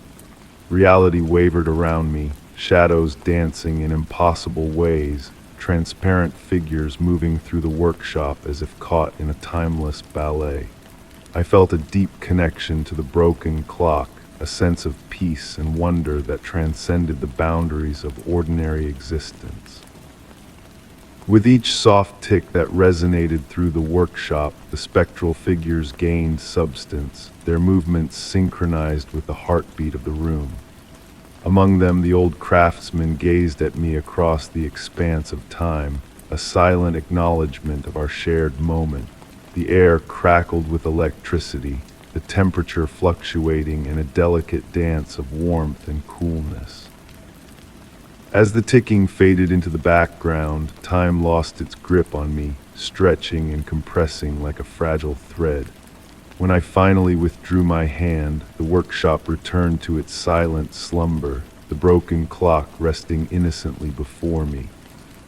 Reality wavered around me, shadows dancing in impossible ways, transparent figures moving through the workshop as if caught in a timeless ballet. I felt a deep connection to the broken clock, a sense of peace and wonder that transcended the boundaries of ordinary existence. With each soft tick that resonated through the workshop, the spectral figures gained substance, their movements synchronized with the heartbeat of the room. Among them, the old craftsman gazed at me across the expanse of time, a silent acknowledgement of our shared moment. The air crackled with electricity, the temperature fluctuating in a delicate dance of warmth and coolness. As the ticking faded into the background, time lost its grip on me, stretching and compressing like a fragile thread. When I finally withdrew my hand, the workshop returned to its silent slumber, the broken clock resting innocently before me.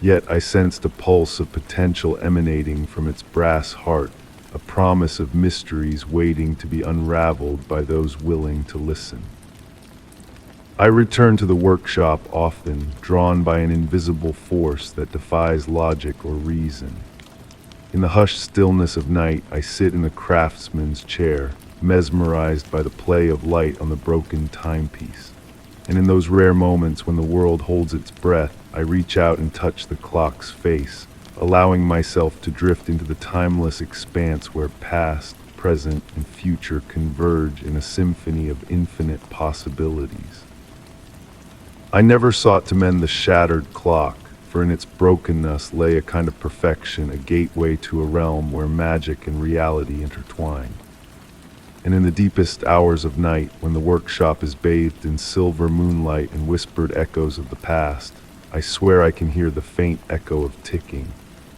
Yet I sensed a pulse of potential emanating from its brass heart, a promise of mysteries waiting to be unraveled by those willing to listen. I return to the workshop often, drawn by an invisible force that defies logic or reason. In the hushed stillness of night, I sit in the craftsman's chair, mesmerized by the play of light on the broken timepiece. And in those rare moments when the world holds its breath, I reach out and touch the clock's face, allowing myself to drift into the timeless expanse where past, present, and future converge in a symphony of infinite possibilities. I never sought to mend the shattered clock, for in its brokenness lay a kind of perfection, a gateway to a realm where magic and reality intertwine. and in the deepest hours of night, when the workshop is bathed in silver moonlight and whispered echoes of the past, I swear I can hear the faint echo of ticking,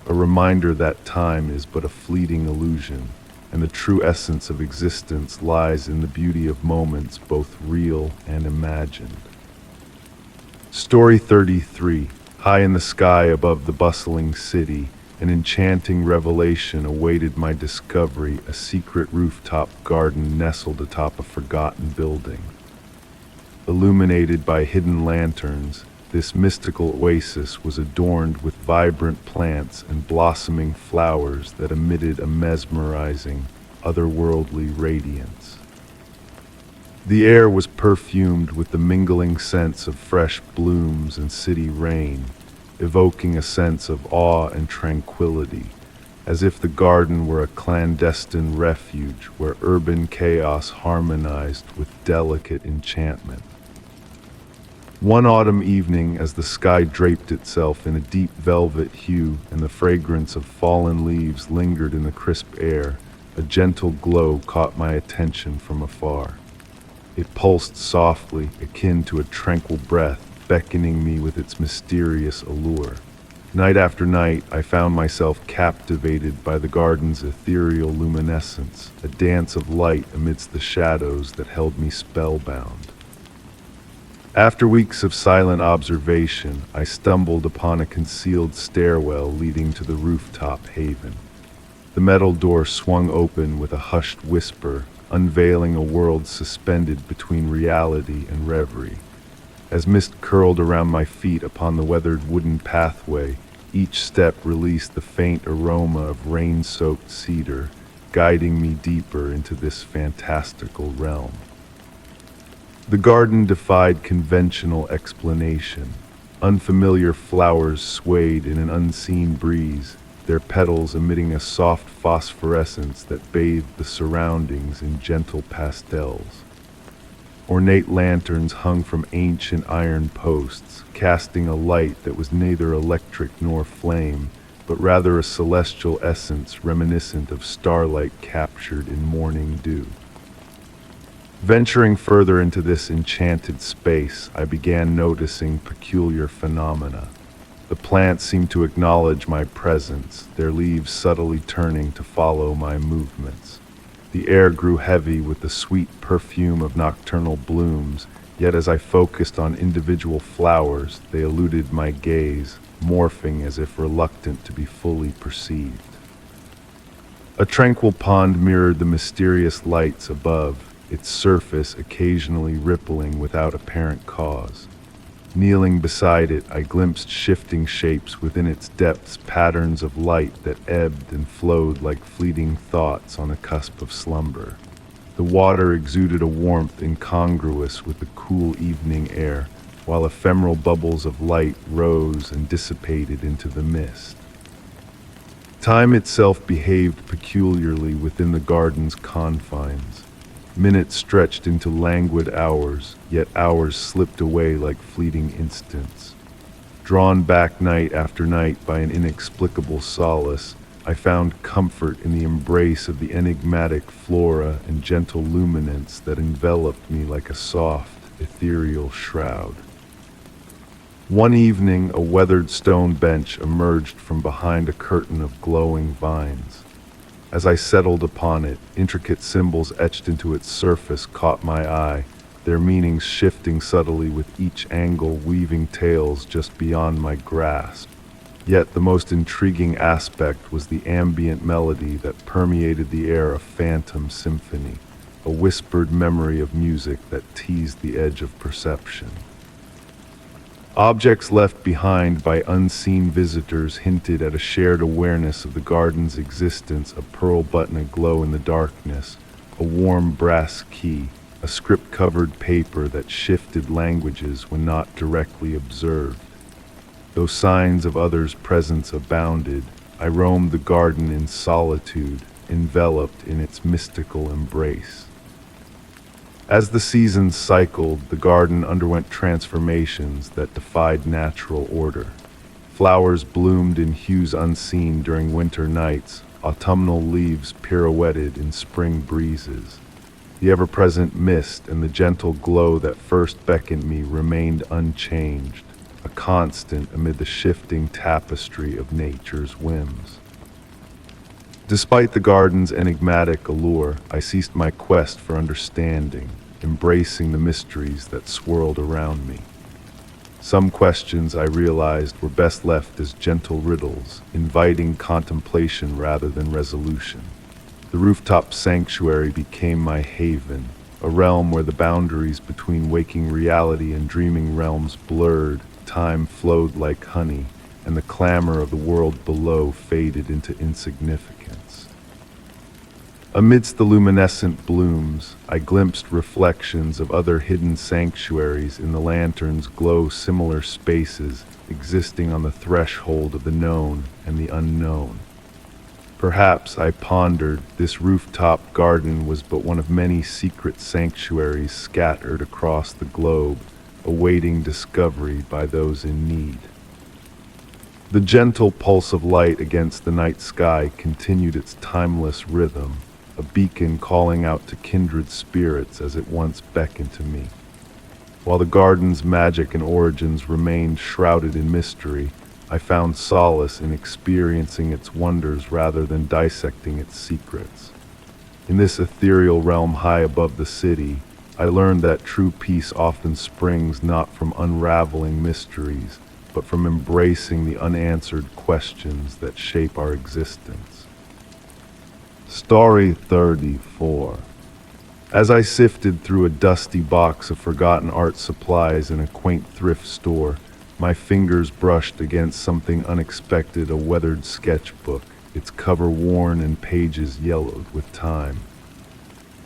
a reminder that time is but a fleeting illusion, and the true essence of existence lies in the beauty of moments both real and imagined. Story 33. High in the sky above the bustling city, an enchanting revelation awaited my discovery, a secret rooftop garden nestled atop a forgotten building. Illuminated by hidden lanterns, this mystical oasis was adorned with vibrant plants and blossoming flowers that emitted a mesmerizing, otherworldly radiance. The air was perfumed with the mingling scents of fresh blooms and city rain, evoking a sense of awe and tranquility, as if the garden were a clandestine refuge where urban chaos harmonized with delicate enchantment. One autumn evening, as the sky draped itself in a deep velvet hue and the fragrance of fallen leaves lingered in the crisp air, a gentle glow caught my attention from afar. It pulsed softly, akin to a tranquil breath, beckoning me with its mysterious allure. Night after night, I found myself captivated by the garden's ethereal luminescence, a dance of light amidst the shadows that held me spellbound. After weeks of silent observation, I stumbled upon a concealed stairwell leading to the rooftop haven. The metal door swung open with a hushed whisper, unveiling a world suspended between reality and reverie. As mist curled around my feet upon the weathered wooden pathway, each step released the faint aroma of rain-soaked cedar, guiding me deeper into this fantastical realm. The garden defied conventional explanation. Unfamiliar flowers swayed in an unseen breeze, their petals emitting a soft phosphorescence that bathed the surroundings in gentle pastels. Ornate lanterns hung from ancient iron posts, casting a light that was neither electric nor flame, but rather a celestial essence reminiscent of starlight captured in morning dew. Venturing further into this enchanted space, I began noticing peculiar phenomena. The plants seemed to acknowledge my presence, their leaves subtly turning to follow my movements. The air grew heavy with the sweet perfume of nocturnal blooms, yet as I focused on individual flowers, they eluded my gaze, morphing as if reluctant to be fully perceived. A tranquil pond mirrored the mysterious lights above, its surface occasionally rippling without apparent cause. Kneeling beside it, I glimpsed shifting shapes within its depths, patterns of light that ebbed and flowed like fleeting thoughts on a cusp of slumber. The water exuded a warmth incongruous with the cool evening air, while ephemeral bubbles of light rose and dissipated into the mist. Time itself behaved peculiarly within the garden's confines. Minutes stretched into languid hours, yet hours slipped away like fleeting instants. Drawn back night after night by an inexplicable solace, I found comfort in the embrace of the enigmatic flora and gentle luminance that enveloped me like a soft, ethereal shroud. One evening, a weathered stone bench emerged from behind a curtain of glowing vines. As I settled upon it, intricate symbols etched into its surface caught my eye, their meanings shifting subtly with each angle, weaving tales just beyond my grasp. Yet the most intriguing aspect was the ambient melody that permeated the air, a phantom symphony, a whispered memory of music that teased the edge of perception. Objects left behind by unseen visitors hinted at a shared awareness of the garden's existence, a pearl button aglow in the darkness, a warm brass key, a script-covered paper that shifted languages when not directly observed. Though signs of others' presence abounded, I roamed the garden in solitude, enveloped in its mystical embrace. As the seasons cycled, the garden underwent transformations that defied natural order. Flowers bloomed in hues unseen during winter nights, autumnal leaves pirouetted in spring breezes. The ever-present mist and the gentle glow that first beckoned me remained unchanged, a constant amid the shifting tapestry of nature's whims. Despite the garden's enigmatic allure, I ceased my quest for understanding, embracing the mysteries that swirled around me. Some questions, I realized, were best left as gentle riddles, inviting contemplation rather than resolution. The rooftop sanctuary became my haven, a realm where the boundaries between waking reality and dreaming realms blurred, time flowed like honey, and the clamor of the world below faded into insignificance. Amidst the luminescent blooms, I glimpsed reflections of other hidden sanctuaries in the lantern's glow, similar spaces existing on the threshold of the known and the unknown. Perhaps, I pondered, this rooftop garden was but one of many secret sanctuaries scattered across the globe, awaiting discovery by those in need. The gentle pulse of light against the night sky continued its timeless rhythm, a beacon calling out to kindred spirits as it once beckoned to me. While the garden's magic and origins remained shrouded in mystery, I found solace in experiencing its wonders rather than dissecting its secrets. In this ethereal realm high above the city, I learned that true peace often springs not from unraveling mysteries, but from embracing the unanswered questions that shape our existence. Story 34. As I sifted through a dusty box of forgotten art supplies in a quaint thrift store, my fingers brushed against something unexpected, a weathered sketchbook, its cover worn and pages yellowed with time.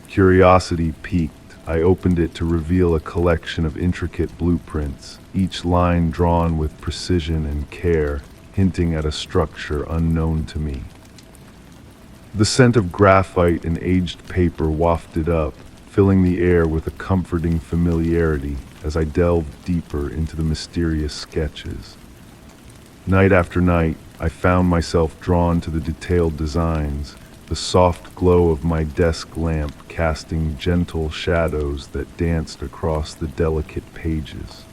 Curiosity piqued. I opened it to reveal a collection of intricate blueprints, each line drawn with precision and care, hinting at a structure unknown to me. The scent of graphite and aged paper wafted up, filling the air with a comforting familiarity as I delved deeper into the mysterious sketches. Night after night, I found myself drawn to the detailed designs, the soft glow of my desk lamp casting gentle shadows that danced across the delicate pages.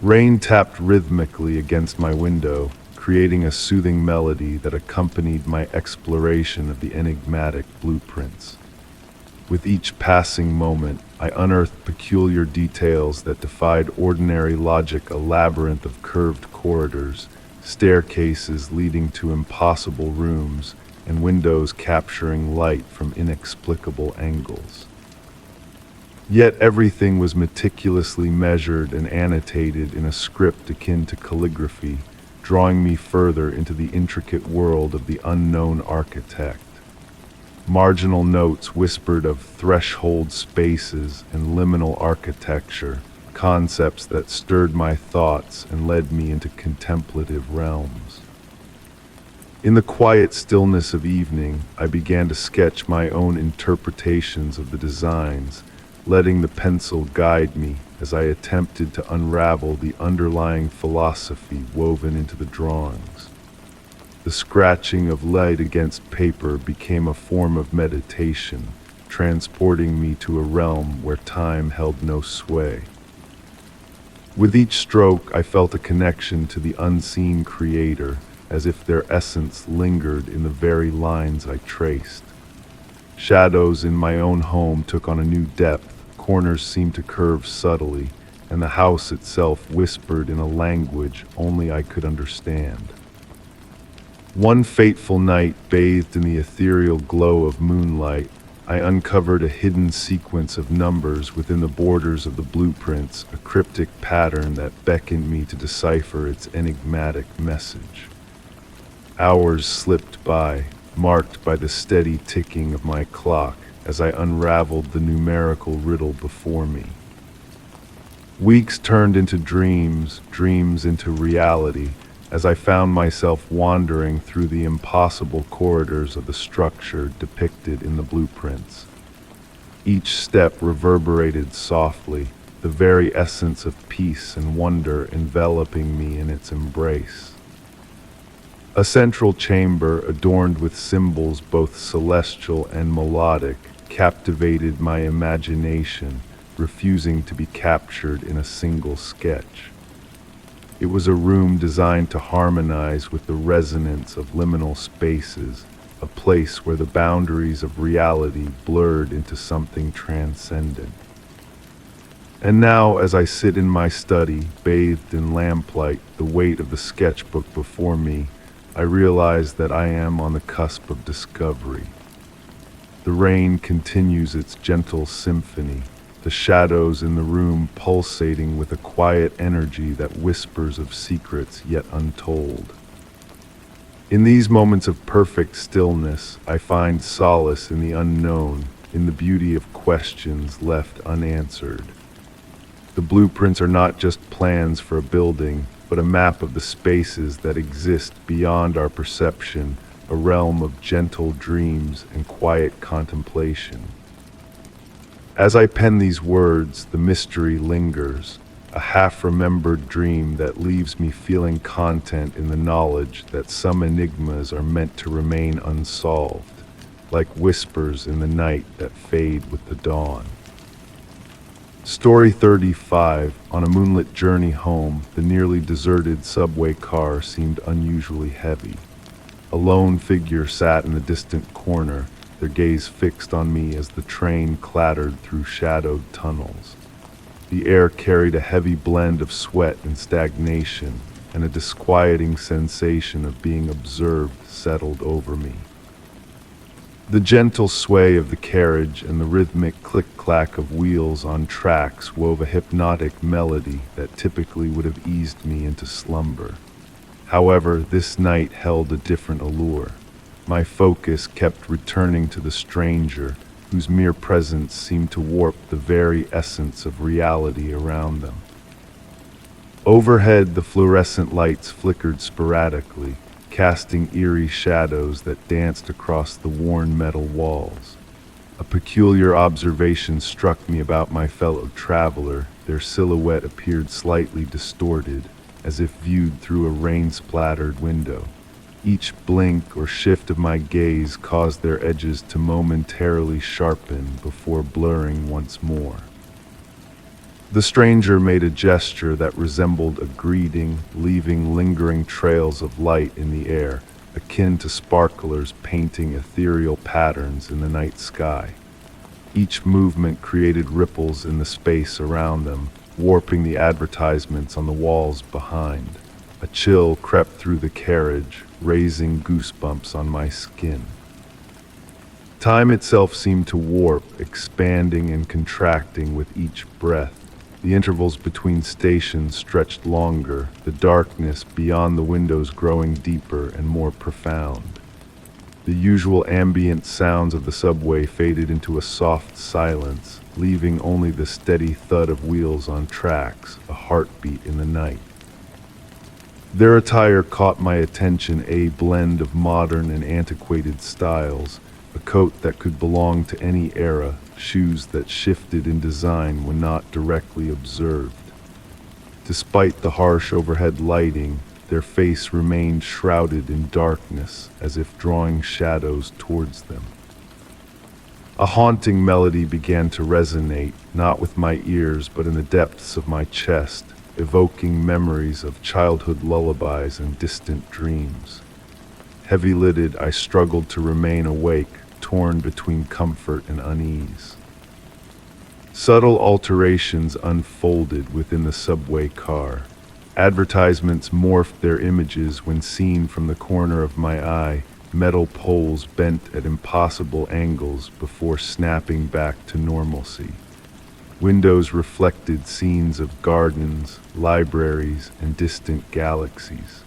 Rain tapped rhythmically against my window, creating a soothing melody that accompanied my exploration of the enigmatic blueprints. With each passing moment, I unearthed peculiar details that defied ordinary logic, a labyrinth of curved corridors, staircases leading to impossible rooms, and windows capturing light from inexplicable angles. Yet everything was meticulously measured and annotated in a script akin to calligraphy, drawing me further into the intricate world of the unknown architect. Marginal notes whispered of threshold spaces and liminal architecture, concepts that stirred my thoughts and led me into contemplative realms. In the quiet stillness of evening, I began to sketch my own interpretations of the designs, letting the pencil guide me as I attempted to unravel the underlying philosophy woven into the drawings. The scratching of light against paper became a form of meditation, transporting me to a realm where time held no sway. With each stroke, I felt a connection to the unseen creator, as if their essence lingered in the very lines I traced. Shadows in my own home took on a new depth, corners seemed to curve subtly, and the house itself whispered in a language only I could understand. One fateful night, bathed in the ethereal glow of moonlight, I uncovered a hidden sequence of numbers within the borders of the blueprints, a cryptic pattern that beckoned me to decipher its enigmatic message. Hours slipped by, marked by the steady ticking of my clock as I unraveled the numerical riddle before me. Weeks turned into dreams, dreams into reality, as I found myself wandering through the impossible corridors of the structure depicted in the blueprints. Each step reverberated softly, the very essence of peace and wonder enveloping me in its embrace. A central chamber adorned with symbols both celestial and melodic captivated my imagination, refusing to be captured in a single sketch. It was a room designed to harmonize with the resonance of liminal spaces, a place where the boundaries of reality blurred into something transcendent. And now, as I sit in my study, bathed in lamplight, the weight of the sketchbook before me, I realize that I am on the cusp of discovery. The rain continues its gentle symphony, the shadows in the room pulsating with a quiet energy that whispers of secrets yet untold. In these moments of perfect stillness, I find solace in the unknown, in the beauty of questions left unanswered. The blueprints are not just plans for a building, but a map of the spaces that exist beyond our perception, a realm of gentle dreams and quiet contemplation. As I pen these words, the mystery lingers, a half-remembered dream that leaves me feeling content in the knowledge that some enigmas are meant to remain unsolved, like whispers in the night that fade with the dawn. Story 35. On a moonlit journey home, the nearly deserted subway car seemed unusually heavy. A lone figure sat in a distant corner, their gaze fixed on me as the train clattered through shadowed tunnels. The air carried a heavy blend of sweat and stagnation, and a disquieting sensation of being observed settled over me. The gentle sway of the carriage and the rhythmic click-clack of wheels on tracks wove a hypnotic melody that typically would have eased me into slumber. However, this night held a different allure. My focus kept returning to the stranger, whose mere presence seemed to warp the very essence of reality around them. Overhead, the fluorescent lights flickered sporadically, casting eerie shadows that danced across the worn metal walls. A peculiar observation struck me about my fellow traveler. Their silhouette appeared slightly distorted, as if viewed through a rain-splattered window. Each blink or shift of my gaze caused their edges to momentarily sharpen before blurring once more. The stranger made a gesture that resembled a greeting, leaving lingering trails of light in the air, akin to sparklers painting ethereal patterns in the night sky. Each movement created ripples in the space around them, warping the advertisements on the walls behind. A chill crept through the carriage, raising goosebumps on my skin. Time itself seemed to warp, expanding and contracting with each breath. The intervals between stations stretched longer, the darkness beyond the windows growing deeper and more profound. The usual ambient sounds of the subway faded into a soft silence, leaving only the steady thud of wheels on tracks, a heartbeat in the night. Their attire caught my attention, a blend of modern and antiquated styles, a coat that could belong to any era, shoes that shifted in design when not directly observed. Despite the harsh overhead lighting, their face remained shrouded in darkness, as if drawing shadows towards them. A haunting melody began to resonate, not with my ears but in the depths of my chest, evoking memories of childhood lullabies and distant dreams. Heavy-lidded, I struggled to remain awake, torn between comfort and unease. Subtle alterations unfolded within the subway car. Advertisements morphed their images when seen from the corner of my eye, metal poles bent at impossible angles before snapping back to normalcy. Windows reflected scenes of gardens, libraries, and distant galaxies.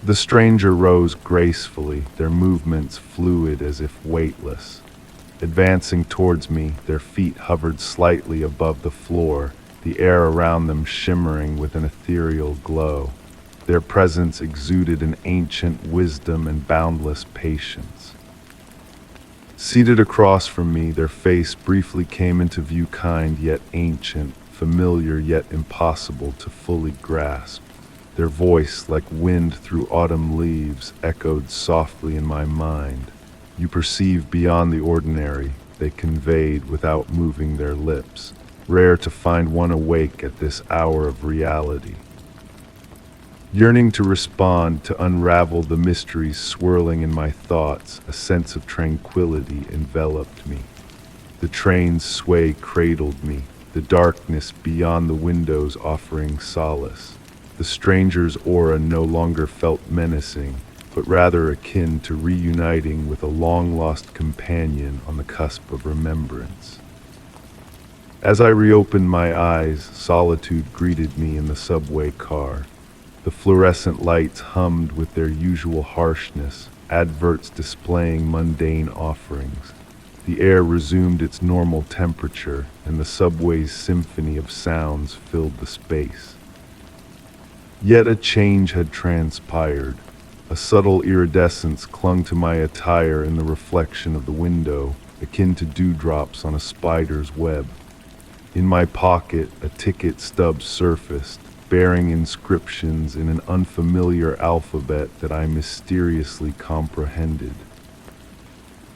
The stranger rose gracefully, their movements fluid as if weightless. Advancing towards me, their feet hovered slightly above the floor, the air around them shimmering with an ethereal glow. Their presence exuded an ancient wisdom and boundless patience. Seated across from me, their face briefly came into view, kind yet ancient, familiar yet impossible to fully grasp. Their voice, like wind through autumn leaves, echoed softly in my mind. You perceive beyond the ordinary, they conveyed without moving their lips. Rare to find one awake at this hour of reality. Yearning to respond, to unravel the mysteries swirling in my thoughts, a sense of tranquility enveloped me. The train's sway cradled me, the darkness beyond the windows offering solace. The stranger's aura no longer felt menacing, but rather akin to reuniting with a long-lost companion on the cusp of remembrance. As I reopened my eyes, solitude greeted me in the subway car. The fluorescent lights hummed with their usual harshness, adverts displaying mundane offerings. The air resumed its normal temperature, and the subway's symphony of sounds filled the space. Yet a change had transpired. A subtle iridescence clung to my attire in the reflection of the window, akin to dewdrops on a spider's web. In my pocket, a ticket stub surfaced, bearing inscriptions in an unfamiliar alphabet that I mysteriously comprehended.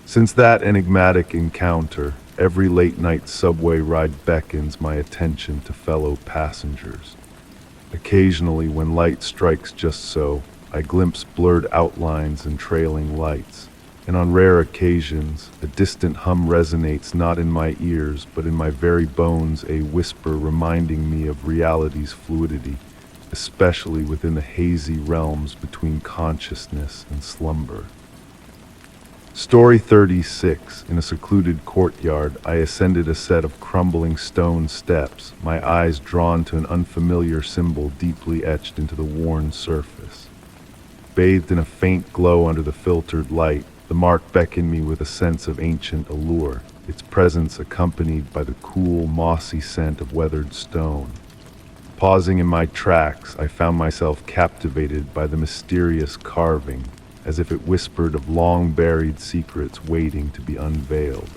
Since that enigmatic encounter, every late-night subway ride beckons my attention to fellow passengers. Occasionally, when light strikes just so, I glimpse blurred outlines and trailing lights, and on rare occasions, a distant hum resonates not in my ears, but in my very bones, a whisper reminding me of reality's fluidity, especially within the hazy realms between consciousness and slumber. Story 36. In a secluded courtyard, I ascended a set of crumbling stone steps, my eyes drawn to an unfamiliar symbol deeply etched into the worn surface. Bathed in a faint glow under the filtered light, the mark beckoned me with a sense of ancient allure, its presence accompanied by the cool, mossy scent of weathered stone. Pausing in my tracks, I found myself captivated by the mysterious carving, as if it whispered of long-buried secrets waiting to be unveiled.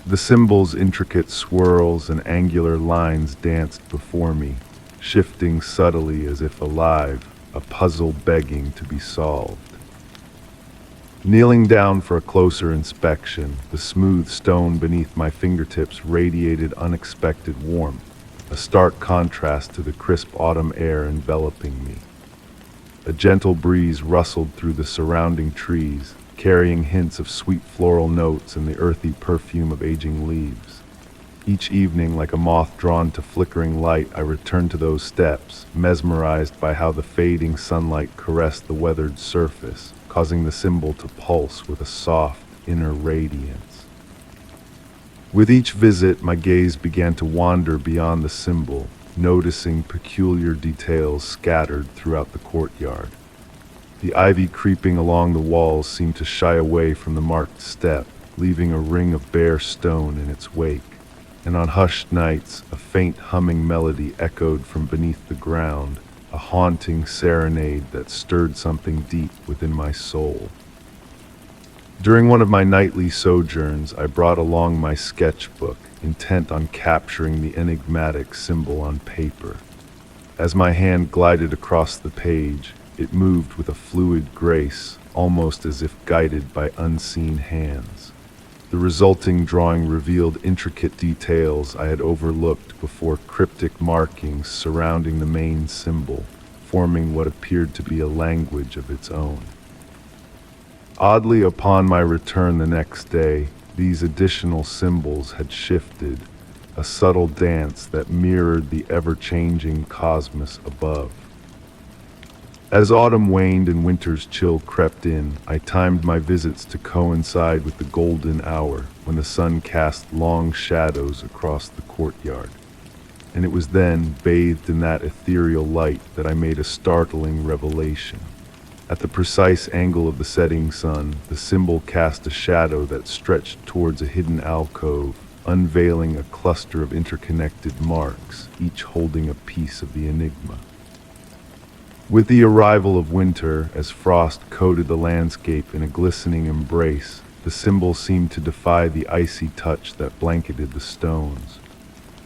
The symbol's intricate swirls and angular lines danced before me, shifting subtly as if alive, a puzzle begging to be solved. Kneeling down for a closer inspection, the smooth stone beneath my fingertips radiated unexpected warmth, a stark contrast to the crisp autumn air enveloping me. A gentle breeze rustled through the surrounding trees, carrying hints of sweet floral notes and the earthy perfume of aging leaves. Each evening, like a moth drawn to flickering light, I returned to those steps, mesmerized by how the fading sunlight caressed the weathered surface, causing the symbol to pulse with a soft, inner radiance. With each visit, my gaze began to wander beyond the symbol, noticing peculiar details scattered throughout the courtyard. The ivy creeping along the walls seemed to shy away from the marked step, leaving a ring of bare stone in its wake. And on hushed nights, a faint humming melody echoed from beneath the ground, a haunting serenade that stirred something deep within my soul. During one of my nightly sojourns, I brought along my sketchbook, intent on capturing the enigmatic symbol on paper. As my hand glided across the page, it moved with a fluid grace, almost as if guided by unseen hands. The resulting drawing revealed intricate details I had overlooked before, cryptic markings surrounding the main symbol, forming what appeared to be a language of its own. Oddly, upon my return the next day, these additional symbols had shifted, a subtle dance that mirrored the ever-changing cosmos above. As autumn waned and winter's chill crept in, I timed my visits to coincide with the golden hour when the sun cast long shadows across the courtyard. And it was then, bathed in that ethereal light, that I made a startling revelation. At the precise angle of the setting sun, the symbol cast a shadow that stretched towards a hidden alcove, unveiling a cluster of interconnected marks, each holding a piece of the enigma. With the arrival of winter, as frost coated the landscape in a glistening embrace, the symbol seemed to defy the icy touch that blanketed the stones.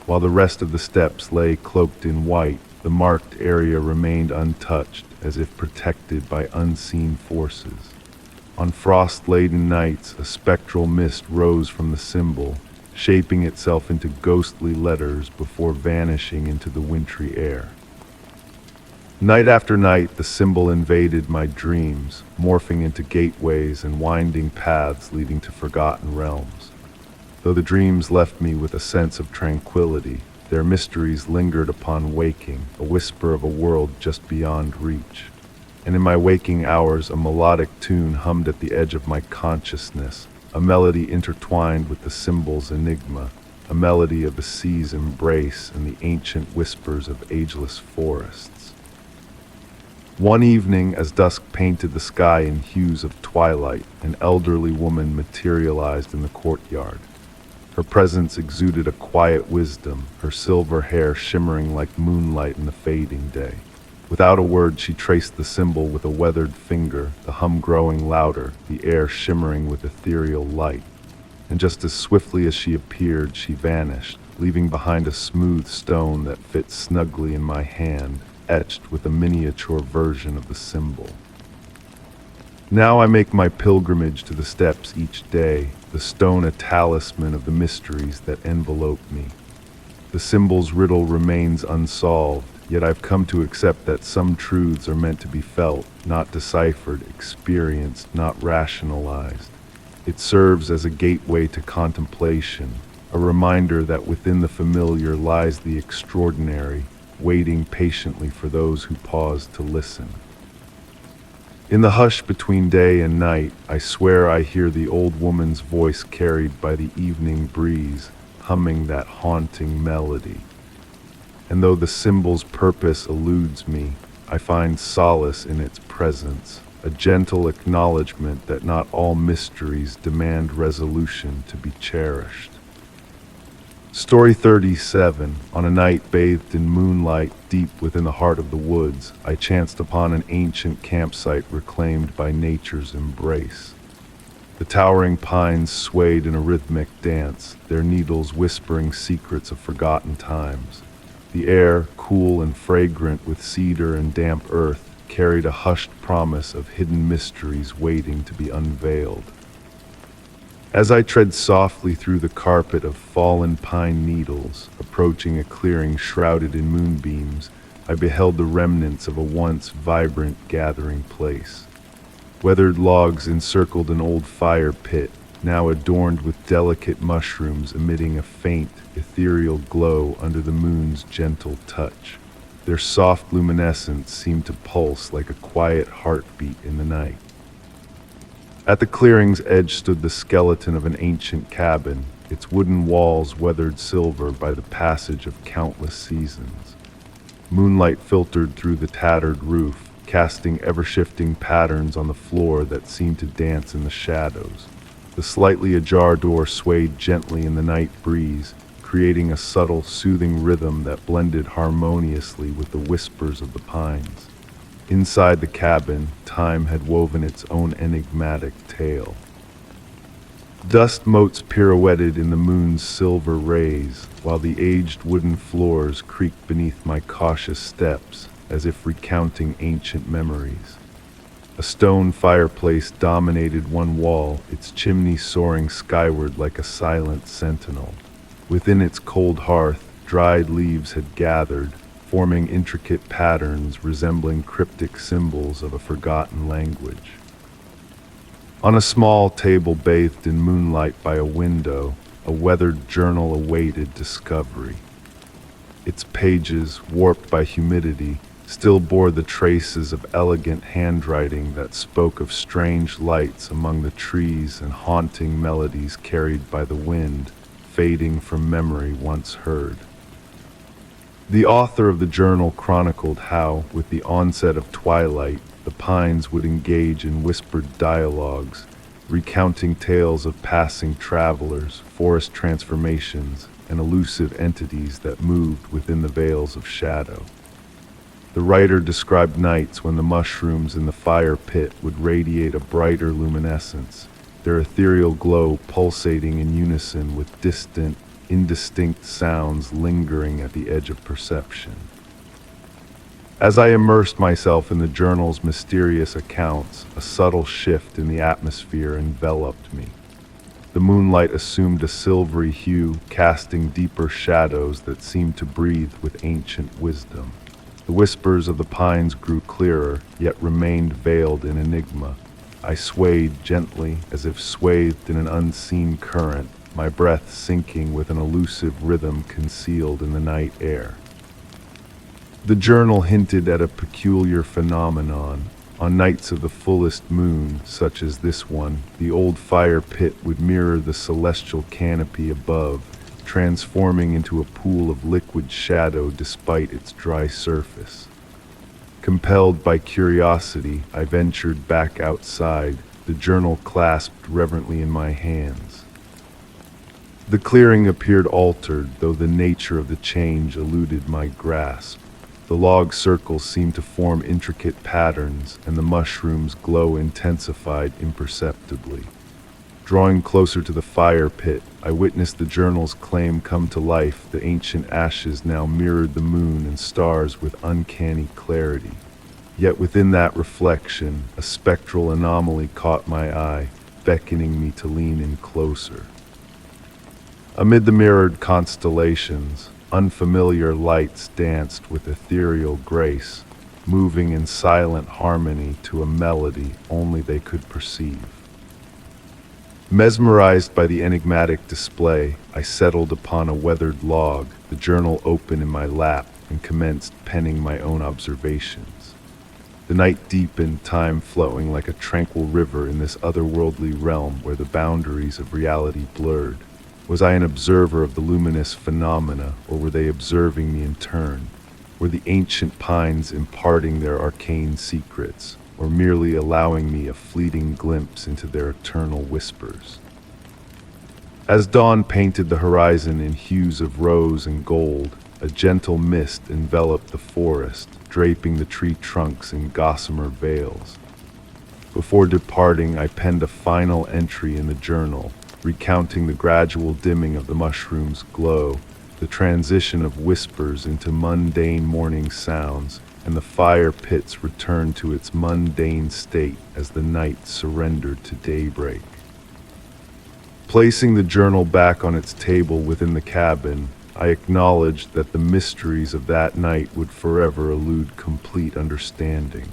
While the rest of the steps lay cloaked in white, the marked area remained untouched, as if protected by unseen forces. On frost-laden nights, a spectral mist rose from the symbol, shaping itself into ghostly letters before vanishing into the wintry air. Night after night, the symbol invaded my dreams, morphing into gateways and winding paths leading to forgotten realms. Though the dreams left me with a sense of tranquility, their mysteries lingered upon waking, a whisper of a world just beyond reach. And in my waking hours, a melodic tune hummed at the edge of my consciousness, a melody intertwined with the symbol's enigma, a melody of the sea's embrace and the ancient whispers of ageless forests. One evening, as dusk painted the sky in hues of twilight, an elderly woman materialized in the courtyard. Her presence exuded a quiet wisdom, her silver hair shimmering like moonlight in the fading day. Without a word, she traced the symbol with a weathered finger, the hum growing louder, the air shimmering with ethereal light. And just as swiftly as she appeared, she vanished, leaving behind a smooth stone that fit snugly in my hand, etched with a miniature version of the symbol. Now I make my pilgrimage to the steps each day, the stone a talisman of the mysteries that envelope me. The symbol's riddle remains unsolved, yet I've come to accept that some truths are meant to be felt, not deciphered, experienced, not rationalized. It serves as a gateway to contemplation, a reminder that within the familiar lies the extraordinary, waiting patiently for those who pause to listen. In the hush between day and night, I swear I hear the old woman's voice carried by the evening breeze, humming that haunting melody. And though the symbol's purpose eludes me, I find solace in its presence, a gentle acknowledgement that not all mysteries demand resolution to be cherished. Story 37. On a night bathed in moonlight deep within the heart of the woods, I chanced upon an ancient campsite reclaimed by nature's embrace. The towering pines swayed in a rhythmic dance, their needles whispering secrets of forgotten times. The air, cool and fragrant with cedar and damp earth, carried a hushed promise of hidden mysteries waiting to be unveiled. As I tread softly through the carpet of fallen pine needles, approaching a clearing shrouded in moonbeams, I beheld the remnants of a once vibrant gathering place. Weathered logs encircled an old fire pit, now adorned with delicate mushrooms emitting a faint, ethereal glow under the moon's gentle touch. Their soft luminescence seemed to pulse like a quiet heartbeat in the night. At the clearing's edge stood the skeleton of an ancient cabin, its wooden walls weathered silver by the passage of countless seasons. Moonlight filtered through the tattered roof, casting ever-shifting patterns on the floor that seemed to dance in the shadows. The slightly ajar door swayed gently in the night breeze, creating a subtle, soothing rhythm that blended harmoniously with the whispers of the pines. Inside the cabin, time had woven its own enigmatic tale. Dust motes pirouetted in the moon's silver rays, while the aged wooden floors creaked beneath my cautious steps, as if recounting ancient memories. A stone fireplace dominated one wall, its chimney soaring skyward like a silent sentinel. Within its cold hearth, dried leaves had gathered, forming intricate patterns resembling cryptic symbols of a forgotten language. On a small table bathed in moonlight by a window, a weathered journal awaited discovery. Its pages, warped by humidity, still bore the traces of elegant handwriting that spoke of strange lights among the trees and haunting melodies carried by the wind, fading from memory once heard. The author of the journal chronicled how, with the onset of twilight, the pines would engage in whispered dialogues, recounting tales of passing travelers, forest transformations, and elusive entities that moved within the veils of shadow. The writer described nights when the mushrooms in the fire pit would radiate a brighter luminescence, their ethereal glow pulsating in unison with distant, indistinct sounds lingering at the edge of perception. As I immersed myself in the journal's mysterious accounts, a subtle shift in the atmosphere enveloped me. The moonlight assumed a silvery hue, casting deeper shadows that seemed to breathe with ancient wisdom. The whispers of the pines grew clearer, yet remained veiled in enigma. I swayed gently, as if swathed in an unseen current, my breath sinking with an elusive rhythm concealed in the night air. The journal hinted at a peculiar phenomenon. On nights of the fullest moon, such as this one, the old fire pit would mirror the celestial canopy above, transforming into a pool of liquid shadow despite its dry surface. Compelled by curiosity, I ventured back outside, the journal clasped reverently in my hands. The clearing appeared altered, though the nature of the change eluded my grasp. The log circles seemed to form intricate patterns, and the mushroom's glow intensified imperceptibly. Drawing closer to the fire pit, I witnessed the journal's claim come to life. The ancient ashes now mirrored the moon and stars with uncanny clarity. Yet within that reflection, a spectral anomaly caught my eye, beckoning me to lean in closer. Amid the mirrored constellations, unfamiliar lights danced with ethereal grace, moving in silent harmony to a melody only they could perceive. Mesmerized by the enigmatic display, I settled upon a weathered log, the journal open in my lap, and commenced penning my own observations. The night deepened, time flowing like a tranquil river in this otherworldly realm where the boundaries of reality blurred. Was I an observer of the luminous phenomena, or were they observing me in turn? Were the ancient pines imparting their arcane secrets, or merely allowing me a fleeting glimpse into their eternal whispers? As dawn painted the horizon in hues of rose and gold, a gentle mist enveloped the forest, draping the tree trunks in gossamer veils. Before departing, I penned a final entry in the journal, recounting the gradual dimming of the mushroom's glow, the transition of whispers into mundane morning sounds, and the fire pit's return to its mundane state as the night surrendered to daybreak. Placing the journal back on its table within the cabin, I acknowledged that the mysteries of that night would forever elude complete understanding.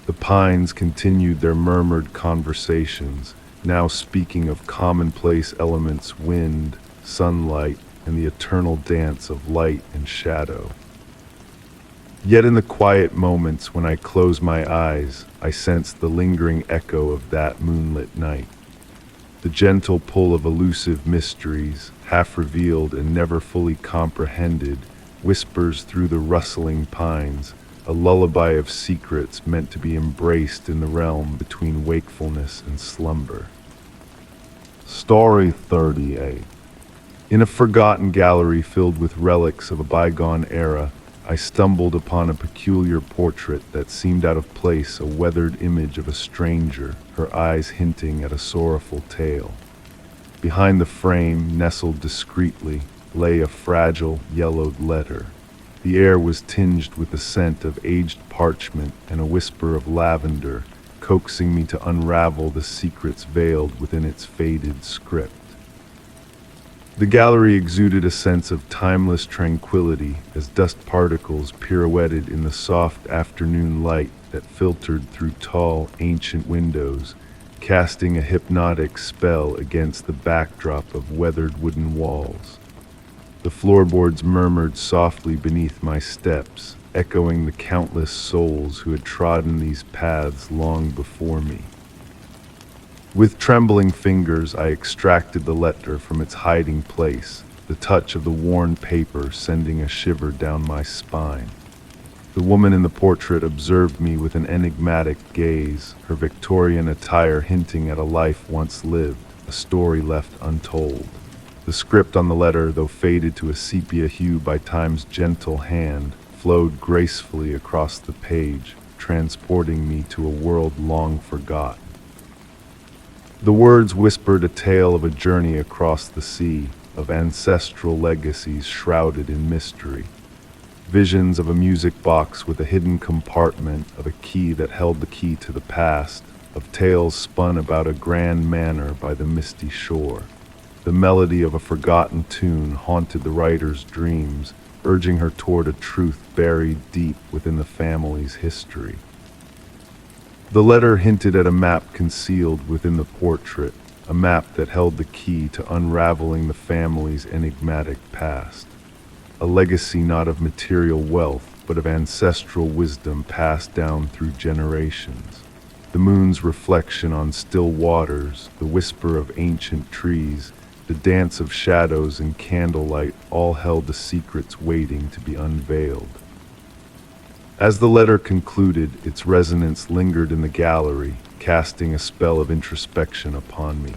The pines continued their murmured conversations, now speaking of commonplace elements: wind, sunlight, and the eternal dance of light and shadow. Yet in the quiet moments when I close my eyes, I sense the lingering echo of that moonlit night. The gentle pull of elusive mysteries, half revealed and never fully comprehended, whispers through the rustling pines, a lullaby of secrets meant to be embraced in the realm between wakefulness and slumber. Story 38. In a forgotten gallery filled with relics of a bygone era, I stumbled upon a peculiar portrait that seemed out of place, a weathered image of a stranger, her eyes hinting at a sorrowful tale. Behind the frame, nestled discreetly, lay a fragile, yellowed letter. The air was tinged with the scent of aged parchment and a whisper of lavender, coaxing me to unravel the secrets veiled within its faded script. The gallery exuded a sense of timeless tranquility as dust particles pirouetted in the soft afternoon light that filtered through tall, ancient windows, casting a hypnotic spell against the backdrop of weathered wooden walls. The floorboards murmured softly beneath my steps, echoing the countless souls who had trodden these paths long before me. With trembling fingers, I extracted the letter from its hiding place, the touch of the worn paper sending a shiver down my spine. The woman in the portrait observed me with an enigmatic gaze, her Victorian attire hinting at a life once lived, a story left untold. The script on the letter, though faded to a sepia hue by time's gentle hand, flowed gracefully across the page, transporting me to a world long forgotten. The words whispered a tale of a journey across the sea, of ancestral legacies shrouded in mystery. Visions of a music box with a hidden compartment, of a key that held the key to the past, of tales spun about a grand manor by the misty shore. The melody of a forgotten tune haunted the writer's dreams, urging her toward a truth buried deep within the family's history. The letter hinted at a map concealed within the portrait, a map that held the key to unraveling the family's enigmatic past. A legacy not of material wealth, but of ancestral wisdom passed down through generations. The moon's reflection on still waters, the whisper of ancient trees, the dance of shadows and candlelight all held the secrets waiting to be unveiled. As the letter concluded, its resonance lingered in the gallery, casting a spell of introspection upon me.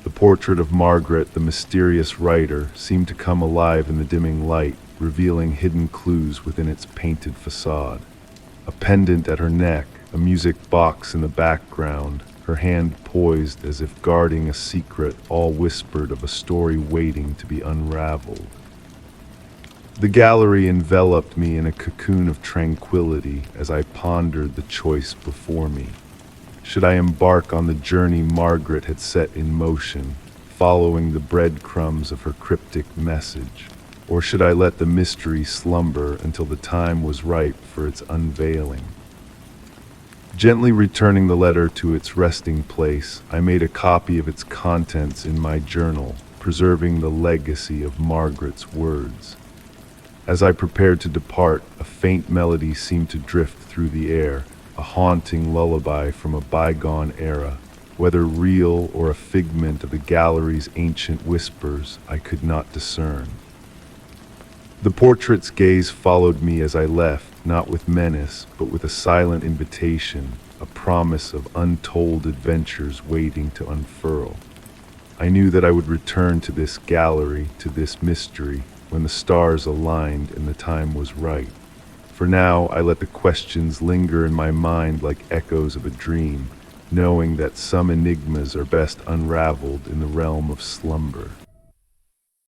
The portrait of Margaret, the mysterious writer, seemed to come alive in the dimming light, revealing hidden clues within its painted facade. A pendant at her neck, a music box in the background, her hand poised as if guarding a secret, all whispered of a story waiting to be unraveled. The gallery enveloped me in a cocoon of tranquility as I pondered the choice before me. Should I embark on the journey Margaret had set in motion, following the breadcrumbs of her cryptic message? Or should I let the mystery slumber until the time was ripe for its unveiling? Gently returning the letter to its resting place, I made a copy of its contents in my journal, preserving the legacy of Margaret's words. As I prepared to depart, a faint melody seemed to drift through the air, a haunting lullaby from a bygone era. Whether real or a figment of the gallery's ancient whispers, I could not discern. The portrait's gaze followed me as I left, not with menace, but with a silent invitation, a promise of untold adventures waiting to unfurl. I knew that I would return to this gallery, to this mystery, when the stars aligned and the time was right. For now, I let the questions linger in my mind like echoes of a dream, knowing that some enigmas are best unraveled in the realm of slumber.